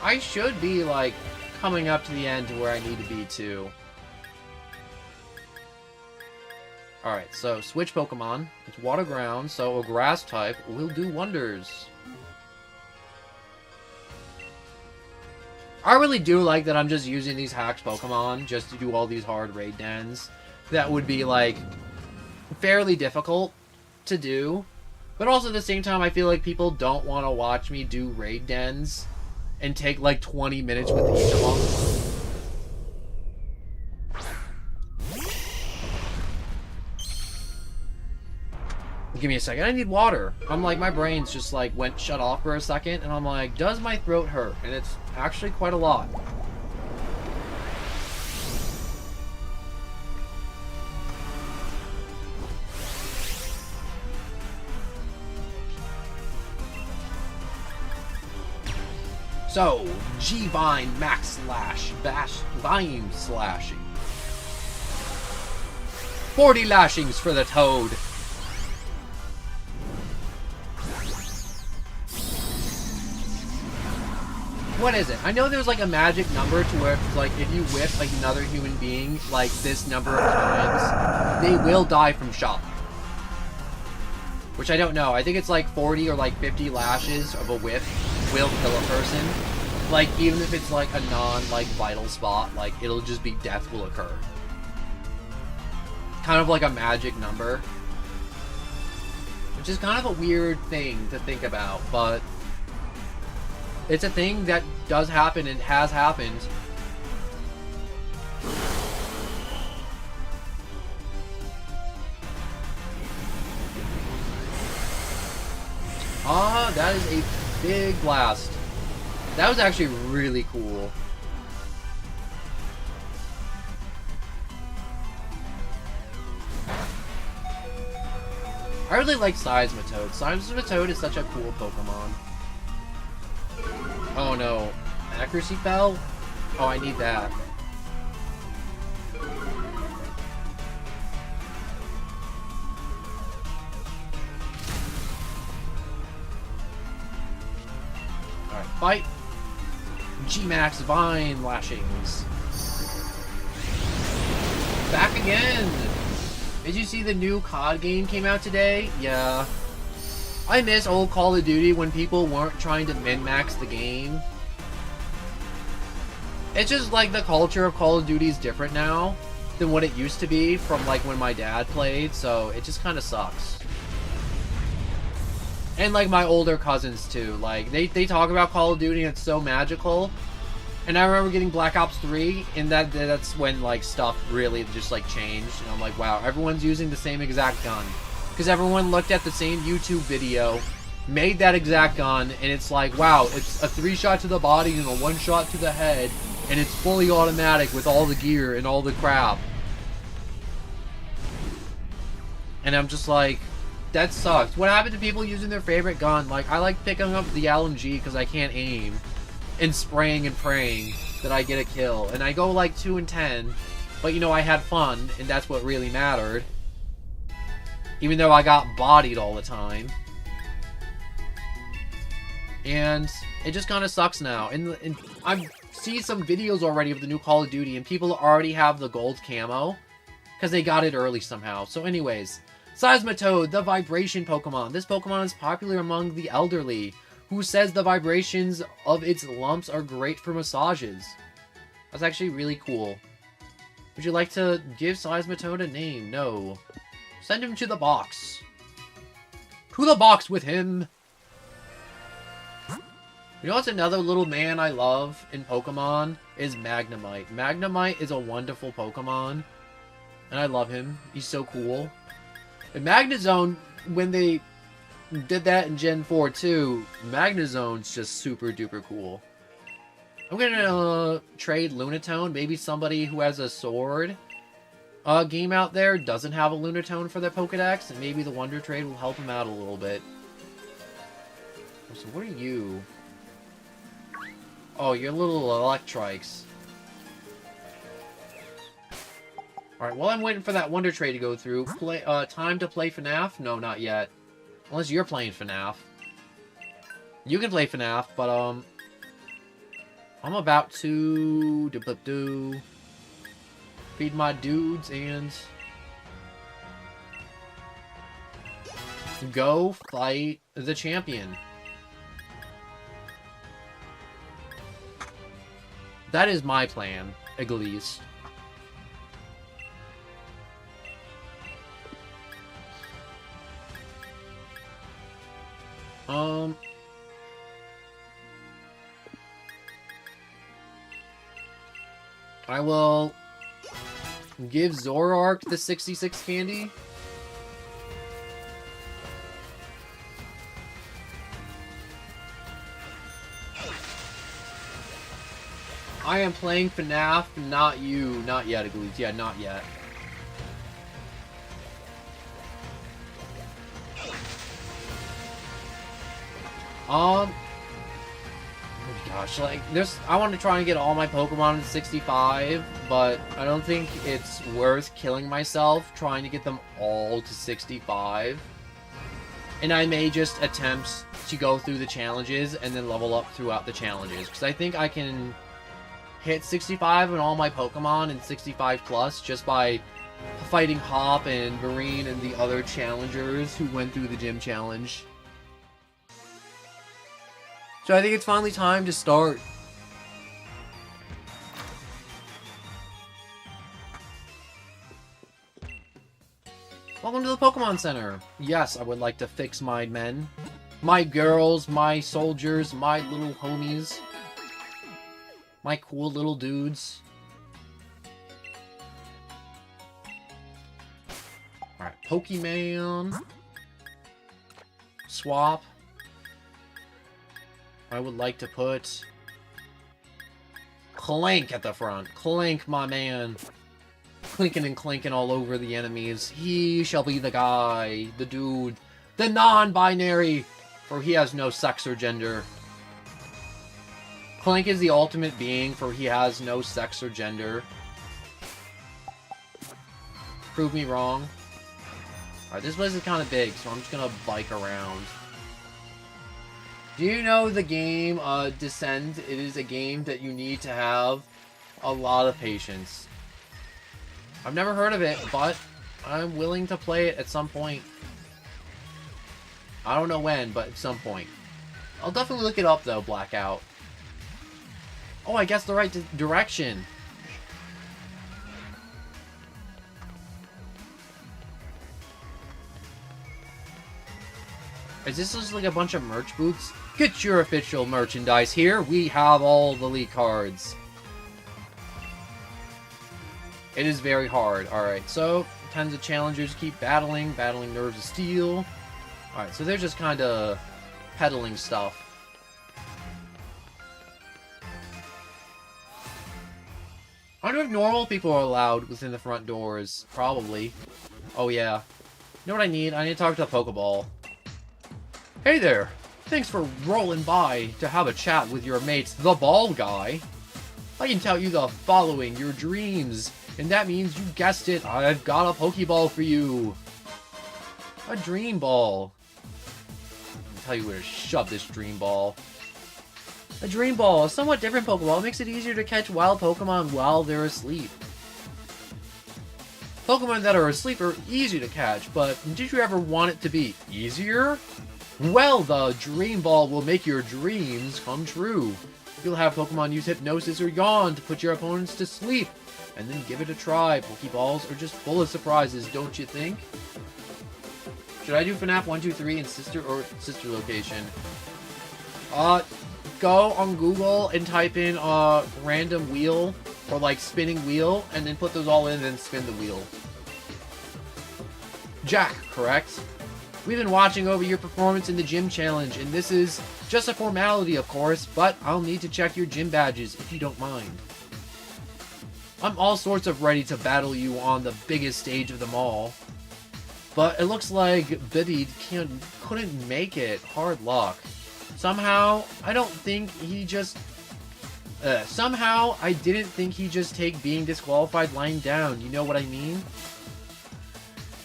I should be, like, coming up to the end to where I need to be, too. Alright, so, switch Pokemon. It's water ground, so a grass type will do wonders. I really do like that I'm just using these hacked Pokemon just to do all these hard raid dens. That would be, like, fairly difficult to do. But also at the same time, I feel like people don't want to watch me do raid dens and take, like, 20 minutes with each of them. Give me a second. I need water. I'm like, my brain's just like went shut off for a second, and I'm like, does my throat hurt? And it's actually quite a lot. So, G-Vine Max Slash, Volume Slashing. 40 lashings for the Toad. What is it? I know there's like a magic number to where it's like if you whip like another human being like this number of times, they will die from shock. Which I don't know. I think it's like 40 or like 50 lashes of a whip will kill a person. Like even if it's like a non-like vital spot, like it'll just be death will occur. Kind of like a magic number. Which is kind of a weird thing to think about, but it's a thing that does happen and has happened. Ah, that is a big blast. That was actually really cool. I really like Seismitoad. Seismitoad is such a cool Pokemon. Oh no. Accuracy fell? Oh, I need that. Alright, fight! G-Max Vine Lashings. Back again! Did you see the new COD game came out today? Yeah. I miss old Call of Duty when people weren't trying to min-max the game. It's just like the culture of Call of Duty is different now than what it used to be from like when my dad played, so it just kind of sucks. And like my older cousins too, like they talk about Call of Duty and it's so magical. And I remember getting Black Ops 3 and that's when like stuff really just like changed. And I'm like, wow, everyone's using the same exact gun. Because everyone looked at the same YouTube video, made that exact gun, and it's like, wow, it's a 3-shot to the body and a 1-shot to the head, and it's fully automatic with all the gear and all the crap. And I'm just like, that sucks. What happened to people using their favorite gun? Like, I like picking up the LMG because I can't aim, and spraying and praying that I get a kill. And I go like 2 and 10, but you know, I had fun, and that's what really mattered. Even though I got bodied all the time. And it just kind of sucks now. And I've seen some videos already of the new Call of Duty, and people already have the gold camo. Because they got it early somehow. So anyways, Seismitoad, the vibration Pokemon. This Pokemon is popular among the elderly, who says the vibrations of its lumps are great for massages. That's actually really cool. Would you like to give Seismitoad a name? No. Send him to the box. To the box with him! You know what's another little man I love in Pokemon? Is Magnemite. Magnemite is a wonderful Pokemon. And I love him. He's so cool. And Magnezone, when they did that in Gen 4 too, Magnezone's just super duper cool. I'm gonna trade Lunatone. Maybe somebody who has a sword game out there doesn't have a Lunatone for their Pokedex, and maybe the Wonder Trade will help them out a little bit. So what are you? Oh, you're little Electrikes. Alright, while I'm waiting for that Wonder Trade to go through, time to play FNAF? No, not yet. Unless you're playing FNAF. You can play FNAF, but, I'm about to feed my dudes and go fight the champion. That is my plan, at least. I will give Zoroark the 66 candy. I am playing FNAF, not you. Not yet, at least. Yeah, not yet. Oh gosh, like, I want to try and get all my Pokemon in 65, but I don't think it's worth killing myself trying to get them all to 65. And I may just attempt to go through the challenges and then level up throughout the challenges, because I think I can hit 65 on all my Pokemon and 65 plus just by fighting Hop and Marine and the other challengers who went through the gym challenge. So I think it's finally time to start. Welcome to the Pokemon Center. Yes, I would like to fix my men, my girls, my soldiers, my little homies, my cool little dudes. Alright, Pokemon. Swap. I would like to put Clank at the front. Clank, my man. Clinking and clanking all over the enemies. He shall be the guy, the dude, the non-binary, for he has no sex or gender. Clank is the ultimate being, for he has no sex or gender. Prove me wrong. Alright, this place is kind of big, so I'm just gonna bike around. Do you know the game Descend? It is a game that you need to have a lot of patience. I've never heard of it, but I'm willing to play it at some point. I don't know when, but at some point. I'll definitely look it up though, Blackout. Oh, I guess the right direction. Is this just like a bunch of merch booths? Get your official merchandise here. We have all the Elite cards. It is very hard. Alright, so tons of challengers keep battling Nerves of Steel. Alright, so they're just kind of peddling stuff. I wonder if normal people are allowed within the front doors. Probably. Oh yeah. You know what I need? I need to talk to a Pokeball. Hey there! Thanks for rolling by to have a chat with your mates, the ball guy. I can tell you the following, your dreams. And that means, you guessed it, I've got a Pokeball for you. A Dream Ball. I'll tell you where to shove this Dream Ball. A Dream Ball, a somewhat different Pokeball. It makes it easier to catch wild Pokemon while they're asleep. Pokemon that are asleep are easy to catch, but did you ever want it to be easier? Well, the Dream Ball will make your dreams come true. You'll have Pokemon use Hypnosis or Yawn to put your opponents to sleep, and then give it a try. Pokeballs are just full of surprises, don't you think? Should I do FNAF 1, 2, 3 in sister location? Go on Google and type in random wheel, or like spinning wheel, and then put those all in and then spin the wheel. Jack, correct? We've been watching over your performance in the gym challenge, and this is just a formality, of course, but I'll need to check your gym badges, if you don't mind. I'm all sorts of ready to battle you on the biggest stage of them all. But it looks like Biddy couldn't make it. Hard luck. Somehow, I didn't think he just take being disqualified lying down, you know what I mean?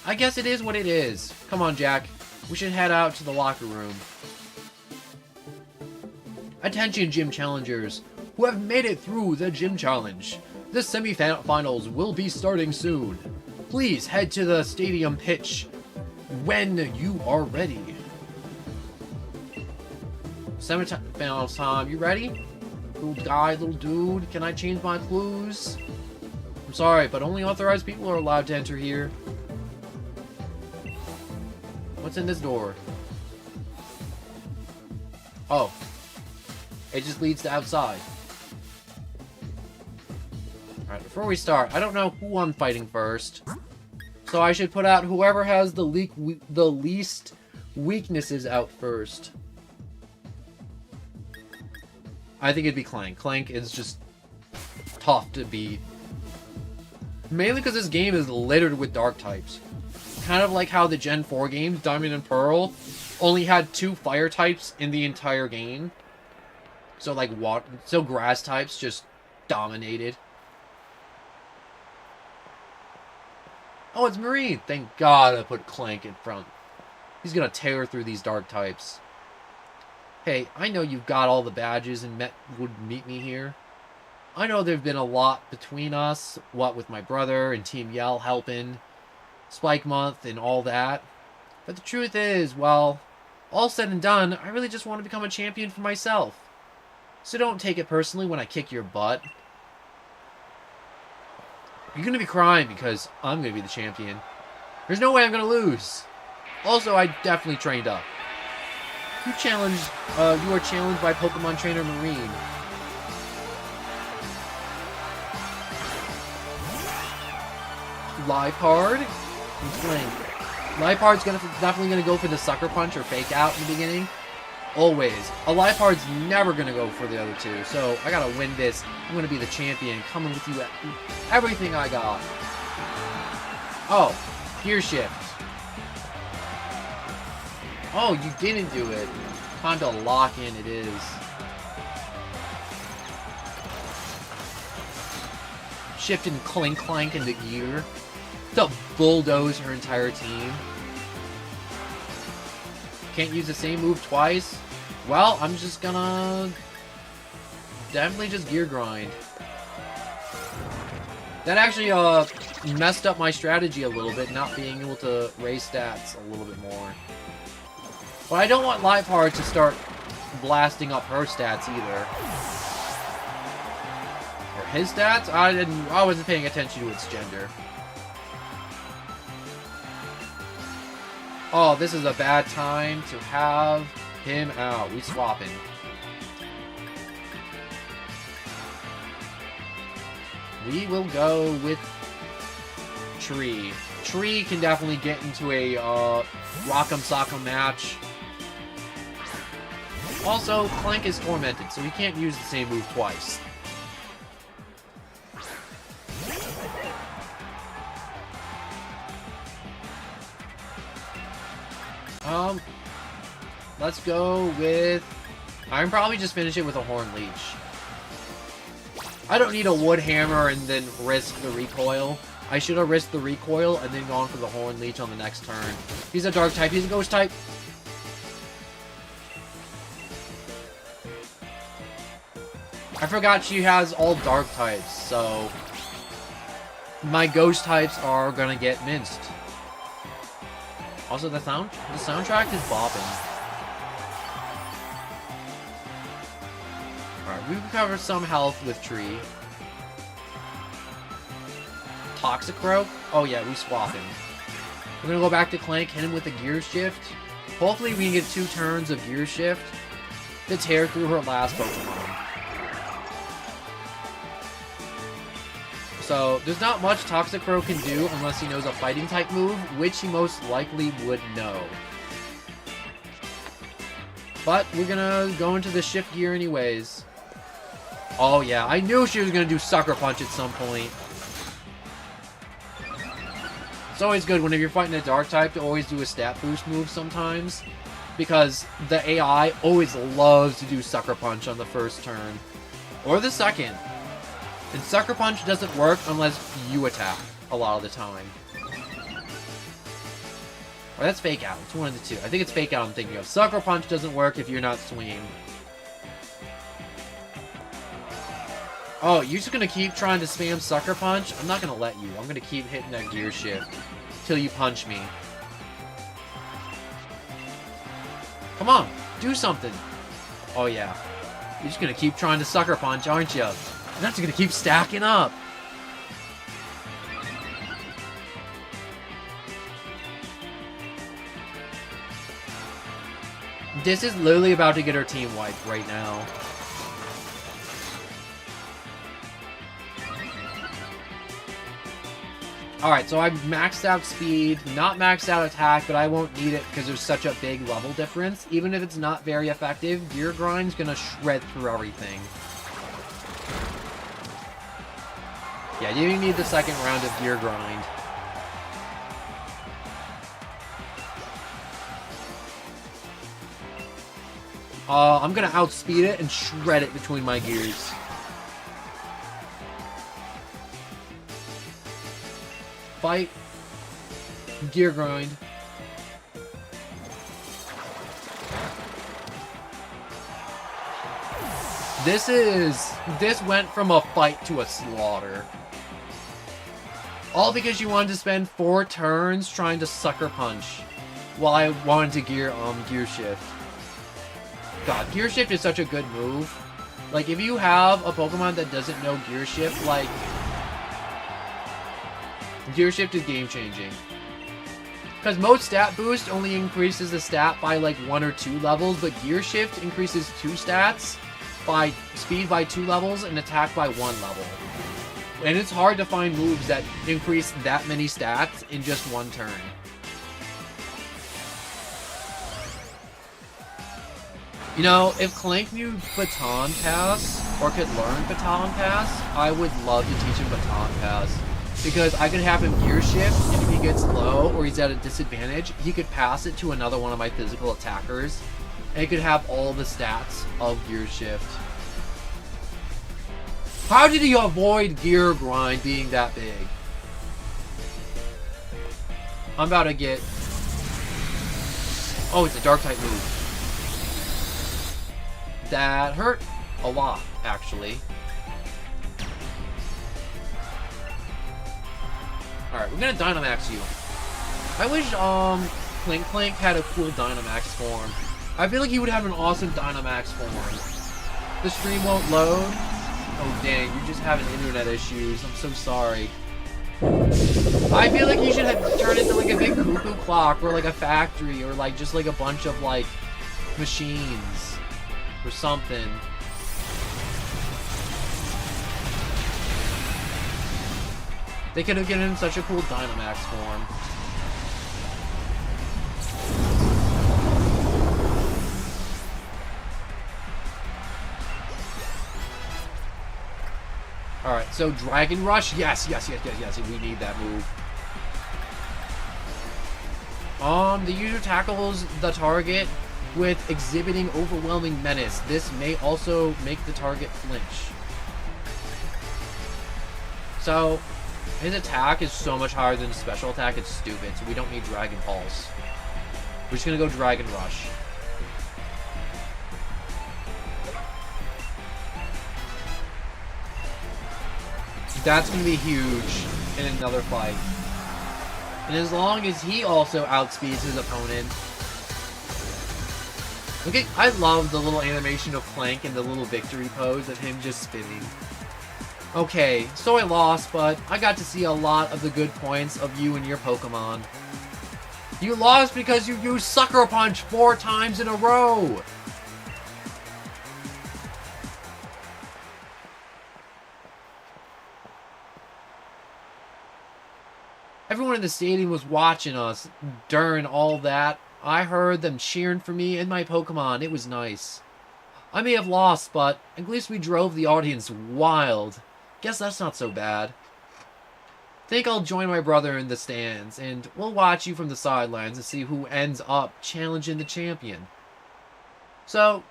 I guess it is what it is. Come on, Jack. We should head out to the locker room. Attention, gym challengers, who have made it through the gym challenge. The semi-finals will be starting soon. Please head to the stadium pitch when you are ready. Semi-finals time. You ready? Little guy, little dude, can I change my clues? I'm sorry, but only authorized people are allowed to enter here. What's in this door? Oh. It just leads to outside. Alright, before we start, I don't know who I'm fighting first. So I should put out whoever has the least weaknesses out first. I think it'd be Clank. Clank is just tough to beat. Mainly because this game is littered with dark types. Kind of like how the Gen 4 games, Diamond and Pearl, only had 2 fire types in the entire game. So like grass types just dominated. Oh, it's Marine! Thank God I put Clank in front. He's gonna tear through these dark types. Hey, I know you've got all the badges and would meet me here. I know there've been a lot between us, what with my brother and Team Yell helping, Spike Month and all that. But the truth is, well, all said and done, I really just want to become a champion for myself. So don't take it personally when I kick your butt. You're going to be crying because I'm going to be the champion. There's no way I'm going to lose. Also, I definitely trained up. You are challenged by Pokemon Trainer Marine. Liepard and Clank. Liepard's definitely gonna go for the Sucker Punch or Fake Out in the beginning. Always. A Liepard's never gonna go for the other two, so I gotta win this. I'm gonna be the champion, coming with you at everything I got. Oh, Gear Shift. Oh, you didn't do it. Time to lock in, it is. Shifting Clank into gear. To bulldoze her entire team. Can't use the same move twice. Well, I'm just gonna definitely just gear grind. That actually messed up my strategy a little bit, not being able to raise stats a little bit more. But I don't want Liepard to start blasting up her stats either. Or his stats? I wasn't paying attention to its gender. Oh, this is a bad time to have him out. We swapping. We will go with Tree. Tree can definitely get into a Rock'em Sock'em match. Also, Clank is tormented, so he can't use the same move twice. Let's go with... I can probably just finish it with a Horn Leech. I don't need a Wood Hammer and then risk the recoil. I should have risked the recoil and then gone for the Horn Leech on the next turn. He's a Dark type, he's a Ghost type. I forgot she has all Dark types, so... my Ghost types are gonna get minced. Also, the soundtrack is bopping. Alright, we recover some health with Tree. Toxicroak? Oh yeah, we swap him. We're gonna go back to Clank, hit him with a Gear Shift. Hopefully we can get 2 turns of Gear Shift to tear through her last Pokemon. So, there's not much Toxicroak can do unless he knows a fighting type move, which he most likely would know. But we're gonna go into the shift gear anyways. Oh yeah, I knew she was gonna do Sucker Punch at some point. It's always good whenever you're fighting a Dark type to always do a stat boost move sometimes, because the AI always loves to do Sucker Punch on the first turn. Or the second. And Sucker Punch doesn't work unless you attack a lot of the time. Or that's Fake Out. It's one of the two. I think it's Fake Out I'm thinking of. Sucker Punch doesn't work if you're not swinging. Oh, you're just gonna keep trying to spam Sucker Punch? I'm not gonna let you. I'm gonna keep hitting that Gear Shift till you punch me. Come on, do something. Oh yeah. You're just gonna keep trying to sucker punch, aren't you? And that's gonna keep stacking up. This is literally about to get our team wiped right now. Alright, so I've maxed out speed, not maxed out attack, but I won't need it because there's such a big level difference. Even if it's not very effective, Gear Grind's gonna shred through everything. Yeah, you need the second round of Gear Grind. I'm gonna outspeed it and shred it between my gears. Fight. Gear Grind. This went from a fight to a slaughter. All because you wanted to spend 4 turns trying to sucker punch while I wanted to gear shift. God, gear shift is such a good move. Like, if you have a Pokemon that doesn't know gear shift, like, gear shift is game-changing. Because most stat boost only increases the stat by like 1 or 2 levels, but gear shift increases 2 stats by speed by 2 levels and attack by 1 level. And it's hard to find moves that increase that many stats in just 1 turn. You know, if Clank knew Baton Pass, or could learn Baton Pass, I would love to teach him Baton Pass. Because I could have him gear shift, and if he gets low or he's at a disadvantage, he could pass it to another one of my physical attackers, and he could have all the stats of gear shift. How did he avoid Gear Grind being that big? I'm about to get... Oh, it's a Dark-type move. That hurt a lot, actually. Alright, we're gonna Dynamax you. I wish, Clink had a cool Dynamax form. I feel like he would have an awesome Dynamax form. The stream won't load. Oh dang, you're just having internet issues. I'm so sorry. I feel like you should have turned into like a big cuckoo clock or like a factory or like just like a bunch of like machines or something. They could have given him such a cool Dynamax form. Alright, so Dragon Rush? Yes, we need that move. The user tackles the target with exhibiting overwhelming menace. This may also make the target flinch. So, his attack is so much higher than his special attack, it's stupid, so we don't need Dragon Pulse. We're just gonna go Dragon Rush. That's gonna be huge in another fight. And as long as he also outspeeds his opponent. Okay, I love the little animation of Clank and the little victory pose of him just spinning. Okay, so I lost, but I got to see a lot of the good points of you and your Pokemon. You lost because you used Sucker Punch 4 times in a row! Everyone in the stadium was watching us during all that. I heard them cheering for me and my Pokemon. It was nice. I may have lost, but at least we drove the audience wild. Guess that's not so bad. Think I'll join my brother in the stands, and we'll watch you from the sidelines and see who ends up challenging the champion. So,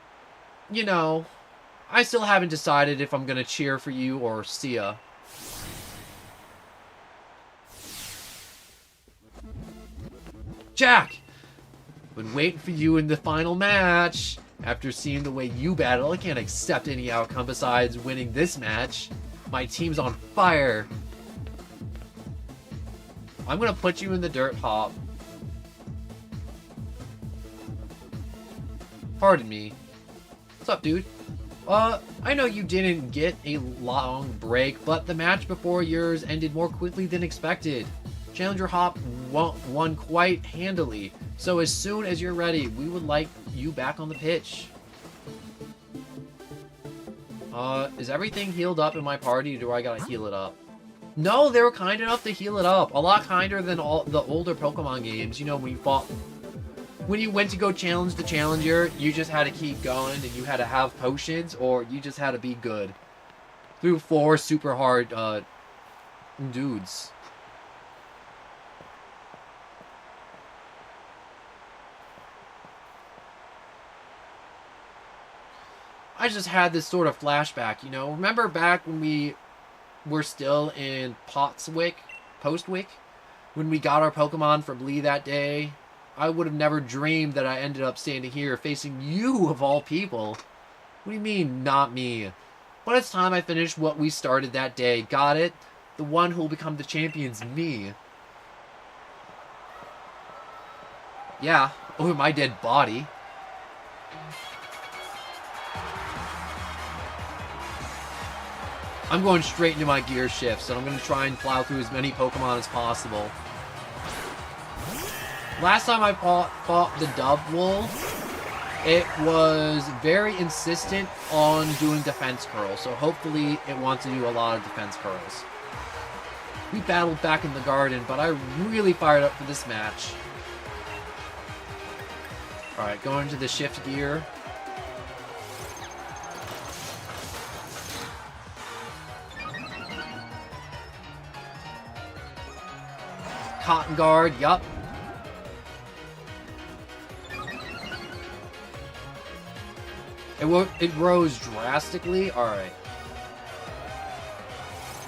you know, I still haven't decided if I'm gonna cheer for you or see ya. Jack! Been waiting for you in the final match. After seeing the way you battle, I can't accept any outcome besides winning this match. My team's on fire. I'm gonna put you in the dirt hop. Pardon me. What's up, dude? I know you didn't get a long break, but the match before yours ended more quickly than expected. Challenger Hop won quite handily, so as soon as you're ready, we would like you back on the pitch. Is everything healed up in my party, or do I gotta heal it up? No, they were kind enough to heal it up. A lot kinder than all the older Pokemon games. You know, when you went to go challenge the Challenger, you just had to keep going, and you had to have potions, or you just had to be good. Through 4 super hard, dudes. I just had this sort of flashback, you know? Remember back when we were still in Postwick, when we got our Pokemon from Lee that day? I would have never dreamed that I ended up standing here facing you of all people. What do you mean, not me? But it's time I finished what we started that day. Got it? The one who will become the champion's me. Yeah, over my dead body. I'm going straight into my gear shifts, and I'm going to try and plow through as many Pokemon as possible. Last time I fought the Dubwool, it was very insistent on doing defense curls, so hopefully it wants to do a lot of defense curls. We battled back in the garden, but I really fired up for this match. Alright, going to the shift gear. Cotton Guard, yup. It rose drastically? Alright.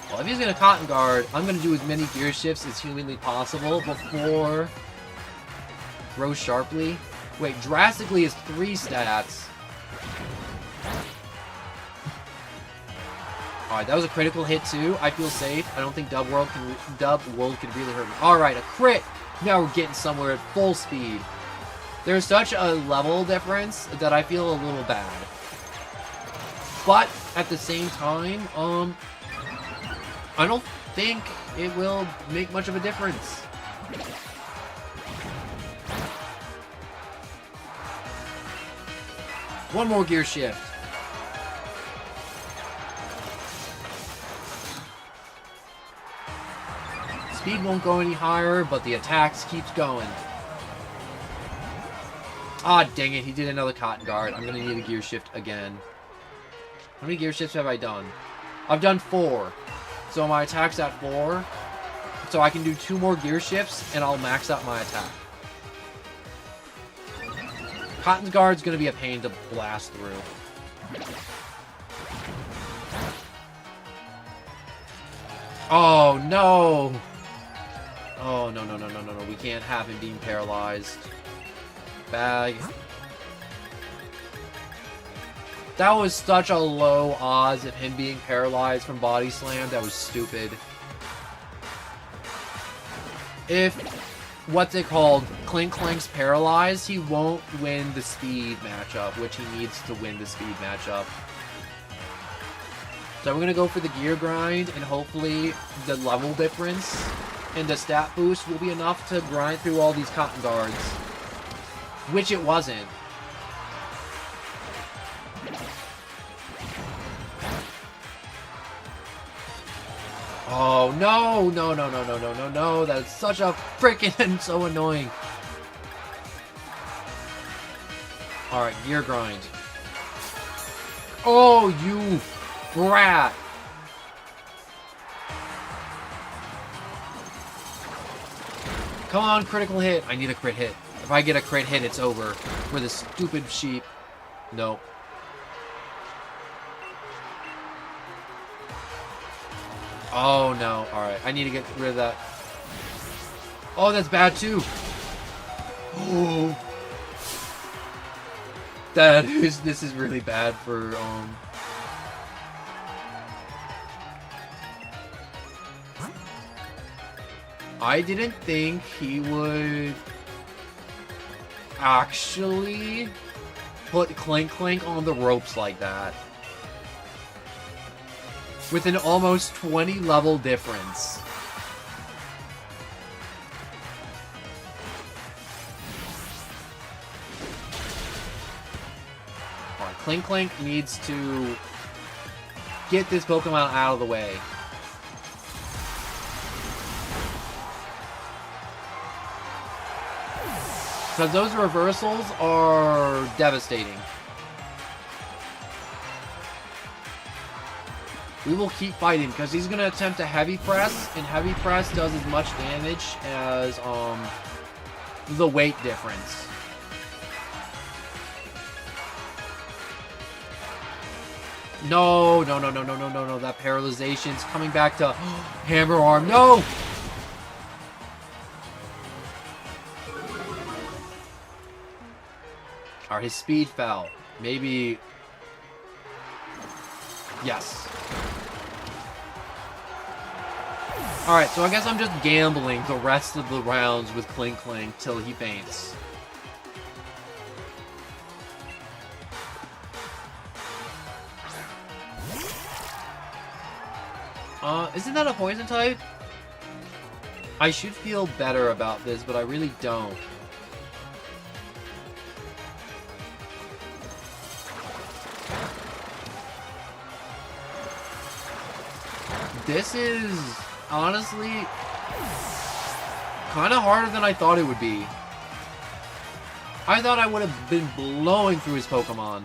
Well, if he's going to Cotton Guard, I'm going to do as many gear shifts as humanly possible before rose sharply. Wait, drastically is 3 stats. Alright, that was a critical hit too. I feel safe. I don't think Dubwool can really hurt me. Alright, a crit! Now we're getting somewhere at full speed. There's such a level difference that I feel a little bad. But, at the same time, I don't think it will make much of a difference. One more gear shift. Speed won't go any higher, but the attacks keeps going. Ah, dang it, he did another Cotton Guard. I'm gonna need a gear shift again. How many gear shifts have I done? I've done 4. So my attack's at 4. So I can do 2 more gear shifts, and I'll max out my attack. Cotton Guard's gonna be a pain to blast through. Oh, no! Oh, no, no, no, no, no, no. We can't have him being paralyzed. Bag. That was such a low odds of him being paralyzed from Body Slam. That was stupid. If, what's it called, Clink Clank's paralyzed, he won't win the speed matchup, which he needs to win the speed matchup. So I'm going to go for the gear grind, and hopefully the level difference and the stat boost will be enough to grind through all these Cotton Guards. Which it wasn't. Oh, no, no, no, no, no, no, no, no. That's such a freaking so annoying. Alright, gear grind. Oh, you brat. Come on, critical hit. I need a crit hit. If I get a crit hit, it's over for this stupid sheep. Nope. Oh, no. Alright, I need to get rid of that. Oh, that's bad, too. Oh. This is really bad for, I didn't think he would actually put Clink Clank on the ropes like that. with an almost 20 level difference. Alright, Clink needs to get this Pokemon out of the way. Because those reversals are devastating. We will keep fighting because he's going to attempt a heavy press, and heavy press does as much damage as the weight difference. No, that paralyzation's coming back to Hammer Arm. No! Alright, his speed fell. Maybe... Yes. Alright, so I guess I'm just gambling the rest of the rounds with Clink till he faints. Isn't that a poison type? I should feel better about this, but I really don't. This is, honestly, kind of harder than I thought it would be. I thought I would have been blowing through his Pokemon.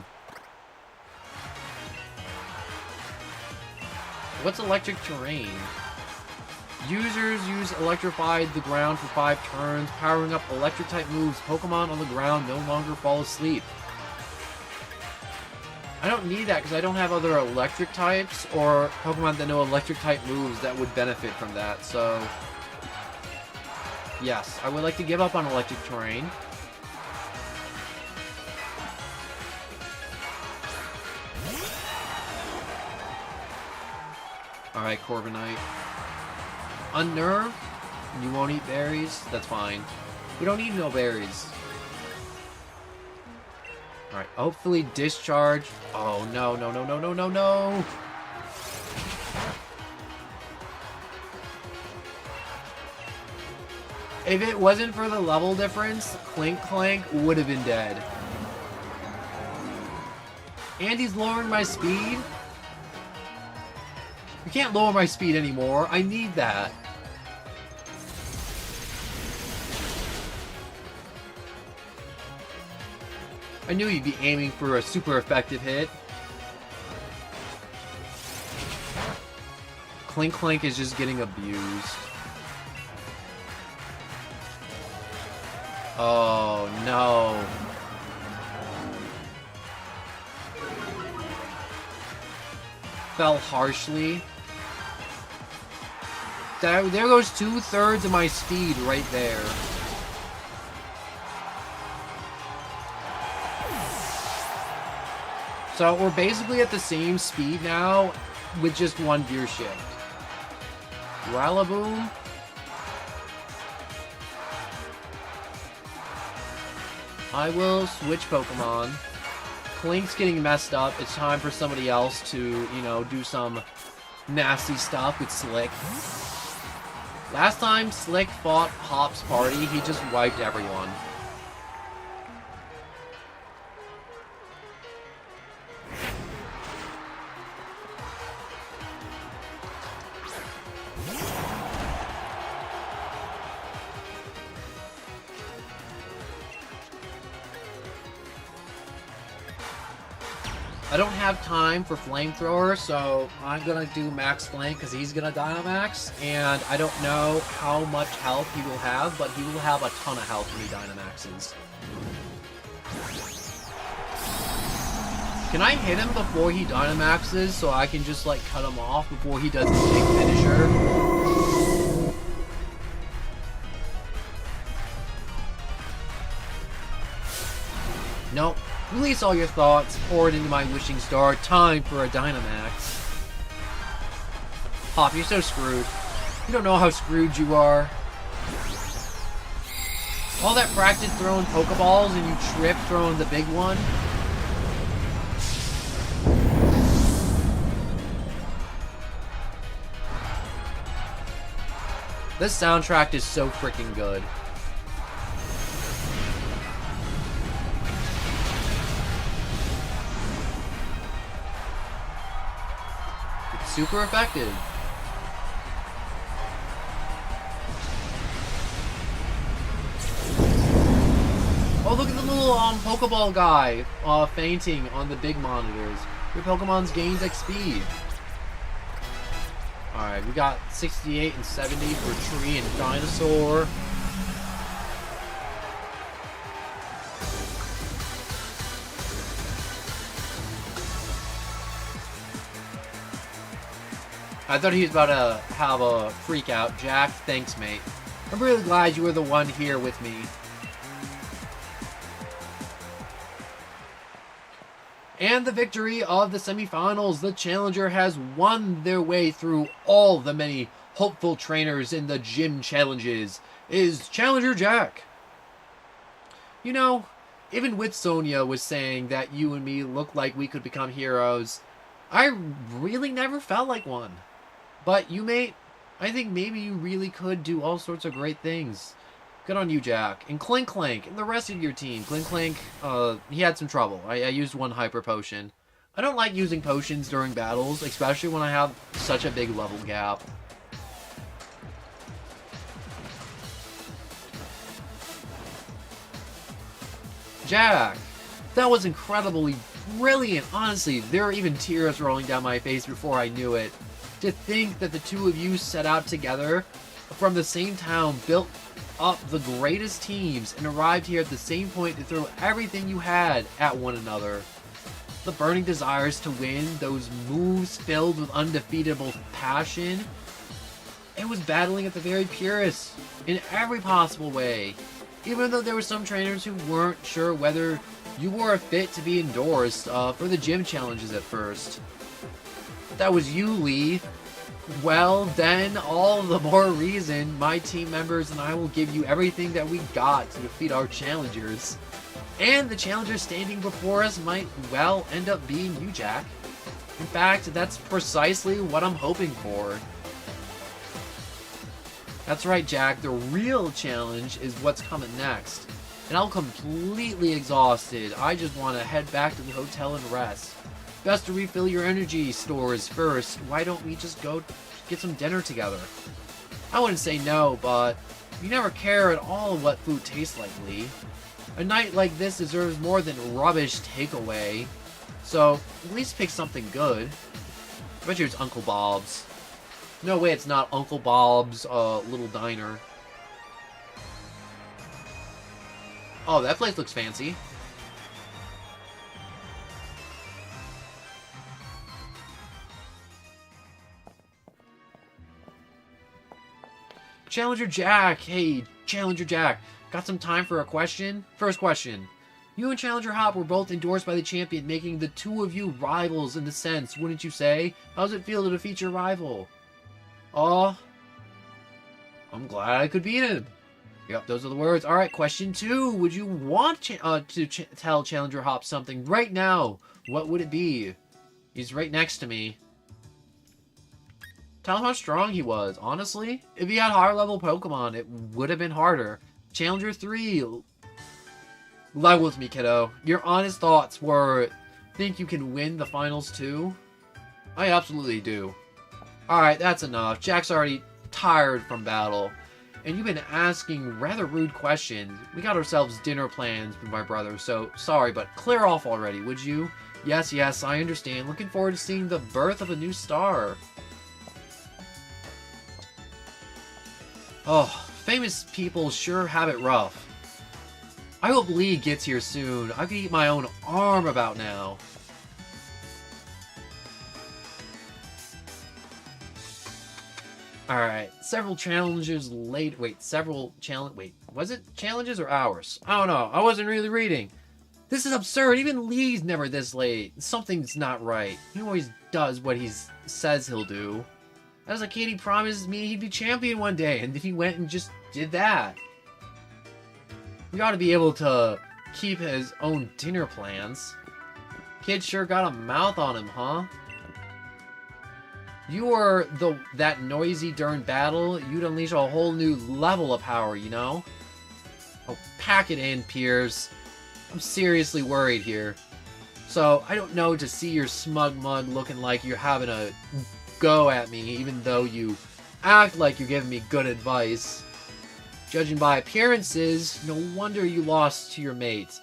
What's Electric Terrain? Users use Electrify the ground for 5 turns, powering up Electric-type moves. Pokemon on the ground no longer fall asleep. I don't need that because I don't have other electric types or Pokemon that know electric type moves that would benefit from that, so... Yes, I would like to give up on Electric Terrain. Alright, Corviknight. Unnerve? You won't eat berries? That's fine. We don't need no berries. Alright, hopefully Discharge. Oh, no. If it wasn't for the level difference, Clink would have been dead. And he's lowering my speed? You can't lower my speed anymore. I need that. I knew you'd be aiming for a super effective hit. Clink is just getting abused. Oh, no. Fell harshly. There goes 2/3 of my speed right there. So we're basically at the same speed now with just one gear shift. Rillaboom. I will switch Pokemon. Clink's getting messed up. It's time for somebody else to, you know, do some nasty stuff with Slick. Last time Slick fought Hop's party, he just wiped everyone. I don't have time for Flamethrower, so I'm gonna do Max Flame because he's gonna Dynamax, and I don't know how much health he will have, but he will have a ton of health when he Dynamaxes. Can I hit him before he Dynamaxes so I can just like cut him off before he does his big finisher? Nope. Release all your thoughts, pour it into my wishing star. Time for a Dynamax. Hop, you're so screwed. You don't know how screwed you are. All that practice throwing Pokeballs and you trip throwing the big one. This soundtrack is so freaking good. It's super effective. Oh, look at the little Pokeball guy fainting on the big monitors. Your Pokemon's gained XP. Alright, we got 68 and 70 for Tree and Dinosaur. I thought he was about to have a freak out. Jack, thanks, mate. I'm really glad you were the one here with me. And the victory of the semifinals. The challenger has won their way through all the many hopeful trainers in the gym challenges is Challenger Jack. You know, even with Sonia was saying that you and me look like we could become heroes, I really never felt like one. But you, mate, I think maybe you really could do all sorts of great things. Good on you, Jack. And Clink Clank and the rest of your team. Clink Clank, he had some trouble. I used one hyper potion. I don't like using potions during battles, especially when I have such a big level gap. Jack, that was incredibly brilliant. Honestly, there were even tears rolling down my face before I knew it. To think that the two of you set out together from the same town, built up the greatest teams, and arrived here at the same point to throw everything you had at one another. The burning desires to win, those moves filled with undefeatable passion. It was battling at the very purest, in every possible way. Even though there were some trainers who weren't sure whether you were fit to be endorsed for the gym challenges at first. If that was you, Lee, well, then all the more reason my team members and I will give you everything that we got to defeat our challengers. And the challenger standing before us might, well, end up being you, Jack. In fact, that's precisely what I'm hoping for. That's right, Jack, the real challenge is what's coming next. And I'm completely exhausted. I just want to head back to the hotel and rest. Best to refill your energy stores first. Why don't we just go get some dinner together? I wouldn't say no, but you never care at all what food tastes like, Lee. A night like this deserves more than rubbish takeaway. So, at least pick something good. I bet you it's Uncle Bob's. No way it's not Uncle Bob's little diner. Oh, that place looks fancy. Challenger Jack! Hey, Challenger Jack. Got some time for a question? First question. You and Challenger Hop were both endorsed by the champion, making the two of you rivals in the sense, wouldn't you say? How does it feel to defeat your rival? Aw. I'm glad I could beat him. Yep, those are the words. Alright, question 2. Would you want to tell Challenger Hop something right now? What would it be? He's right next to me. Tell him how strong he was. Honestly, if he had higher level Pokemon, it would have been harder. Challenger 3. Level with me, kiddo. Your honest thoughts were, think you can win the finals too? I absolutely do. Alright, that's enough. Jack's already tired from battle. And you've been asking rather rude questions. We got ourselves dinner plans with my brother, so sorry, but clear off already, would you? Yes, yes, I understand. Looking forward to seeing the birth of a new star. Oh, famous people sure have it rough. I hope Lee gets here soon. I could eat my own arm about now. Alright, several challenges later. Wait, was it challenges or hours? I don't know. I wasn't really reading. This is absurd. Even Lee's never this late. Something's not right. He always does what he says he'll do. As a kid, he promised me he'd be champion one day, and then he went and just did that. We ought to be able to keep his own dinner plans. Kid sure got a mouth on him, huh? you were that noisy during battle, you'd unleash a whole new level of power, you know? Oh, pack it in, Piers. I'm seriously worried here. So, I don't know to see your smug mug looking like you're having a go at me, even though you act like you're giving me good advice. Judging by appearances, no wonder you lost to your mate.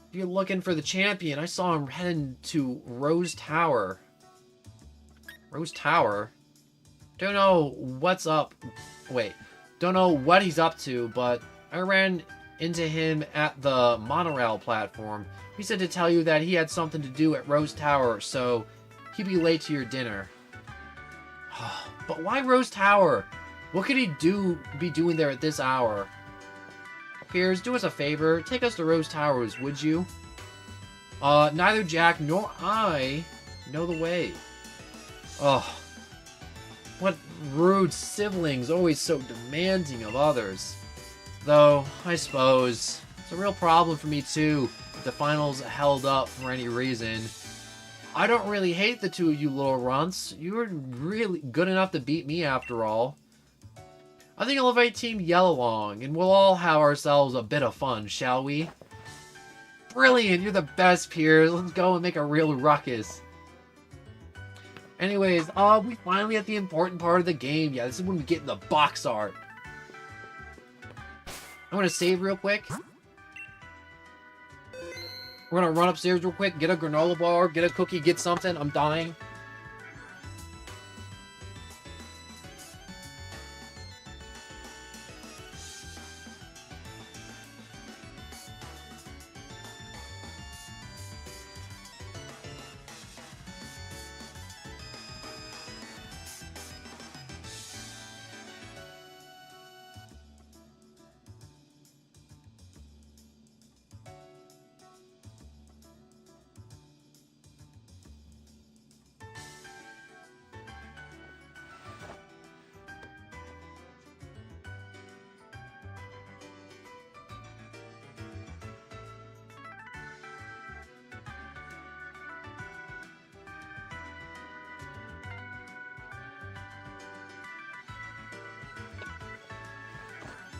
If you're looking for the champion, I saw him heading to Rose Tower. Rose Tower? Don't know what's up. Wait. Don't know what he's up to, but I ran into him at the monorail platform. He said to tell you that he had something to do at Rose Tower, so he'd be late to your dinner. But why Rose Tower? What could he be doing there at this hour? Piers, do us a favor. Take us to Rose Towers, would you? Neither Jack nor I know the way. Ugh. What rude siblings, always so demanding of others. Though, I suppose, it's a real problem for me too, if the finals held up for any reason. I don't really hate the two of you little runts. You were really good enough to beat me after all. I think I'll invite Team Yell along, and we'll all have ourselves a bit of fun, shall we? Brilliant! You're the best, Piers. Let's go and make a real ruckus. Anyways, we finally at the important part of the game. Yeah, this is when we get in the box art. I'm gonna save real quick. We're gonna run upstairs real quick, get a granola bar, get a cookie, get something. I'm dying.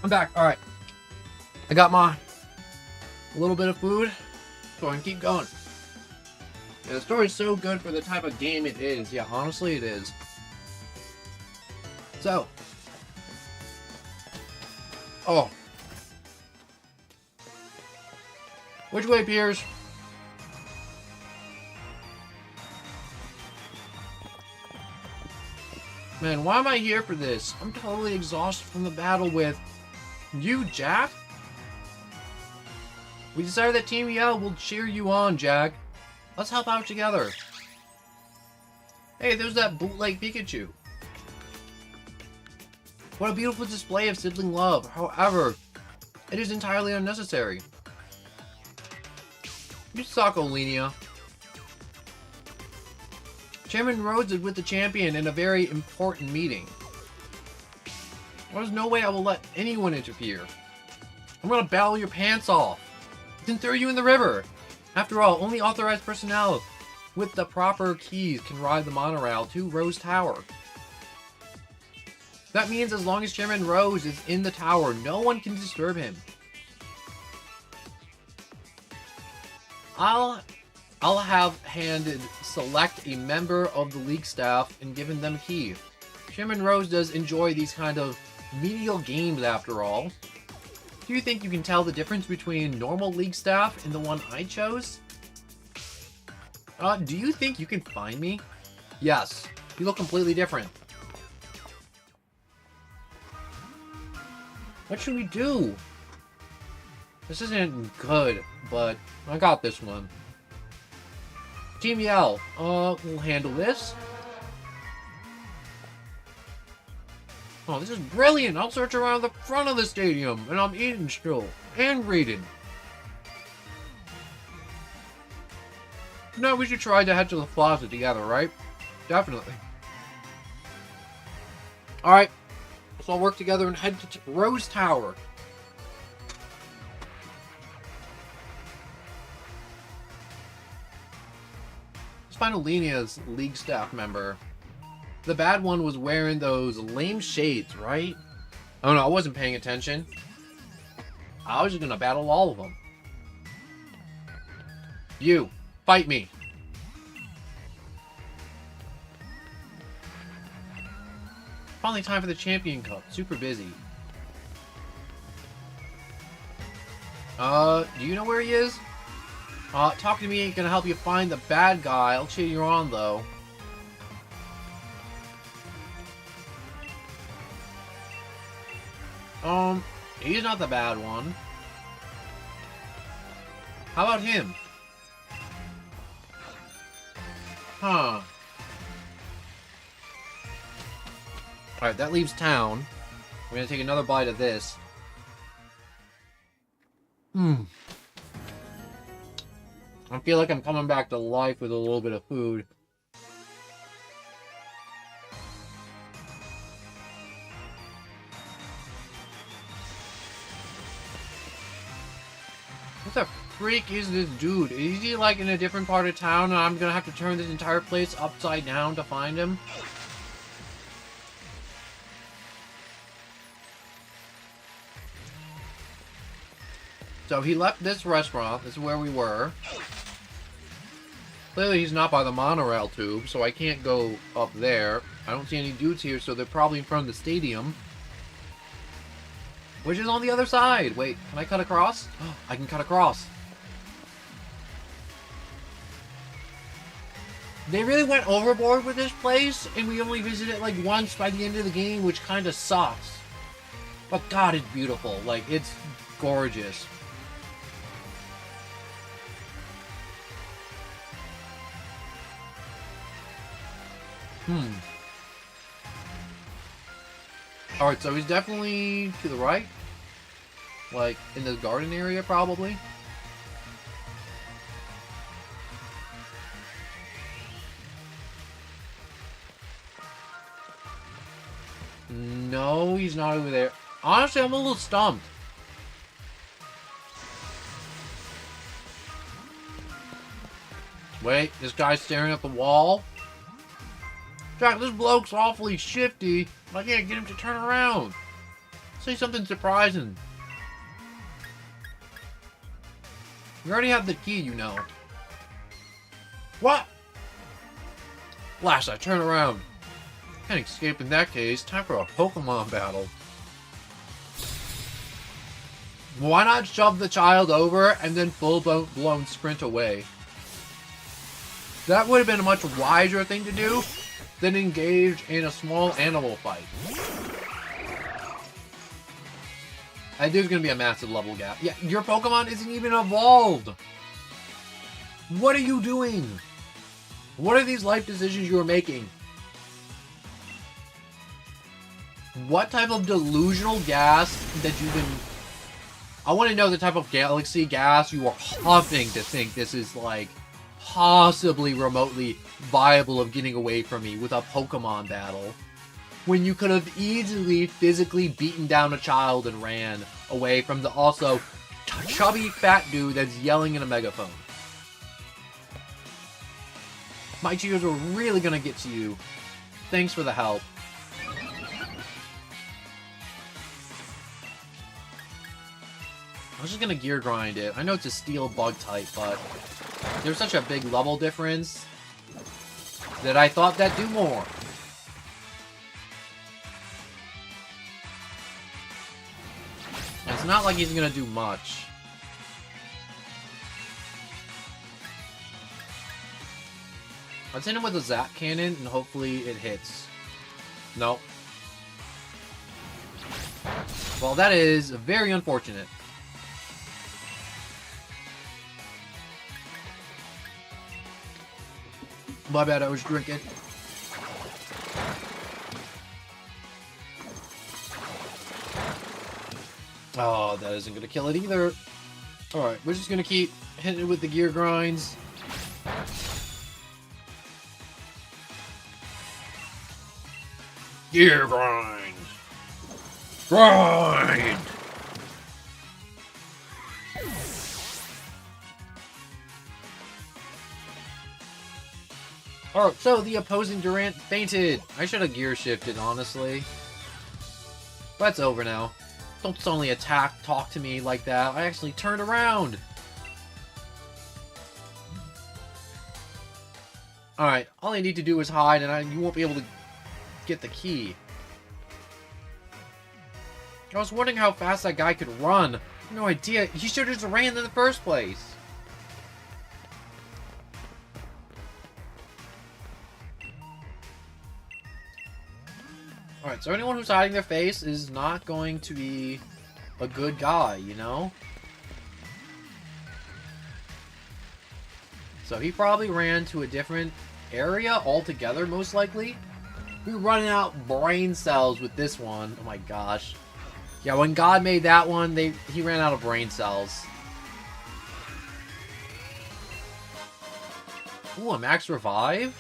I'm back. Alright. I got my little bit of food, so I can keep going. Yeah, the story's so good for the type of game it is. Yeah, honestly, it is. So. Oh. Which way, Piers? Man, why am I here for this? I'm totally exhausted from the battle with you, Jack. We decided that Team Yell will cheer you on, Jack. Let's help out together. Hey, there's that bootleg Pikachu. What a beautiful display of sibling love. However, it is entirely unnecessary. You suck, Olenia. Chairman Rhodes is with the champion in a very important meeting. There's no way I will let anyone interfere. I'm gonna battle your pants off. Then throw you in the river. After all, only authorized personnel with the proper keys can ride the monorail to Rose Tower. That means as long as Chairman Rose is in the tower, no one can disturb him. I'll have handed select a member of the league staff and given them a key. Chairman Rose does enjoy these kind of menial games after all. Do you think you can tell the difference between normal league staff and the one I chose? Do you think you can find me? Yes, you look completely different. What should we do? This isn't good, but I got this one. Team Yell, we'll handle this. Oh, this is brilliant! I'll search around the front of the stadium, and I'm eating still, and reading. No, we should try to head to the plaza together, right? Definitely. Alright, let's all work together and head to Rose Tower. Let's find Olenia's league staff member. the bad one was wearing those lame shades, right? Oh no, I wasn't paying attention. I was just gonna battle all of them. You, fight me. Finally time for the Champion Cup. Super busy. Do you know where he is? Talking to me ain't gonna help you find the bad guy. I'll cheer you on, though. He's not the bad one. How about him? Huh. Alright, that leaves town. We're gonna take another bite of this. I feel like I'm coming back to life with a little bit of food. What the freak is this dude? Is he like in a different part of town and I'm gonna have to turn this entire place upside down to find him? So he left this restaurant. This is where we were. Clearly he's not by the monorail tube, so I can't go up there. I don't see any dudes here, so they're probably in front of the stadium. Which is on the other side. Wait, can I cut across? Oh, I can cut across. They really went overboard with this place, and we only visited it like once by the end of the game, which kind of sucks. But God, it's beautiful. Like, it's gorgeous. Alright, so he's definitely to the right. Like, in the garden area, probably. No, he's not over there. Honestly, I'm a little stumped. Wait, this guy's staring at the wall? Jack, this bloke's awfully shifty. I can't get him to turn around. Say something surprising. You already have the key, you know. What? Blast, I turn around. Can't escape in that case. Time for a Pokemon battle. Why not shove the child over and then full-blown sprint away? That would have been a much wiser thing to do than engage in a small animal fight. And there's gonna be a massive level gap. Yeah, your Pokemon isn't even evolved! What are you doing? What are these life decisions you are making? What type of delusional gas that you've been... I want to know the type of galaxy gas you are huffing to think this is, like, possibly remotely viable of getting away from me with a Pokemon battle. When you could have easily physically beaten down a child and ran away from the also chubby fat dude that's yelling in a megaphone. My cheers were really gonna get to you. Thanks for the help. I was just gonna gear grind it. I know it's a steel bug type, but there's such a big level difference that I thought that'd do more. It's not like he's gonna do much. Let's hit him with a Zap Cannon and hopefully it hits. Nope. Well, that is very unfortunate. My bad, I was drinking. Oh, that isn't gonna kill it either. Alright, we're just gonna keep hitting it with the gear grinds. Gear grind! Grind! Oh, so the opposing Durant fainted. I should have gear shifted, honestly. But it's over now. Don't suddenly talk to me like that. I actually turned around. Alright, all I need to do is hide, and you won't be able to get the key. I was wondering how fast that guy could run. No idea. He should have just ran in the first place. Alright, so anyone who's hiding their face is not going to be a good guy, you know? So he probably ran to a different area altogether, most likely. We're running out brain cells with this one. Oh my gosh. Yeah, when God made that one, he ran out of brain cells. Ooh, a max revive?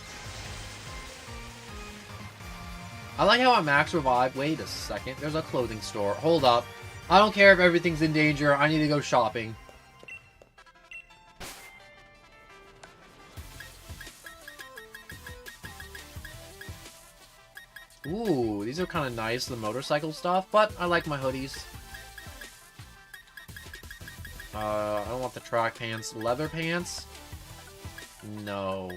I like how a max revive... Wait a second, there's a clothing store. Hold up. I don't care if everything's in danger, I need to go shopping. Ooh, these are kind of nice, the motorcycle stuff, but I like my hoodies. I don't want the track pants. Leather pants? No.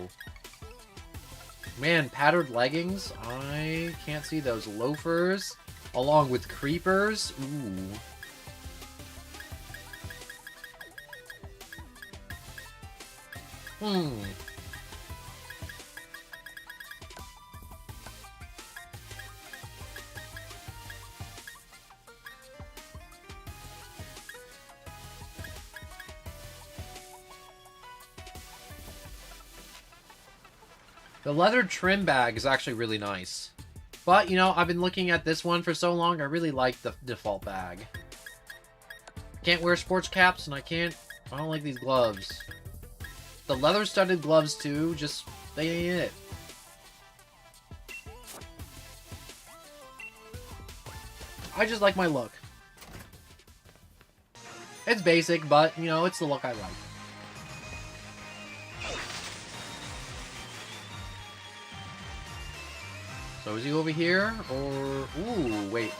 Man, patterned leggings? I can't see those. Loafers, along with creepers? Ooh. The leather trim bag is actually really nice. But, you know, I've been looking at this one for so long, I really like the default bag. Can't wear sports caps, and I don't like these gloves. The leather-studded gloves, too, just, they ain't it. I just like my look. It's basic, but, you know, it's the look I like. So is he over here? Or... Ooh, wait.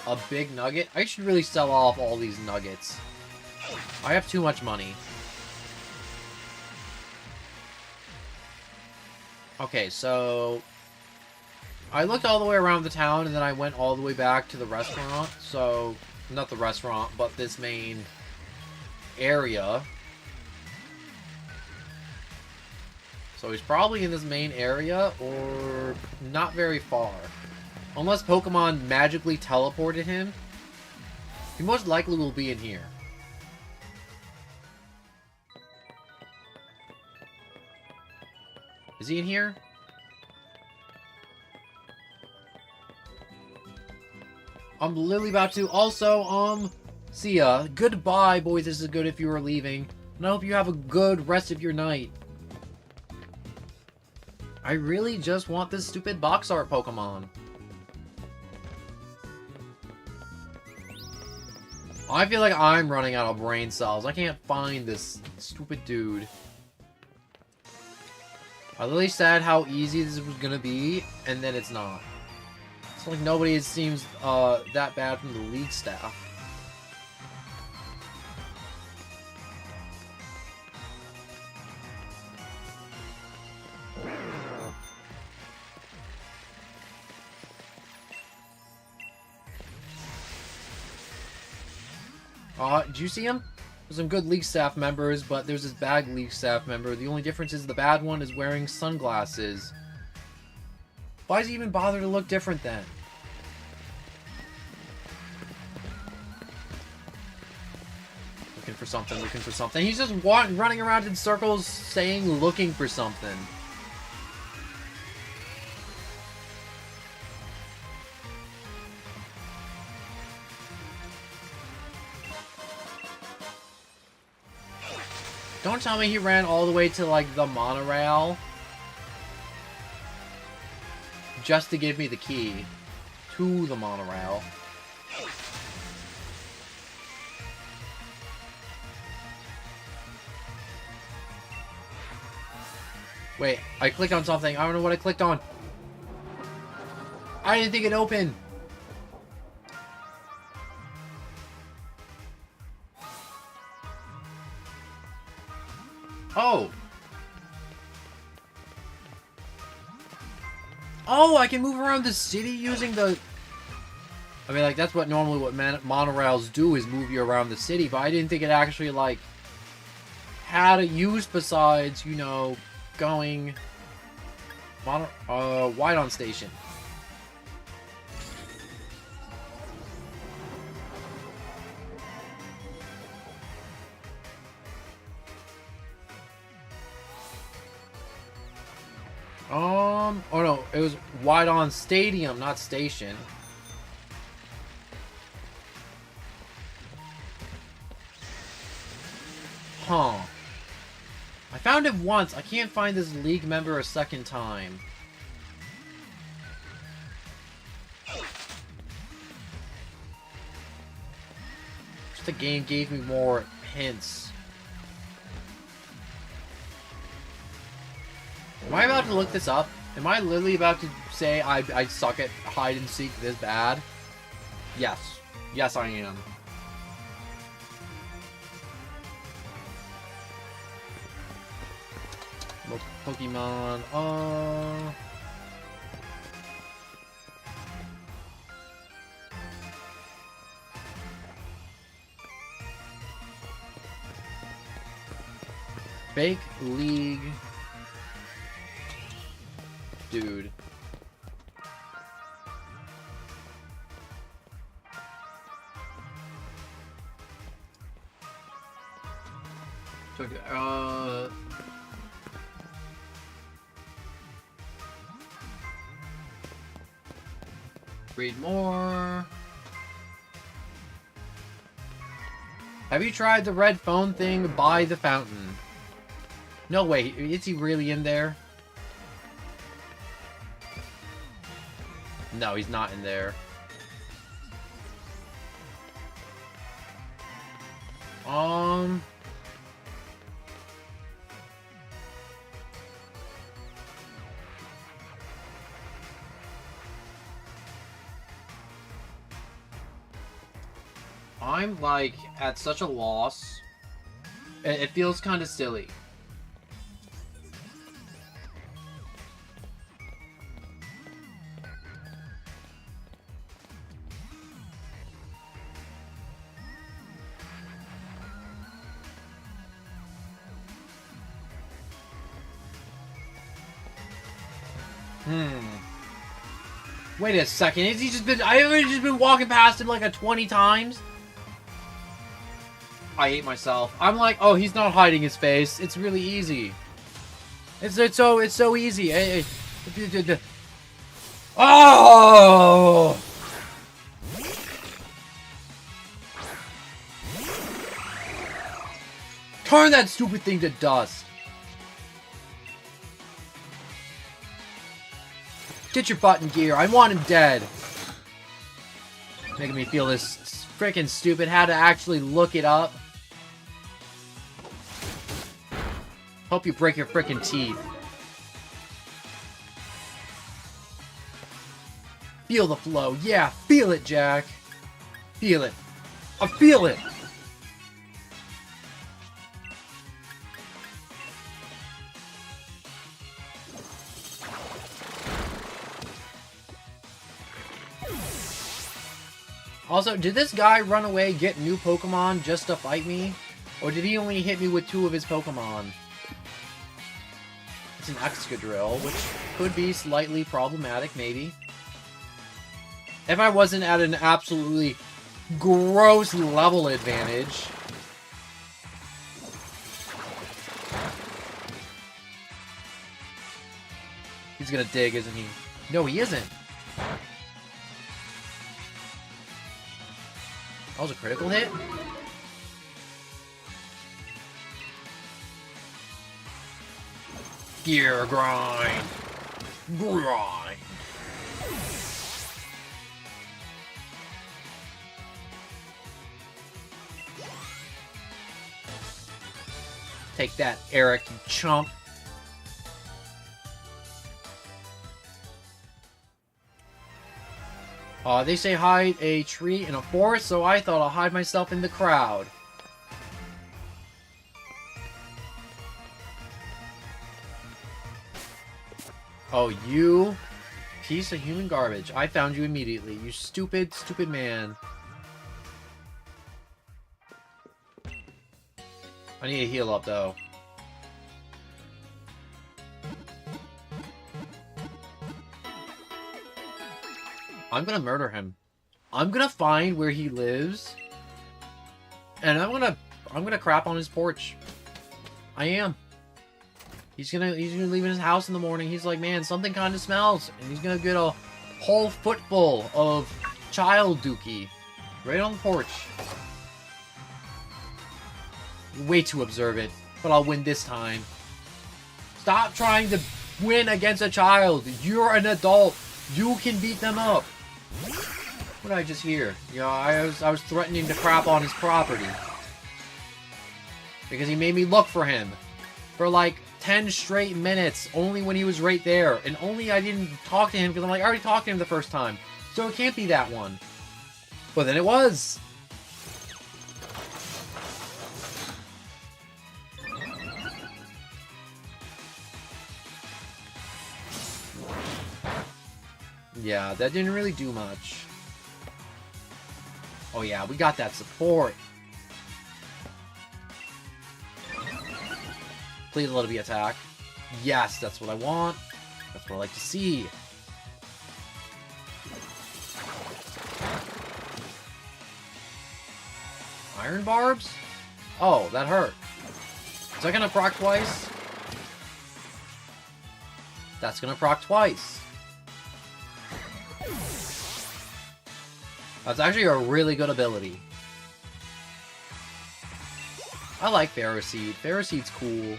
A big nugget? I should really sell off all these nuggets. I have too much money. Okay, so... I looked all the way around the town, and then I went all the way back to the restaurant. So, not the restaurant, but this main area. So he's probably in this main area, or not very far. Unless Pokemon magically teleported him, he most likely will be in here. Is he in here? I'm literally about to. Also, see ya. Goodbye, boys. This is good if you are leaving. And I hope you have a good rest of your night. I really just want this stupid box art Pokemon. I feel like I'm running out of brain cells. I can't find this stupid dude. I literally said how easy this was gonna be, and then it's not. It's like nobody seems that bad from the league staff. Did you see him? There's some good league staff members, but there's this bad league staff member. The only difference is the bad one is wearing sunglasses. Why does he even bother to look different then? Looking for something, looking for something. He's just running around in circles saying looking for something. Don't tell me he ran all the way to, like, the monorail just to give me the key to the monorail. Wait, I clicked on something. I don't know what I clicked on. I didn't think it opened. Oh. Oh, I can move around the city using the... I mean, like, that's what normally what monorails do, is move you around the city, but I didn't think it actually, like, had a use besides, you know, going... Wide-on station. Oh no, it was wide-on stadium, not station. Huh. I found it once. I can't find this League member a second time. Just the game gave me more hints. Am I about to look this up? Am I literally about to say I suck at hide and seek this bad? Yes. Yes, I am. Pokemon, Fake League. Dude. Read more. Have you tried the red phone thing by the fountain? No way, is he really in there? No, he's not in there. I'm, like, at such a loss. It feels kind of silly. Wait a second, has he just been... I've just been walking past him like 20 times? I hate myself. I'm like, oh, he's not hiding his face. It's really easy. It's so easy. Oh! Turn that stupid thing to dust. Get your butt in gear. I want him dead. Making me feel this freaking stupid. Had to actually look it up. Hope you break your freaking teeth. Feel the flow. Yeah, feel it, Jack. Feel it. I feel it. Also, did this guy run away, get new Pokemon just to fight me? Or did he only hit me with 2 of his Pokemon? It's an Excadrill, which could be slightly problematic, maybe. If I wasn't at an absolutely gross level advantage. He's gonna dig, isn't he? No, he isn't. That was a critical hit? Gear grind. Grind. Take that, Eric, you chump. They say hide a tree in a forest, so I thought I'll hide myself in the crowd. Oh, you piece of human garbage. I found you immediately. You stupid, stupid man. I need to heal up, though. I'm gonna murder him. I'm gonna find where he lives, and I'm gonna crap on his porch. I am. He's gonna leave his house in the morning. He's like, man, something kind of smells, and he's gonna get a whole footful of child dookie right on the porch. Way too observant, but I'll win this time. Stop trying to win against a child. You're an adult. You can beat them up. What did I just hear? Yeah, I was threatening to crap on his property. Because he made me look for him. For like 10 straight minutes. Only when he was right there. And only I didn't talk to him because I'm like, I already talked to him the first time. So it can't be that one. But then it was. Yeah, that didn't really do much. Oh yeah, we got that support. Please let it be attack. Yes, that's what I want. That's what I like to see. Iron barbs? Oh, that hurt. Is that gonna proc twice? That's gonna proc twice. That's actually a really good ability. I like Ferroseed. Ferroseed's cool.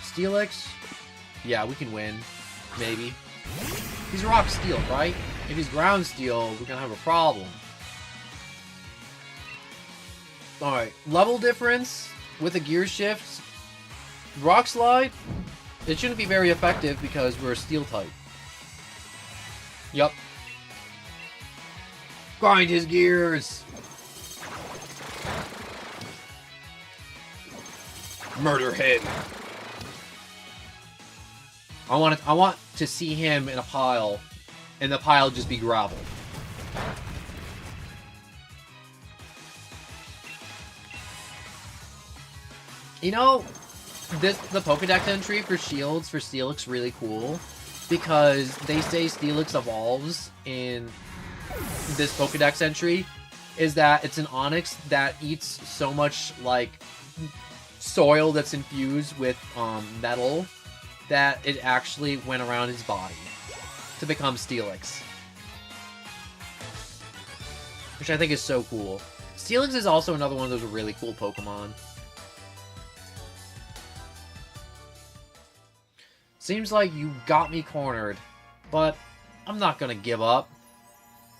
Steelix? Yeah, we can win. Maybe. He's Rock Steel, right? If he's Ground Steel, we're gonna have a problem. Alright, level difference with a gear shift. Rock Slide, it shouldn't be very effective because we're a Steel type. Yup. Grind his gears! Murder him! I want to see him in a pile, and the pile just be gravel. You know, the Pokédex entry for Shields for Steelix really cool, because they say Steelix evolves in this Pokédex entry, is that it's an Onix that eats so much, like, soil that's infused with metal that it actually went around his body to become Steelix. Which I think is so cool. Steelix is also another one of those really cool Pokemon. Seems like you got me cornered, but I'm not gonna give up.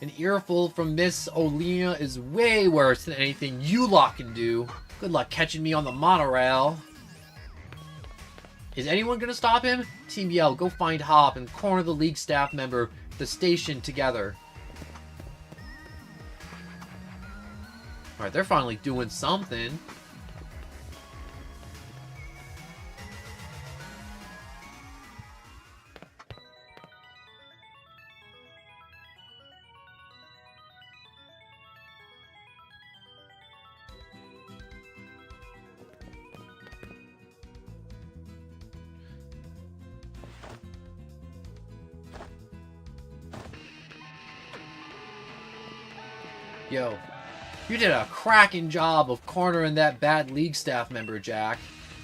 An earful from Miss Olina is way worse than anything you lot can do. Good luck catching me on the monorail. Is anyone gonna stop him? Team Yell, go find Hop and corner the League staff member at the station together. Alright, they're finally doing something. Yo, you did a cracking job of cornering that bad League staff member, Jack.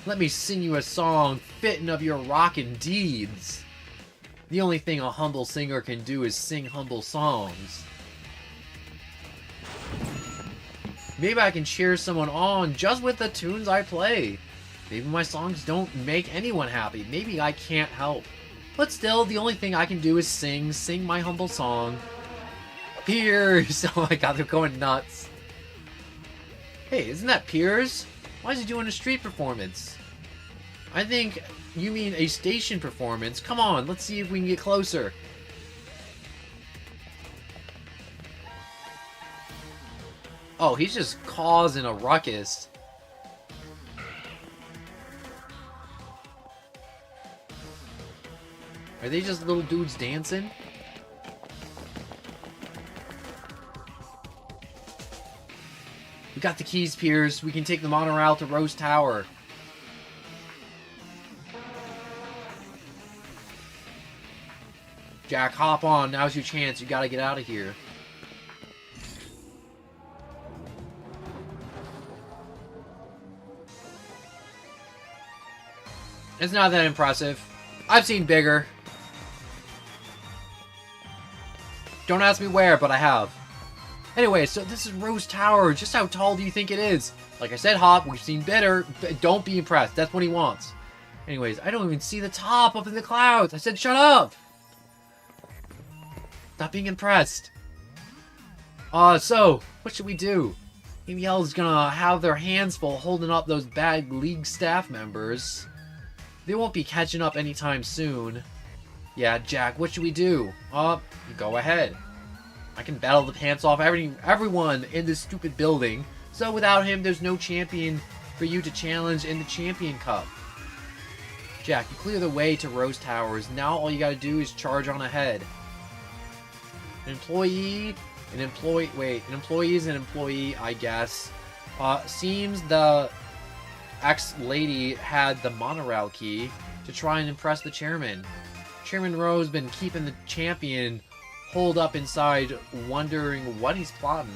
Let me sing you a song fitting of your rockin' deeds. The only thing a humble singer can do is sing humble songs. Maybe I can cheer someone on just with the tunes I play. Maybe my songs don't make anyone happy. Maybe I can't help. But still, the only thing I can do is sing my humble song. Piers! Oh my god, they're going nuts. Hey, isn't that Piers? Why is he doing a street performance? I think you mean a station performance. Come on, let's see if we can get closer. Oh, he's just causing a ruckus. Are they just little dudes dancing? We got the keys, Piers. We can take the monorail to Rose Tower. Jack, hop on. Now's your chance. You gotta get out of here. It's not that impressive. I've seen bigger. Don't ask me where, but I have. Anyway, so this is Rose Tower. Just how tall do you think it is? Like I said, Hop, we've seen better. Don't be impressed. That's what he wants. Anyways, I don't even see the top up in the clouds. I said shut up. Stop being impressed. So, what should we do? EML's gonna have their hands full holding up those bad league staff members. They won't be catching up anytime soon. Yeah, Jack, what should we do? Go ahead. I can battle the pants off everyone in this stupid building. So without him, there's no champion for you to challenge in the Champion Cup. Jack, you clear the way to Rose Towers. Now all you gotta do is charge on ahead. An employee is an employee, I guess. Seems the ex-lady had the monorail key to try and impress the chairman. Chairman Rowe's been keeping the champion holed up inside, wondering what he's plotting.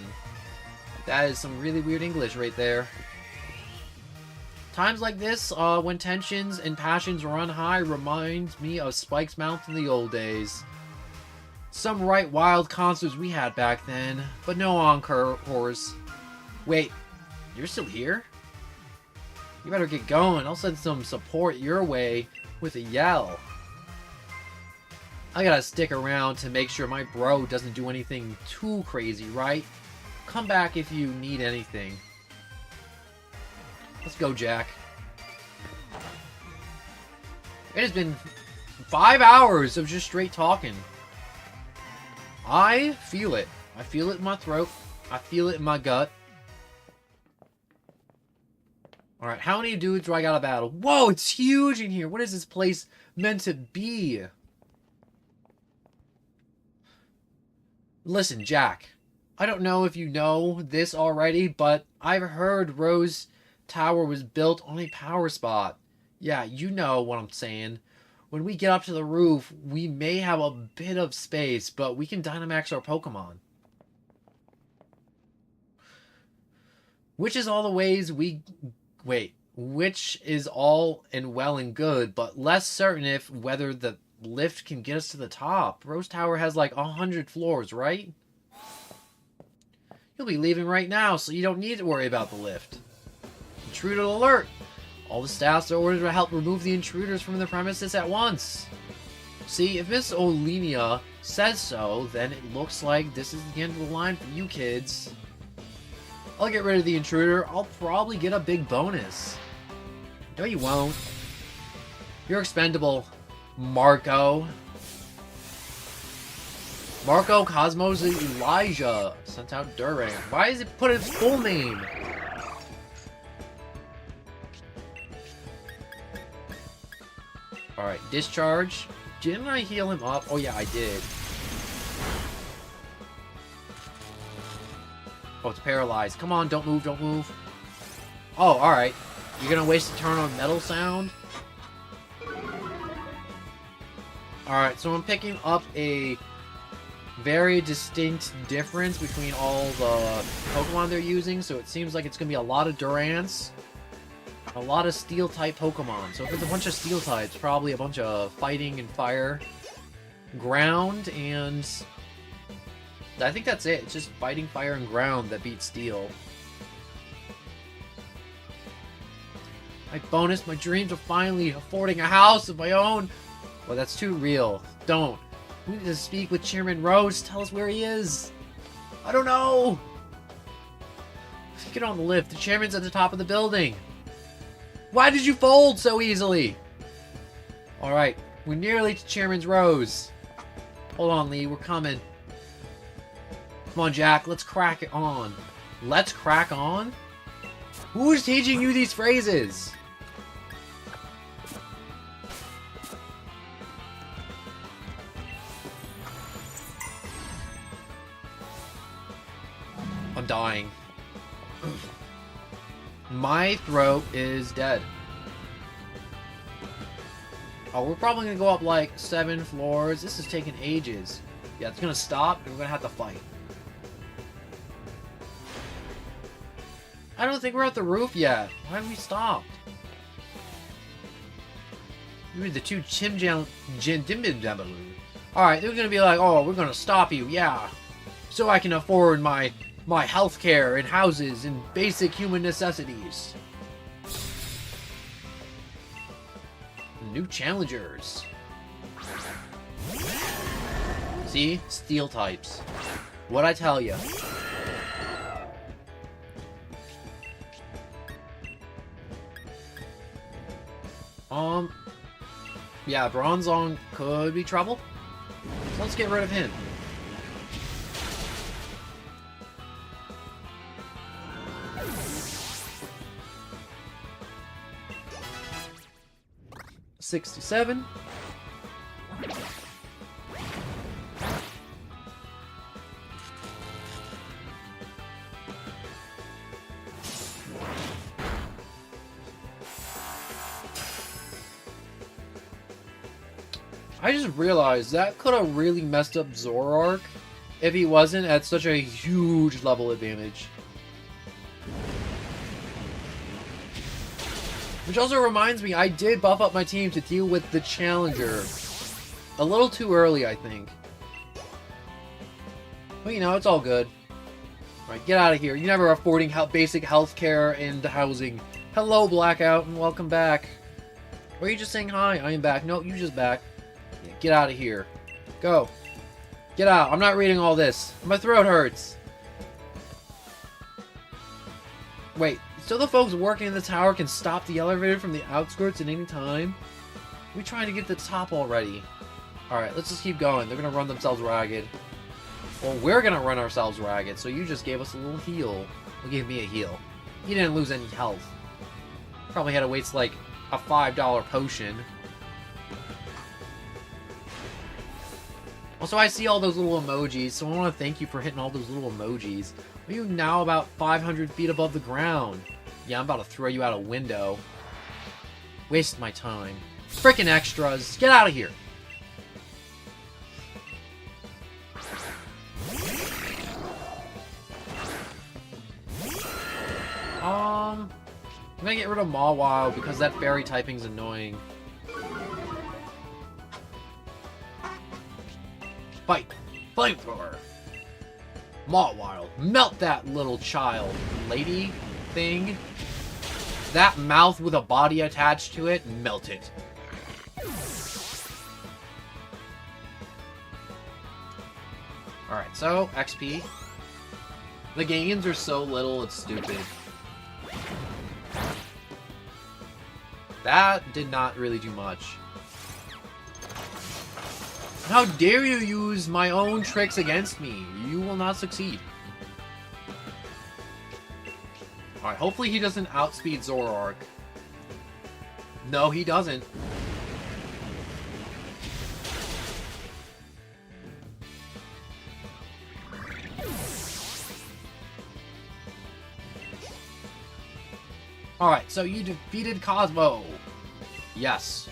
That is some really weird English right there. Times like this, when tensions and passions run high, reminds me of Spike's Mountain in the old days. Some right wild concerts we had back then, but no encores. Wait, you're still here? You better get going. I'll send some support your way with a yell. I gotta stick around to make sure my bro doesn't do anything too crazy, right? Come back if you need anything. Let's go, Jack. It has been 5 hours of just straight talking. I feel it. I feel it in my throat. I feel it in my gut. Alright, how many dudes do I gotta battle? Whoa, it's huge in here. What is this place meant to be? Listen, Jack. I don't know if you know this already, but I've heard Rose Tower was built on a power spot. Yeah, you know what I'm saying. When we get up to the roof, we may have a bit of space, but we can Dynamax our Pokemon. Which is all and well and good, but less certain if whether the lift can get us to the top. Rose Tower has like 100 floors, right? You'll be leaving right now, so you don't need to worry about the lift. Intruder alert! All the staffs are ordered to help remove the intruders from the premises at once. See, if Miss Olenia says so, then it looks like this is the end of the line for you kids. I'll get rid of the intruder. I'll probably get a big bonus. No, you won't. You're expendable, Marco. Marco Cosmos Elijah sent out Durant. Why is it put its full name? Alright, discharge. Didn't I heal him up? Oh yeah, I did. Oh, it's paralyzed. Come on, don't move, don't move. Oh, alright. You're gonna waste a turn on Metal Sound? Alright, so I'm picking up a very distinct difference between all the Pokemon they're using. So it seems like it's gonna be a lot of Durants. A lot of Steel-type Pokemon. So if it's a bunch of Steel types, probably a bunch of Fighting and Fire. Ground, and I think that's it. It's just Fighting, Fire, and Ground that beat Steel. My bonus, my dreams of finally affording a house of my own. Well, that's too real. Don't. We need to speak with Chairman Rose. Tell us where he is. I don't know. Get on the lift. The chairman's at the top of the building. Why did you fold so easily? Alright, we're nearly to Chairman's Rose. Hold on, Lee, we're coming. Come on, Jack, let's crack it on. Let's crack on? Who's teaching you these phrases? I'm dying. My throat is dead. Oh, we're probably gonna go up like 7 floors. This is taking ages. Yeah, it's gonna stop and we're gonna have to fight. I don't think we're at the roof yet. Why have we stopped? Maybe the two Alright, they're gonna be like, oh, we're gonna stop you, yeah. So I can afford my healthcare and houses and basic human necessities. New challengers. See? Steel types. What'd I tell you? Yeah, Bronzong could be trouble. So let's get rid of him. $67. I just realized that could have really messed up Zoroark if he wasn't at such a huge level advantage. Which also reminds me, I did buff up my team to deal with the Challenger. A little too early, I think. But you know, it's all good. Alright, get out of here. You're never affording basic healthcare and housing. Hello, Blackout, and welcome back. Or are you just saying hi? I am back. No, you just back. Yeah, get out of here. Go. Get out. I'm not reading all this. My throat hurts. Wait, so the folks working in the tower can stop the elevator from the outskirts at any time? We're trying to get to the top already. Alright, let's just keep going. They're gonna run themselves ragged. Well, we're gonna run ourselves ragged, so you just gave us a little heal. Well, gave me a heal. You didn't lose any health. Probably had to waste like a $5 potion. Also, I see all those little emojis, so I want to thank you for hitting all those little emojis. Are you now about 500 feet above the ground? Yeah, I'm about to throw you out a window. Waste my time. Frickin' extras! Get out of here! I'm gonna get rid of Mawile because that fairy typing's annoying. Fight! Flamethrower! Mawile, melt that little child, lady thing. That mouth with a body attached to it, melt it. Alright, so, XP. The gains are so little, it's stupid. That did not really do much. How dare you use my own tricks against me? You will not succeed. Alright, hopefully he doesn't outspeed Zoroark. No, he doesn't. Alright, so you defeated Cosmo. Yes.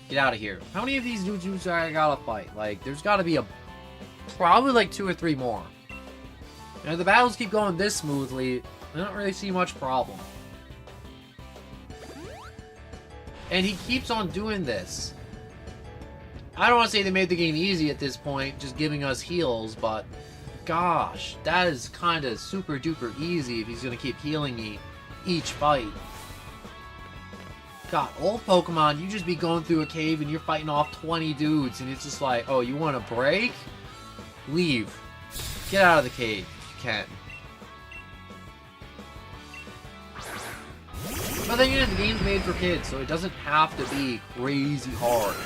Get out of here. How many of these dudes I gotta fight? Like, there's gotta be probably like 2 or 3 more. You know, the battles keep going this smoothly. I don't really see much problem. And he keeps on doing this. I don't want to say they made the game easy at this point, just giving us heals, but gosh, that is kind of super duper easy if he's gonna keep healing me each fight. God, old Pokemon, you just be going through a cave and you're fighting off 20 dudes and it's just like, oh, you want a break? Leave. Get out of the cave if you can. But then, you know, the game's made for kids, so it doesn't have to be crazy hard.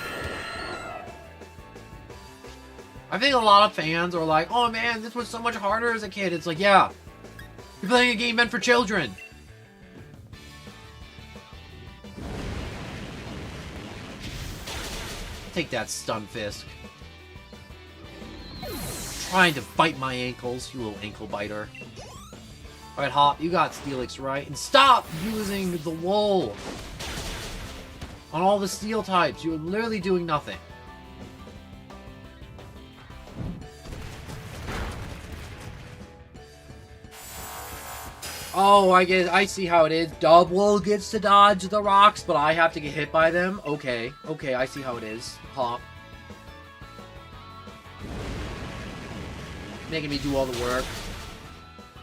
I think a lot of fans are like, oh man, this was so much harder as a kid. It's like, yeah, You're playing a game meant for children! Take that, Stunfisk. Trying to bite my ankles, you little ankle biter. Alright, Hop, you got Steelix, right? And stop using the wool on all the steel types. You're literally doing nothing. Oh, I see how it is. Double gets to dodge the rocks, but I have to get hit by them? Okay, okay, I see how it is. Hop. Making me do all the work.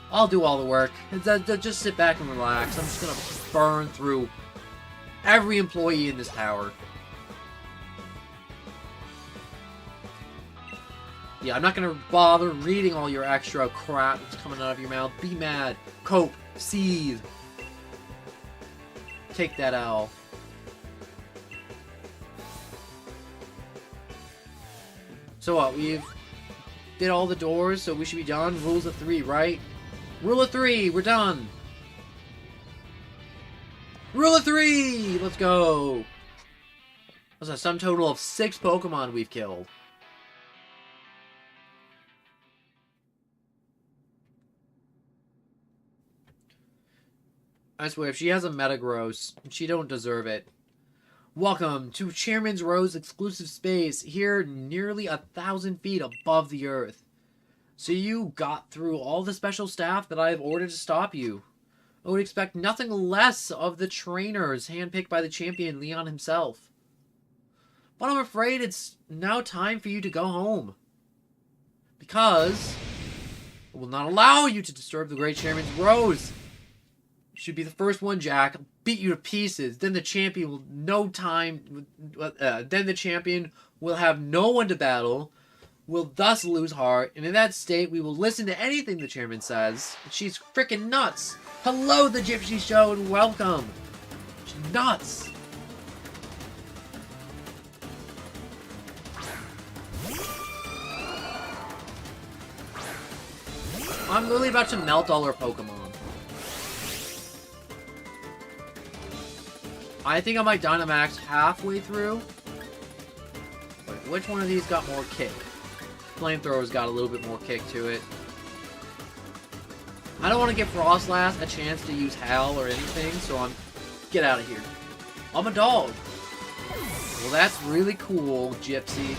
I'll do all the work. Just sit back and relax. I'm just gonna burn through every employee in this tower. Yeah, I'm not gonna bother reading all your extra crap that's coming out of your mouth. Be mad. Cope. Seethe. Take that L. So what, we've did all the doors, so we should be done. Rules of 3, right? Rule of 3, we're done. Rule of 3! Let's go. That's a sum total of 6 Pokemon we've killed. I swear, if she has a Metagross, she don't deserve it. Welcome to Chairman's Row's exclusive space, here nearly 1,000 feet above the earth. So you got through all the special staff that I have ordered to stop you. I would expect nothing less of the trainers handpicked by the champion Leon himself. But I'm afraid it's now time for you to go home. Because I will not allow you to disturb the great Chairman's Rose. You should be the first one, Jack. I'll beat you to pieces. Then the champion will then the champion will have no one to battle, will thus lose heart, and in that state we will listen to anything the chairman says. She's freaking nuts. Hello, the Gypsy Show, and welcome. She's nuts. I'm literally about to melt all her Pokemon. I think I might Dynamax halfway through. Wait, which one of these got more kick? Flamethrower's got a little bit more kick to it. I don't want to give Frostlass a chance to use Howl or anything, so get out of here. I'm a dog. Well, that's really cool, Gypsy.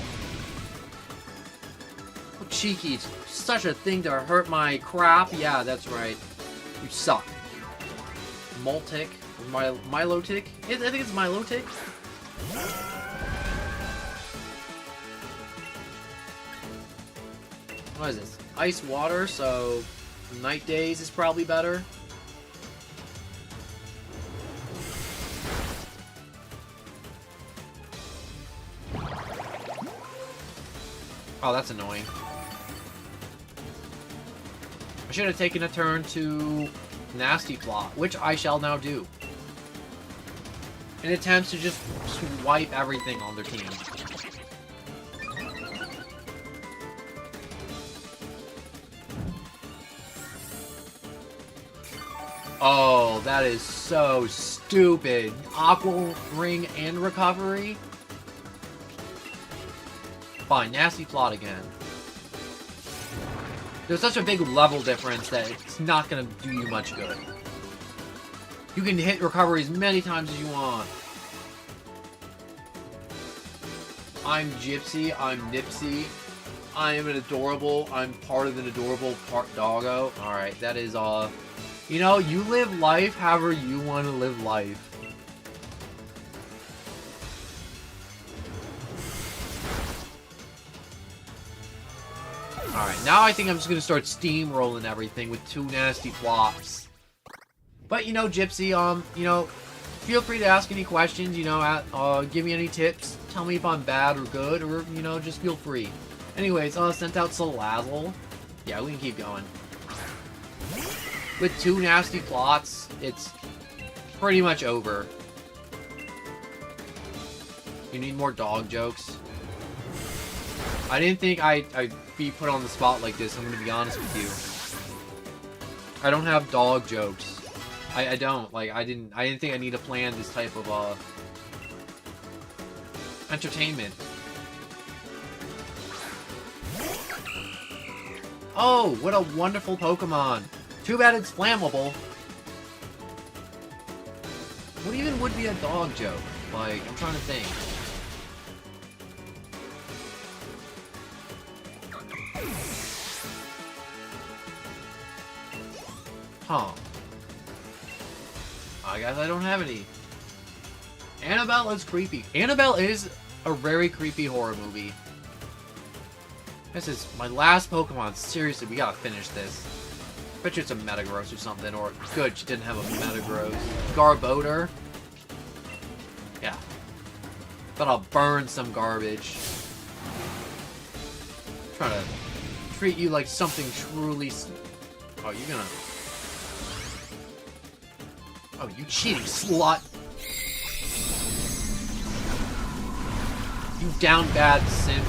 Oh, cheeky. It's such a thing to hurt my crap. Yeah, that's right. You suck. Moltic. Milotic? I think it's Milotic. What is this? Ice water, so Night Days is probably better. Oh, that's annoying. I should have taken a turn to Nasty Plot, which I shall now do. In attempts to just swipe everything on their team. Oh, that is so stupid. Aqua Ring and Recovery? Fine, Nasty Plot again. There's such a big level difference that it's not gonna do you much good. You can hit Recovery as many times as you want. I'm Gypsy, I'm Nipsey. I am an adorable, I'm part of an adorable part doggo. Alright, that is, you know, you live life however you want to live life. Alright, now I think I'm just gonna start steamrolling everything with 2 nasty flops. But, you know, Gypsy, you know, feel free to ask any questions, you know, give me any tips, tell me if I'm bad or good, or, you know, just feel free. Anyways, sent out Salazzle. Yeah, we can keep going. With 2 nasty plots, it's pretty much over. You need more dog jokes. I didn't think I'd be put on the spot like this, I'm gonna be honest with you. I don't have dog jokes. I don't. Like, I didn't think I need to plan this type of, entertainment. Oh, what a wonderful Pokemon. Too bad it's flammable. What even would be a dog joke? Like, I'm trying to think. Huh. I guess I don't have any. Annabelle is creepy. Annabelle is a very creepy horror movie. This is my last Pokemon. Seriously, we gotta finish this. Bet you it's a Metagross or something. Or, good, she didn't have a Metagross. Garbodor. Yeah. But I'll burn some garbage. I'm trying to treat you like something truly... Oh, you're gonna... Oh, you cheating slut! You down bad simp.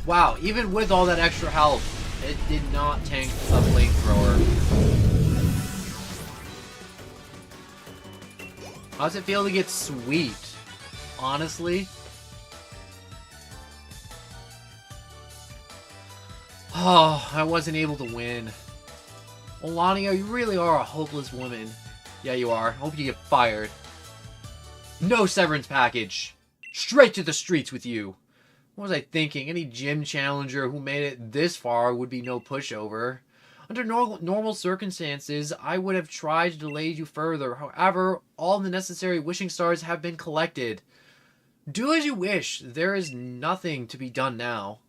Wow, even with all that extra health, it did not tank a flamethrower. How's it feel to get sweet? Honestly? Oh, I wasn't able to win. Well, Lania, you really are a hopeless woman. Yeah, you are. Hope you get fired. No severance package. Straight to the streets with you. What was I thinking? Any gym challenger who made it this far would be no pushover. Under normal circumstances, I would have tried to delay you further. However, all the necessary wishing stars have been collected. Do as you wish. There is nothing to be done now.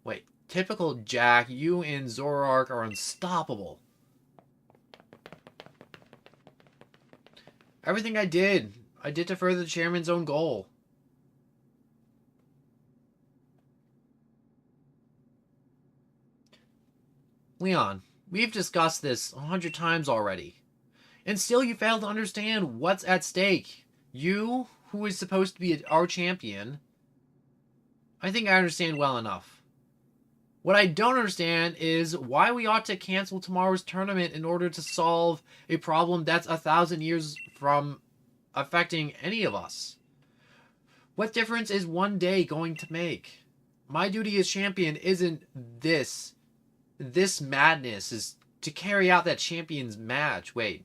Wait, typical Jack, you and Zoroark are unstoppable. Everything I did to further the chairman's own goal. Leon, we've discussed this 100 times already. And still you fail to understand what's at stake. You, who is supposed to be our champion, I think I understand well enough. What I don't understand is why we ought to cancel tomorrow's tournament in order to solve a problem that's 1,000 years from affecting any of us. What difference is one day going to make? My duty as champion isn't this. This madness is to carry out that champion's match. Wait.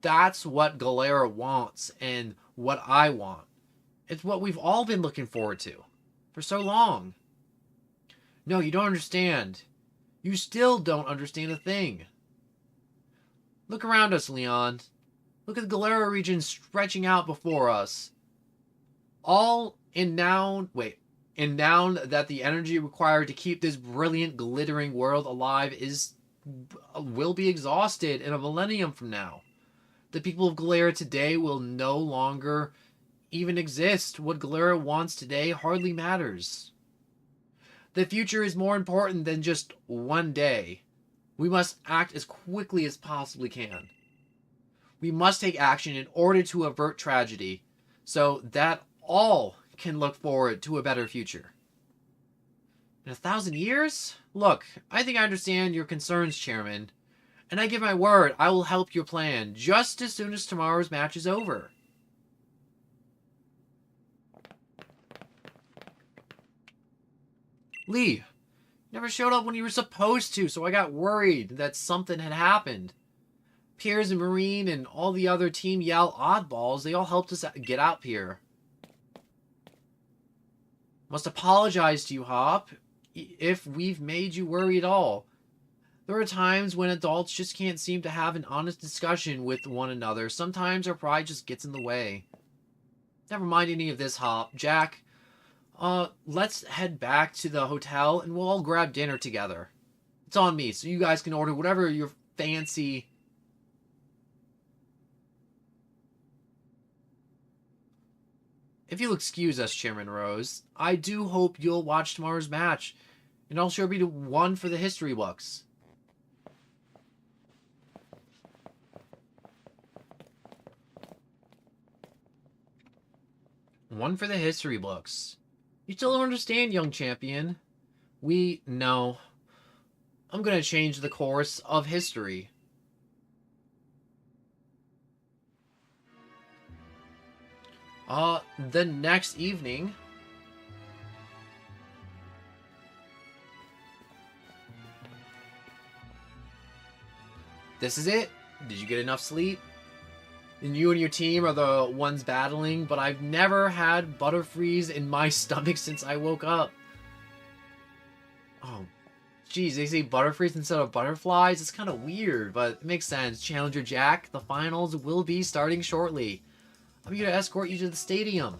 That's what Galera wants and what I want. It's what we've all been looking forward to for so long. No, you don't understand. You still don't understand a thing. Look around us, Leon. Look at the Galera region stretching out before us. All in noun... Wait. And now that the energy required to keep this brilliant, glittering world alive will be exhausted in a millennium from now. The people of Galera today will no longer even exist. What Galera wants today hardly matters. The future is more important than just one day. We must act as quickly as possibly can. We must take action in order to avert tragedy, so that all can look forward to a better future. In 1,000 years? Look, I think I understand your concerns, Chairman. And I give my word, I will help your plan just as soon as tomorrow's match is over. Lee, you never showed up when you were supposed to, so I got worried that something had happened. Piers and Marine and all the other Team Yell oddballs, they all helped us get out here. Must apologize to you, Hop, if we've made you worry at all. There are times when adults just can't seem to have an honest discussion with one another. Sometimes our pride just gets in the way. Never mind any of this, Hop. Jack, let's head back to the hotel and we'll all grab dinner together. It's on me, so you guys can order whatever your fancy... If you'll excuse us, Chairman Rose, I do hope you'll watch tomorrow's match, and I'll sure be one for the history books. One for the history books. You still don't understand, young champion. No. I'm gonna change the course of history. The next evening... This is it? Did you get enough sleep? And you and your team are the ones battling, but I've never had Butterfrees in my stomach since I woke up. Oh, geez, they say Butterfrees instead of butterflies? It's kind of weird, but it makes sense. Challenger Jack, the finals will be starting shortly. I'm here to escort you to the stadium.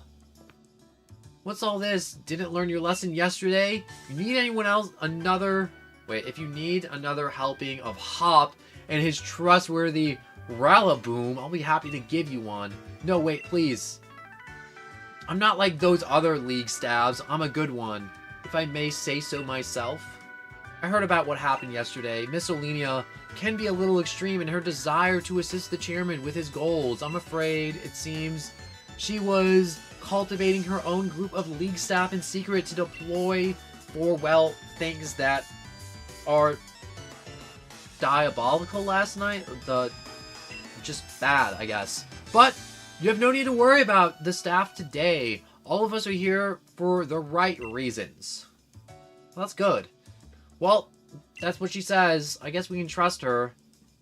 What's all this? Didn't learn your lesson yesterday? You need anyone else? If you need another helping of Hop and his trustworthy Ralaboom, I'll be happy to give you one. No, wait, please. I'm not like those other league staffs. I'm a good one, if I may say so myself. I heard about what happened yesterday. Miss Olenia can be a little extreme in her desire to assist the chairman with his goals. I'm afraid, it seems, she was cultivating her own group of league staff in secret to deploy for, well, things that are diabolical last night. Just bad, I guess. But you have no need to worry about the staff today. All of us are here for the right reasons. Well, that's good. Well, that's what she says. I guess we can trust her.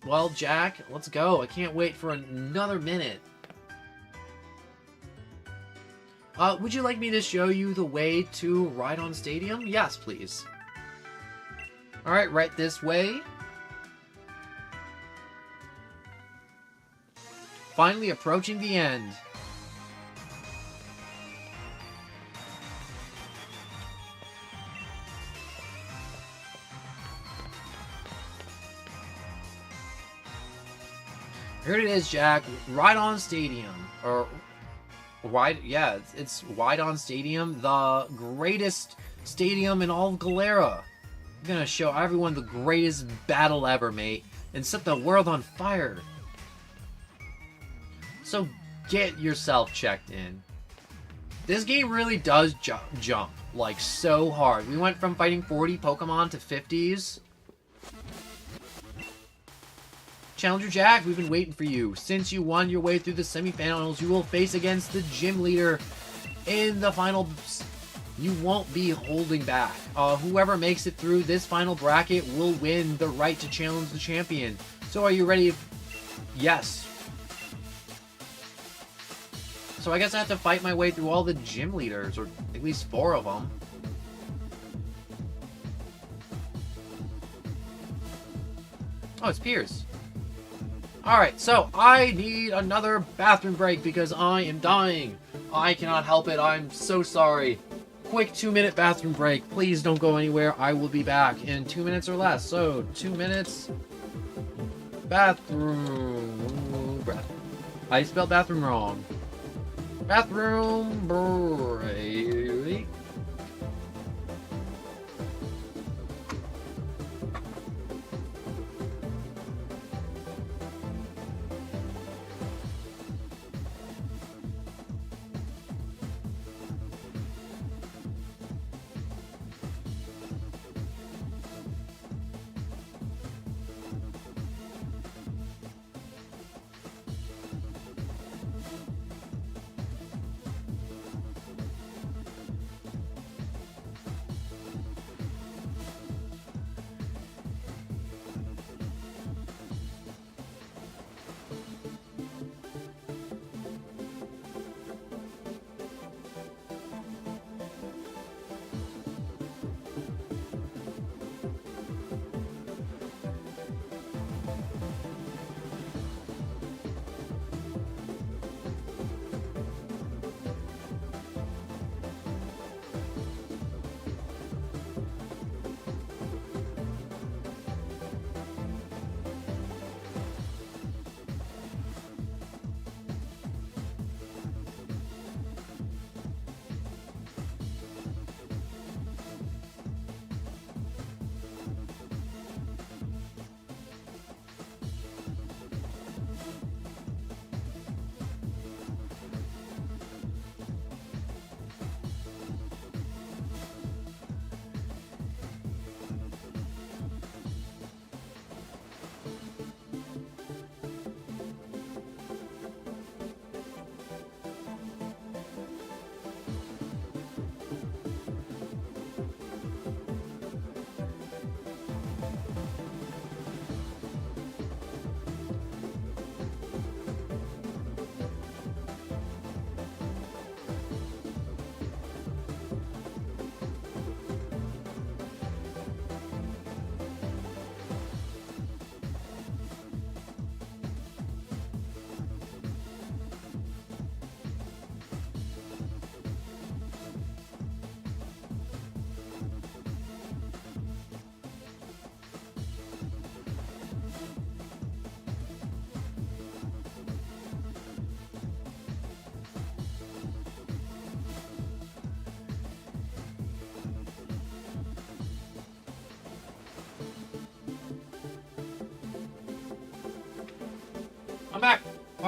Well, Jack, let's go. I can't wait for another minute. Would you like me to show you the way to Rhydon Stadium? Yes, please. Alright, right this way. Finally approaching the end. Here it is, Jack. Rhydon Stadium. It's Rhydon Stadium, the greatest stadium in all of Galera. I'm gonna show everyone the greatest battle ever, mate, and set the world on fire. So get yourself checked in. This game really does jump, like, so hard. We went from fighting 40 Pokemon to 50s. Challenger Jack, we've been waiting for you. Since you won your way through the semifinals, you will face against the gym leader in the final. You won't be holding back. Whoever makes it through this final bracket will win the right to challenge the champion. So are you ready? Yes. So I guess I have to fight my way through all the gym leaders, or at least 4 of them. Oh, it's Piers. Alright, so I need another bathroom break because I am dying. I cannot help it. I'm so sorry. Quick 2-minute bathroom break. Please don't go anywhere. I will be back in 2 minutes or less. So, 2 minutes. Bathroom. I spelled bathroom wrong. Bathroom break.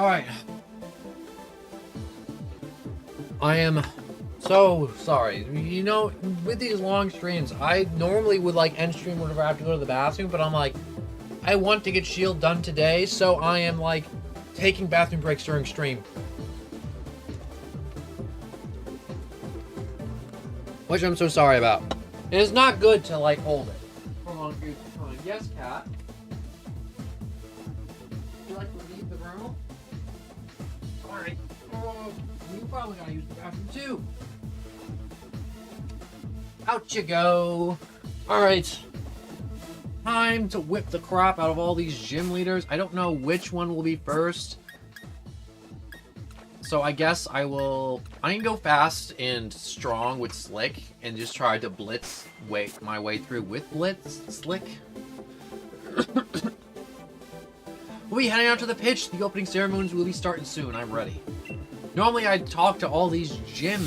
Alright. I am so sorry. You know, with these long streams, I normally would like end stream whenever I have to go to the bathroom, but I'm like, I want to get Shield done today, so I am like taking bathroom breaks during stream. Which I'm so sorry about. It is not good to like hold it for long periods of time. Yes, Cat. Would you like to leave the room? Alright. Oh, you probably gotta use the bathroom too. Out you go. Alright. Time to whip the crap out of all these gym leaders. I don't know which one will be first. So I guess I can go fast and strong with Slick and just try to blitz my way through with Slick. We'll be heading out to the pitch. The opening ceremonies will be starting soon. I'm ready. Normally I'd talk to all these gym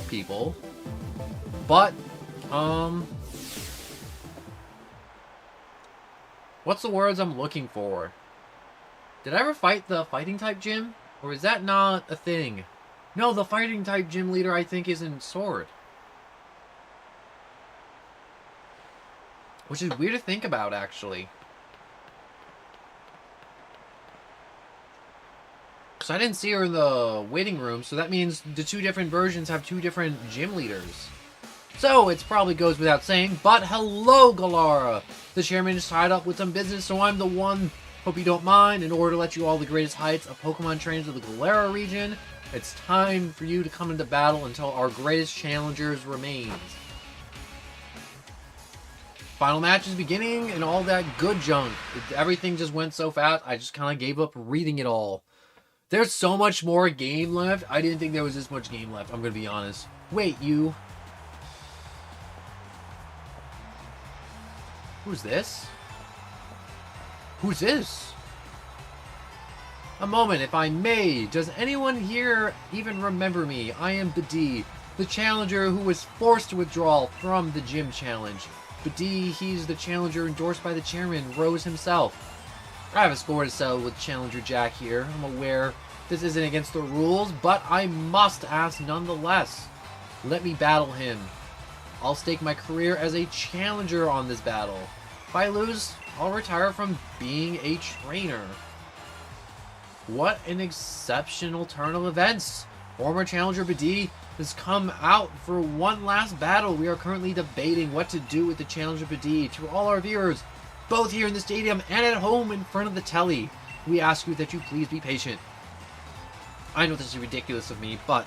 people, but what's the words I'm looking for? Did I ever fight the fighting type gym? Or is that not a thing? No, the fighting type gym leader I think is in Sword. Which is weird to think about, actually. So I didn't see her in the waiting room, so that means the two different versions have two different gym leaders. So, it probably goes without saying, but hello, Galara! The chairman is tied up with some business, so I'm the one. Hope you don't mind. In order to let you all the greatest heights of Pokemon trainers of the Galara region, it's time for you to come into battle until our greatest challengers remains. Final match is beginning and all that good junk. Everything just went so fast, I just kind of gave up reading it all. There's so much more game left. I didn't think there was this much game left, I'm going to be honest. Wait, you. Who's this? Who's this? A moment, if I may. Does anyone here even remember me? I am Biddy, the challenger who was forced to withdraw from the gym challenge. Biddy, he's the challenger endorsed by the chairman, Rose himself. I have a score to settle with Challenger Jack here. I'm aware this isn't against the rules, but I must ask nonetheless. Let me battle him. I'll stake my career as a challenger on this battle. If I lose, I'll retire from being a trainer. What an exceptional turn of events. Former challenger Biddy has come out for one last battle. We are currently debating what to do with the challenger Biddy. To all our viewers, both here in the stadium and at home in front of the telly, we ask you that you please be patient. I know this is ridiculous of me, but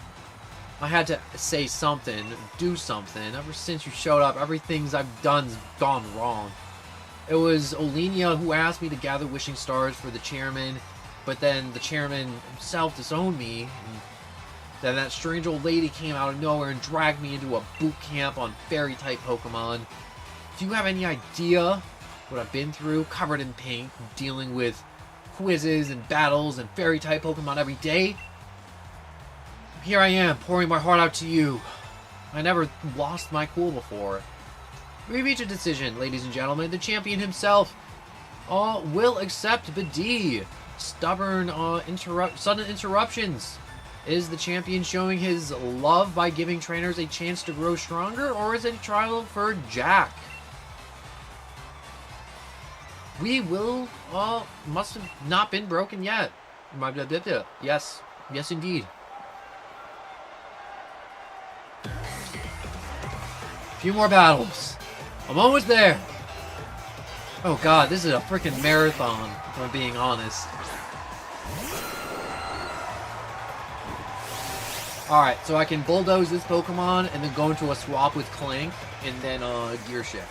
I had to say something, do something. Ever since you showed up, everything I've done's gone wrong. It was Olenia who asked me to gather wishing stars for the chairman, but then the chairman himself disowned me. And then that strange old lady came out of nowhere and dragged me into a boot camp on fairy-type Pokemon. Do you have any idea what I've been through? Covered in paint, dealing with quizzes and battles and fairy-type Pokemon every day. Here I am, pouring my heart out to you. I never lost my cool before. We reach a decision, ladies and gentlemen. The champion himself will accept Biddy. Stubborn sudden interruptions. Is the champion showing his love by giving trainers a chance to grow stronger, or is it a trial for Jack? We will, must have not been broken yet. Yes, yes indeed. A few more battles. I'm almost there. Oh god, this is a freaking marathon, if I'm being honest. Alright, so I can bulldoze this Pokemon and then go into a swap with Clank and then gear shift.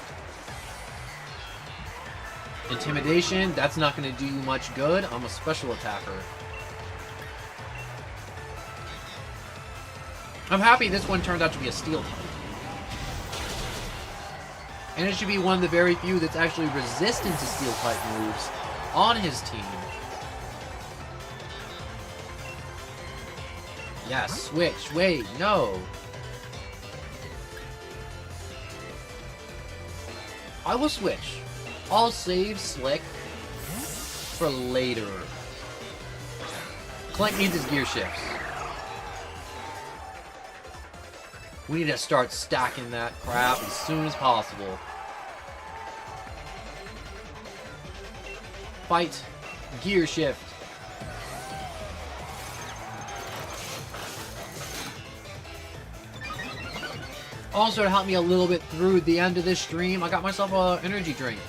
Intimidation, that's not going to do you much good. I'm a special attacker. I'm happy this one turned out to be a steel type. And it should be one of the very few that's actually resistant to steel type moves on his team. Yes, switch. Wait, no. I will switch. I'll save Slick for later. Clank needs his gear shifts. We need to start stacking that crap as soon as possible. Fight. Gear shift. Also, to help me a little bit through the end of this stream, I got myself an energy drink.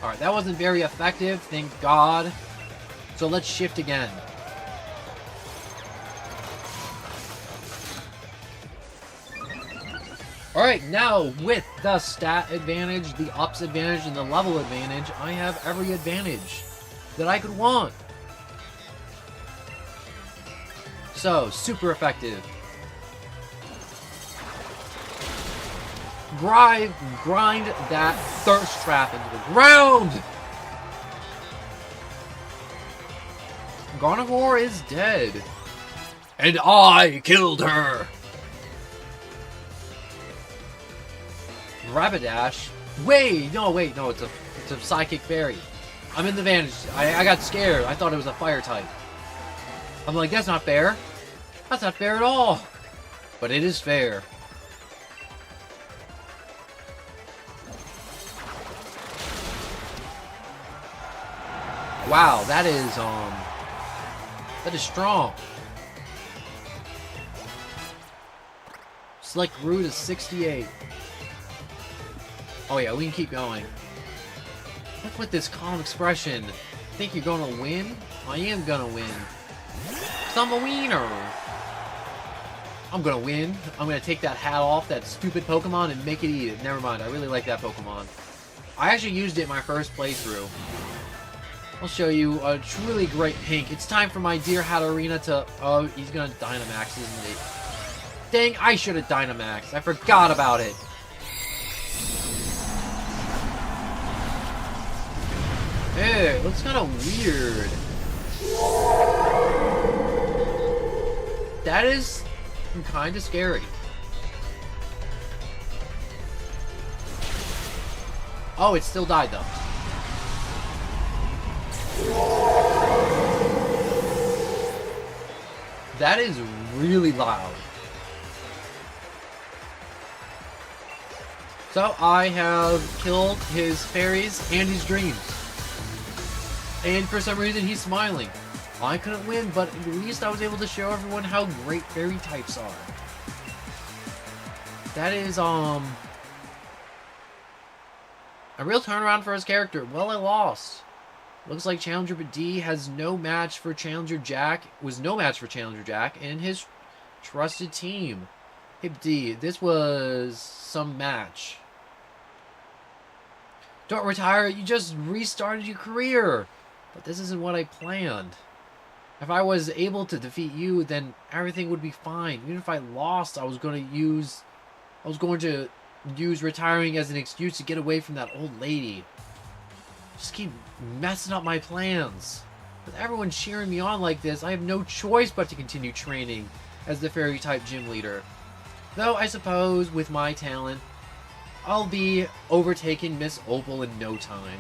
Alright, that wasn't very effective, thank God. So let's shift again. Alright, now with the stat advantage, the ups advantage, and the level advantage, I have every advantage that I could want. So, super effective. Grind that thirst trap into the ground! Gardevoir is dead. And I killed her! Rapidash. Wait, no, it's a Psychic Fairy. I'm in the advantage. I got scared. I thought it was a fire type. I'm like, that's not fair. That's not fair at all. But it is fair. Wow, that is strong. Select Root is 68. Oh yeah, we can keep going. Look with this calm expression. Think you're gonna win? I am gonna win. 'Cause I'm a wiener. I'm gonna win. I'm gonna take that hat off that stupid Pokemon and make it eat it. Never mind, I really like that Pokemon. I actually used it in my first playthrough. I'll show you a truly great pink. It's time for my dear Hatterena to... Oh, he's gonna Dynamax, isn't he? Dang, I should have Dynamaxed. I forgot about it. Hey, it looks kind of weird. That is kind of scary. Oh, it still died though. That is really loud. So I have killed his fairies and his dreams. And for some reason he's smiling. I couldn't win, but at least I was able to show everyone how great fairy types are. That is, a real turnaround for his character. Well, I lost. Looks like Challenger D has no match for Challenger Jack. Was no match for Challenger Jack and his trusted team. Hip D, this was some match. Don't retire, you just restarted your career. But this isn't what I planned. If I was able to defeat you, then everything would be fine. Even if I lost, I was going to use retiring as an excuse to get away from that old lady. Just keep messing up my plans. With everyone cheering me on like this, I have no choice but to continue training as the fairy type gym leader. Though I suppose with my talent, I'll be overtaking Miss Opal in no time.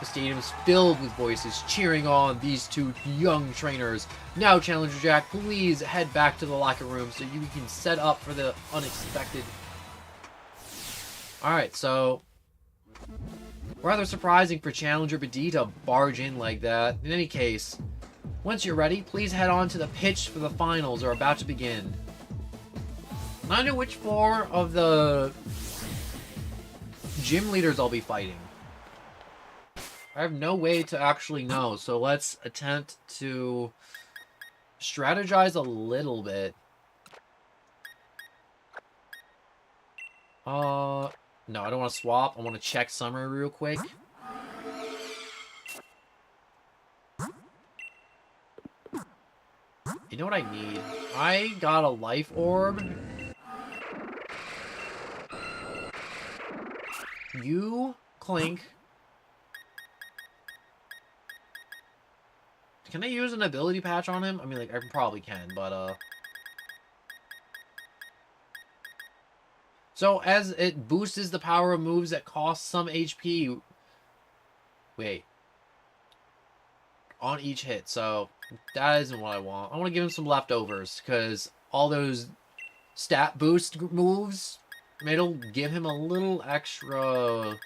The stadium is filled with voices cheering on these two young trainers. Now, Challenger Jack, please head back to the locker room so you can set up for the unexpected. Alright, so... rather surprising for Challenger D to barge in like that. In any case, once you're ready, please head on to the pitch for the finals are about to begin. I know which four of the gym leaders I'll be fighting. I have no way to actually know, so let's attempt to strategize a little bit. No, I don't want to swap. I want to check summary real quick. You know what I need? I got a life orb. You, Clink. Can I use an ability patch on him? I mean, like, I probably can, but, so, as it boosts the power of moves that cost some HP... Wait. on each hit, so that isn't what I want. I want to give him some leftovers, because all those stat boost moves, it'll give him a little extra...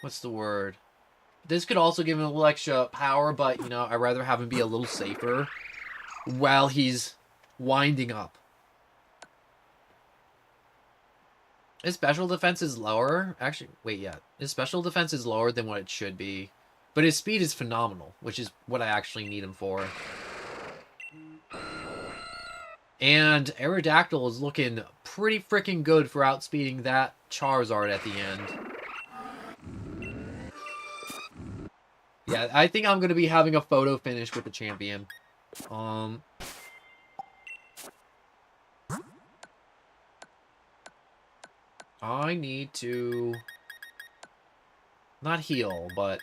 What's the word? This could also give him a little extra power, but, you know, I'd rather have him be a little safer while he's winding up. His special defense is lower. Actually, wait, yeah. His special defense is lower than what it should be. But his speed is phenomenal, which is what I actually need him for. And Aerodactyl is looking pretty freaking good for outspeeding that Charizard at the end. Yeah, I think I'm going to be having a photo finish with the champion. I need to... not heal, but...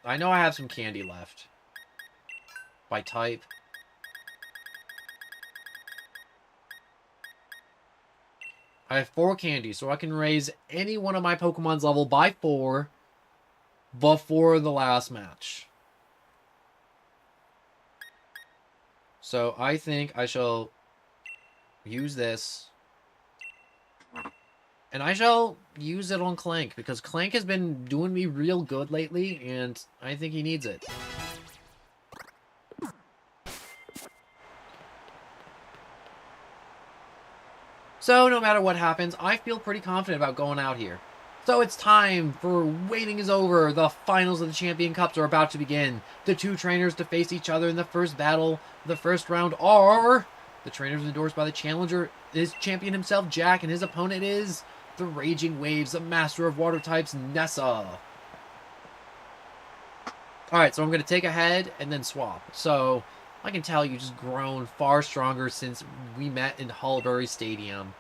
I know I have some candy left. By type. I have 4 candy, so I can raise any one of my Pokemon's level by 4 before the last match. So I think I shall use this. And I shall use it on Clank, because Clank has been doing me real good lately, and I think he needs it. So, no matter what happens, I feel pretty confident about going out here. So it's time for waiting is over. The finals of the Champion Cups are about to begin. The 2 trainers to face each other in the first battle. The first round are... the trainers endorsed by the challenger is champion himself, Jack, and his opponent is... the Raging Waves, the master of water types, Nessa. Alright, so I'm going to take a head and then swap. So, I can tell you just grown far stronger since we met in Hullberry Stadium.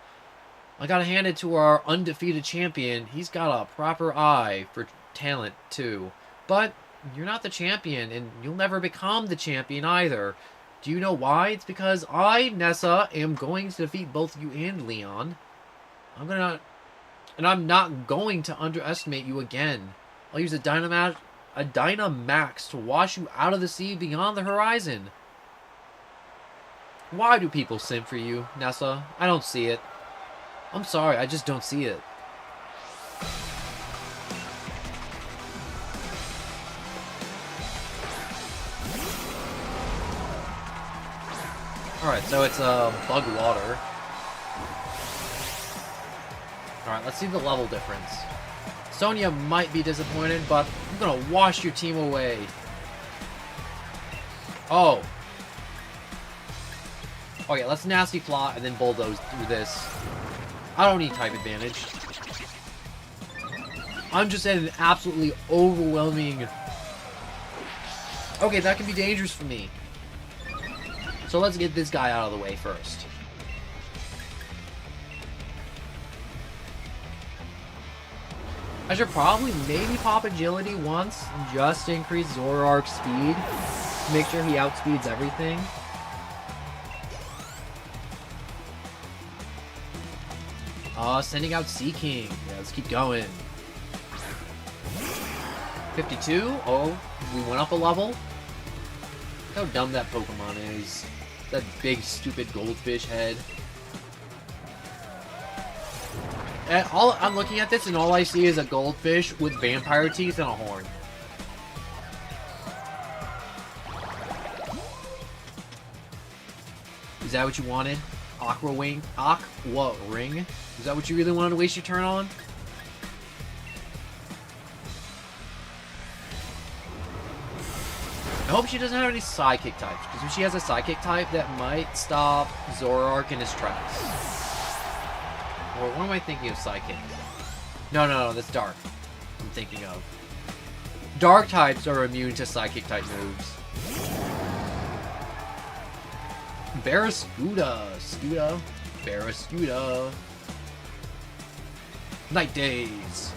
I gotta hand it to our undefeated champion. He's got a proper eye for talent, too. But, you're not the champion, and you'll never become the champion either. Do you know why? It's because I, Nessa, am going to defeat both you and Leon. And I'm not going to underestimate you again. I'll use a Dynamax to wash you out of the sea beyond the horizon. Why do people simp for you, Nessa? I don't see it. I'm sorry, I just don't see it. Alright, so it's bug water. Alright, let's see the level difference. Sonia might be disappointed, but I'm gonna wash your team away. Oh. Okay, let's Nasty Plot and then Bulldoze through this. I don't need type advantage. I'm just at an absolutely overwhelming... Okay, that can be dangerous for me. So let's get this guy out of the way first. I should probably maybe pop Agility once, just to increase Zoroark's speed. Make sure he outspeeds everything. Sending out Seaking. Yeah, let's keep going. 52? Oh, we went up a level? Look how dumb that Pokemon is. That big, stupid goldfish head. And I'm looking at this, and all I see is a goldfish with vampire teeth and a horn. Is that what you wanted? Aqua Ring? Is that what you really wanted to waste your turn on? I hope she doesn't have any Psychic types, because if she has a Psychic type, that might stop Zoroark in his tracks. Or what am I thinking of Psychic? No, that's Dark. I'm thinking of. Dark types are immune to Psychic type moves. Barraskewda. Barraskewda. Night Days.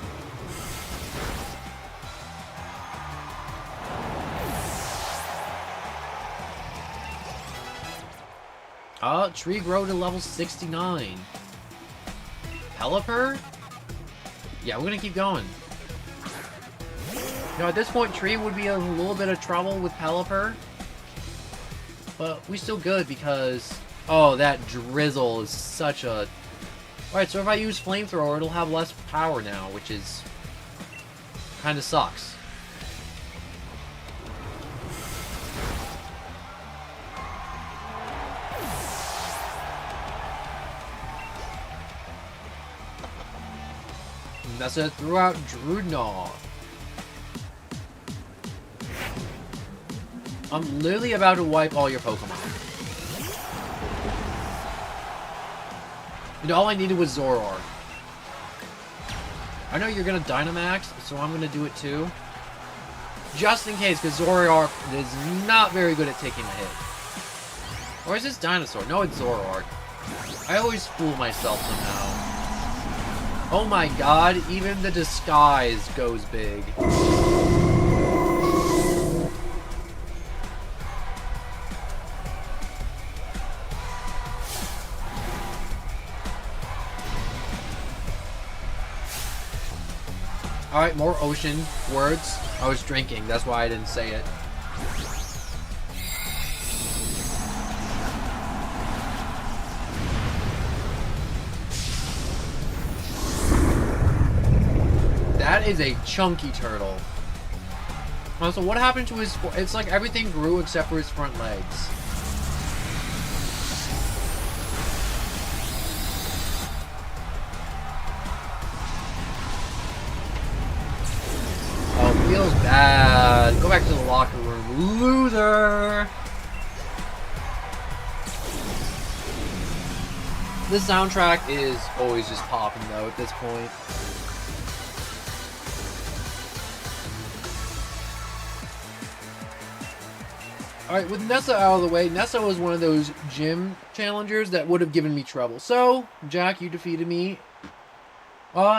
Tree grow to level 69. Pelipper? Yeah, we're gonna keep going. know, at this point, Tree would be a little bit of trouble with Pelipper. But we still good because... Oh, that Drizzle is such a... Alright, so if I use Flamethrower, it'll have less power now, which is... Kinda sucks. Nessa threw out Drudnaw. I'm literally about to wipe all your Pokemon. And all I needed was Zoroark. I know you're gonna Dynamax, so I'm gonna do it too. Just in case, because Zoroark is not very good at taking a hit. Or is this Dinosaur? No, it's Zoroark. I always fool myself somehow. Oh my god, even the disguise goes big. Alright, more ocean words. I was drinking, that's why I didn't say it. That is a chunky turtle. Also, what happened to his... It's like everything grew except for his front legs. Oh, feels bad. Go back to the locker room. Loser! This soundtrack is always just popping though at this point. Alright, with Nessa out of the way, Nessa was one of those gym challengers that would have given me trouble. So, Jack, you defeated me.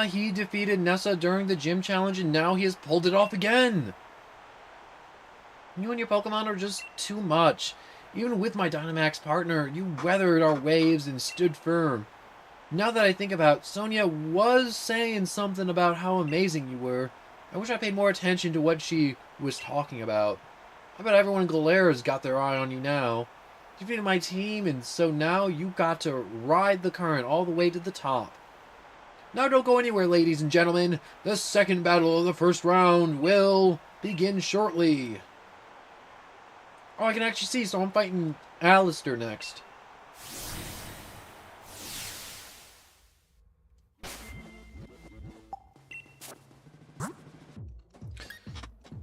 He defeated Nessa during the gym challenge, and now he has pulled it off again. You and your Pokemon are just too much. Even with my Dynamax partner, you weathered our waves and stood firm. Now that I think about it, Sonia was saying something about how amazing you were. I wish I paid more attention to what she was talking about. I bet everyone in Galera's got their eye on you now. You defeated my team, and so now you got to ride the current all the way to the top. Now don't go anywhere, ladies and gentlemen. The second battle of the first round will begin shortly. Oh, I can actually see, so I'm fighting Alistair next.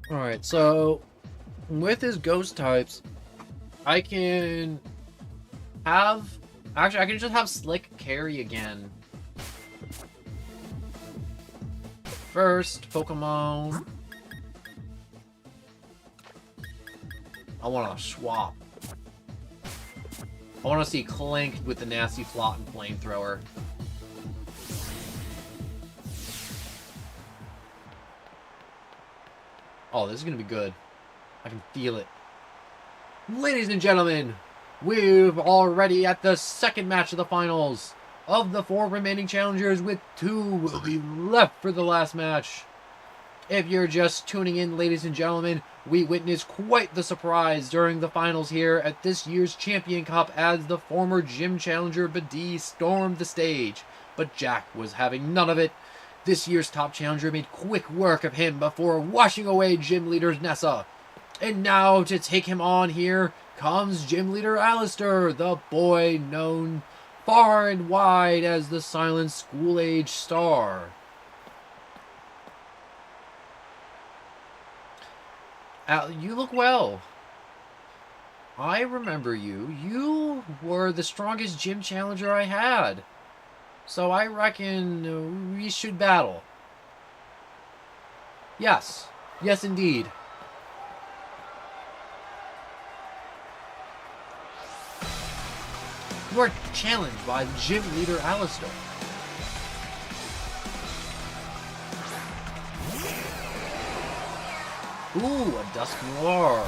Alright, so... with his ghost types, I can have... Actually, I can just have Slick carry again. First, Pokemon... I want to swap. I want to see Clink with the nasty Flot and Flamethrower. Oh, this is going to be good. I can feel it. Ladies and gentlemen, we're already at the second match of the finals of the 4 remaining challengers, with 2 will be left for the last match. If you're just tuning in, ladies and gentlemen, we witnessed quite the surprise during the finals here at this year's Champion Cup as the former gym challenger Badee stormed the stage. But Jack was having none of it. This year's top challenger made quick work of him before washing away gym leader Nessa. And now to take him on here comes gym leader Alistair, the boy known far and wide as the silent school-age star. You look well. I remember you. You were the strongest gym challenger I had. So I reckon we should battle. Yes. Yes, indeed. You are challenged by gym leader Alistair. Ooh, a Dusknoir.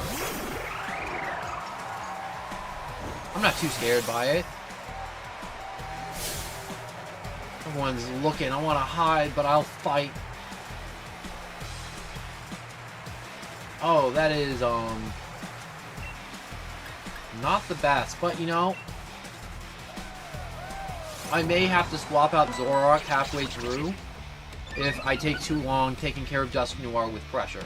I'm not too scared by it. Everyone's looking. I want to hide, but I'll fight. Oh, that is, not the best, but, you know, I may have to swap out Zoroark halfway through if I take too long taking care of Dusknoir with pressure.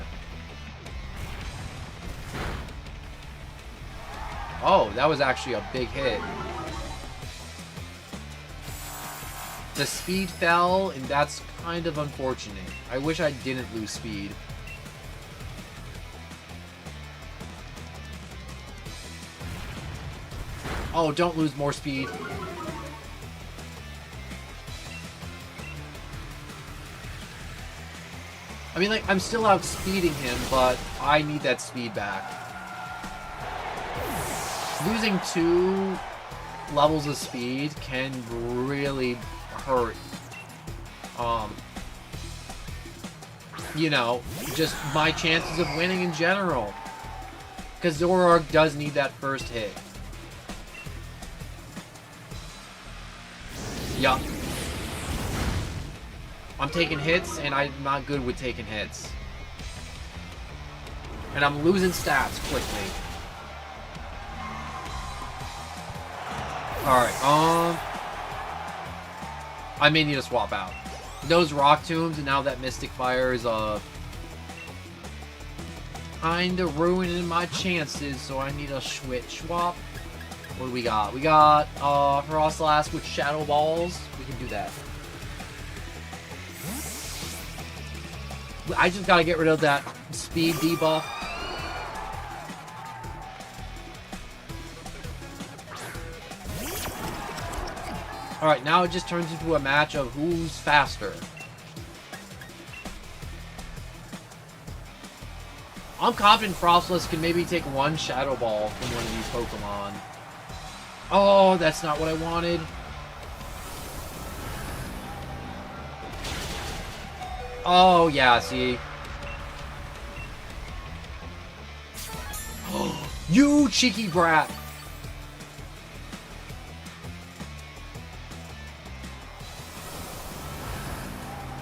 Oh, that was actually a big hit. The speed fell, and that's kind of unfortunate. I wish I didn't lose speed. Oh, don't lose more speed. I mean, like, I'm still outspeeding him, but I need that speed back. Losing 2 levels of speed can really hurt. You know, just my chances of winning in general. Because Zoroark does need that first hit. Yup. I'm taking hits, and I'm not good with taking hits. And I'm losing stats quickly. Alright, I may need to swap out. Those Rock Tombs, and now that Mystic Fire is, kinda ruining my chances, so I need a swap. What do we got? We got, Froslass with Shadow Balls. We can do that. I just gotta get rid of that speed debuff. Alright, now it just turns into a match of who's faster. I'm confident Froslass can maybe take 1 Shadow Ball from one of these Pokemon. Oh, that's not what I wanted. Oh, yeah, see. You cheeky brat!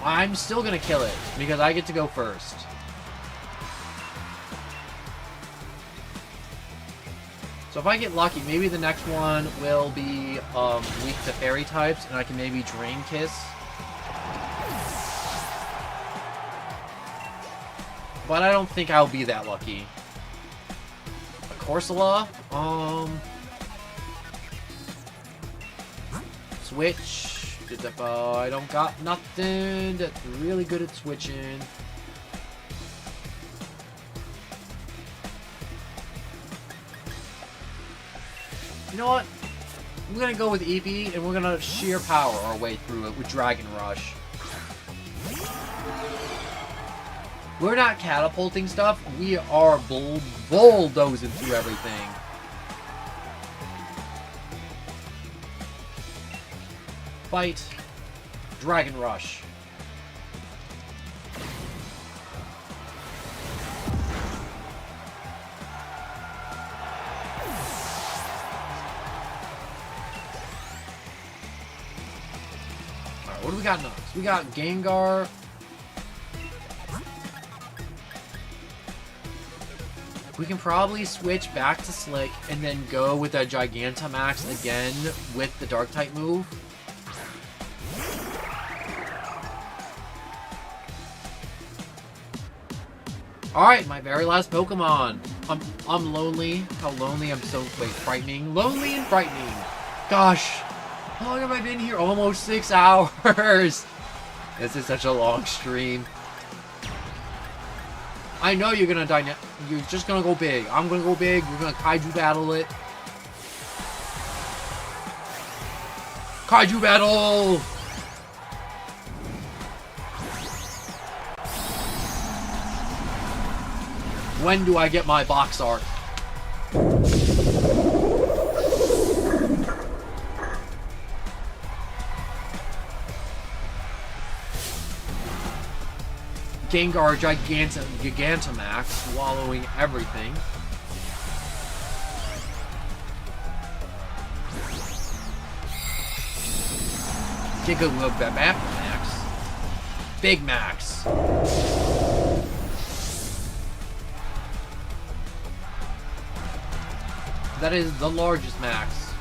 I'm still gonna kill it, because I get to go first. So if I get lucky, maybe the next one will be weak to fairy types, and I can maybe Drain Kiss. But I don't think I'll be that lucky. A Corsola? Switch. I don't got nothing that's really good at switching. You know what? I'm gonna go with Eevee, and we're gonna sheer power our way through it with Dragon Rush. We're not catapulting stuff, we are bulldozing through everything. Fight. Dragon Rush. Alright, what do we got next? We got Gengar. We can probably switch back to Slick and then go with a Gigantamax again with the Dark-type move. Alright, my very last Pokemon. I'm lonely. How lonely? I'm so... Wait, frightening? Lonely and frightening. Gosh. How long have I been here? Almost 6 hours. This is such a long stream. I know you're gonna you're just gonna go big. I'm gonna go big. We're gonna Kaiju battle it. Kaiju battle! When do I get my box art? Gengar Gigantamax, swallowing everything. Gigantamax. Big Max. That is the largest max.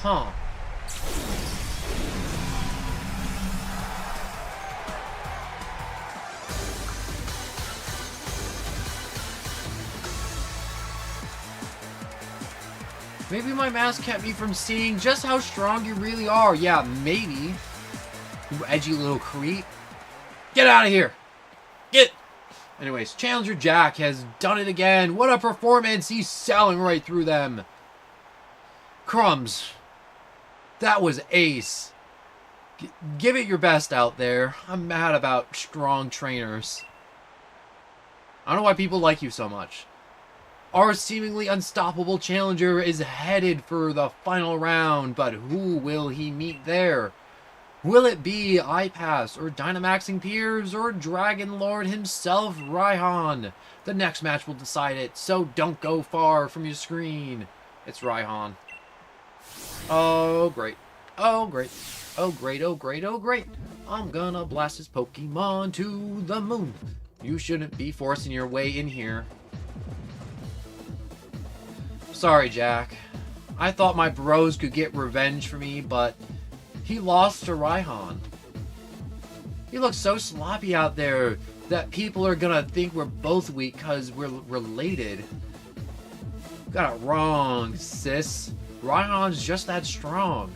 Huh. Maybe my mask kept me from seeing just how strong you really are. Yeah, maybe. You edgy little creep. Get out of here. Get. Anyways, Challenger Jack has done it again. What a performance. He's selling right through them. Crumbs. That was ace. Give it your best out there. I'm mad about strong trainers. I don't know why people like you so much. Our seemingly unstoppable challenger is headed for the final round, but who will he meet there? Will it be iPass or Dynamaxing Piers or Dragon Lord himself, Raihan? The next match will decide it, so don't go far from your screen. It's Raihan. Oh, great. Oh, great. Oh, great. Oh, great. Oh, great. I'm gonna blast this Pokemon to the moon. You shouldn't be forcing your way in here. Sorry, Jack. I thought my bros could get revenge for me, but he lost to Raihan. He looks so sloppy out there that people are gonna think we're both weak because we're related. Got it wrong, sis. Raihan's just that strong.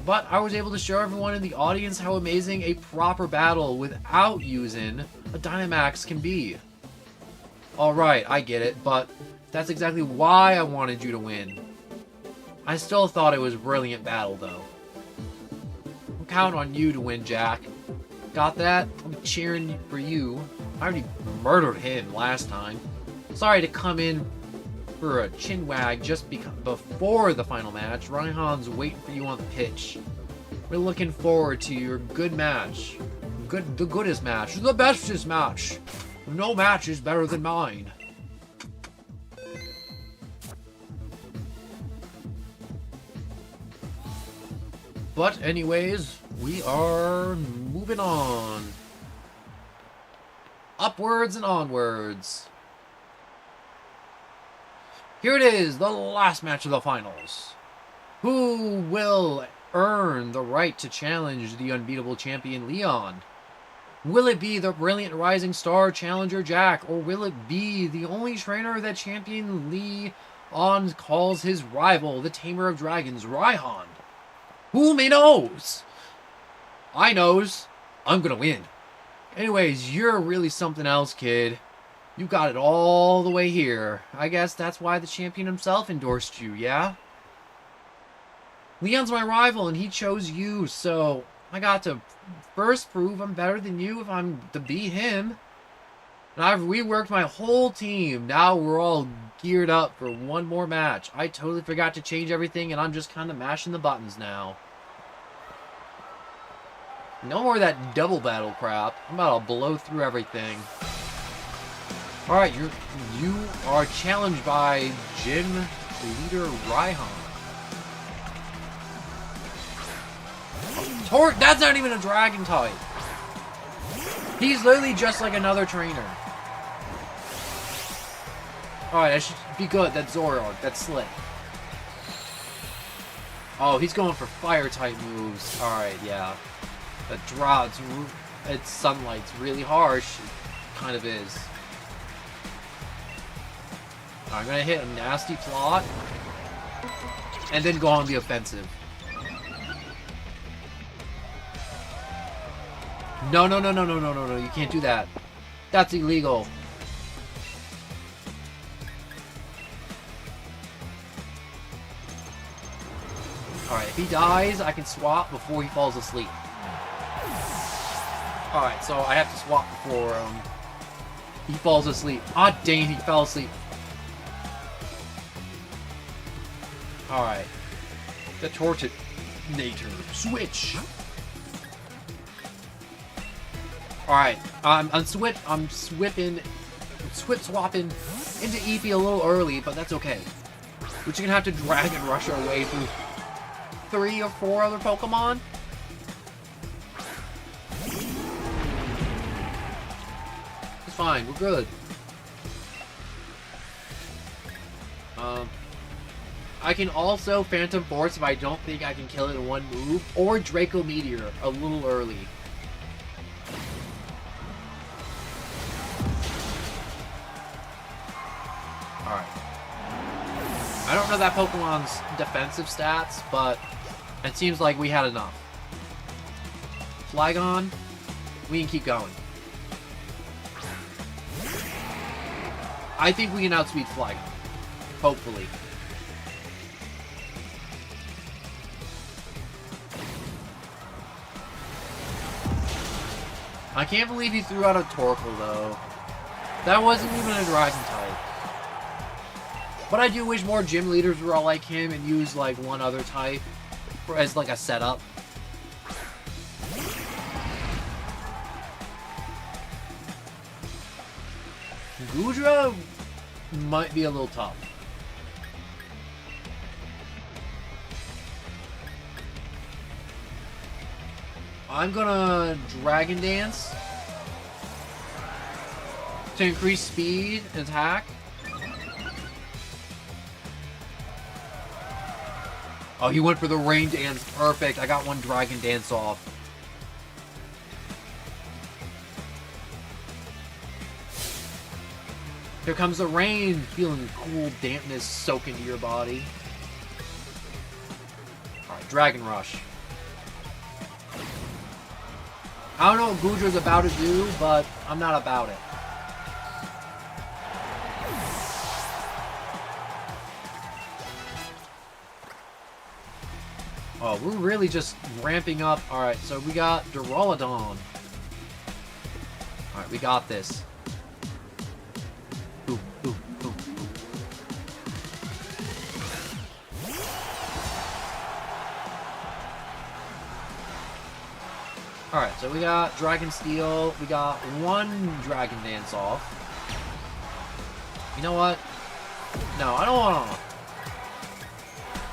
But I was able to show everyone in the audience how amazing a proper battle without using a Dynamax can be. Alright, I get it, but that's exactly why I wanted you to win. I still thought it was a brilliant battle, though. I'm counting on you to win, Jack. Got that? I'm cheering for you. I already murdered him last time. Sorry to come in for a chin wag just before the final match. Raihan's waiting for you on the pitch. We're looking forward to your good match. The goodest match. The bestest match. No match is better than mine. But anyways, we are moving on. Upwards and onwards. Here it is, the last match of the finals. Who will earn the right to challenge the unbeatable champion Leon? Will it be the brilliant rising star Challenger Jack, or will it be the only trainer that champion Leon calls his rival, the tamer of dragons, Raihan? Who may knows? I knows. I'm gonna win. Anyways, you're really something else, kid. You got it all the way here. I guess that's why the champion himself endorsed you, yeah? Leon's my rival, and he chose you, so I got to first prove I'm better than you if I'm to beat him. And I've reworked my whole team. Now we're all geared up for one more match. I totally forgot to change everything, and I'm just kind of mashing the buttons now. No more of that double battle crap. I'm about to blow through everything. Alright, you are challenged by Gym Leader Raihan. That's not even a dragon type. He's literally just like another trainer. Alright, that should be good. That's Zoroark. That's slick. Oh, he's going for fire type moves. Alright, yeah. That drops. Its sunlight's really harsh. It kind of is. I'm gonna hit a nasty plot. And then go on the offensive. No, no, no, no, no, no, no, no. You can't do that. That's illegal. Alright, if he dies, I can swap before he falls asleep. Alright, so I have to swap before he falls asleep. Ah, dang, he fell asleep. Alright. The Tortinator. Switch! Alright, I'm swapping into Eevee a little early, but that's okay. We're just gonna have to drag and rush our way through 3 or 4 other Pokemon. It's fine, we're good. I can also Phantom Force if I don't think I can kill it in one move, or Draco Meteor a little early. Alright. I don't know that Pokemon's defensive stats, but it seems like we had enough. Flygon, we can keep going. I think we can outspeed Flygon. Hopefully. I can't believe he threw out a Torkoal, though. That wasn't even a Dragon type. But I do wish more gym leaders were all like him and use, like, one other type as, like, a setup. Goodra might be a little tough. I'm gonna Dragon Dance to increase speed and attack. Oh, he went for the Rain Dance. Perfect. I got one Dragon Dance off. Here comes the rain. Feeling cool dampness soak into your body. Alright, Dragon Rush. I don't know what Goodra's about to do, but I'm not about it. Oh, we're really just ramping up. Alright, so we got Duraludon. Alright, we got this. Ooh, ooh, ooh, ooh. Alright, so we got Dragon Steel. We got one Dragon Dance off. You know what? No, I don't want to.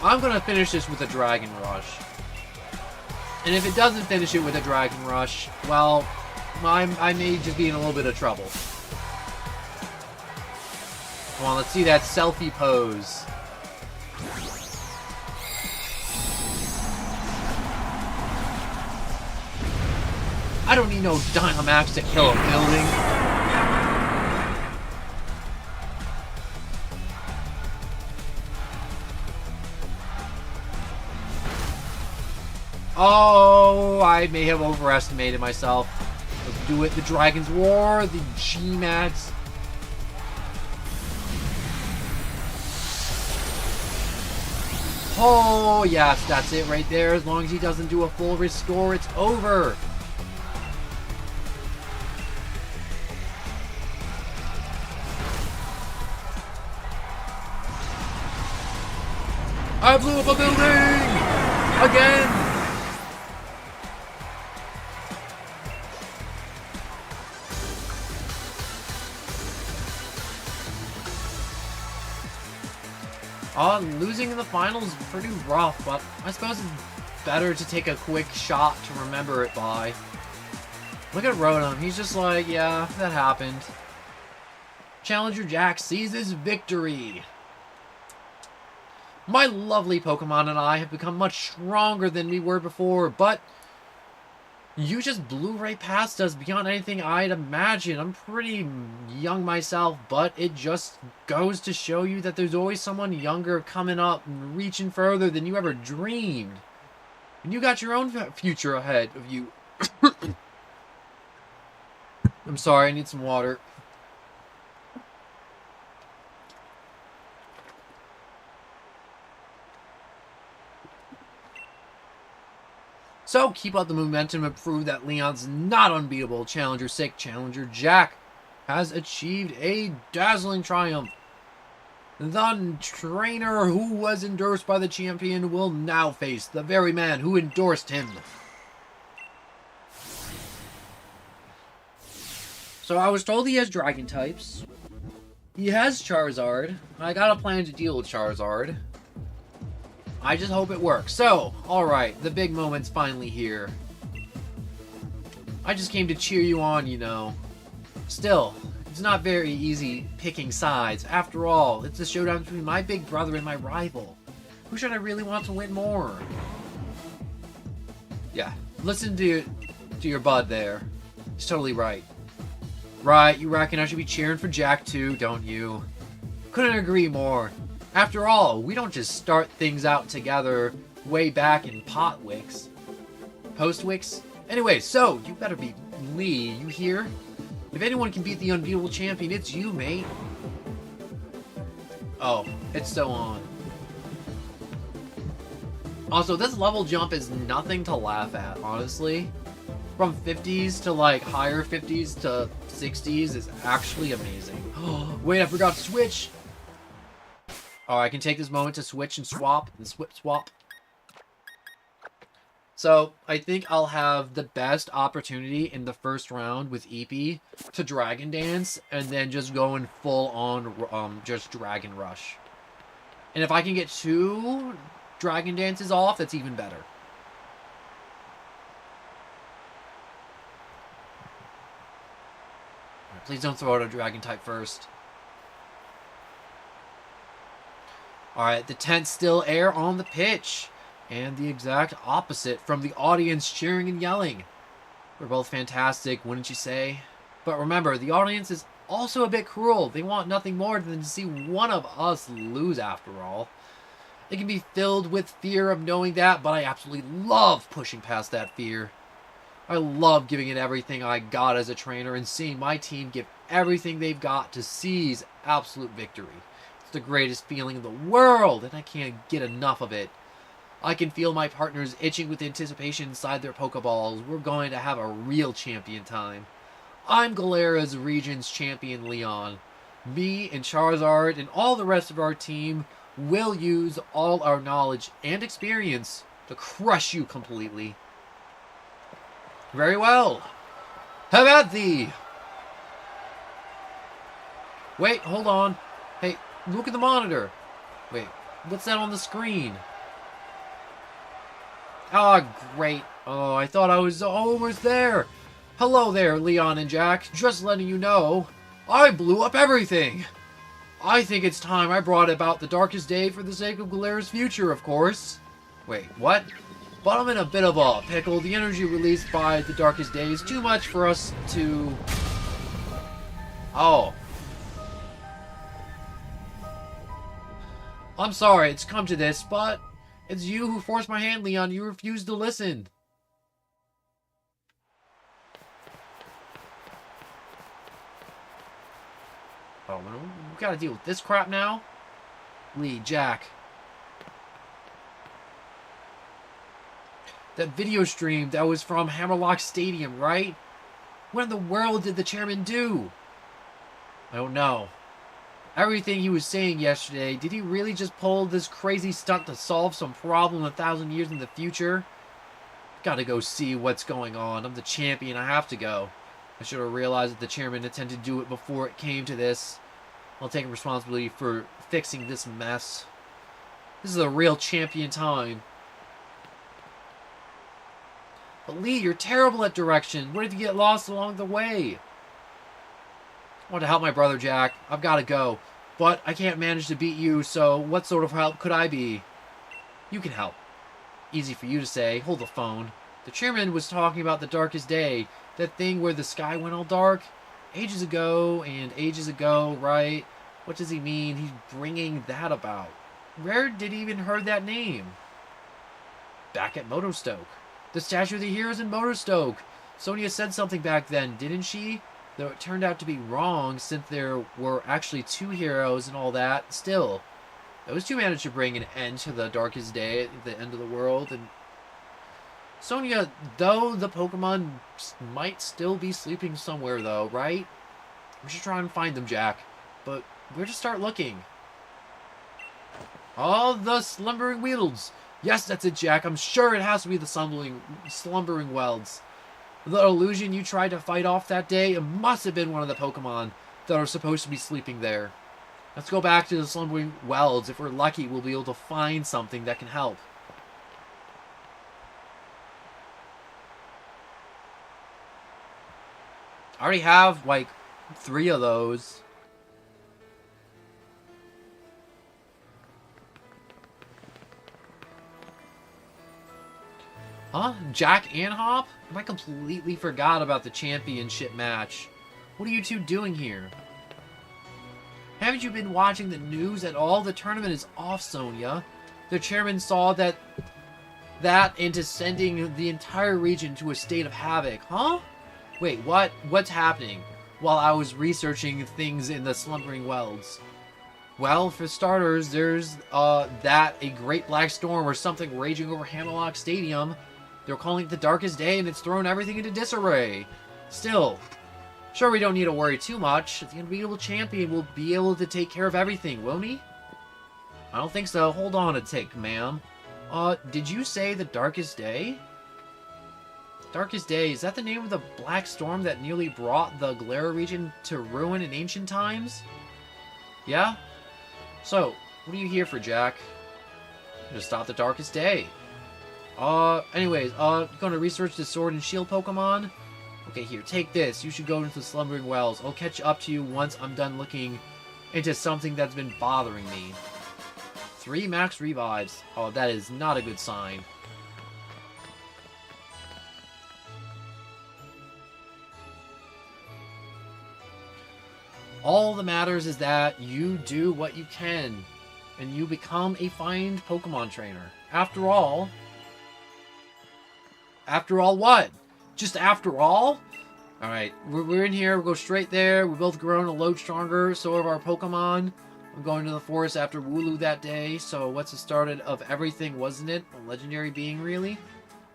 I'm going to finish this with a Dragon Rush. And if it doesn't finish it with a Dragon Rush, well, I may just be in a little bit of trouble. Come on, let's see that selfie pose. I don't need no Dynamax to kill a building. Oh, I may have overestimated myself. Let's do it. The Dragon's Roar, the G-Max. Oh, yes, that's it right there. As long as he doesn't do a full restore, it's over. I blew up a building! Again! Losing in the finals is pretty rough, but I suppose it's better to take a quick shot to remember it by. Look at Rotom, he's just like, yeah, that happened. Challenger Jack seizes victory! My lovely Pokemon and I have become much stronger than we were before, but you just blew right past us beyond anything I'd imagine. I'm pretty young myself, but it just goes to show you that there's always someone younger coming up and reaching further than you ever dreamed. And you got your own future ahead of you. I'm sorry, I need some water. So, keep up the momentum and prove that Leon's not unbeatable. Challenger 6, Challenger Jack has achieved a dazzling triumph. The trainer who was endorsed by the champion will now face the very man who endorsed him. So I was told he has dragon types. He has Charizard. I got a plan to deal with Charizard. I just hope it works. So, alright, the big moment's finally here. I just came to cheer you on, you know. Still, it's not very easy picking sides. After all, it's a showdown between my big brother and my rival. Who should I really want to win more? Yeah, listen to your bud there. He's totally right. Right, you reckon I should be cheering for Jack too, don't you? Couldn't agree more. After all, we don't just start things out together way back in Potwix. Postwix? Anyway, so, you better be Lee, you hear? If anyone can beat the unbeatable champion, it's you, mate. Oh, it's so on. Also, this level jump is nothing to laugh at, honestly. From 50s to, like, higher 50s to 60s is actually amazing. Wait, I forgot to switch! Oh, I can take this moment to switch and swap, and swap. So, I think I'll have the best opportunity in the first round with Eepee to Dragon Dance, and then just go in full on, just Dragon Rush. And if I can get 2 Dragon Dances off, that's even better. Right, please don't throw out a Dragon type first. Alright, the tense still air on the pitch. And the exact opposite from the audience cheering and yelling. We're both fantastic, wouldn't you say? But remember, the audience is also a bit cruel. They want nothing more than to see one of us lose after all. They can be filled with fear of knowing that, but I absolutely love pushing past that fear. I love giving it everything I got as a trainer and seeing my team give everything they've got to seize absolute victory. It's the greatest feeling in the world, and I can't get enough of it. I can feel my partners itching with anticipation inside their Pokeballs. We're going to have a real champion time. I'm Galera's region's champion, Leon. Me and Charizard and all the rest of our team will use all our knowledge and experience to crush you completely. Very well. Have at thee! Wait, hold on. Hey, look at the monitor. Wait, what's that on the screen? Ah, great. Oh, I thought I was almost there. Hello there, Leon and Jack. Just letting you know, I blew up everything. I think it's time I brought about the darkest day for the sake of Galera's future, of course. Wait, what? But I'm in a bit of a pickle. The energy released by the darkest day is too much for us to... Oh. I'm sorry it's come to this, but it's you who forced my hand, Leon. You refused to listen. Oh, we gotta deal with this crap now? Lee, Jack. That video stream that was from Hammerlock Stadium, right? What in the world did the chairman do? I don't know. Everything he was saying yesterday, did he really just pull this crazy stunt to solve some problem 1,000 years in the future? Gotta go see what's going on. I'm the champion. I have to go. I should have realized that the chairman intended to do it before it came to this. I'll take responsibility for fixing this mess. This is a real champion time. But Lee, you're terrible at direction. What if you get lost along the way? I want to help my brother, Jack. I've got to go. But I can't manage to beat you, so what sort of help could I be? You can help. Easy for you to say. Hold the phone. The chairman was talking about the darkest day. That thing where the sky went all dark. Ages ago and ages ago, right? What does he mean? He's bringing that about. Where did he even heard that name? Back at Motostoke. The Statue of the Heroes in Motostoke. Sonia said something back then, didn't she? Though it turned out to be wrong, since there were actually 2 heroes and all that. Still, those 2 managed to bring an end to the darkest day at the end of the world. And Sonia, though the Pokemon might still be sleeping somewhere, though, right? We should try and find them, Jack. But where to start looking? Oh, the Slumbering Weedles. Yes, that's it, Jack. I'm sure it has to be the Slumbering Welds. The illusion you tried to fight off that day, it must have been one of the Pokemon that are supposed to be sleeping there. Let's go back to the Slumbering Wells. If we're lucky, we'll be able to find something that can help. I already have, like, 3 of those. Huh? Jack and Hop? I completely forgot about the championship match. What are you two doing here? Haven't you been watching the news at all? The tournament is off, Sonia. The chairman saw that into sending the entire region to a state of havoc. Huh? Wait, what? What's happening? While I was researching things in the Slumbering Wells. Well, for starters, there's a great black storm or something raging over Hammerlock Stadium. They're calling it the darkest day, and it's thrown everything into disarray. Still, sure, we don't need to worry too much. The unbeatable champion will be able to take care of everything, won't he? I don't think so. Hold on a tick, ma'am. Did you say the darkest day? Darkest Day, is that the name of the black storm that nearly brought the Galera region to ruin in ancient times? Yeah? So, what are you here for, Jack? To stop the darkest day. Anyways, gonna research the Sword and Shield Pokemon? Okay, here, take this. You should go into the Slumbering Wells. I'll catch up to you once I'm done looking into something that's been bothering me. 3 max revives. Oh, that is not a good sign. All that matters is that you do what you can, and you become a fine Pokemon trainer. After all what? Just after all? Alright, we're in here, we'll go straight there. We've both grown a load stronger, so have our Pokemon. I'm going to the forest after Wooloo that day, so what's the start of everything, wasn't it? A legendary being, really?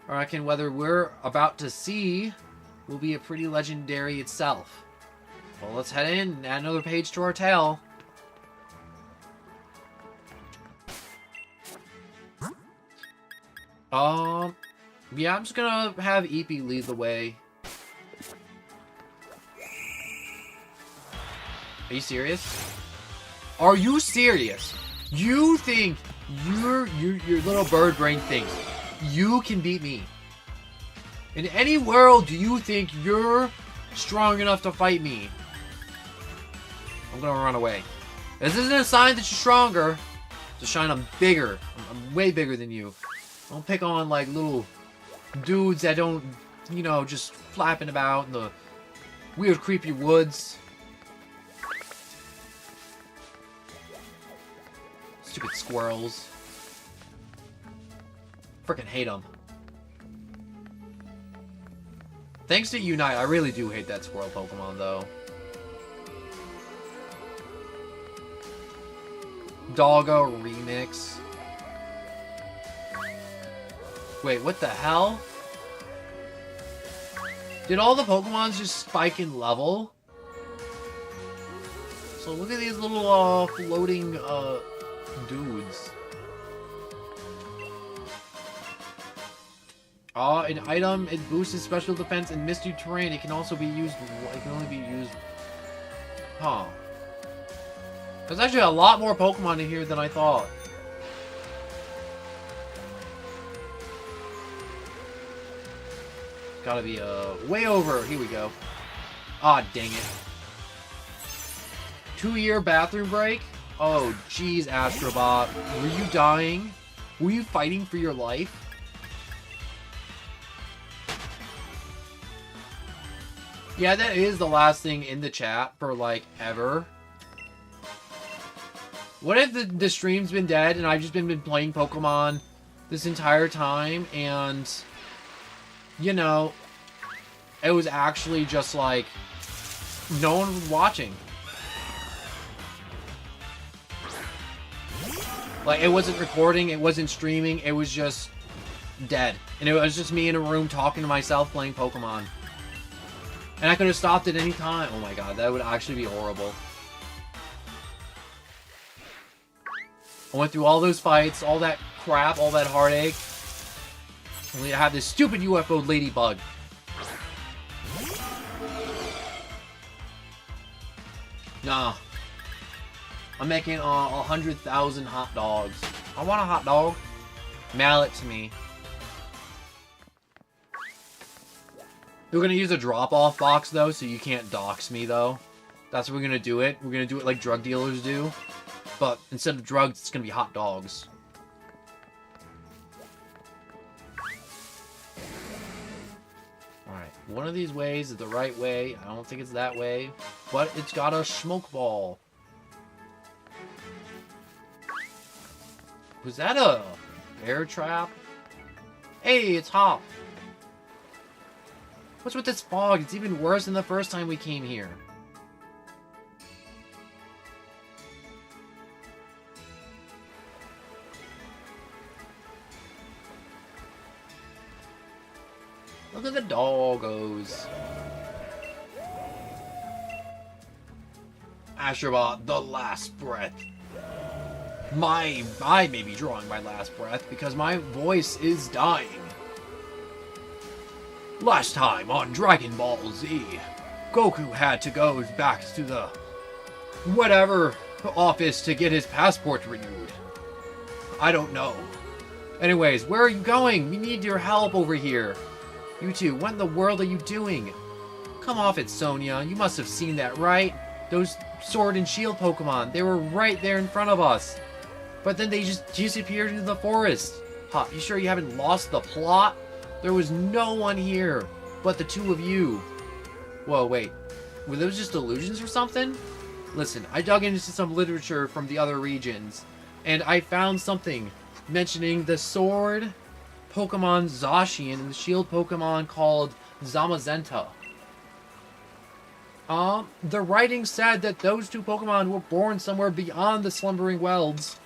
I reckon whether we're about to see will be a pretty legendary itself. Well, let's head in and add another page to our tale. Yeah, I'm just gonna have Eepee lead the way. Are you serious? Are you serious? You think your little bird brain thinks you can beat me? In any world, do you think you're strong enough to fight me? I'm gonna run away. This isn't a sign that you're stronger. It's a sign I'm bigger. I'm way bigger than you. Don't pick on, like, little dudes that don't, you know, just flapping about in the weird, creepy woods. Stupid squirrels. Frickin' hate them. Thanks to Unite, I really do hate that squirrel Pokemon, though. Doggo Remix. Wait, what the hell? Did all the Pokemons just spike in level? So look at these little floating dudes. An item, it boosts its special defense in misty terrain. It can also be used, it can only be used... Huh. There's actually a lot more Pokemon in here than I thought. Gotta be, way over. Here we go. Ah, dang it. 2-year bathroom break? Oh, jeez, Astrobot. Were you dying? Were you fighting for your life? Yeah, that is the last thing in the chat for, like, ever. What if the stream's been dead and I've just been playing Pokemon this entire time and, you know, it was actually just like no one was watching. Like, it wasn't recording, it wasn't streaming, it was just dead. And it was just me in a room talking to myself playing Pokemon. And I could have stopped at any time. Oh my god, that would actually be horrible. I went through all those fights, all that crap, all that heartache. Only to have this stupid UFO ladybug. Nah. I'm making 100,000 hot dogs. I want a hot dog. Mail it to me. We're gonna use a drop-off box, though, so you can't dox me, though. That's what we're gonna do it. We're gonna do it like drug dealers do. But instead of drugs, it's gonna be hot dogs. Alright, one of these ways is the right way. I don't think it's that way. But it's got a smoke ball. Was that a bear trap? Hey, it's Hop. What's with this fog? It's even worse than the first time we came here. Look at the doggos. Astrobot, the last breath. I may be drawing my last breath because my voice is dying. Last time on Dragon Ball Z, Goku had to go back to the whatever office to get his passport renewed. I don't know. Anyways, where are you going? We need your help over here. You two, what in the world are you doing? Come off it, Sonia. You must have seen that, right? Those Sword and Shield Pokemon, they were right there in front of us. But then they just disappeared into the forest. Huh, you sure you haven't lost the plot? There was no one here but the two of you. Whoa, wait. Were those just illusions or something? Listen, I dug into some literature from the other regions, and I found something mentioning the Sword Pokemon Zacian and the Shield Pokemon called Zamazenta. The writing said that those two Pokemon were born somewhere beyond the Slumbering Welds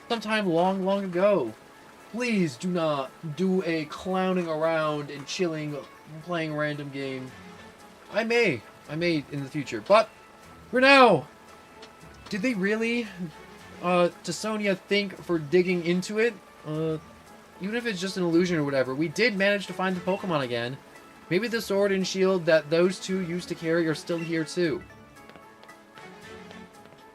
sometime long, long ago. Please do not do a clowning around and chilling, playing random game. I may in the future, but for now, did they really, to Sonia, think for digging into it? Even if it's just an illusion or whatever, we did manage to find the Pokemon again. Maybe the sword and shield that those two used to carry are still here too.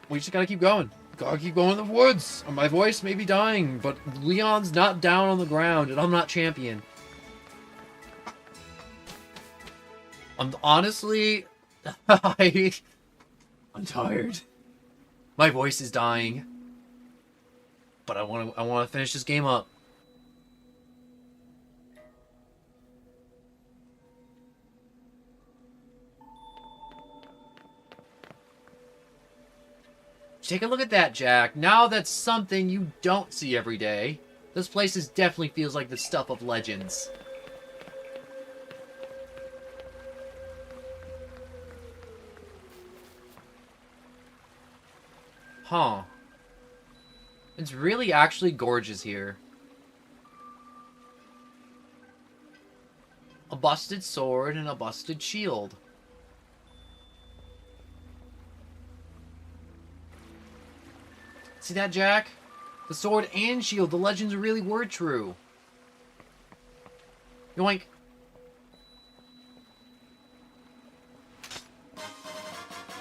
We just gotta keep going. Gotta keep going in the woods. My voice may be dying, but Leon's not down on the ground, and I'm not champion. I'm honestly... I'm tired. My voice is dying. But I want to finish this game up. Take a look at that, Jack. Now that's something you don't see every day. This place definitely feels like the stuff of legends. Huh. It's really actually gorgeous here. A busted sword and a busted shield. See that, Jack? The sword and shield, the legends really were true. Yoink.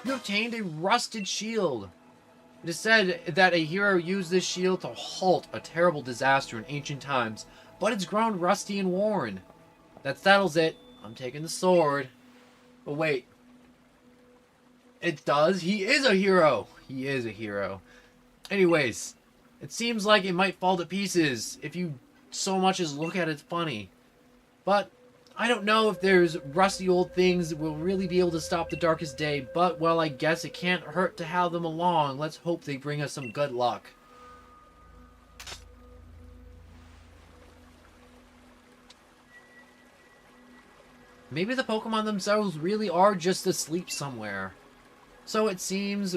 You obtained a rusted shield. It is said that a hero used this shield to halt a terrible disaster in ancient times, but it's grown rusty and worn. That settles it. I'm taking the sword. But wait. It does? He is a hero! He is a hero. Anyways, it seems like it might fall to pieces if you so much as look at it funny. But I don't know if there's rusty old things that will really be able to stop the darkest day, but, well, I guess it can't hurt to have them along. Let's hope they bring us some good luck. Maybe the Pokemon themselves really are just asleep somewhere. So it seems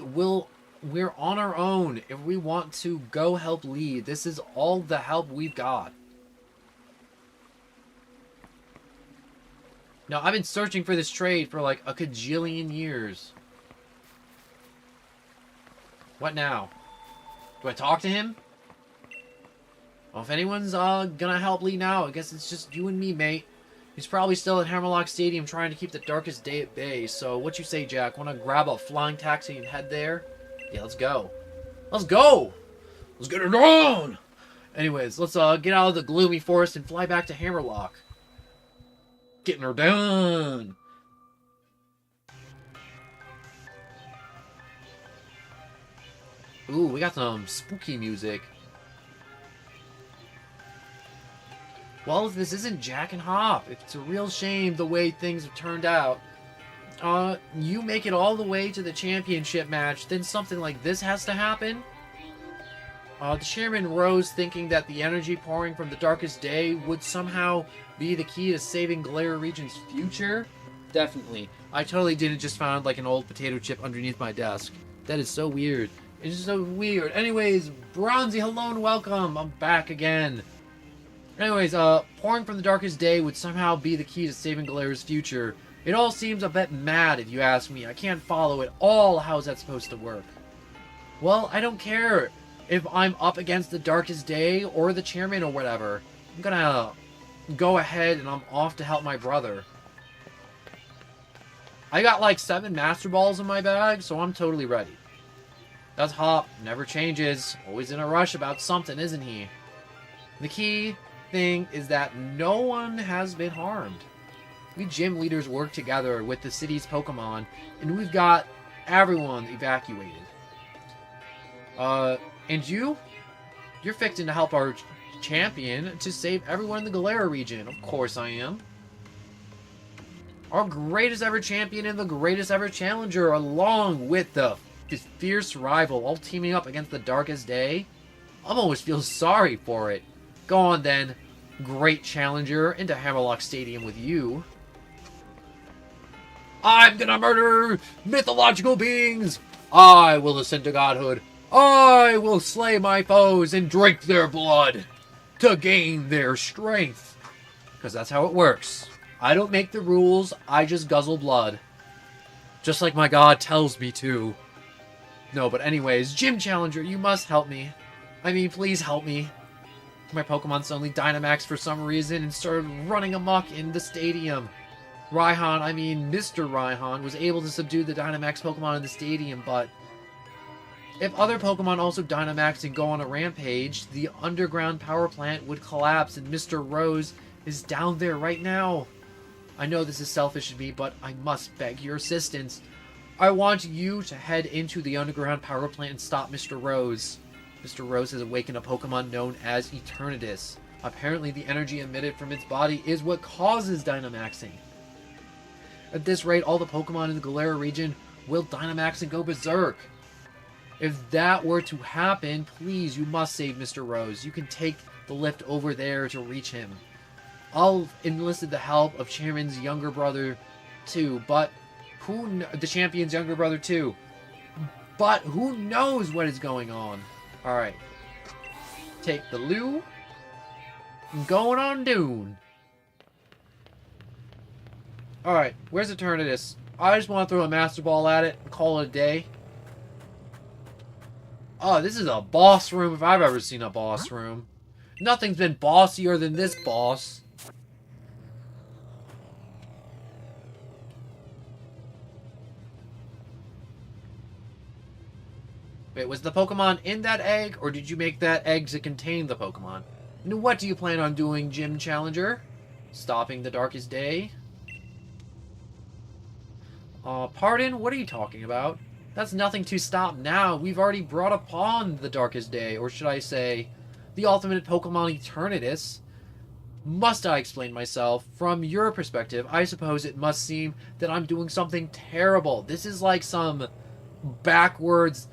we're on our own if we want to go help Lee. This is all the help we've got. Now, I've been searching for this trade for like a kajillion years. What now? Do I talk to him? Well, if anyone's gonna help Lee now, I guess it's just you and me, mate. He's probably still at Hammerlock Stadium trying to keep the Darkest Day at bay. So what you say, Jack? Want to grab a flying taxi and head there? Yeah, let's go. Let's go! Let's get it on! Anyways, let's get out of the gloomy forest and fly back to Hammerlock. Getting her done! Ooh, we got some spooky music. Well, if this isn't Jack and Hop, it's a real shame the way things have turned out. You make it all the way to the championship match, then something like this has to happen? The chairman rose thinking that the energy pouring from the Darkest Day would somehow be the key to saving Galera Region's future? Definitely. I totally didn't just find like an old potato chip underneath my desk. That is so weird. It's so weird. Anyways, Bronzy, hello and welcome. I'm back again. Anyways, pouring from the Darkest Day would somehow be the key to saving Galera's future. It all seems a bit mad, if you ask me. I can't follow it all. How's that supposed to work? Well, I don't care if I'm up against the Darkest Day or the chairman or whatever. I'm gonna go ahead and I'm off to help my brother. I got like 7 Master Balls in my bag, so I'm totally ready. That's Hop. Never changes. Always in a rush about something, isn't he? The key thing is that no one has been harmed. We gym leaders work together with the city's Pokemon, and we've got everyone evacuated. And you? You're fixing to help our champion to save everyone in the Galera region. Of course I am. Our greatest ever champion and the greatest ever challenger, along with this fierce rival, all teaming up against the Darkest Day. I almost feel sorry for it. Go on then, great challenger, into Hammerlock Stadium with you. I'm gonna murder mythological beings! I will ascend to godhood. I will slay my foes and drink their blood to gain their strength. Because that's how it works. I don't make the rules, I just guzzle blood. Just like my god tells me to. No, but anyways, Gym Challenger, you must help me. I mean, please help me. My Pokemon suddenly Dynamaxed for some reason and started running amok in the stadium. Mr. Raihan was able to subdue the Dynamax Pokemon in the stadium, but if other Pokemon also Dynamax and go on a rampage, the underground power plant would collapse and Mr. Rose is down there right now. I know this is selfish of me, but I must beg your assistance. I want you to head into the underground power plant and stop Mr. Rose. Mr. Rose has awakened a Pokemon known as Eternatus. Apparently the energy emitted from its body is what causes Dynamaxing. At this rate, all the Pokemon in the Galera region will Dynamax and go berserk. If that were to happen, please, you must save Mr. Rose. You can take the lift over there to reach him. I'll enlisted the help of Chairman's younger brother, too, but the champion's younger brother, too. But who knows what is going on? Alright. Take the Lou. I'm going on Dune. Alright, where's Eternatus? I just want to throw a Master Ball at it and call it a day. Oh, this is a boss room if I've ever seen a boss room. Nothing's been bossier than this boss. Wait, was the Pokemon in that egg, or did you make that egg to contain the Pokemon? And what do you plan on doing, Gym Challenger? Stopping the Darkest Day? Pardon? What are you talking about? That's nothing to stop now. We've already brought upon the Darkest Day, or should I say, the ultimate Pokemon Eternatus. Must I explain myself? From your perspective, I suppose it must seem that I'm doing something terrible. This is like some backwards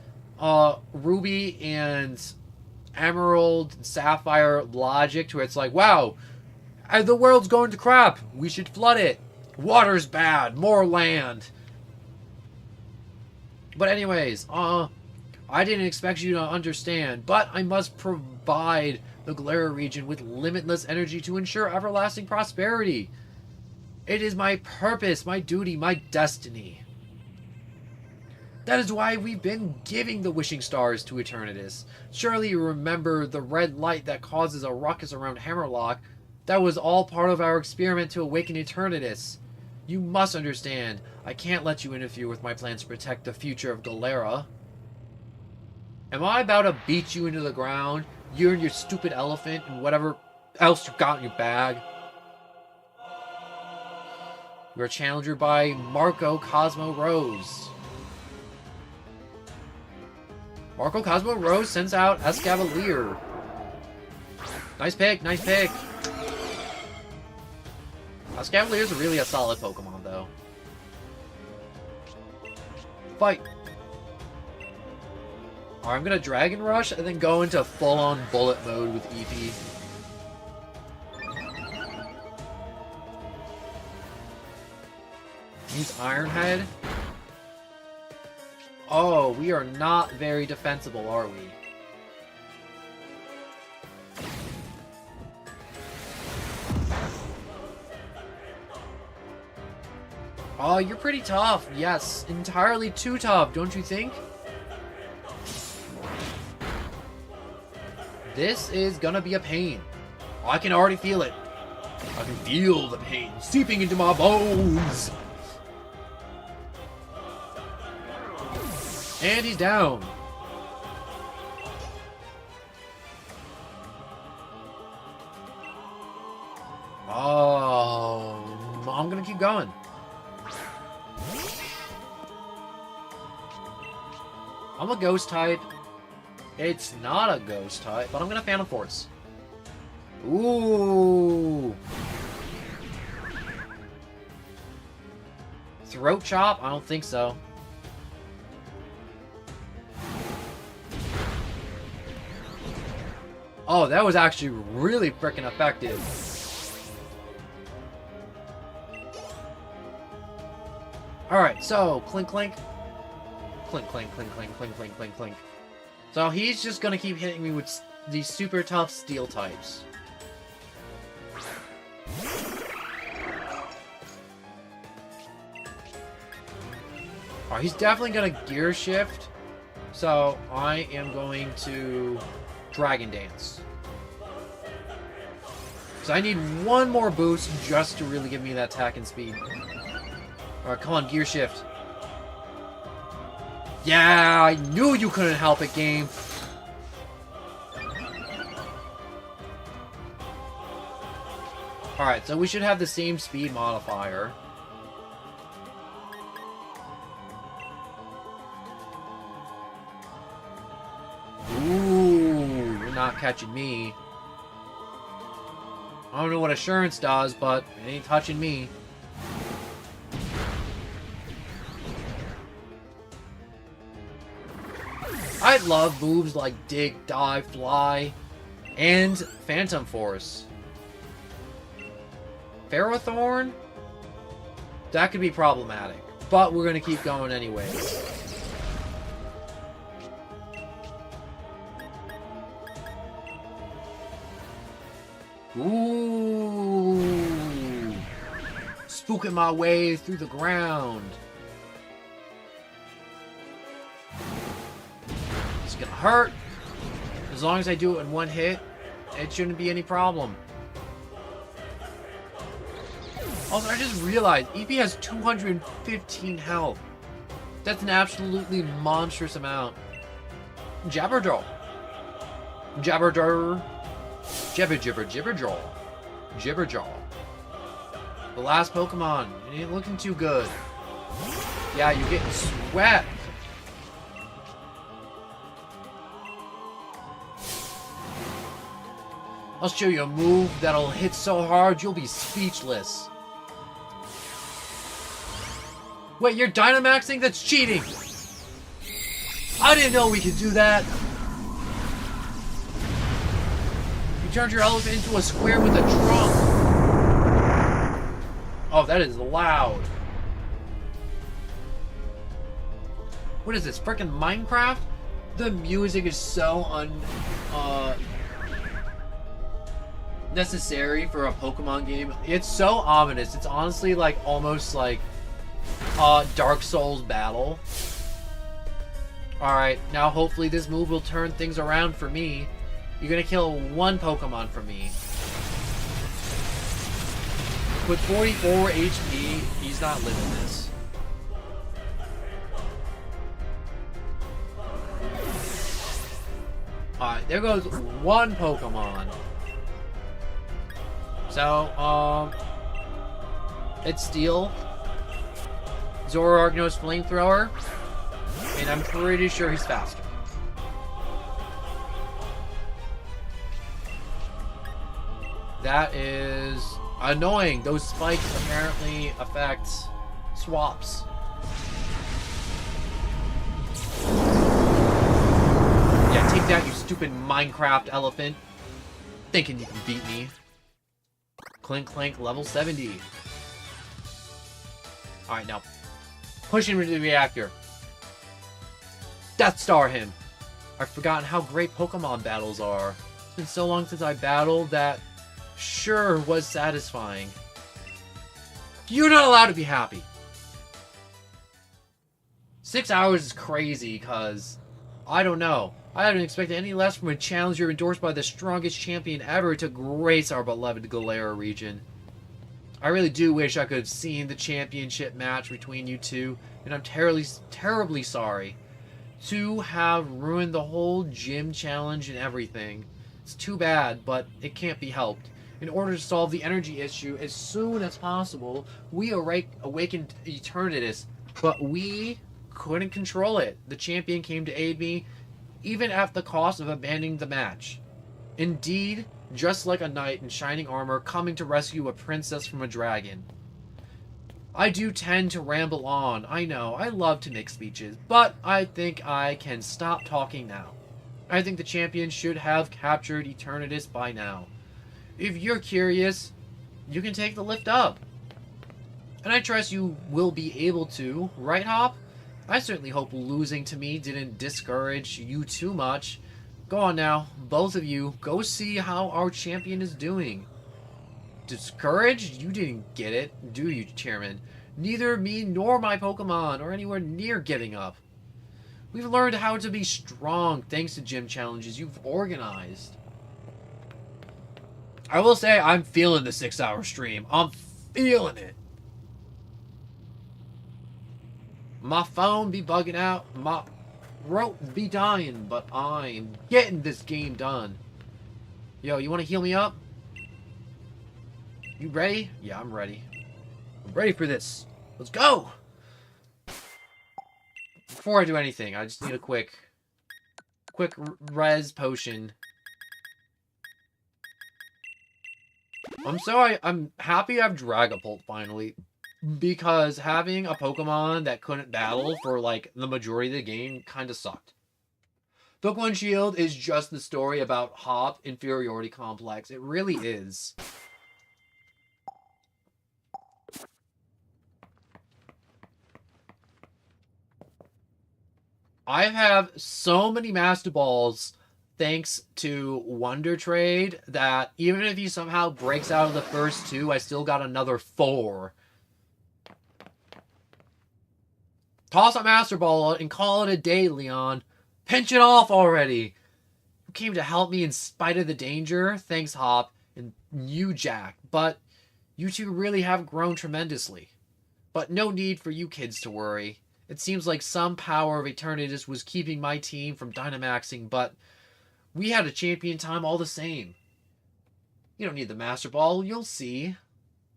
Ruby and Emerald and Sapphire logic to where it's like, wow, the world's going to crap. We should flood it. Water's bad. More land. But anyways, I didn't expect you to understand, but I must provide the Galera region with limitless energy to ensure everlasting prosperity. It is my purpose, my duty, my destiny. That is why we've been giving the wishing stars to Eternatus. Surely you remember the red light that causes a ruckus around Hammerlock. That was all part of our experiment to awaken Eternatus. You must understand, I can't let you interfere with my plans to protect the future of Galera. Am I about to beat you into the ground? You and your stupid elephant and whatever else you got in your bag? You're challenged by Marco Cosmo Rose. Marco Cosmo Rose sends out Escavalier. Nice pick, nice pick. Escavalier is really a solid Pokemon, though. Fight! Alright, I'm gonna Dragon Rush and then go into full-on bullet mode with Eevee. Use Iron Head. Oh, we are not very defensible, are we? Oh, you're pretty tough. Yes, entirely too tough, don't you think? This is gonna be a pain. Oh, I can already feel it. I can feel the pain seeping into my bones. And he's down. Oh, I'm gonna keep going. I'm a ghost type. It's not a ghost type, but I'm gonna Phantom Force. Ooh. Throat Chop? I don't think so. Oh, that was actually really freaking effective. Alright, so, clink, clink. Clink, clink, clink, clink, clink, clink, clink, clink. So he's just gonna keep hitting me with these super tough steel types. Alright, he's definitely gonna Gear Shift. So I am going to Dragon Dance. So I need one more boost just to really give me that attack and speed. Alright, come on, Gear Shift. Yeah, I knew you couldn't help it, game. Alright, so we should have the same speed modifier. Ooh, you're not catching me. I don't know what Assurance does, but it ain't touching me. I love moves like Dig, Dive, Fly, and Phantom Force. Ferrothorn? That could be problematic, but we're gonna keep going anyways. Ooh! Spooking my way through the ground. It's gonna hurt. As long as I do it in one hit, it shouldn't be any problem. Also, I just realized Eevee has 215 health. That's an absolutely monstrous amount. Jabberjaw. Jabberjaw. Jibberjaw. Jibberjaw. The last Pokemon. It ain't looking too good. Yeah, you're getting swept. I'll show you a move that'll hit so hard you'll be speechless. Wait, you're Dynamaxing? That's cheating! I didn't know we could do that! You turned your elephant into a square with a trunk! Oh, that is loud. What is this, frickin' Minecraft? The music is so necessary for a Pokemon game. It's so ominous. It's honestly like almost like Dark Souls battle. Alright, now hopefully this move will turn things around for me. You're gonna kill one Pokemon for me. With 44 HP, he's not living this. Alright, there goes one Pokemon. So, it's Steel. Zoroark knows Flamethrower. And I'm pretty sure he's faster. That is annoying. Those spikes apparently affect swaps. Yeah, take that, you stupid Minecraft elephant. Thinking you can beat me. Clink Clank, level 70. Alright, now. Push him into the reactor. Death Star him. I've forgotten how great Pokemon battles are. It's been so long since I battled that sure was satisfying. You're not allowed to be happy. 6 hours is crazy, because I don't know. I haven't expected any less from a challenger endorsed by the strongest champion ever to grace our beloved Galera region. I really do wish I could have seen the championship match between you two, and I'm terribly sorry to have ruined the whole gym challenge and everything. It's too bad, but it can't be helped. In order to solve the energy issue as soon as possible, we awakened Eternatus, but we couldn't control it. The champion came to aid me, even at the cost of abandoning the match. Indeed, just like a knight in shining armor coming to rescue a princess from a dragon. I do tend to ramble on, I know, I love to make speeches, but I think I can stop talking now. I think the champion should have captured Eternatus by now. If you're curious, you can take the lift up. And I trust you will be able to, right, Hop? I certainly hope losing to me didn't discourage you too much. Go on now, both of you, go see how our champion is doing. Discouraged? You didn't get it, do you, Chairman? Neither me nor my Pokemon are anywhere near giving up. We've learned how to be strong thanks to gym challenges you've organized. I will say, I'm feeling the 6-hour stream. I'm feeling it. My phone be bugging out, my throat be dying, but I'm getting this game done. Yo, you want to heal me up? You ready? Yeah, I'm ready. I'm ready for this. Let's go! Before I do anything, I just need a quick res potion. I'm happy I have Dragapult finally. Because having a Pokemon that couldn't battle for, like, the majority of the game kind of sucked. Pokemon Shield is just the story about Hop inferiority complex. It really is. I have so many Master Balls thanks to Wonder Trade that even if he somehow breaks out of the first 2, I still got another 4. Toss a Master Ball and call it a day, Leon. Pinch it off already. You came to help me in spite of the danger. Thanks, Hop. And you, Jack. But you two really have grown tremendously. But no need for you kids to worry. It seems like some power of Eternatus was keeping my team from Dynamaxing, but we had a champion time all the same. You don't need the Master Ball. You'll see.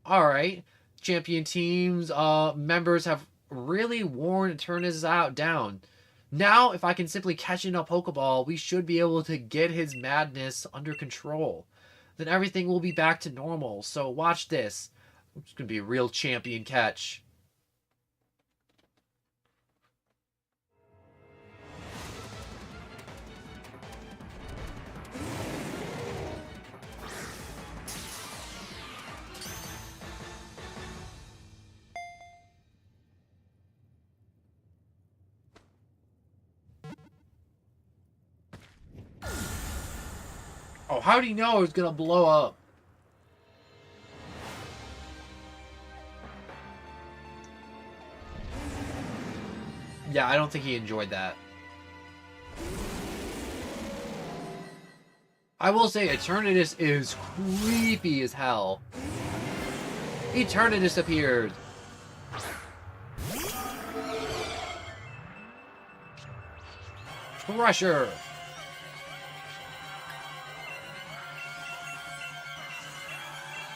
Alright. Champion teams, members have really worn Eternatus down. Now, if I can simply catch in a Pokeball, we should be able to get his madness under control. Then everything will be back to normal. So watch this. It's going to be a real champion catch. Oh, how do you know it was gonna blow up? Yeah, I don't think he enjoyed that. I will say, Eternatus is creepy as hell. Eternatus appeared. Crusher.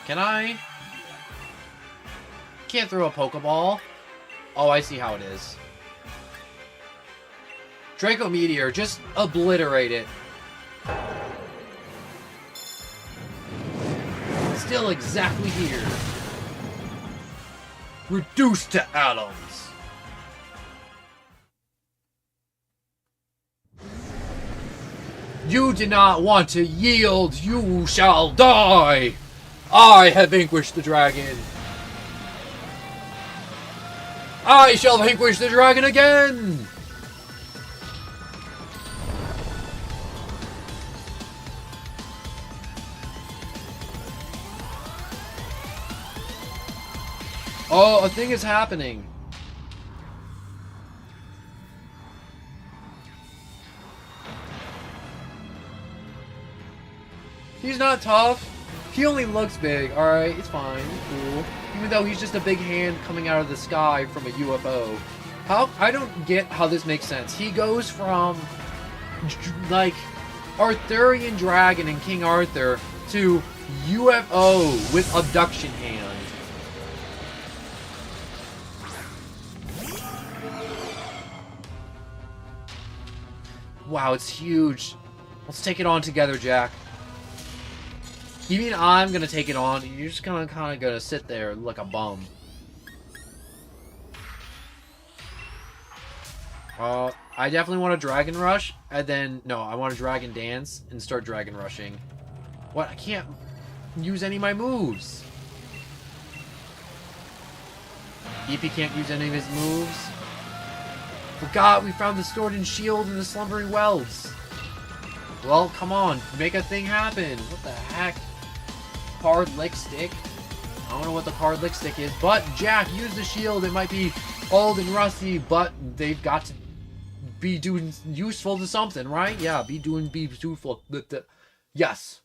Can I? Can't throw a Pokeball. Oh, I see how it is. Draco Meteor, just obliterate it. Still exactly here. Reduced to atoms. You do not want to yield. You shall die. I have vanquished the dragon. I shall vanquish the dragon again. Oh, a thing is happening. He's not tough. He only looks big. Alright, it's fine. Cool. Even though he's just a big hand coming out of the sky from a UFO. I don't get how this makes sense. He goes from, like, Arthurian Dragon and King Arthur to UFO with abduction hand. Wow, it's huge. Let's take it on together, Jack. You mean I'm gonna take it on? You're just kind of gonna sit there like a bum. I definitely want a Dragon Rush, and then no, I want a Dragon Dance and start Dragon Rushing. What? I can't use any of my moves. Eepee can't use any of his moves. Forgot we found the Sword and Shield in the Slumbering Wells. Well, come on, make a thing happen. What the heck? Card Lick Stick? I don't know what the Card Lick Stick is, but Jack, use the shield. It might be old and rusty, but they've got to be doing useful to something, right? Yeah, be useful. Yes.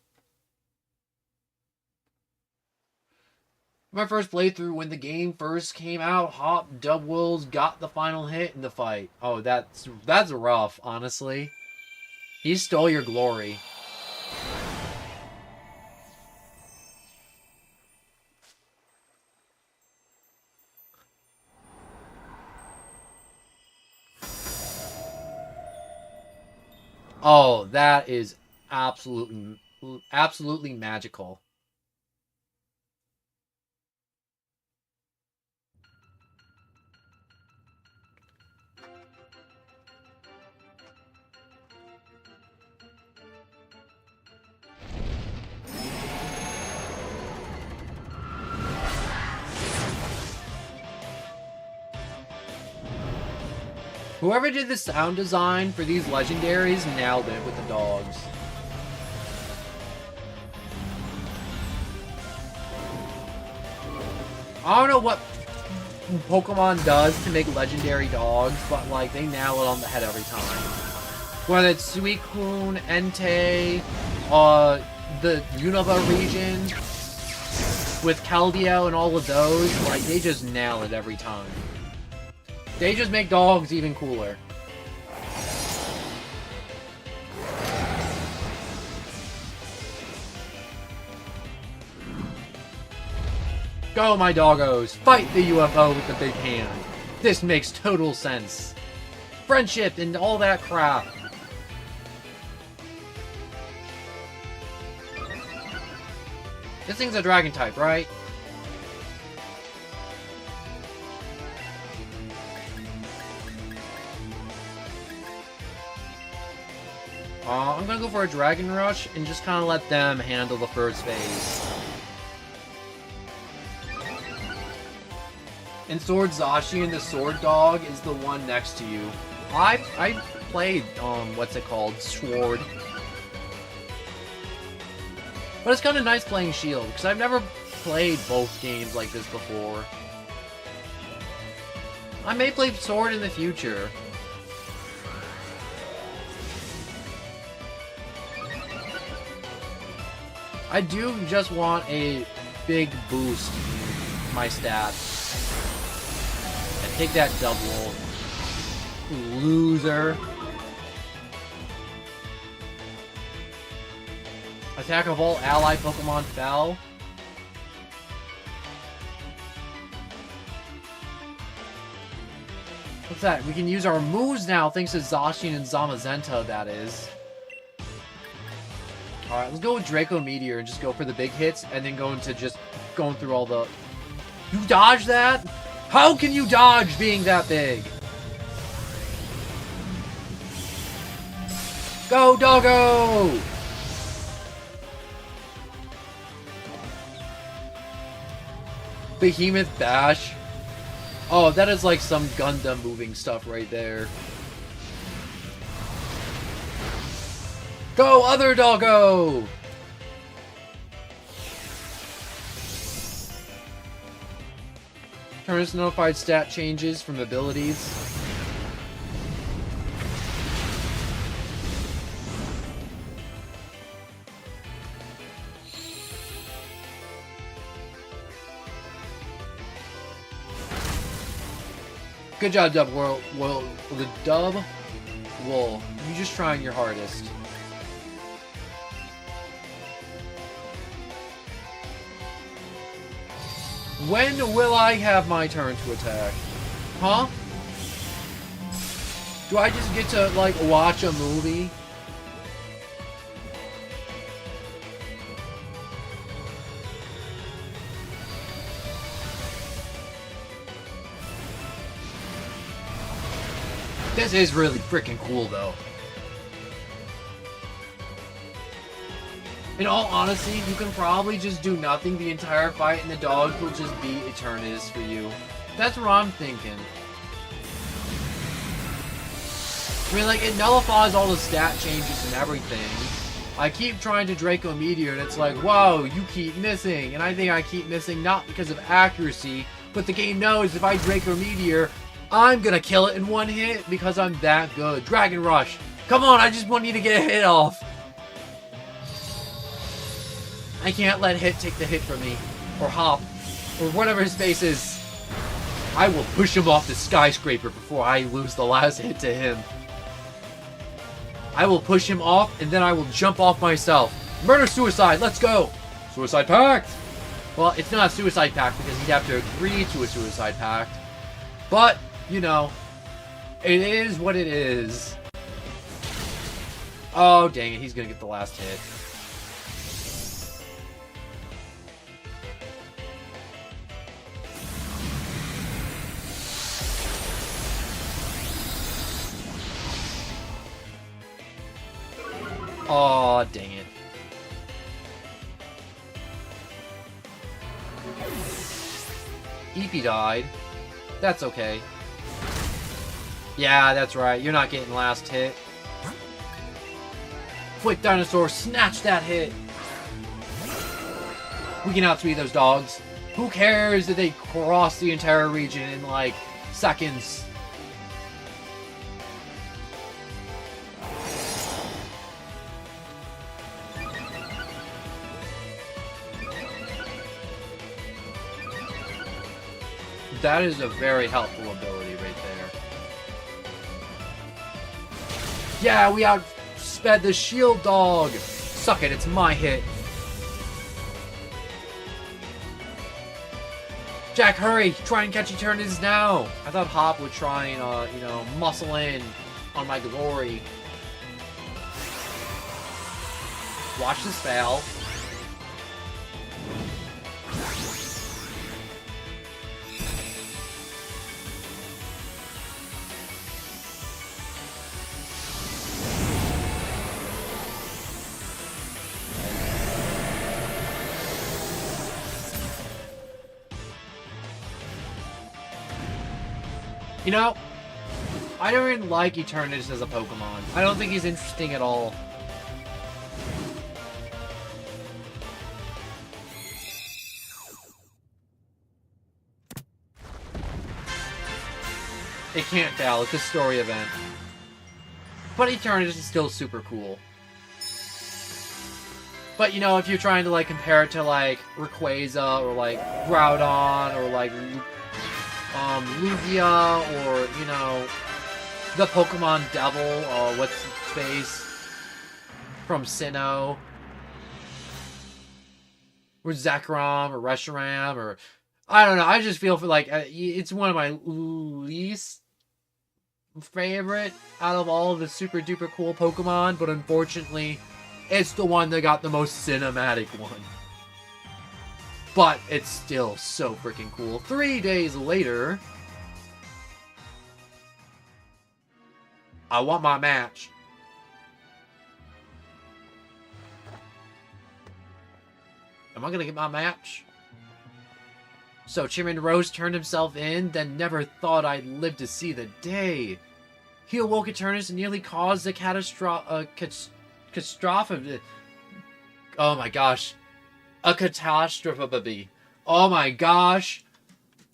My first playthrough when the game first came out, Hop Dubwills got the final hit in the fight. Oh, that's rough, honestly. He stole your glory. Oh, that is absolutely magical. Whoever did the sound design for these legendaries nailed it with the dogs. I don't know what Pokemon does to make legendary dogs, but like they nail it on the head every time. Whether it's Suicune, Entei, the Unova region with Keldeo and all of those, like they just nail it every time. They just make dogs even cooler. Go, my doggos! Fight the UFO with the big hand! This makes total sense. Friendship and all that crap. This thing's a dragon type, right? I'm gonna go for a Dragon Rush and just kind of let them handle the first phase. And Sword Zashi and the Sword Dog is the one next to you. I played, what's it called? Sword. But it's kind of nice playing Shield, because I've never played both games like this before. I may play Sword in the future. I do just want a big boost my stat. And take that double. Loser. Attack of all ally Pokemon fell. What's that? We can use our moves now thanks to Zacian and Zamazenta, that is. Alright, let's go with Draco Meteor and just go for the big hits and then go into just going through all the... You dodge that? How can you dodge being that big? Go, doggo! Behemoth Bash. Oh, that is like some Gundam moving stuff right there. Go, other doggo! Turns notified stat changes from abilities. Good job, Dub World. Well, the Dub Wool. You just trying your hardest. When will I have my turn to attack? Huh? Do I just get to, like, watch a movie? This is really freaking cool, though. In all honesty, you can probably just do nothing the entire fight and the dogs will just beat Eternatus for you. That's what I'm thinking. I mean, like, it nullifies all the stat changes and everything. I keep trying to Draco Meteor and it's like, whoa, you keep missing. And I think I keep missing not because of accuracy, but the game knows if I Draco Meteor, I'm gonna kill it in one hit because I'm that good. Dragon Rush. Come on, I just want you to get a hit off. I can't let Hit take the hit from me. Or Hop. Or whatever his face is. I will push him off the skyscraper before I lose the last hit to him. I will push him off and then I will jump off myself. Murder-suicide, let's go! Suicide Pact! Well, it's not a Suicide Pact because he'd have to agree to a Suicide Pact. But, you know, it is what it is. Oh, dang it, he's gonna get the last hit. Aw, dang it. Eepy died. That's okay. Yeah, that's right. You're not getting last hit. Quick Dinosaur, snatch that hit. We can outspeed those dogs. Who cares if they cross the entire region in, like, seconds? That is a very helpful ability right there. Yeah, we outsped the shield dog! Suck it, it's my hit. Jack, hurry! Try and catch Eternatus now! I thought Hop would try and, you know, muscle in on my glory. Watch this fail. You know, I don't even like Eternatus as a Pokemon. I don't think he's interesting at all. It can't fail, it's a story event. But Eternatus is still super cool. But, you know, if you're trying to, like, compare it to, like, Rayquaza, or, like, Groudon, or, like, Lugia, or, you know, the Pokemon Devil, what's his face, from Sinnoh, or Zekrom, or Reshiram, or, I don't know, I just feel for, like, it's one of my least favorite out of all of the super duper cool Pokemon, but unfortunately, it's the one that got the most cinematic one. But it's still so freaking cool. 3 days later, I want my match. Am I gonna get my match? So Chairman Rose turned himself in, then never thought I'd live to see the day. He awoke Eternus and nearly caused a catastrophe. Oh my gosh. A catastrophe. Oh my gosh.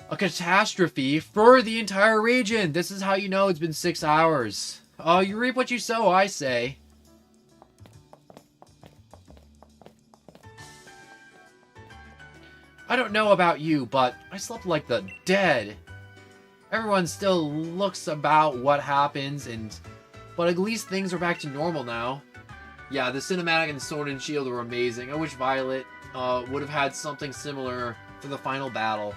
A catastrophe for the entire region. This is how you know it's been 6 hours. Oh, you reap what you sow, I say. I don't know about you, but I slept like the dead. Everyone still looks about what happens, but at least things are back to normal now. Yeah, the cinematic and Sword and Shield were amazing. I wish Violet would have had something similar for the final battle.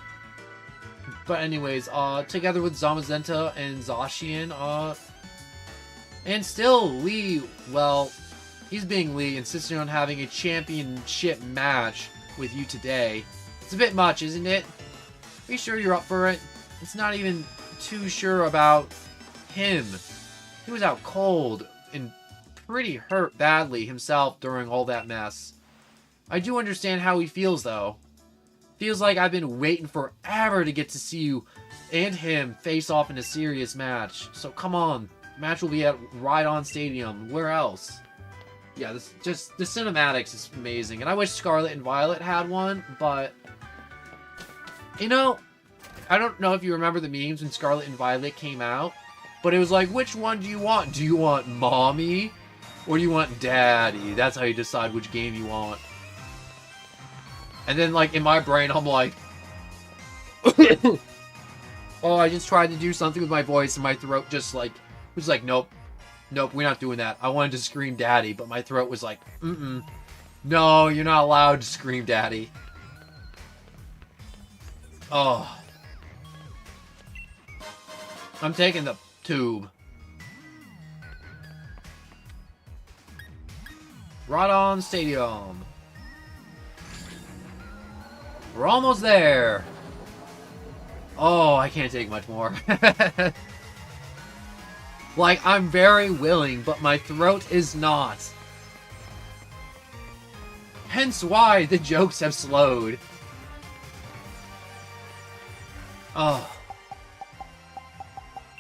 But anyways, together with Zamazenta and Zacian, and still Lee, well, he's being Lee, insisting on having a championship match with you today. It's a bit much, isn't it? Are you sure you're up for it? It's not even too sure about him. He was out cold and pretty hurt badly himself during all that mess. I do understand how he feels, though. Feels like I've been waiting forever to get to see you and him face off in a serious match. So come on. The match will be at Rhydon Stadium. Where else? Yeah, the cinematics is amazing. And I wish Scarlet and Violet had one, but... You know, I don't know if you remember the memes when Scarlet and Violet came out, but it was like, which one do you want? Do you want Mommy? Or do you want Daddy? That's how you decide which game you want. And then, like, in my brain, I'm like... oh, I just tried to do something with my voice, and my throat just, like... was like, nope. Nope, we're not doing that. I wanted to scream Daddy, but my throat was like, no, you're not allowed to scream Daddy. Oh. I'm taking the tube. Rhydon Stadium. We're almost there. Oh, I can't take much more. Like, I'm very willing, but my throat is not. Hence why the jokes have slowed. Oh.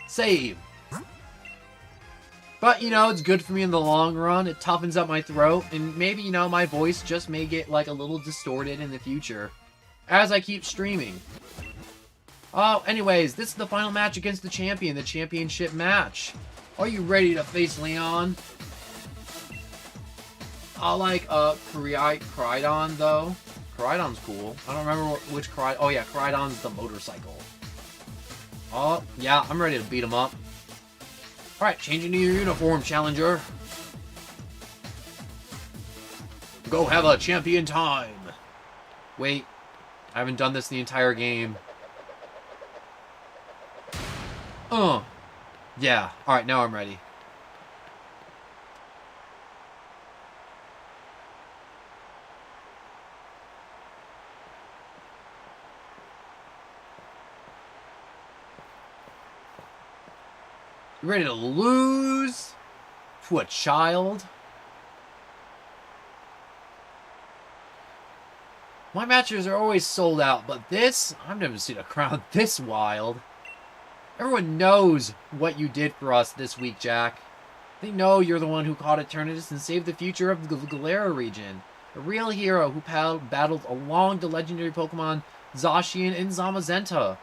Save. But, you know, it's good for me in the long run. It toughens up my throat, and maybe, you know, my voice just may get, like, a little distorted in the future. As I keep streaming. Oh, anyways, this is the final match against the champion, the championship match. Are you ready to face Leon? I like, Koraidon, though. Koraidon's cool. I don't remember which Koraidon... Oh, yeah, Koraidon's the motorcycle. Oh, yeah, I'm ready to beat him up. Alright, change into your uniform, challenger. Go have a champion time. Wait, I haven't done this the entire game. Yeah, alright, now I'm ready. You ready to lose to a child? My matches are always sold out, but this, I've never seen a crowd this wild. Everyone knows what you did for us this week, Jack. They know you're the one who caught Eternatus and saved the future of the Galera region. A real hero who battled along the legendary Pokemon Zacian and Zamazenta.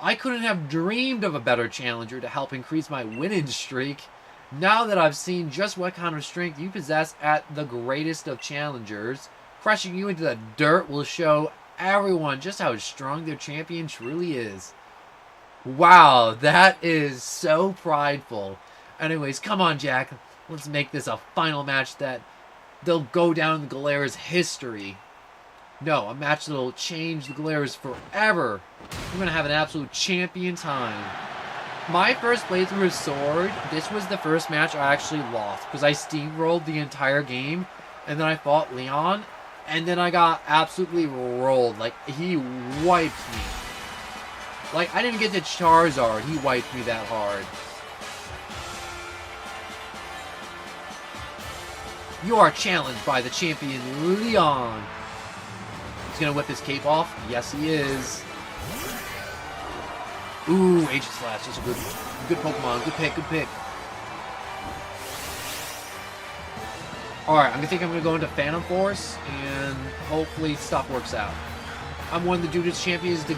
I couldn't have dreamed of a better challenger to help increase my winning streak. Now that I've seen just what kind of strength you possess at the greatest of challengers, crushing you into the dirt will show everyone just how strong their champion truly is. Wow, that is so prideful. Anyways, come on, Jack. Let's make this a final match that they'll go down in the Galera's history. No, a match that'll change the Galera's forever. We're going to have an absolute champion time. My first playthrough of Sword, this was the first match I actually lost, because I steamrolled the entire game, and then I fought Leon, and then I got absolutely rolled. Like, he wiped me. Like, I didn't get to Charizard, he wiped me that hard. You are challenged by the champion, Leon. He's gonna whip his cape off. Yes, he is. Ooh, Ancient Slash. That's a good Pokemon. Good pick, good pick. Alright, I'm gonna go into Phantom Force, and hopefully stuff works out. I'm one of the Dude's champions to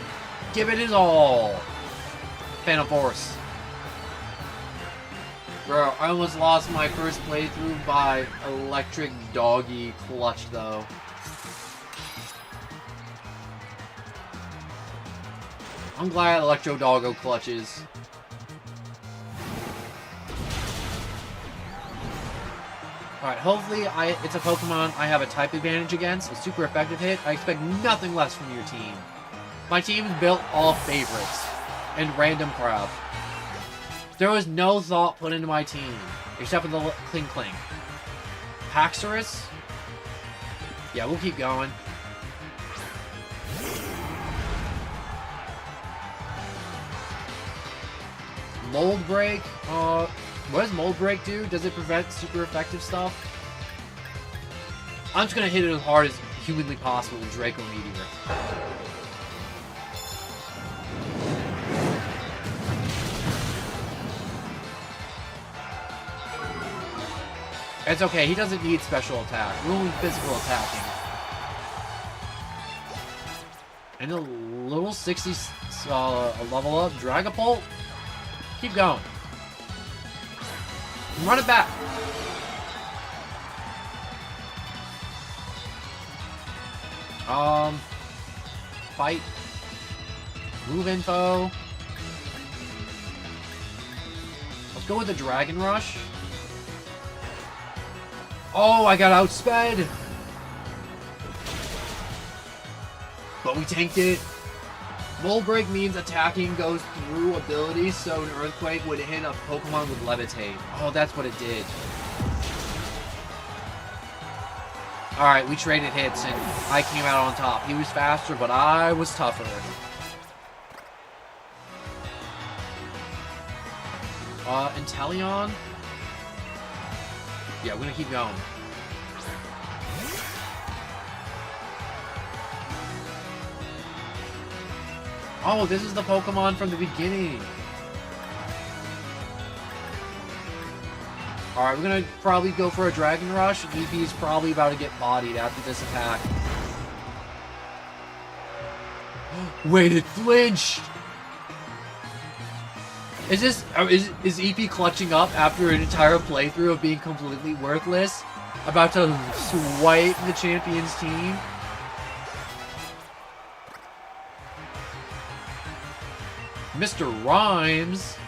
give it his all. Phantom Force. Bro, I almost lost my first playthrough by Electric Doggy Clutch, though. I'm glad Electro Doggo clutches. Alright, hopefully it's a Pokemon I have a type advantage against, a super effective hit. I expect nothing less from your team. My team is built all favorites and random crap. There was no thought put into my team, except for the Kling Kling. Haxorus? Yeah, we'll keep going. Mold Break? What does Mold Break do? Does it prevent super effective stuff? I'm just gonna hit it as hard as humanly possible with Draco Meteor. It's okay, he doesn't need special attack. We're only physical attacking. And a little 60 level up Dragapult? Keep going. Run it back. Fight. Move info. Let's go with the Dragon Rush. Oh, I got outsped. But we tanked it. Mold Break means attacking goes through abilities, so an Earthquake would hit a Pokemon with Levitate. Oh, that's what it did. Alright, we traded hits, and I came out on top. He was faster, but I was tougher. Inteleon? Yeah, we're gonna keep going. Oh, this is the Pokemon from the beginning. Alright, we're gonna probably go for a Dragon Rush. Eevee is probably about to get bodied after this attack. Wait, it flinched! Is Eevee clutching up after an entire playthrough of being completely worthless? About to swipe the champion's team? Mr. Rhymes.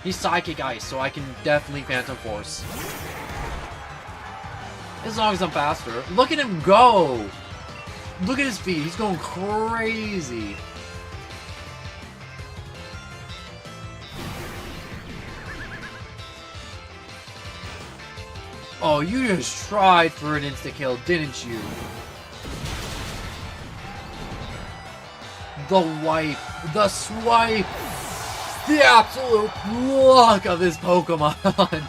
He's Psychic Ice, so I can definitely Phantom Force. As long as I'm faster. Look at him go! Look at his feet. He's going crazy. Oh, you just tried for an insta-kill, didn't you? The wipe, the swipe, the absolute luck of this Pokemon.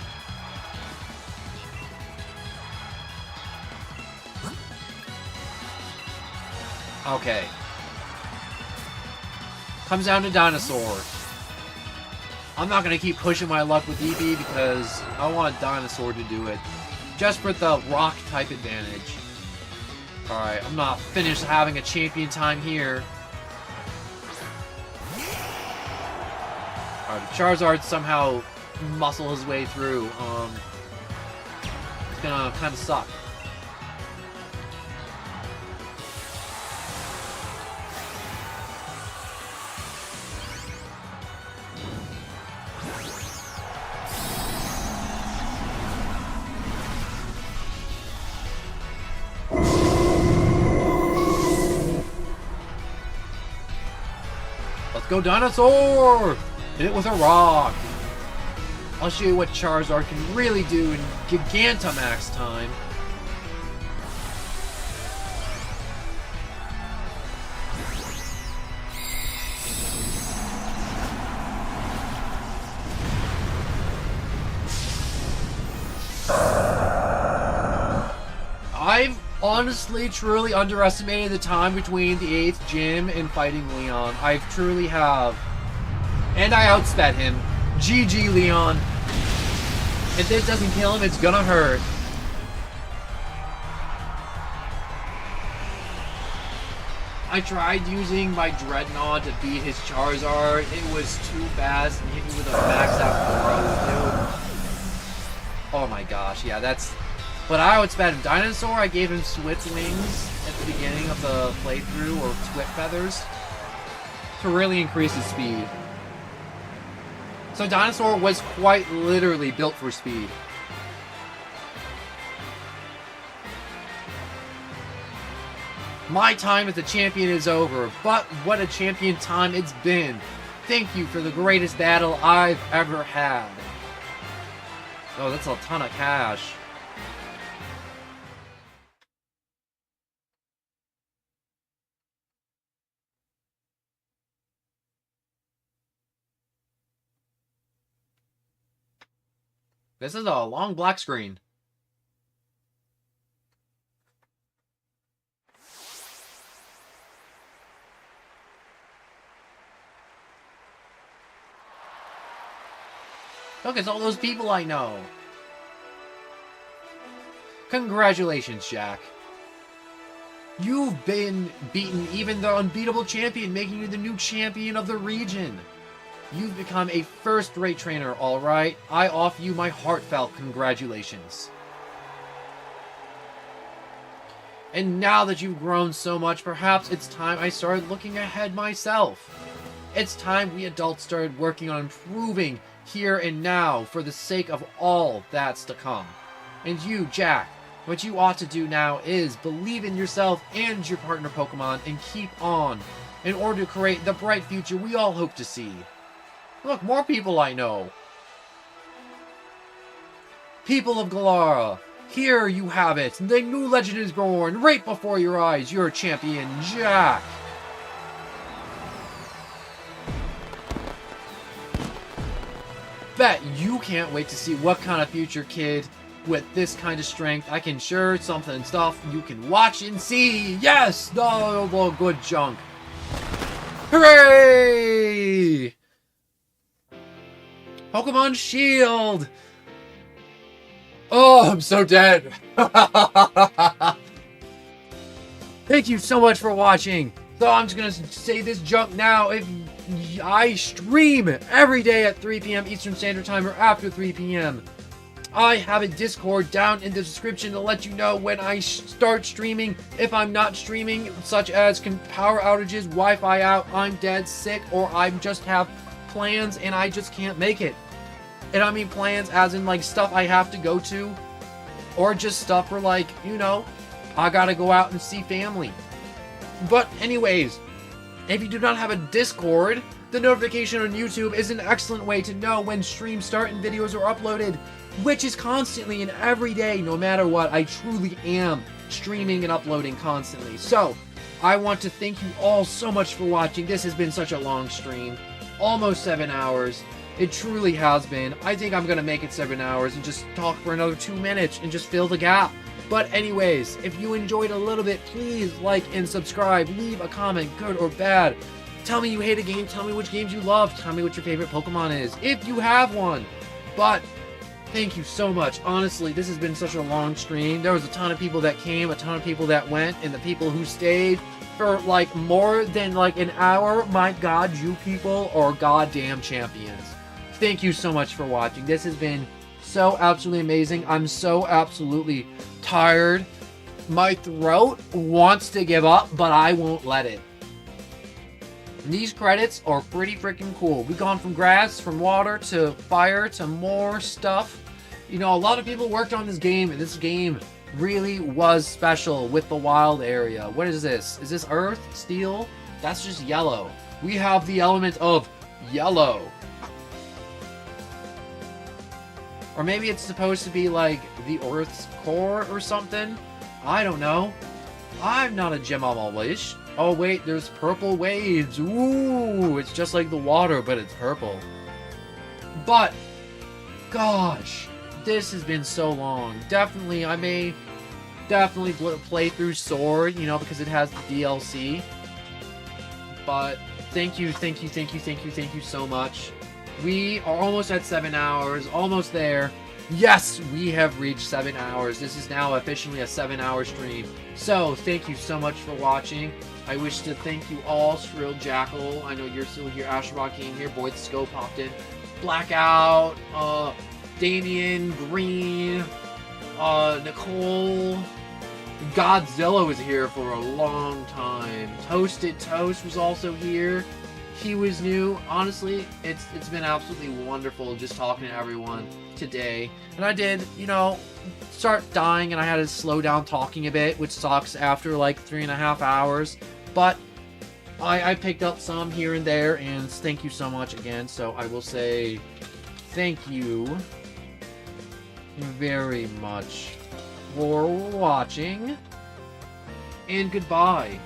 Okay. Comes down to Dinosaur. I'm not going to keep pushing my luck with Eevee because I want Dinosaur to do it. Just for the rock type advantage. Alright, I'm not finished having a champion time here. Alright, Charizard somehow muscle his way through. It's gonna kind of suck. Let's go, Dinosaur! Hit it with a rock. I'll show you what Charizard can really do in Gigantamax time. I've honestly, truly underestimated the time between the 8th gym and fighting Leon. I truly have. And I outsped him. GG, Leon. If this doesn't kill him, it's gonna hurt. I tried using my Dreadnought to beat his Charizard. It was too fast and hit me with a max out throw, dude. Oh my gosh, yeah, that's... But I outsped him. Dinosaur, I gave him Switch Wings at the beginning of the playthrough, or Twit Feathers, to really increase his speed. So Dinosaur was quite literally built for speed. My time as a champion is over, but what a champion time it's been. Thank you for the greatest battle I've ever had. Oh, that's a ton of cash. This is a long black screen. Look, it's all those people I know. Congratulations, Jack. You've been beaten even the unbeatable champion, making you the new champion of the region. You've become a first-rate trainer, alright? I offer you my heartfelt congratulations. And now that you've grown so much, perhaps it's time I started looking ahead myself. It's time we adults started working on improving here and now for the sake of all that's to come. And you, Jack, what you ought to do now is believe in yourself and your partner Pokemon and keep on in order to create the bright future we all hope to see. Look, more people I know. People of Galara, here you have it. The new legend is born right before your eyes. Your champion, Jack. Bet you can't wait to see what kind of future kid with this kind of strength I can share something stuff you can watch and see. Yes! The good junk. Hooray! Pokemon Shield! Oh, I'm so dead. Thank you so much for watching. So I'm just gonna say this junk now. If I stream every day at 3 p.m. Eastern Standard Time or after 3 p.m. I have a Discord down in the description to let you know when I start streaming. If I'm not streaming, such as power outages, Wi-Fi out, I'm dead, sick, or I just have plans and I just can't make it. And I mean plans as in like stuff I have to go to, or just stuff where like, you know, I gotta go out and see family. But anyways, if you do not have a Discord, the notification on YouTube is an excellent way to know when streams start and videos are uploaded, which is constantly and every day, no matter what. I truly am streaming and uploading constantly. So, I want to thank you all so much for watching. This has been such a long stream. Almost 7 hours. It truly has been. I think I'm going to make it 7 hours and just talk for another 2 minutes and just fill the gap. But anyways, if you enjoyed a little bit, please like and subscribe. Leave a comment, good or bad. Tell me you hate a game. Tell me which games you love. Tell me what your favorite Pokemon is, if you have one. But thank you so much. Honestly, this has been such a long stream. There was a ton of people that came, a ton of people that went, and the people who stayed for like more than like an hour, my god, you people are goddamn champions. thank you so much for watching. This has been so absolutely amazing. I'm so absolutely tired. My throat wants to give up, but I won't let it. These credits are pretty freaking cool. We've gone from grass, from water, to fire, to more stuff. You know, a lot of people worked on this game, and this game really was special with the wild area. What is this? Is this earth? Steel? That's just yellow. We have the element of yellow. Or maybe it's supposed to be like the Earth's core or something. I don't know. I'm not a gemologist. Oh wait, there's purple waves. Ooh, it's just like the water, but it's purple. But, gosh, this has been so long. Definitely, I may definitely play through Sword, you know, because it has the DLC. But thank you so much. We are almost at 7 hours, almost there. Yes, we have reached 7 hours. This is now officially a 7-hour stream. So, thank you so much for watching. I wish to thank you all, Shrill Jackal. I know you're still here. Asherock King here. Boy, the Scope popped in. Blackout, Damien, Green, Nicole. Godzilla was here for a long time. Toasted Toast was also here. He was new. Honestly, it's been absolutely wonderful just talking to everyone today. And I did, you know, start dying and I had to slow down talking a bit, which sucks after like 3.5 hours. But I picked up some here and there, and thank you so much again. So I will say thank you very much for watching, and goodbye.